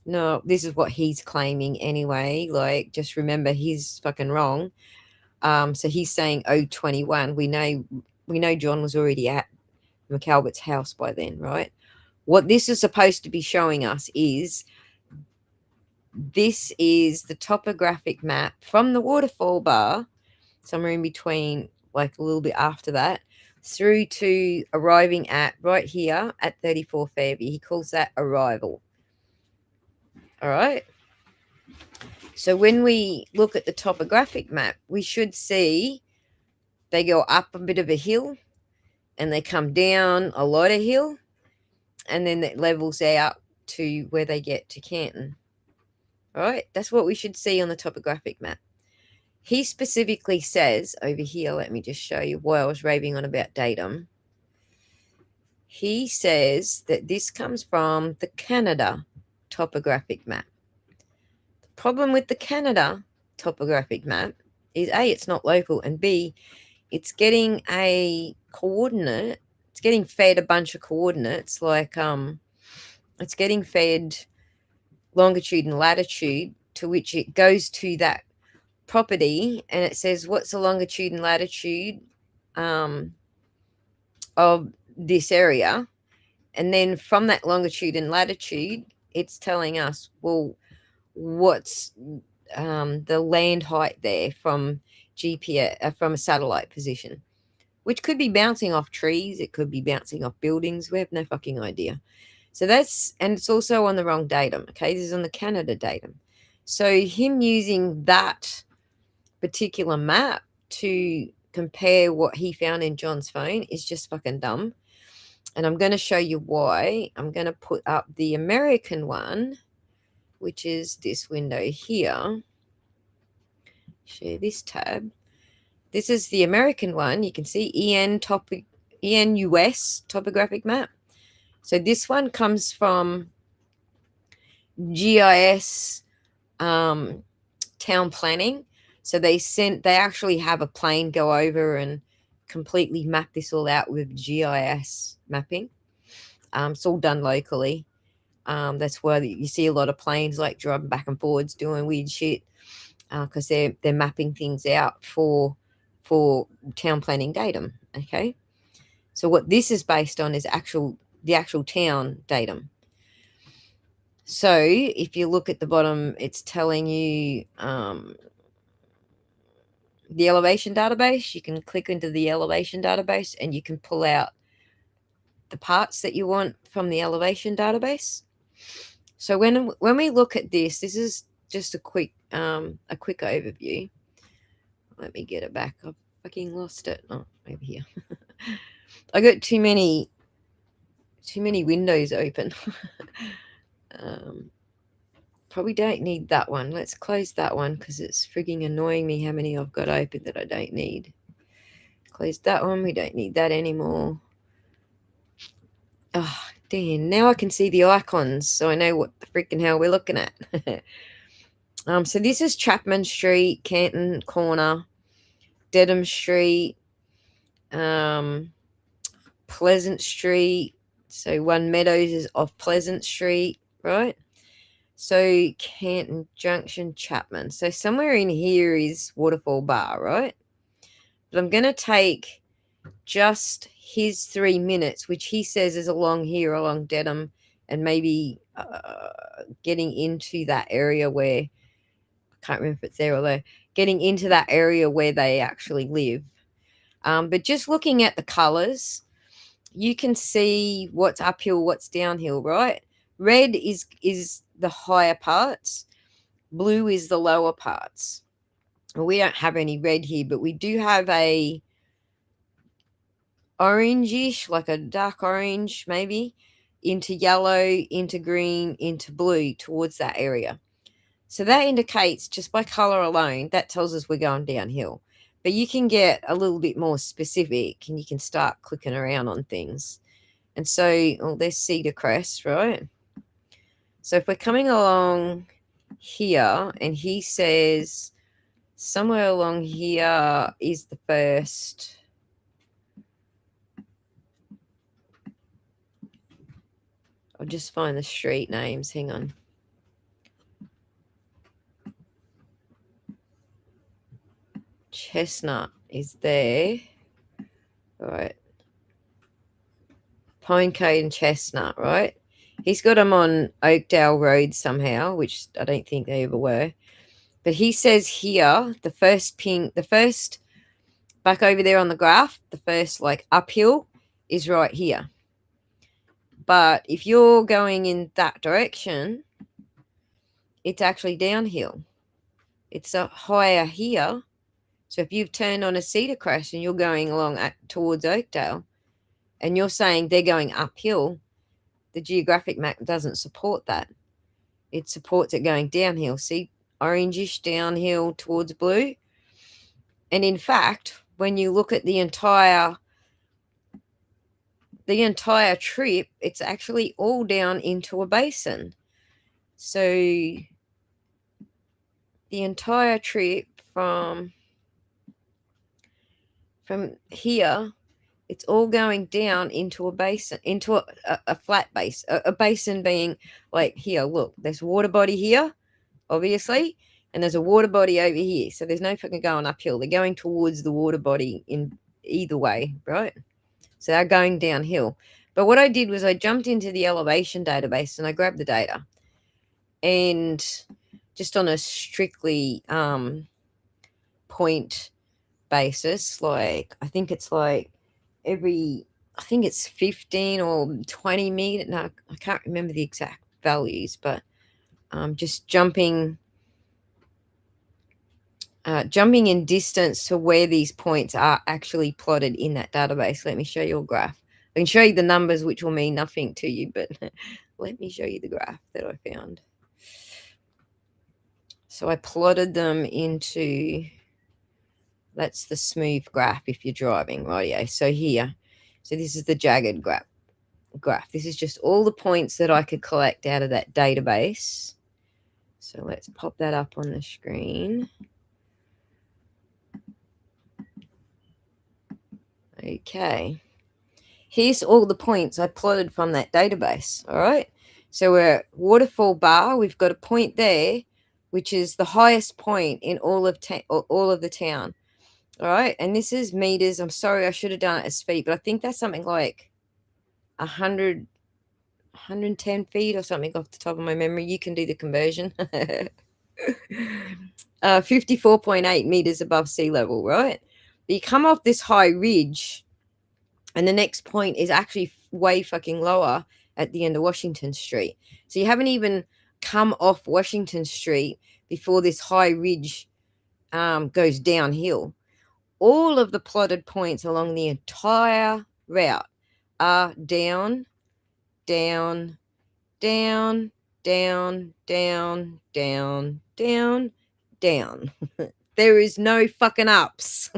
No, this is what he's claiming anyway. Like, just remember, he's fucking wrong. So he's saying 021. We know John was already at McAlbert's house by then, right? What this is supposed to be showing us is, this is the topographic map from the waterfall bar, somewhere in between, like a little bit after that, through to arriving at right here at 34 Fairview. He calls that arrival. All right. So when we look at the topographic map, we should see they go up a bit of a hill and they come down a lot of hill, and then it levels out to where they get to Canton. All right. That's what we should see on the topographic map. He specifically says over here, let me just show you why I was raving on about datum. He says that this comes from the Canada topographic map. The problem with the Canada topographic map is A, it's not local, and B, it's getting a coordinate it's getting fed a bunch of coordinates, like it's getting fed longitude and latitude, to which it goes to that property and it says what's the longitude and latitude of this area, and then from that longitude and latitude it's telling us, well, what's the land height there from GPS, from a satellite position, which could be bouncing off trees, it could be bouncing off buildings, we have no fucking idea. So that's, and it's also on the wrong datum. Okay, this is on the Canada datum. So him using that particular map to compare what he found in John's phone is just fucking dumb. And I'm going to show you why. I'm going to put up the American one, which is this window here. Share this tab. This is the American one. You can see EN US topographic map. So this one comes from GIS town planning. So they actually have a plane go over and completely map this all out with GIS mapping. It's all done locally. That's why you see a lot of planes like driving back and forwards doing weird shit, because they're mapping things out for town planning datum. Okay, so what this is based on is the actual town datum. So if you look at the bottom, it's telling you the elevation database. You can click into the elevation database and you can pull out the parts that you want from the elevation database. So when we look at this is just a quick overview. Let me get it back. I've fucking lost it. Oh, over here. I got too many windows open. Probably don't need that one. Let's close that one because it's frigging annoying me how many I've got open that I don't need. Close that one. We don't need that anymore. Oh, damn. Now I can see the icons, so I know what the freaking hell we're looking at. So this is Chapman Street, Canton Corner, Dedham Street, Pleasant Street. So One Meadows is off Pleasant Street, right? So Canton Junction, Chapman. So somewhere in here is Waterfall Bar, right? But I'm going to take just his 3 minutes, which he says is along here, along Dedham, and maybe getting into that area where, I can't remember if it's there or there, getting into that area where they actually live. But just looking at the colors, you can see what's uphill, what's downhill, right? Red is the higher parts. Blue is the lower parts. Well, we don't have any red here, but we do have a orangish, like a dark orange maybe, into yellow, into green, into blue towards that area. So that indicates, just by color alone, that tells us we're going downhill. But you can get a little bit more specific and you can start clicking around on things. And so, there's Cedar Crest, right? So if we're coming along here and he says somewhere along here is the first. I'll just find the street names. Hang on. Chestnut is there. All right. Pinecone and Chestnut, right? He's got them on Oakdale Road somehow, which I don't think they ever were. But he says here, the first back over there on the graph, the first like uphill is right here. But if you're going in that direction, it's actually downhill. It's higher here. So if you've turned on a Cedar Crest and you're going along towards Oakdale and you're saying they're going uphill, the geographic map doesn't support that. It supports it going downhill. See, orangish downhill towards blue. And in fact, when you look at the entire trip, it's actually all down into a basin. So the entire trip from here It's all going down into a basin, into a flat base. A basin being like here, look, there's water body here, obviously, and there's a water body over here. So there's no fucking going uphill. They're going towards the water body in either way, right? So they're going downhill. But what I did was I jumped into the elevation database and I grabbed the data. And just on a strictly point basis, like I think it's like I think it's 15 or 20 meters. No, I can't remember the exact values, but just jumping in distance to where these points are actually plotted in that database. Let me show you a graph. I can show you the numbers, which will mean nothing to you, but let me show you the graph that I found. So I plotted them into, that's the smooth graph if you're driving, rightio. So here, so this is the jagged graph. This is just all the points that I could collect out of that database. So let's pop that up on the screen. Okay. Here's all the points I plotted from that database, all right? So we're at Waterfall Bar. We've got a point there, which is the highest point in all of the town. All right, and this is meters. I'm sorry, I should have done it as feet, but I think that's something like 110 feet or something off the top of my memory. You can do the conversion. 54.8 meters above sea level, right? But you come off this high ridge, and the next point is actually way fucking lower at the end of Washington Street. So you haven't even come off Washington Street before this high ridge goes downhill. All of the plotted points along the entire route are down, down, down, down, down, down, down, down. There is no fucking ups.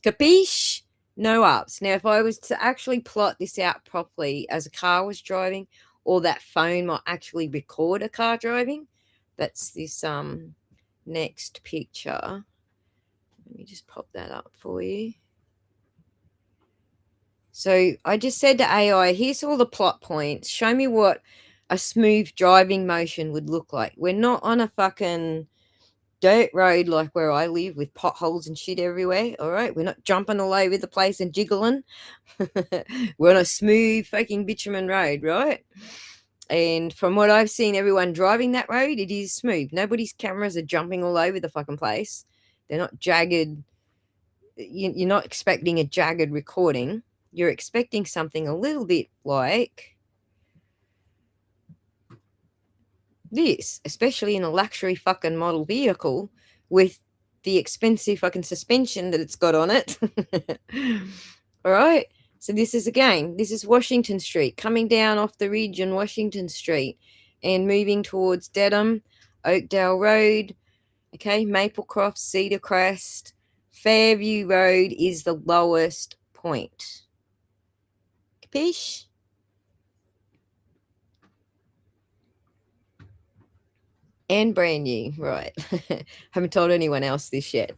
Capiche? No ups. Now, if I was to actually plot this out properly as a car was driving, or that phone might actually record a car driving, that's this next picture. Let me just pop that up for you. So I just said to AI, here's all the plot points. Show me what a smooth driving motion would look like. We're not on a fucking dirt road like where I live with potholes and shit everywhere, all right? We're not jumping all over the place and jiggling. We're on a smooth fucking bitumen road, right? And from what I've seen everyone driving that road, it is smooth. Nobody's cameras are jumping all over the fucking place. They're not jagged. You're not expecting a jagged recording. You're expecting something a little bit like this, especially in a luxury fucking model vehicle with the expensive fucking suspension that it's got on it. All right. So this is Washington Street, coming down off the ridge on Washington Street and moving towards Dedham, Oakdale Road, okay, Maplecroft, Cedar Crest, Fairview Road is the lowest point. Capiche? And brand new, right? Haven't told anyone else this yet.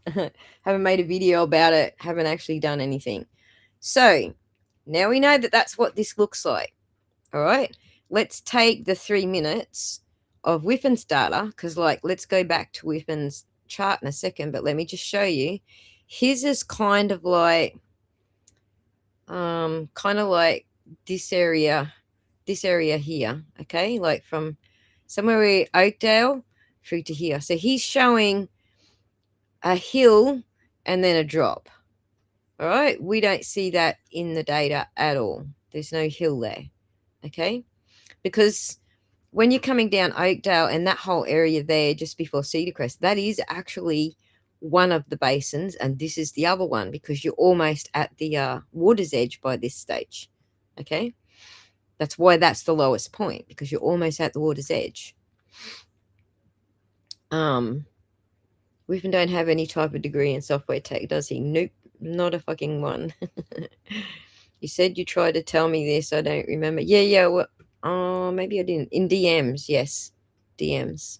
Haven't made a video about it. Haven't actually done anything. So now we know that that's what this looks like. All right. Let's take the 3 minutes of Whiffen's data, because let's go back to Whiffen's chart in a second, but let me just show you. His is kind of like this area here, okay, like from somewhere Oakdale through to here. So he's showing a hill and then a drop. All right, we don't see that in the data at all. There's no hill there, okay, because when you're coming down Oakdale and that whole area there just before Cedar Crest, that is actually one of the basins, and this is the other one, because you're almost at the water's edge by this stage, okay? That's why that's the lowest point, because you're almost at the water's edge. Whiffen don't have any type of degree in software tech, does he? Nope, not a fucking one. You said you tried to tell me this. I don't remember. Yeah. Well, maybe I didn't. In DMs, yes. DMs.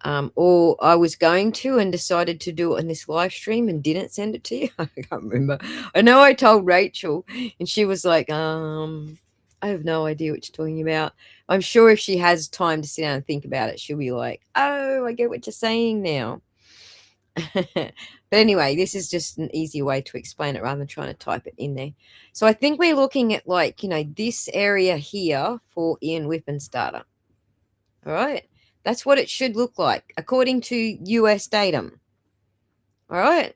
Or I was going to and decided to do it on this live stream and didn't send it to you. I can't remember. I know I told Rachel and she was like, I have no idea what you're talking about. I'm sure if she has time to sit down and think about it, she'll be like, oh, I get what you're saying now. But anyway, this is just an easier way to explain it rather than trying to type it in there. So I think we're looking at like, this area here for Ian Whippen's data. All right. That's what it should look like according to US datum. All right.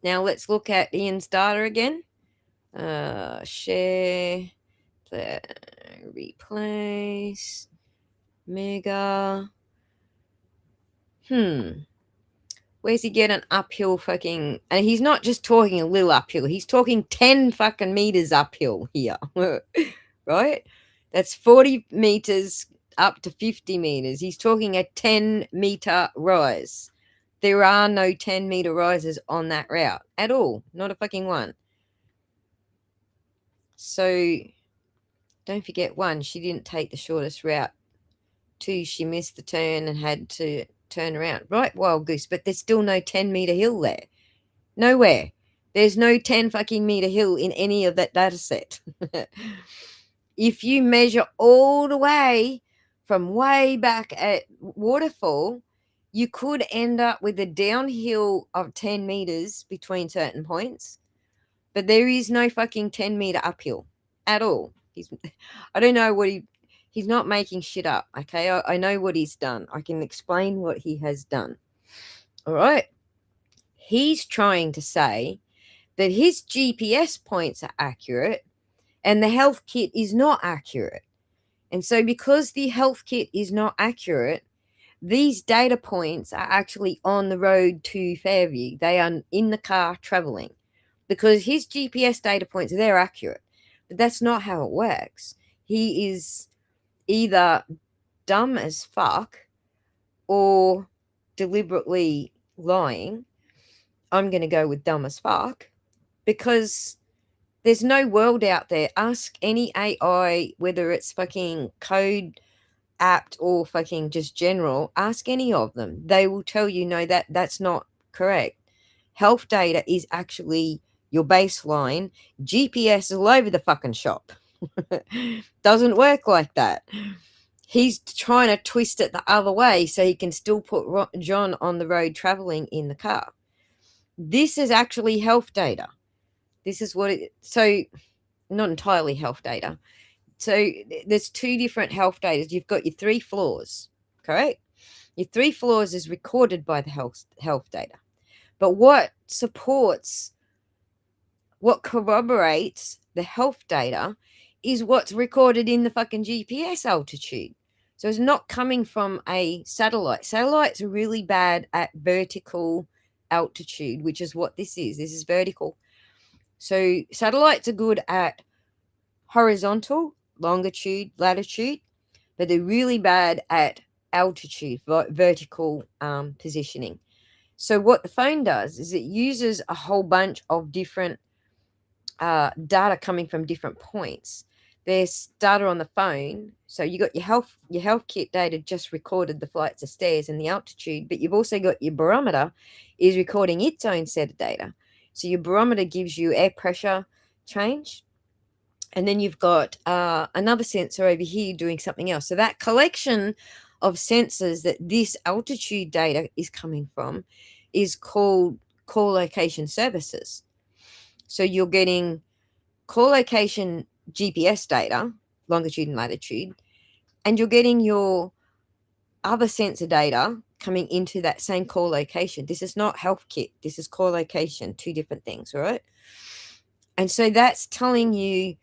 Now let's look at Ian's data again. Share, replace, mega. Where's he getting uphill fucking? And he's not just talking a little uphill. He's talking 10 fucking meters uphill here. Right? That's 40 meters up to 50 meters. He's talking a 10-meter rise. There are no 10-meter rises on that route at all. Not a fucking one. So don't forget, 1, she didn't take the shortest route. 2, she missed the turn and had to turn around. Right, wild goose, but there's still no 10-meter hill there. Nowhere. There's no 10 fucking meter hill in any of that data set. If you measure all the way from way back at waterfall, you could end up with a downhill of 10 meters between certain points, but there is no fucking 10-meter uphill at all. I don't know what he's not making shit up. Okay. I know what he's done. I can explain what he has done. All right. He's trying to say that his GPS points are accurate and the health kit is not accurate. And so because the health kit is not accurate, these data points are actually on the road to Fairview. They are in the car traveling because his GPS data points, they're accurate. But that's not how it works. He is either dumb as fuck or deliberately lying. I'm going to go with dumb as fuck because there's no world out there. Ask any AI, whether it's fucking code apt or fucking just general, ask any of them. They will tell you, no, that's not correct. Health data is actually your baseline. GPS is all over the fucking shop. Doesn't work like that. He's trying to twist it the other way so he can still put John on the road traveling in the car. This is actually health data. This is what it, so not entirely health data. So there's 2 different health data. You've got your 3 floors, correct? Your 3 floors is recorded by the health data. But what corroborates the health data is what's recorded in the fucking GPS altitude. So it's not coming from a satellite. Satellites are really bad at vertical altitude, which is what this is. This is vertical. So satellites are good at horizontal, longitude, latitude, but they're really bad at altitude, vertical positioning. So what the phone does is it uses a whole bunch of different data coming from different points. There's data on the phone. So you got your health kit data just recorded the flights of stairs and the altitude, but you've also got your barometer is recording its own set of data. So your barometer gives you air pressure change. And then you've got another sensor over here doing something else. So that collection of sensors that this altitude data is coming from is called call location services. So you're getting call location GPS data, longitude and latitude, and you're getting your other sensor data coming into that same call location. This is not health kit. This is call location, 2 different things, right? And so that's telling you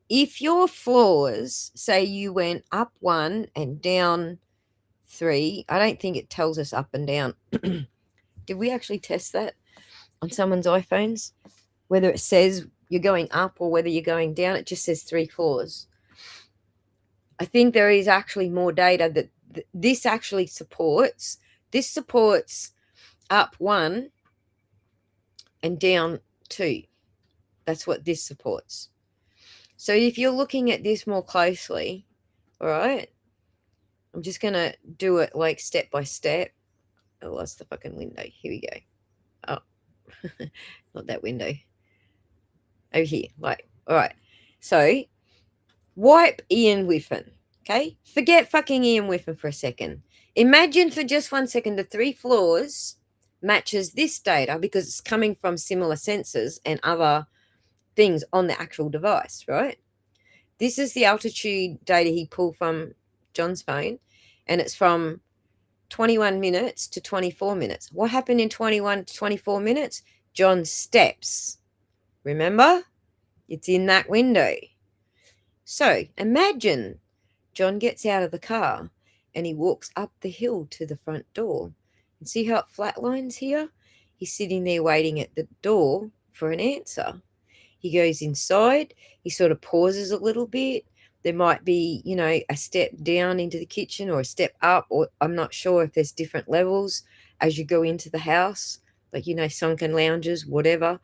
if your floors, say you went up 1 and down 3, I don't think it tells us up and down. Did we actually test that on someone's iPhones? Whether it says you're going up or whether you're going down, it just says 3 floors. I think there is actually more data that this actually supports. This supports up 1 and down 2. That's what this supports. So if you're looking at this more closely, all right, I'm just going to do it like step by step. I lost the fucking window. Here we go. Oh, not that window. Over here. Like, all right. So wipe Ian Whiffen. Okay? Forget fucking Ian Whiffen for a second. Imagine for just 1 second the 3 floors matches this data because it's coming from similar sensors and other things on the actual device, right? This is the altitude data he pulled from John's phone, and it's from 21 minutes to 24 minutes. What happened in 21 to 24 minutes? John's steps. Remember? It's in that window. So imagine John gets out of the car and he walks up the hill to the front door. And see how it flatlines here? He's sitting there waiting at the door for an answer. He goes inside. He sort of pauses a little bit. There might be, you know, a step down into the kitchen or a step up, or I'm not sure if there's different levels as you go into the house, like, you know, sunken lounges, whatever.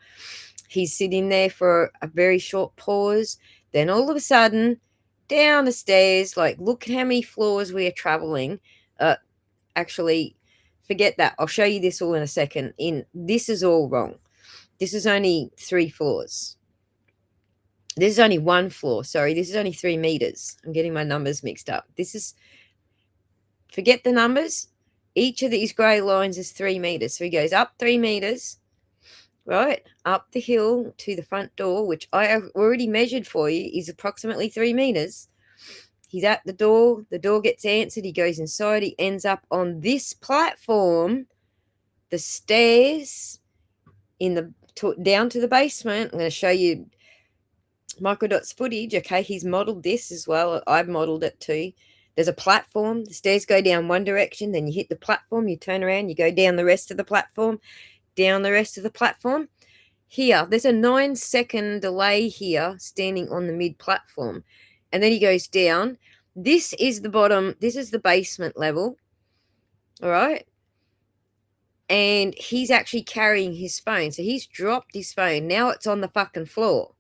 He's sitting there for a very short pause. Then all of a sudden, down the stairs, like, look at how many floors we are traveling. Actually, forget that. I'll show you this all in a second. This is all wrong. This is only 3 floors. This is only 1 floor. Sorry, this is only 3 meters. I'm getting my numbers mixed up. Forget the numbers. Each of these grey lines is 3 meters. So he goes up 3 meters, right, up the hill to the front door, which I have already measured for you is approximately 3 meters. He's at the door gets answered, he goes inside, he ends up on this platform, the stairs down to the basement. I'm going to show you Microdot's footage. Okay, he's modeled this as well. I've modeled it too. There's a platform, the stairs go down one direction, then you hit the platform, you turn around, you go down the rest of the platform, down the rest of the platform. Here, there's a 9-second delay here standing on the mid platform. And then he goes down. This is the bottom. This is the basement level. All right. And he's actually carrying his phone. So he's dropped his phone. Now it's on the fucking floor.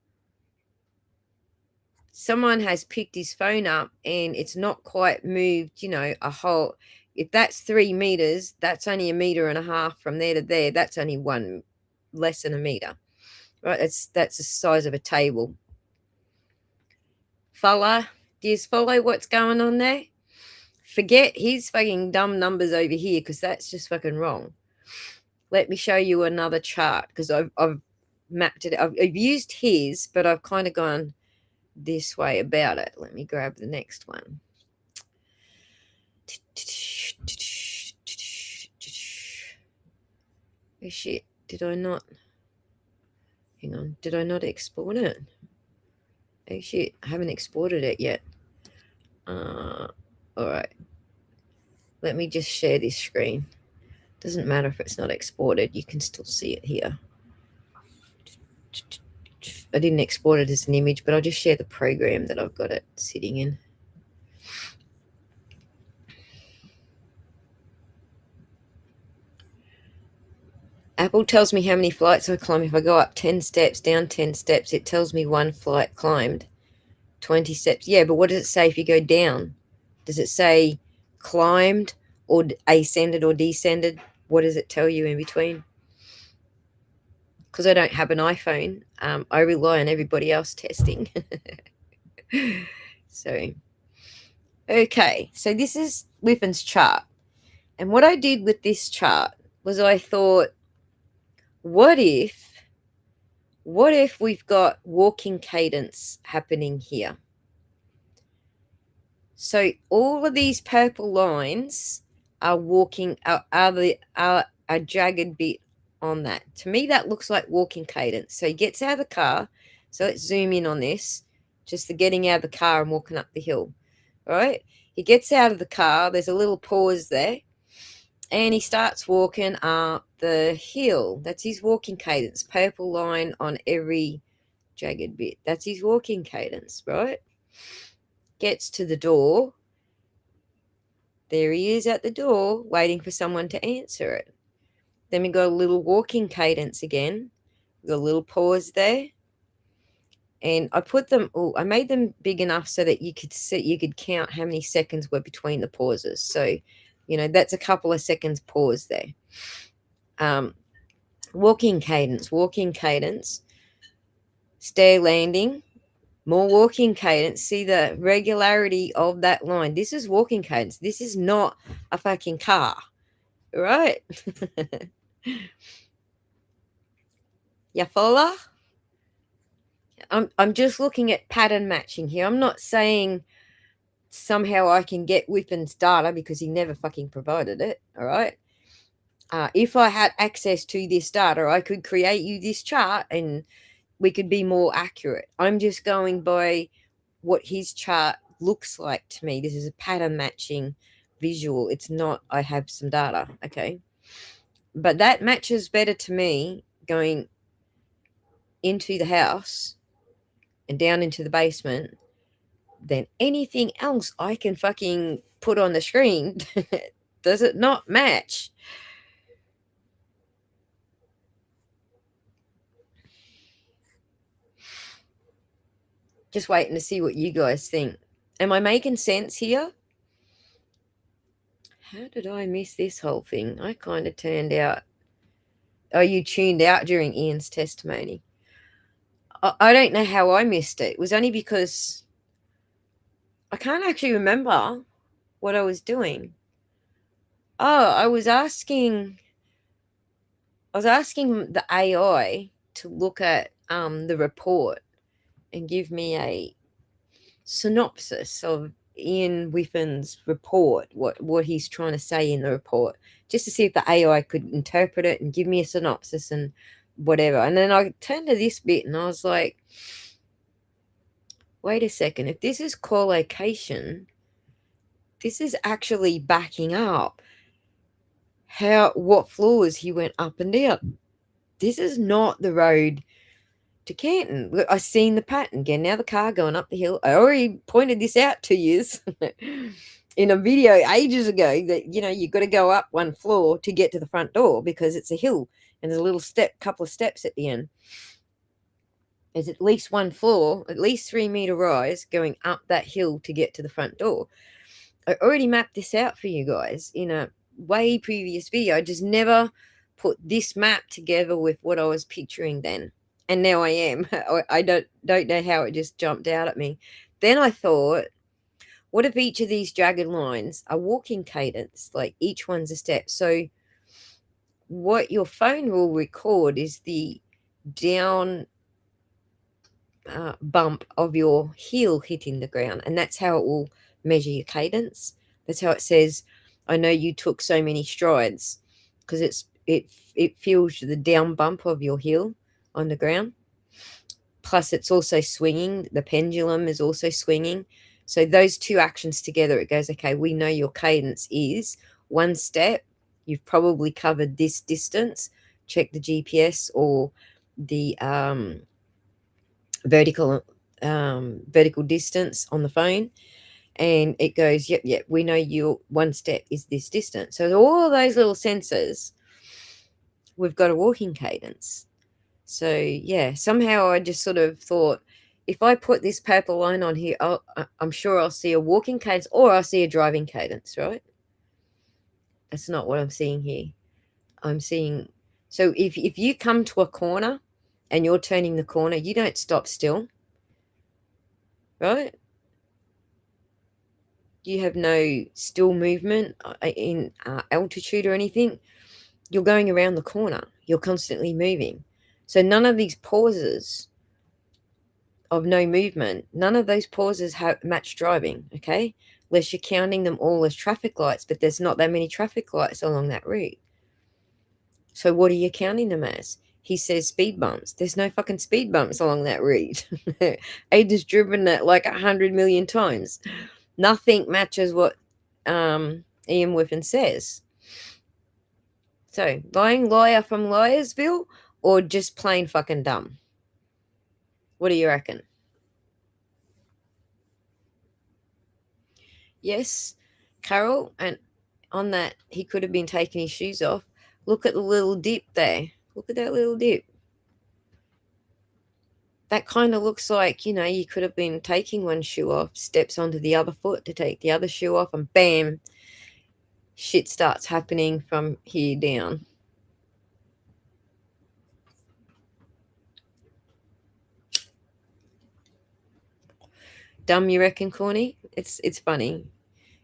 Someone has picked his phone up and it's not quite moved, you know, a whole. If that's 3 meters, that's only 1.5 meters from there to there. That's only less than a meter. Right? That's the size of a table. Do you follow what's going on there? Forget his fucking dumb numbers over here because that's just fucking wrong. Let me show you another chart because I've mapped it. I've used his, but I've kind of gone this way about it. Let me grab the next one. Oh shit, did I not? Hang on, did I not export it? Oh shit, I haven't exported it yet. All right. Let me just share this screen. Doesn't matter if it's not exported, you can still see it here. I didn't export it as an image, but I'll just share the program that I've got it sitting in. Apple tells me how many flights I climb. If I go up 10 steps, down 10 steps, it tells me 1 flight climbed. 20 steps. Yeah, but what does it say if you go down? Does it say climbed or ascended or descended? What does it tell you in between? Because I don't have an iPhone, I rely on everybody else testing. So, okay. So this is Whiffen's chart. And what I did with this chart was I thought, what if we've got walking cadence happening here? So all of these purple lines are walking, are a jagged bit on that. To me, that looks like walking cadence. So he gets out of the car. So let's zoom in on this. Just the getting out of the car and walking up the hill. All right. He gets out of the car. There's a little pause there. And he starts walking up the hill. That's his walking cadence. Purple line on every jagged bit. That's his walking cadence, right? Gets to the door. There he is at the door, waiting for someone to answer it. Then we got a little walking cadence again. We got a little pause there. And I put them, I made them big enough so that you could see, you could count how many seconds were between the pauses. So That's a couple of seconds pause there. Walking cadence, stair landing, more walking cadence. See the regularity of that line. This is walking cadence. This is not a fucking car, right? You follow? I'm just looking at pattern matching here. I'm not saying somehow I can get Whippin's data because he never fucking provided it, all right? If I had access to this data, I could create you this chart and we could be more accurate. I'm just going by what his chart looks like to me. This is a pattern matching visual. It's not I have some data, okay? But that matches better to me going into the house and down into the basement than anything else I can fucking put on the screen. Does it not match? Just waiting to see what you guys think. Am I making sense here? How did I miss this whole thing? I kind of turned out. Oh, you tuned out during Ian's testimony. I don't know how I missed it. It was only because I can't actually remember what I was doing. Oh, I was asking the AI to look at the report and give me a synopsis of Ian Whiffen's report, what he's trying to say in the report, just to see if the AI could interpret it and give me a synopsis and whatever. And then I turned to this bit and I was like, wait a second, if this is collocation, this is actually backing up what floors he went up and down. This is not the road to Canton. Look, I seen the pattern again. Now the car going up the hill. I already pointed this out to you in a video ages ago that you've got to go up one floor to get to the front door because it's a hill and there's a little couple of steps at the end. There's at least one floor, at least 3 meter rise going up that hill to get to the front door. I already mapped this out for you guys in a way previous video. I just never put this map together with what I was picturing then. And now I am. I don't know how it just jumped out at me. Then I thought, what if each of these jagged lines are walking cadence, like each one's a step? So what your phone will record is the down bump of your heel hitting the ground. And that's how it will measure your cadence. That's how it says, I know you took so many strides, because it feels the down bump of your heel on the ground. Plus it's also swinging. The pendulum is also swinging. So those two actions together, it goes, okay, we know your cadence is one step. You've probably covered this distance. Check the GPS or the vertical distance on the phone. And it goes, yep, we know your one step is this distance. So all of those little sensors, we've got a walking cadence. So, yeah, somehow I just sort of thought, if I put this purple line on here, I'm sure I'll see a walking cadence or I'll see a driving cadence, right? That's not what I'm seeing here. I'm seeing, so if you come to a corner and you're turning the corner, you don't stop still, right? You have no still movement in altitude or anything. You're going around the corner. You're constantly moving. So none of these pauses of no movement, none of those pauses match driving, okay? Unless you're counting them all as traffic lights, but there's not that many traffic lights along that route. So what are you counting them as? He says speed bumps. There's no fucking speed bumps along that route. Ada's driven it like 100 million times. Nothing matches what Ian Whiffen says. So, lying liar from Liarsville or just plain fucking dumb? What do you reckon? Yes, Carol, and on that, he could have been taking his shoes off. Look at the little dip there. Look at that little dip. That kind of looks like, you could have been taking one shoe off, steps onto the other foot to take the other shoe off, and bam, shit starts happening from here down. Dumb, you reckon, Corny? It's funny.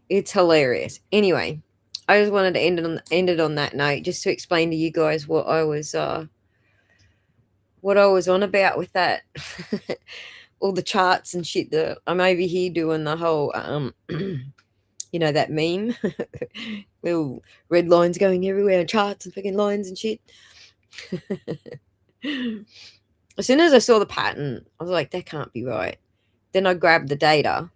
It's hilarious. Anyway, I just wanted to end it on that note, just to explain to you guys what I was on about with that. All the charts and shit that I'm over here doing the whole you know, that meme. Little red lines going everywhere and charts and fucking lines and shit. As soon as I saw the pattern, I was like, that can't be right. Then I grabbed the data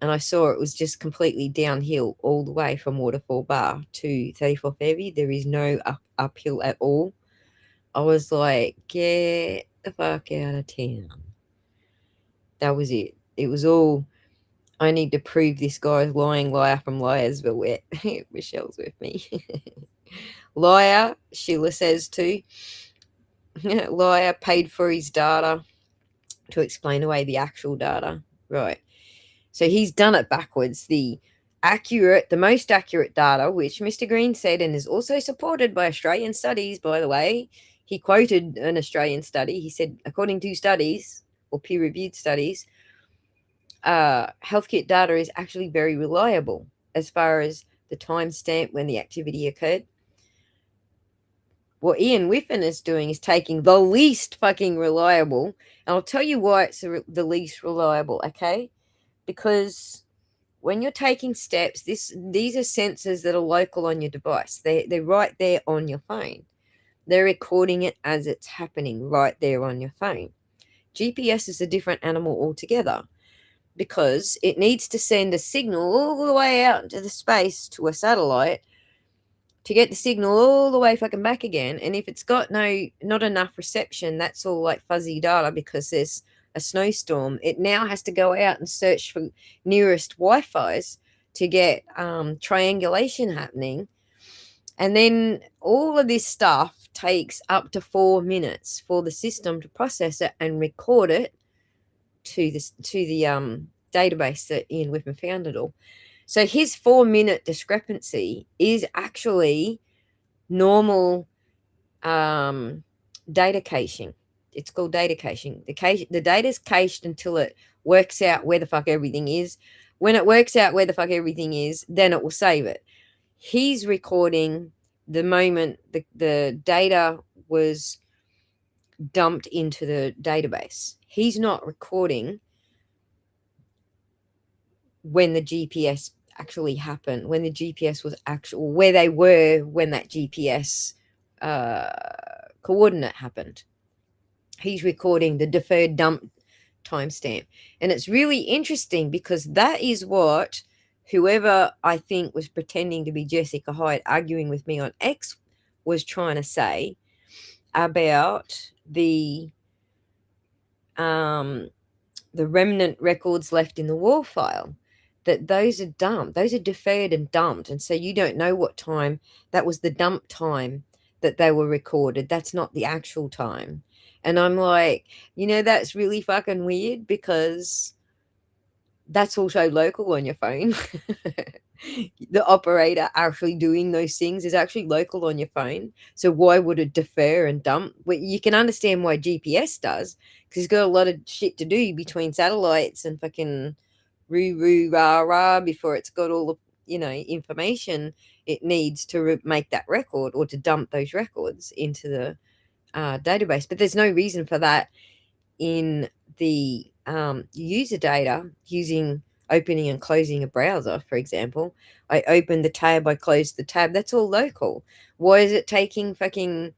and I saw it was just completely downhill all the way from Waterfall Bar to 34 Fairview. There is no uphill at all. I was like, get the fuck out of town. That was it. It was all, I need to prove this guy's lying liar from Liarsville. Michelle's with me. Liar, Sheila says too. Liar paid for his data to explain away the actual data. Right. So he's done it backwards. The most accurate data, which Mr. Green said and is also supported by Australian studies, by the way. He quoted an Australian study. He said, according to studies or peer-reviewed studies, healthcare data is actually very reliable as far as the timestamp when the activity occurred. What Ian Whiffen is doing is taking the least fucking reliable, and I'll tell you why it's the least reliable, okay? Because when you're taking steps, these are sensors that are local on your device. They're right there on your phone. They're recording it as it's happening right there on your phone. GPS is a different animal altogether because it needs to send a signal all the way out into the space to a satellite to get the signal all the way fucking back again. And if it's got not enough reception, that's all like fuzzy data because there's a snowstorm. It now has to go out and search for nearest Wi-Fi's to get triangulation happening. And then all of this stuff takes up to 4 minutes for the system to process it and record it to the database that Ian Whiffen found it all. So his 4-minute discrepancy is actually normal data caching. It's called data caching. The data is cached until it works out where the fuck everything is. When it works out where the fuck everything is, then it will save it. He's recording the moment the data was dumped into the database. He's not recording when the GPS actually happened, when the GPS was actual, where they were when that GPS coordinate happened. He's recording the deferred dump timestamp. And it's really interesting because that is what whoever I think was pretending to be Jessica Hyde arguing with me on X was trying to say about the remnant records left in the war file, that those are dumped, those are deferred and dumped. And so you don't know what time that was the dump time that they were recorded. That's not the actual time. And I'm like, that's really fucking weird because that's also local on your phone. The operator actually doing those things is actually local on your phone. So why would it defer and dump? Well, you can understand why GPS does, because it's got a lot of shit to do between satellites and fucking roo rah rah before it's got all the information it needs to make that record or to dump those records into the database. But there's no reason for that in the user data using opening and closing a browser, for example. I opened the tab, I closed the tab. That's all local. Why is it taking fucking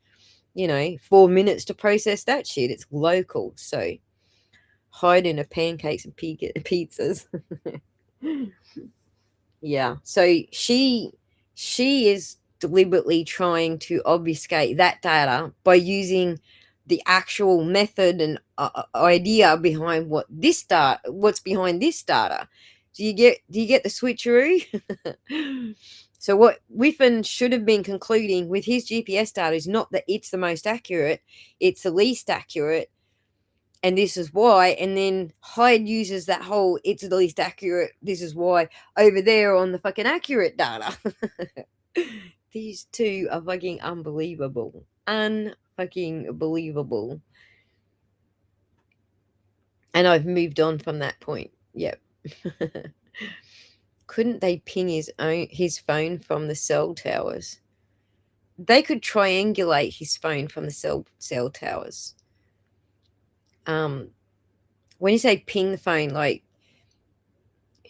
4 minutes to process that shit? It's local. So hide in a pancakes and pizzas. Yeah. So she is deliberately trying to obfuscate that data by using the actual method and idea behind what's behind this data. Do you get the switcheroo? So what Whiffen should have been concluding with his GPS data is not that it's the most accurate, it's the least accurate. and this is why. And then Hyde uses that whole it's the least accurate, this is why, over there on the fucking accurate data. These two are fucking unbelievable. Unfucking believable. And I've moved on from that point. Yep. Couldn't they ping his phone from the cell towers? They could triangulate his phone from the cell towers. When you say ping the phone, like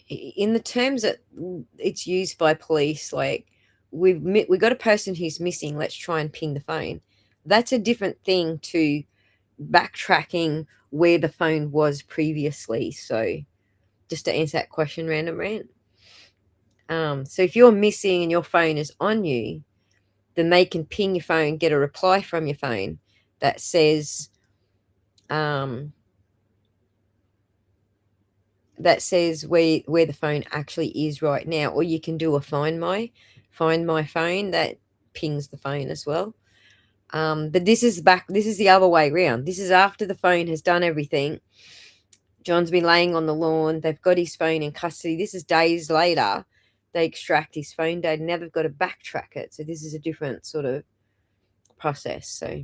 in the terms that it's used by police, like we've got a person who's missing, let's try and ping the phone. That's a different thing to backtracking where the phone was previously. So just to answer that question, Random Rant. So if you're missing and your phone is on you, then they can ping your phone, get a reply from your phone that says where the phone actually is right now. Or you can do a find my phone that pings the phone as well. But this is the other way around. This is after the phone has done everything. John's been laying on the lawn. They've got his phone in custody. This is days later. They extract his phone data. Now they've got to backtrack it. So this is a different sort of process. So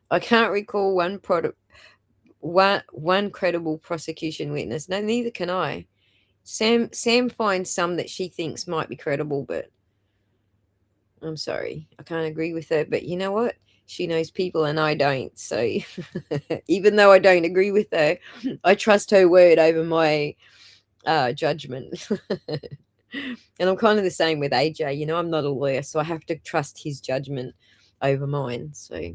I can't recall one credible prosecution witness. No, neither can I. Sam finds some that she thinks might be credible, but I'm sorry, I can't agree with her. But you know what? She knows people and I don't. So even though I don't agree with her, I trust her word over my judgment. And I'm kind of the same with AJ. You know, I'm not a lawyer, so I have to trust his judgment over mine. So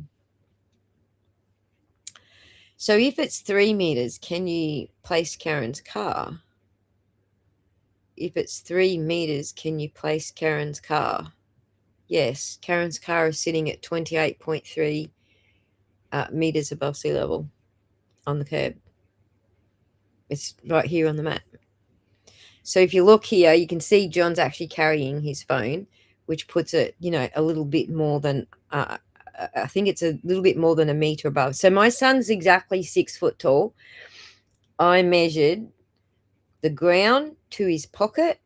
if it's 3 meters, can you place Karen's car? If it's 3 meters, can you place Karen's car? Yes, Karen's car is sitting at 28.3 meters above sea level on the curb. It's right here on the map. So if you look here, you can see John's actually carrying his phone, which puts it, you know, a little bit more than, I think it's a little bit more than a meter above. So my son's exactly 6 foot tall. I measured the ground to his pocket.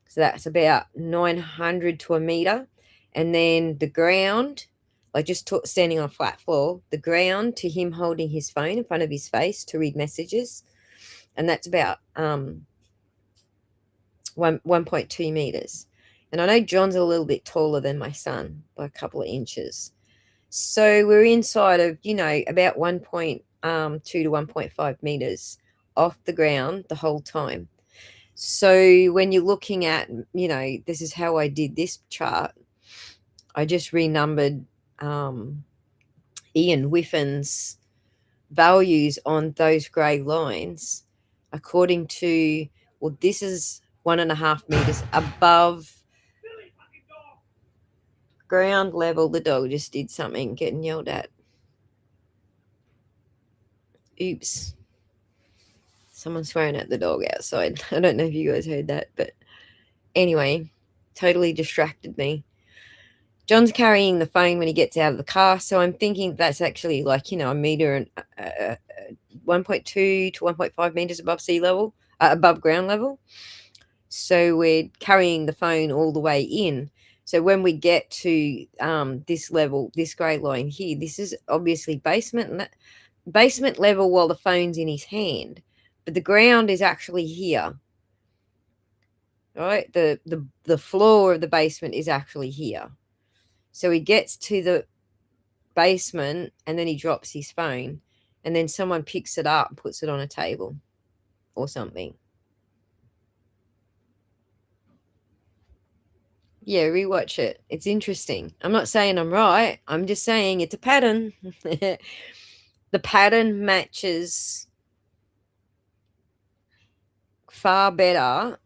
So that's about 900 to a meter. And then the ground, like just standing on a flat floor, the ground to him holding his phone in front of his face to read messages. And that's about 1.2 meters. And I know John's a little bit taller than my son by a couple of inches. So we're inside of, you know, about 1.2 to 1.5 meters off the ground the whole time. So when you're looking at, you know, this is how I did this chart. I just renumbered Ian Whiffin's values on those grey lines according to, well, this is 1.5 meters above ground level. The dog just did something, getting yelled at. Oops. Someone's swearing at the dog outside. I don't know if you guys heard that, but anyway, totally distracted me. John's carrying the phone when he gets out of the car, so I'm thinking that's actually like, you know, a meter and 1.2 to 1.5 meters above sea level, above ground level. So we're carrying the phone all the way in. So when we get to this level, this grey line here, this is obviously basement level while the phone's in his hand, but the ground is actually here. All right, the floor of the basement is actually here. So he gets to the basement and then he drops his phone, and then someone picks it up and puts it on a table or something. Yeah, rewatch it. It's interesting. I'm not saying I'm right. I'm just saying it's a pattern. The pattern matches far better.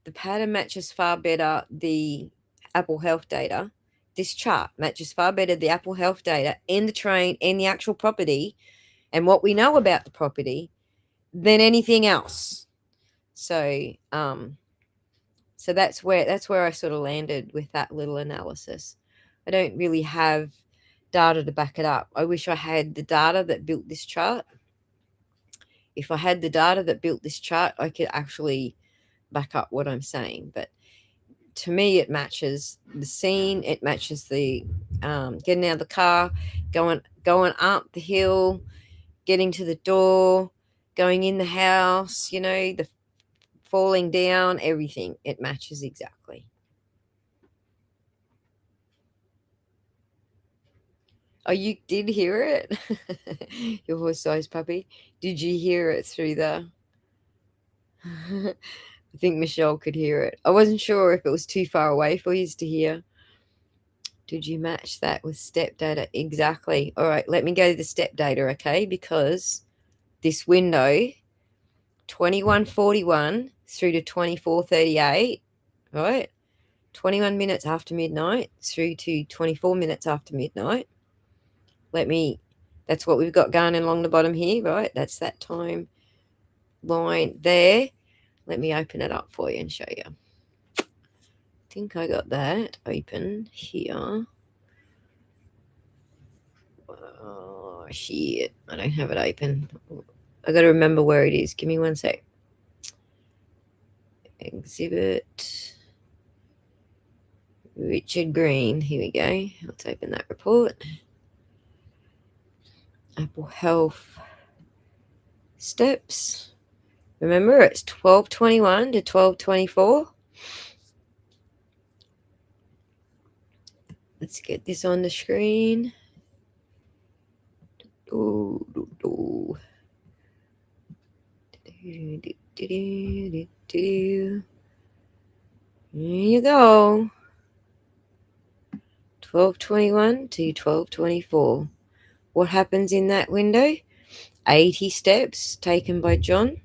The pattern matches far better the Apple Health data. This chart matches far better the Apple Health data and the terrain and the actual property and what we know about the property than anything else. So, so that's where I sort of landed with that little analysis. I don't really have data to back it up. I wish I had the data that built this chart. If I had the data that built this chart, I could actually back up what I'm saying. But to me, it matches the scene. It matches the getting out of the car, going up the hill, getting to the door, going in the house, you know, the falling down, everything. It matches exactly. Oh, you did hear it? Your horse-sized puppy. Did you hear it through the... I think Michelle could hear it. I wasn't sure if it was too far away for you to hear. Did you match that with step data? Exactly. All right, let me go to the step data, okay? Because this window, 21:41 through to 24:38, right? 21 minutes after midnight through to 24 minutes after midnight. That's what we've got going along the bottom here, right? That's that time line there. Let me open it up for you and show you. I think I got that open here. Oh, shit. I don't have it open. I got to remember where it is. Give me one sec. Exhibit. Richard Green. Here we go. Let's open that report. Apple Health steps. Remember, it's 12:21 to 12:24. Let's get this on the screen. Here you go. 12:21 to 12:24. What happens in that window? 80 steps taken by John.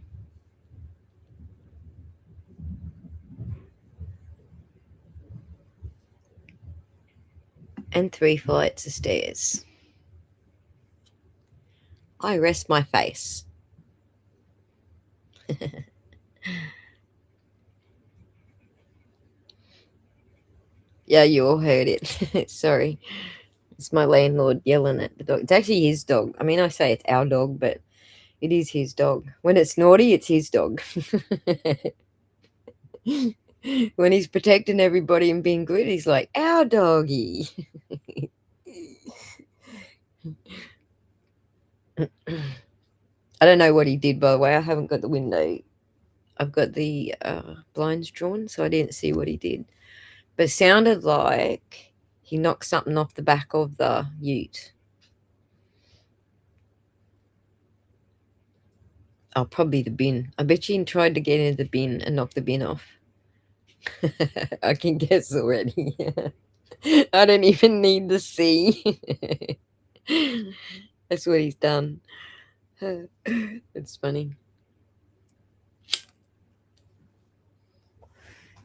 And 3 flights of stairs. I rest my face. Yeah, you all heard it. Sorry. It's my landlord yelling at the dog. It's actually his dog. I mean, I say it's our dog, but it is his dog. When it's naughty, it's his dog. When he's protecting everybody and being good, he's like, our doggy. I don't know what he did, by the way. I haven't got the window. I've got the blinds drawn, so I didn't see what he did. But it sounded like he knocked something off the back of the ute. Oh, probably the bin. I bet you he tried to get into the bin and knock the bin off. I can guess already. I don't even need to see. That's what he's done. It's funny.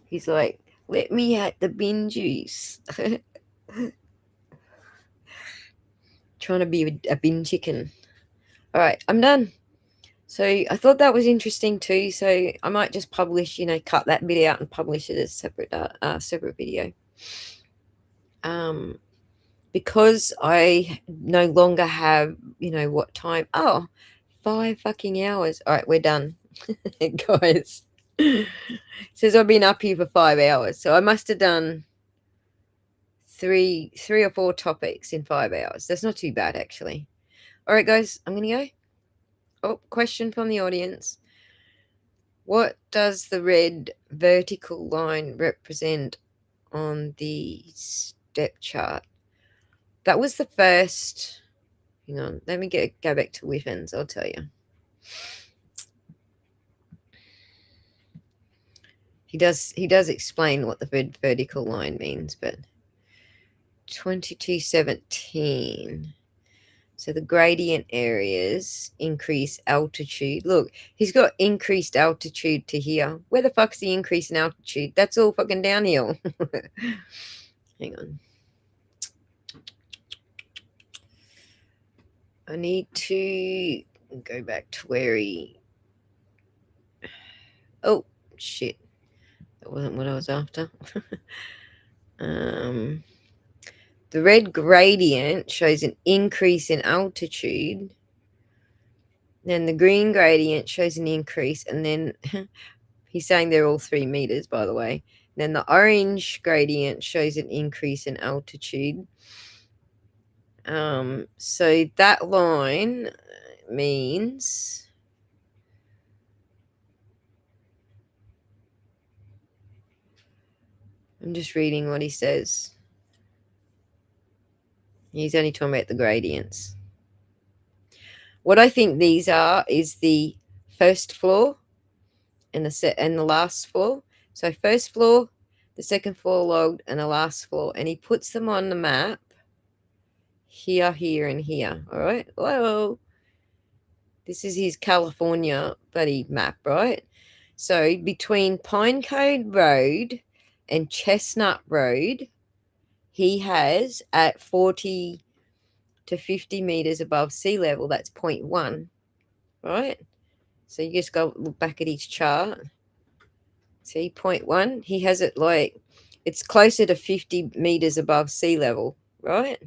He's like, let me at the bin juice. Trying to be a bin chicken. All right, I'm done. So I thought that was interesting too. So I might just publish, cut that bit out and publish it as separate video. Because I no longer have, what time. Oh, 5 fucking hours. All right, we're done, guys. It says I've been up here for 5 hours, so I must have done three or 4 topics in 5 hours. That's not too bad, actually. All right, guys, I'm gonna go. Oh, question from the audience. What does the red vertical line represent on the step chart? That was the first. Hang on, let me go back to Whiffins, I'll tell you. He does explain what the red vertical line means, but 2217. So the gradient areas increase altitude. Look, he's got increased altitude to here. Where the fuck's the increase in altitude? That's all fucking downhill. Hang on. I need to go back to where he... Oh, shit. That wasn't what I was after. The the red gradient shows an increase in altitude. Then the green gradient shows an increase, and then he's saying they're all 3 meters, by the way. Then the orange gradient shows an increase in altitude. So that line means I'm just reading what he says. He's only talking about the gradients. What I think these are is the first floor and the last floor. So first floor, the second floor logged, and the last floor, and he puts them on the map here, here, and here. All right. Whoa. This is his California buddy map, right? So between Pinecone Road and Chestnut Road, he has at 40 to 50 meters above sea level. That's 0.1, right? So you just go look back at each chart. See, 0.1. He has it like it's closer to 50 meters above sea level, right?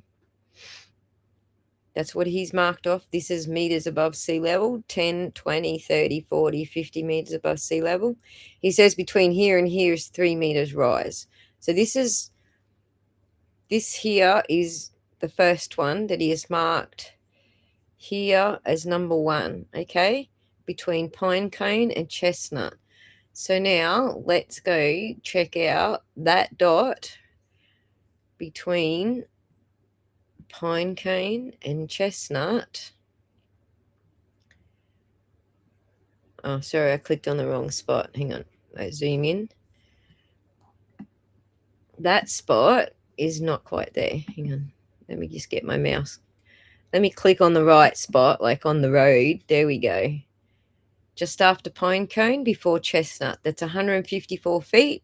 That's what he's marked off. This is meters above sea level, 10, 20, 30, 40, 50 meters above sea level. He says between here and here is 3 meters rise. So this here is the first one that he has marked here as number 1, okay? Between Pinecone and Chestnut. So now let's go check out that dot between Pinecone and Chestnut. Oh, sorry, I clicked on the wrong spot. Hang on, I zoom in. That spot is not quite there. Hang on, let me just get my mouse. Let me click on the right spot, like on the road. There we go. Just after Pinecone, before Chestnut. That's 154 feet.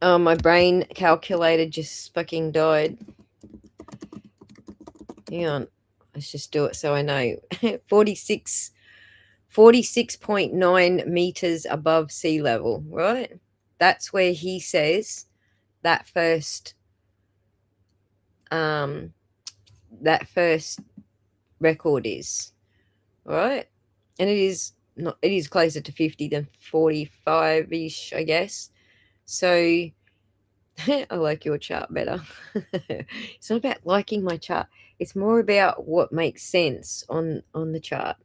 Oh, my brain calculator just fucking died. Hang on. Let's just do it so I know. 46.9 meters above sea level, right? That's where he says that first record is, right? And it is closer to 50 than 45-ish, I guess. So I like your chart better. It's not about liking my chart. It's more about what makes sense on the chart.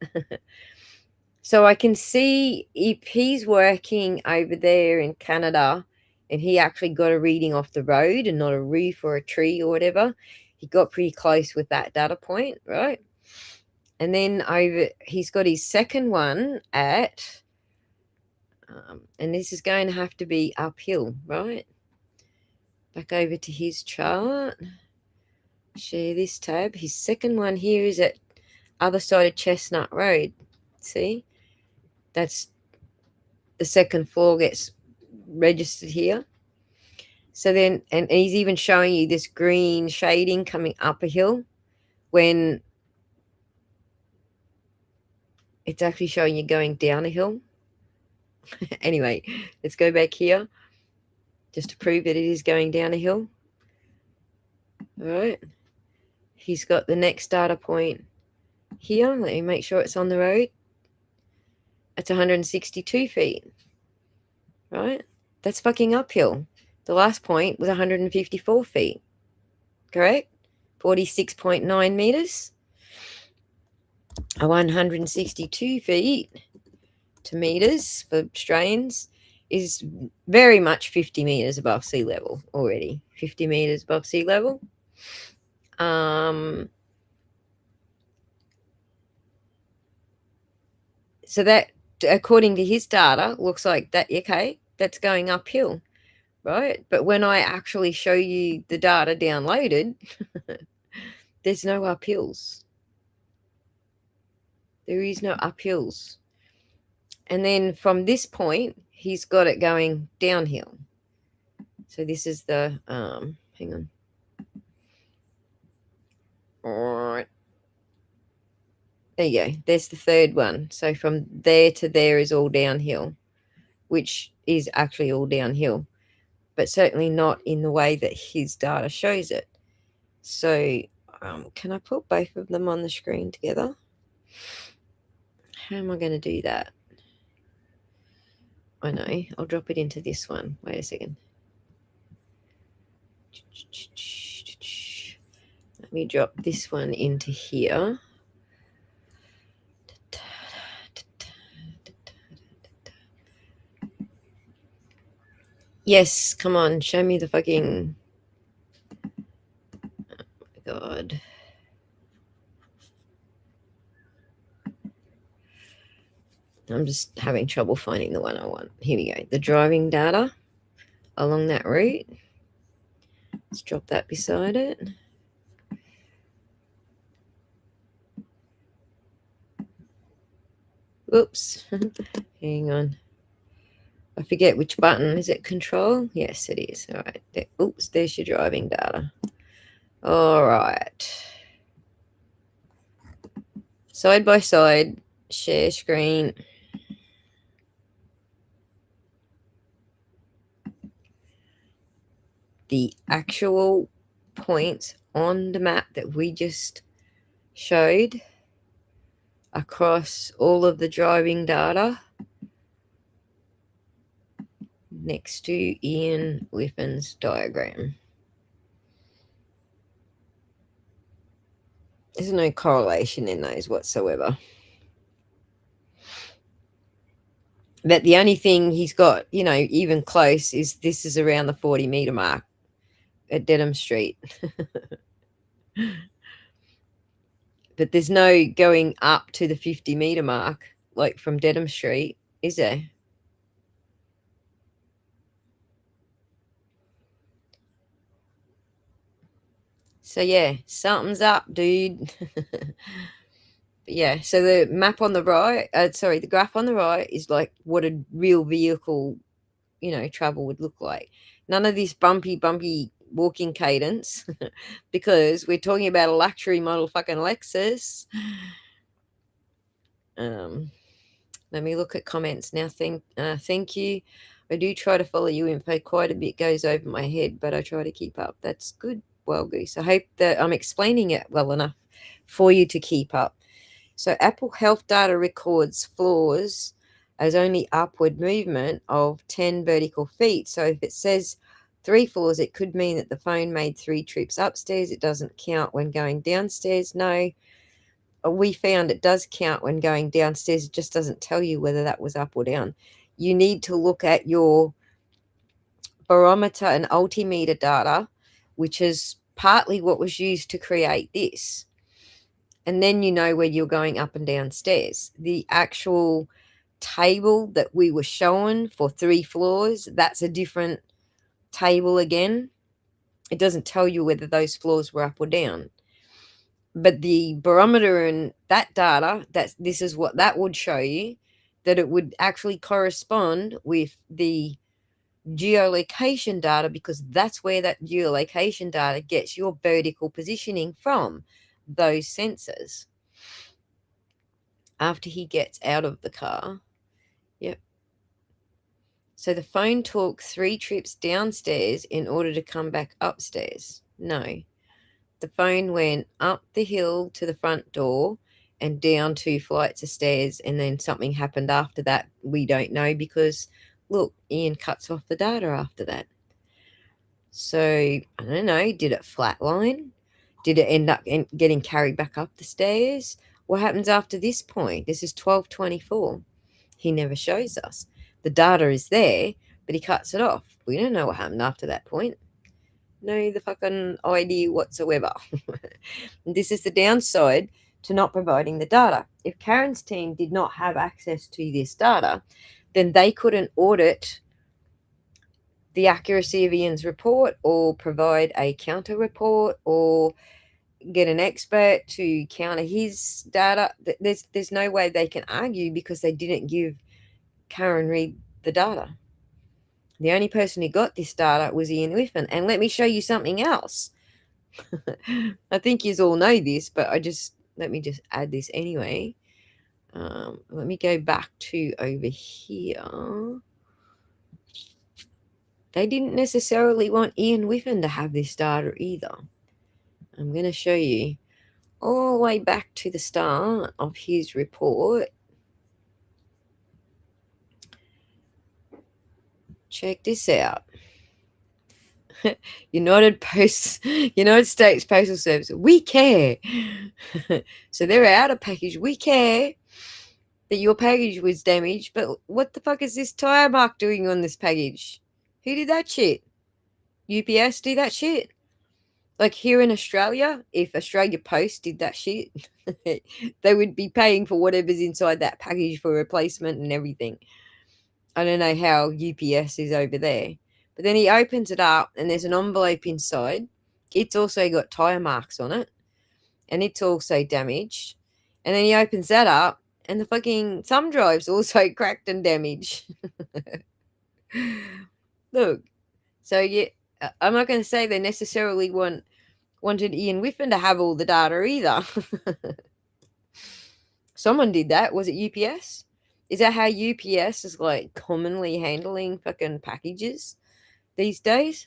So I can see if he's working over there in Canada and he actually got a reading off the road and not a roof or a tree or whatever, he got pretty close with that data point, right? And then he's got his second one at, and this is going to have to be uphill, right? Back over to his chart. Share this tab. His second one here is at other side of Chestnut Road. See? That's the second floor gets registered here. So then, and he's even showing you this green shading coming up a hill when it's actually showing you going down a hill. Anyway, let's go back here just to prove that it is going down a hill. All right. He's got the next data point here. Let me make sure it's on the road. It's 162 feet. Right? That's fucking uphill. The last point was 154 feet. Correct? 46.9 meters. 162 feet to meters for Australians is very much 50 meters above sea level already. 50 meters above sea level. So that, according to his data, looks like that, okay, that's going uphill, right? But when I actually show you the data downloaded, there's no uphills. There is no uphills. And then from this point, he's got it going downhill. So this is the, hang on. All right. There you go. There's the third one. So from there to there is all downhill, which is actually all downhill. but certainly not in the way that his data shows it. So can I put both of them on the screen together? How am I going to do that? I know. I'll drop it into this one. Wait a second. Let me drop this one into here. Yes, come on. Show me the fucking... Oh my God. I'm just having trouble finding the one I want. Here we go. The driving data along that route. Let's drop that beside it. Oops. Hang on. I forget which button. Is it control? Yes, it is. All right. There. Oops, there's your driving data. All right. Side by side. Share screen. The actual points on the map that we just showed across all of the driving data next to Ian Whiffen's diagram. There's no correlation in those whatsoever. But the only thing he's got, you know, even close is this is around the 40-meter mark at Dedham Street. But there's no going up to the 50-meter mark, like from Dedham Street, is there? So, yeah, something's up, dude. Yeah, so the map on the right, the graph on the right is like what a real vehicle, you know, travel would look like. None of this bumpy walking cadence because we're talking about a luxury model fucking Lexus. Let me look at comments now. Thank you. I do try to follow you info. Quite a bit goes over my head, but I try to keep up. That's good. Well, Goose. I hope that I'm explaining it well enough for you to keep up. So Apple Health data records floors as only upward movement of 10 vertical feet. So if it says 3 floors, it could mean that the phone made 3 trips upstairs. It doesn't count when going downstairs. No, we found it does count when going downstairs. It just doesn't tell you whether that was up or down. You need to look at your barometer and altimeter data, which is partly what was used to create this. And then you know where you're going up and down stairs. The actual table that we were shown for 3 floors, that's a different table again. It doesn't tell you whether those floors were up or down. But the barometer and that data, this is what that would show you, that it would actually correspond with the geolocation data, because that's where that geolocation data gets your vertical positioning from, those sensors. After he gets out of the car. Yep. So the phone took 3 trips downstairs in order to come back upstairs. No. The phone went up the hill to the front door and down 2 flights of stairs, and then something happened after that. We don't know because, look, Ian cuts off the data after that. So, I don't know, did it flatline? Did it end up getting carried back up the stairs? What happens after this point? This is 12:24. He never shows us. The data is there, but he cuts it off. We don't know what happened after that point. No the fucking idea whatsoever. This is the downside to not providing the data. If Karen's team did not have access to this data, then they couldn't audit the accuracy of Ian's report or provide a counter report or get an expert to counter his data. There's no way they can argue because they didn't give Karen Reid the data. The only person who got this data was Ian Whiffen. And let me show you something else. I think you all know this, but let me just add this anyway. Let me go back to over here. they didn't necessarily want Ian Whiffen to have this data either. I'm going to show you all the way back to the start of his report. Check this out. United States Postal Service, we care. So they're out of package. We care that your package was damaged, but what the fuck is this tire mark doing on this package? Who did that shit? UPS do that shit? Like here in Australia, if Australia Post did that shit, they would be paying for whatever's inside that package for replacement and everything. I don't know how UPS is over there. But then he opens it up and there's an envelope inside. It's also got tire marks on it. And it's also damaged. And then he opens that up and the fucking thumb drive's also cracked and damaged. Look. So yeah, I'm not going to say they necessarily wanted Ian Whiffen to have all the data either. Someone did that. Was it UPS? Is that how UPS is like commonly handling fucking packages these days?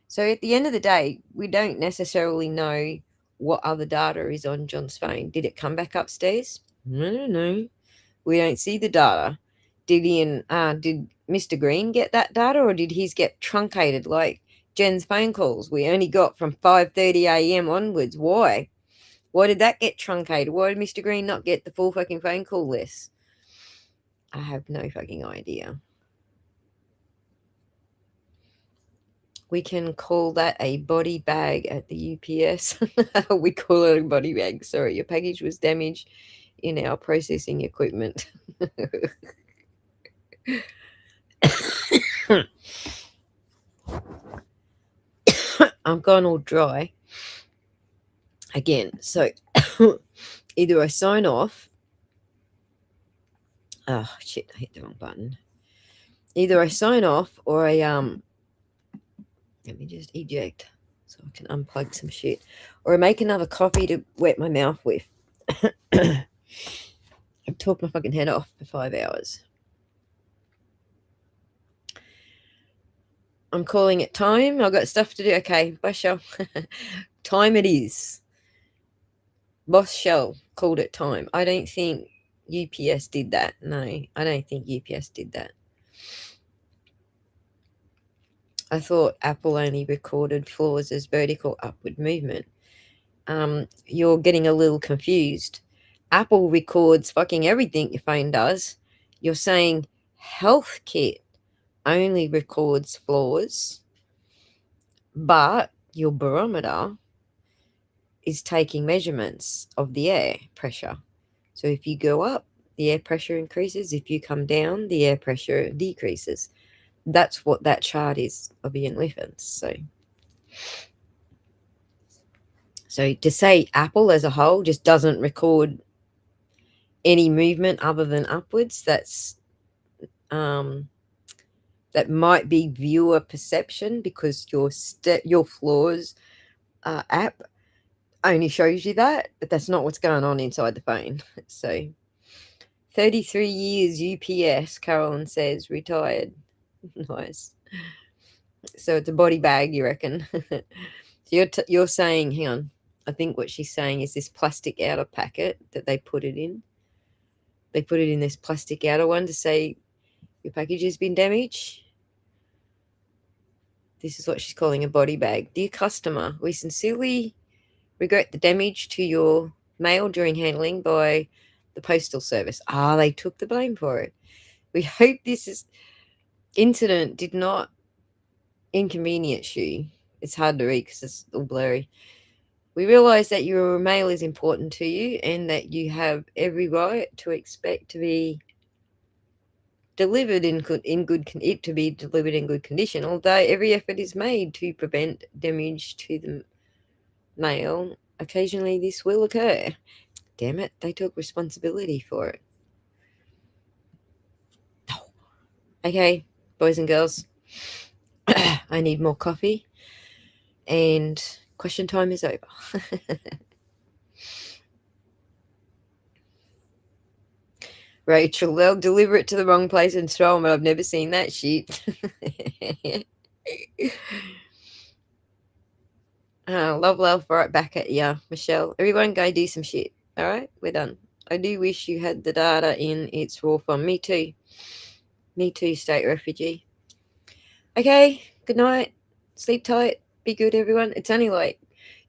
So at the end of the day, we don't necessarily know what other data is on John's phone. Did it come back upstairs? No. We don't see the data. Did Mr. Green get that data, or did his get truncated like Jen's phone calls we only got from 5:30 a.m. onwards? Why? Why did that get truncated? Why did Mr. Green not get the full fucking phone call list? I have no fucking idea. We can call that a body bag at the UPS. We call it a body bag. Sorry, your package was damaged in our processing equipment. I'm gone all dry again. So either I sign off. Oh shit, I hit the wrong button. Either I sign off or I let me just eject so I can unplug some shit. Or I make another coffee to wet my mouth with. I've talked my fucking head off for 5 hours. I'm calling it time. I've got stuff to do. Okay, bye, Shell. Time it is. Boss Shell called it time. I don't think UPS did that. No, I don't think UPS did that. I thought Apple only recorded flaws as vertical upward movement. You're getting a little confused. Apple records fucking everything your phone does. You're saying Health Kit only records flaws, but your barometer is taking measurements of the air pressure. So if you go up, the air pressure increases. If you come down, the air pressure decreases. That's what that chart is of Ian Whiffen's. So to say Apple as a whole just doesn't record any movement other than upwards, that's that might be viewer perception, because your flaws app only shows you that, but that's not what's going on inside the phone. So 33 years UPS, Carolyn says, retired. Nice. So it's a body bag, you reckon? So you're saying, hang on, I think what she's saying is this plastic outer packet that they put it in. They put it in this plastic outer one to say your package has been damaged. This is what she's calling a body bag. Dear customer, we sincerely regret the damage to your mail during handling by the Postal Service. They took the blame for it. We hope this incident did not inconvenience you. It's hard to read because it's all blurry. We realize that your mail is important to you and that you have every right to expect to be delivered in good condition, although every effort is made to prevent damage to the mail. Occasionally this will occur. Damn it, they took responsibility for it. Okay, boys and girls, I need more coffee, and Question time is over. Rachel, they'll deliver it to the wrong place and throw them. I've never seen that shit. Love right back at ya, Michelle. Everyone go do some shit. All right, we're done. I do wish you had the data in its raw form. Me too. Me too, state refugee. Okay, good night. Sleep tight. Be good, everyone. It's only like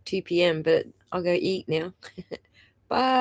2 p.m., but I'll go eat now. Bye.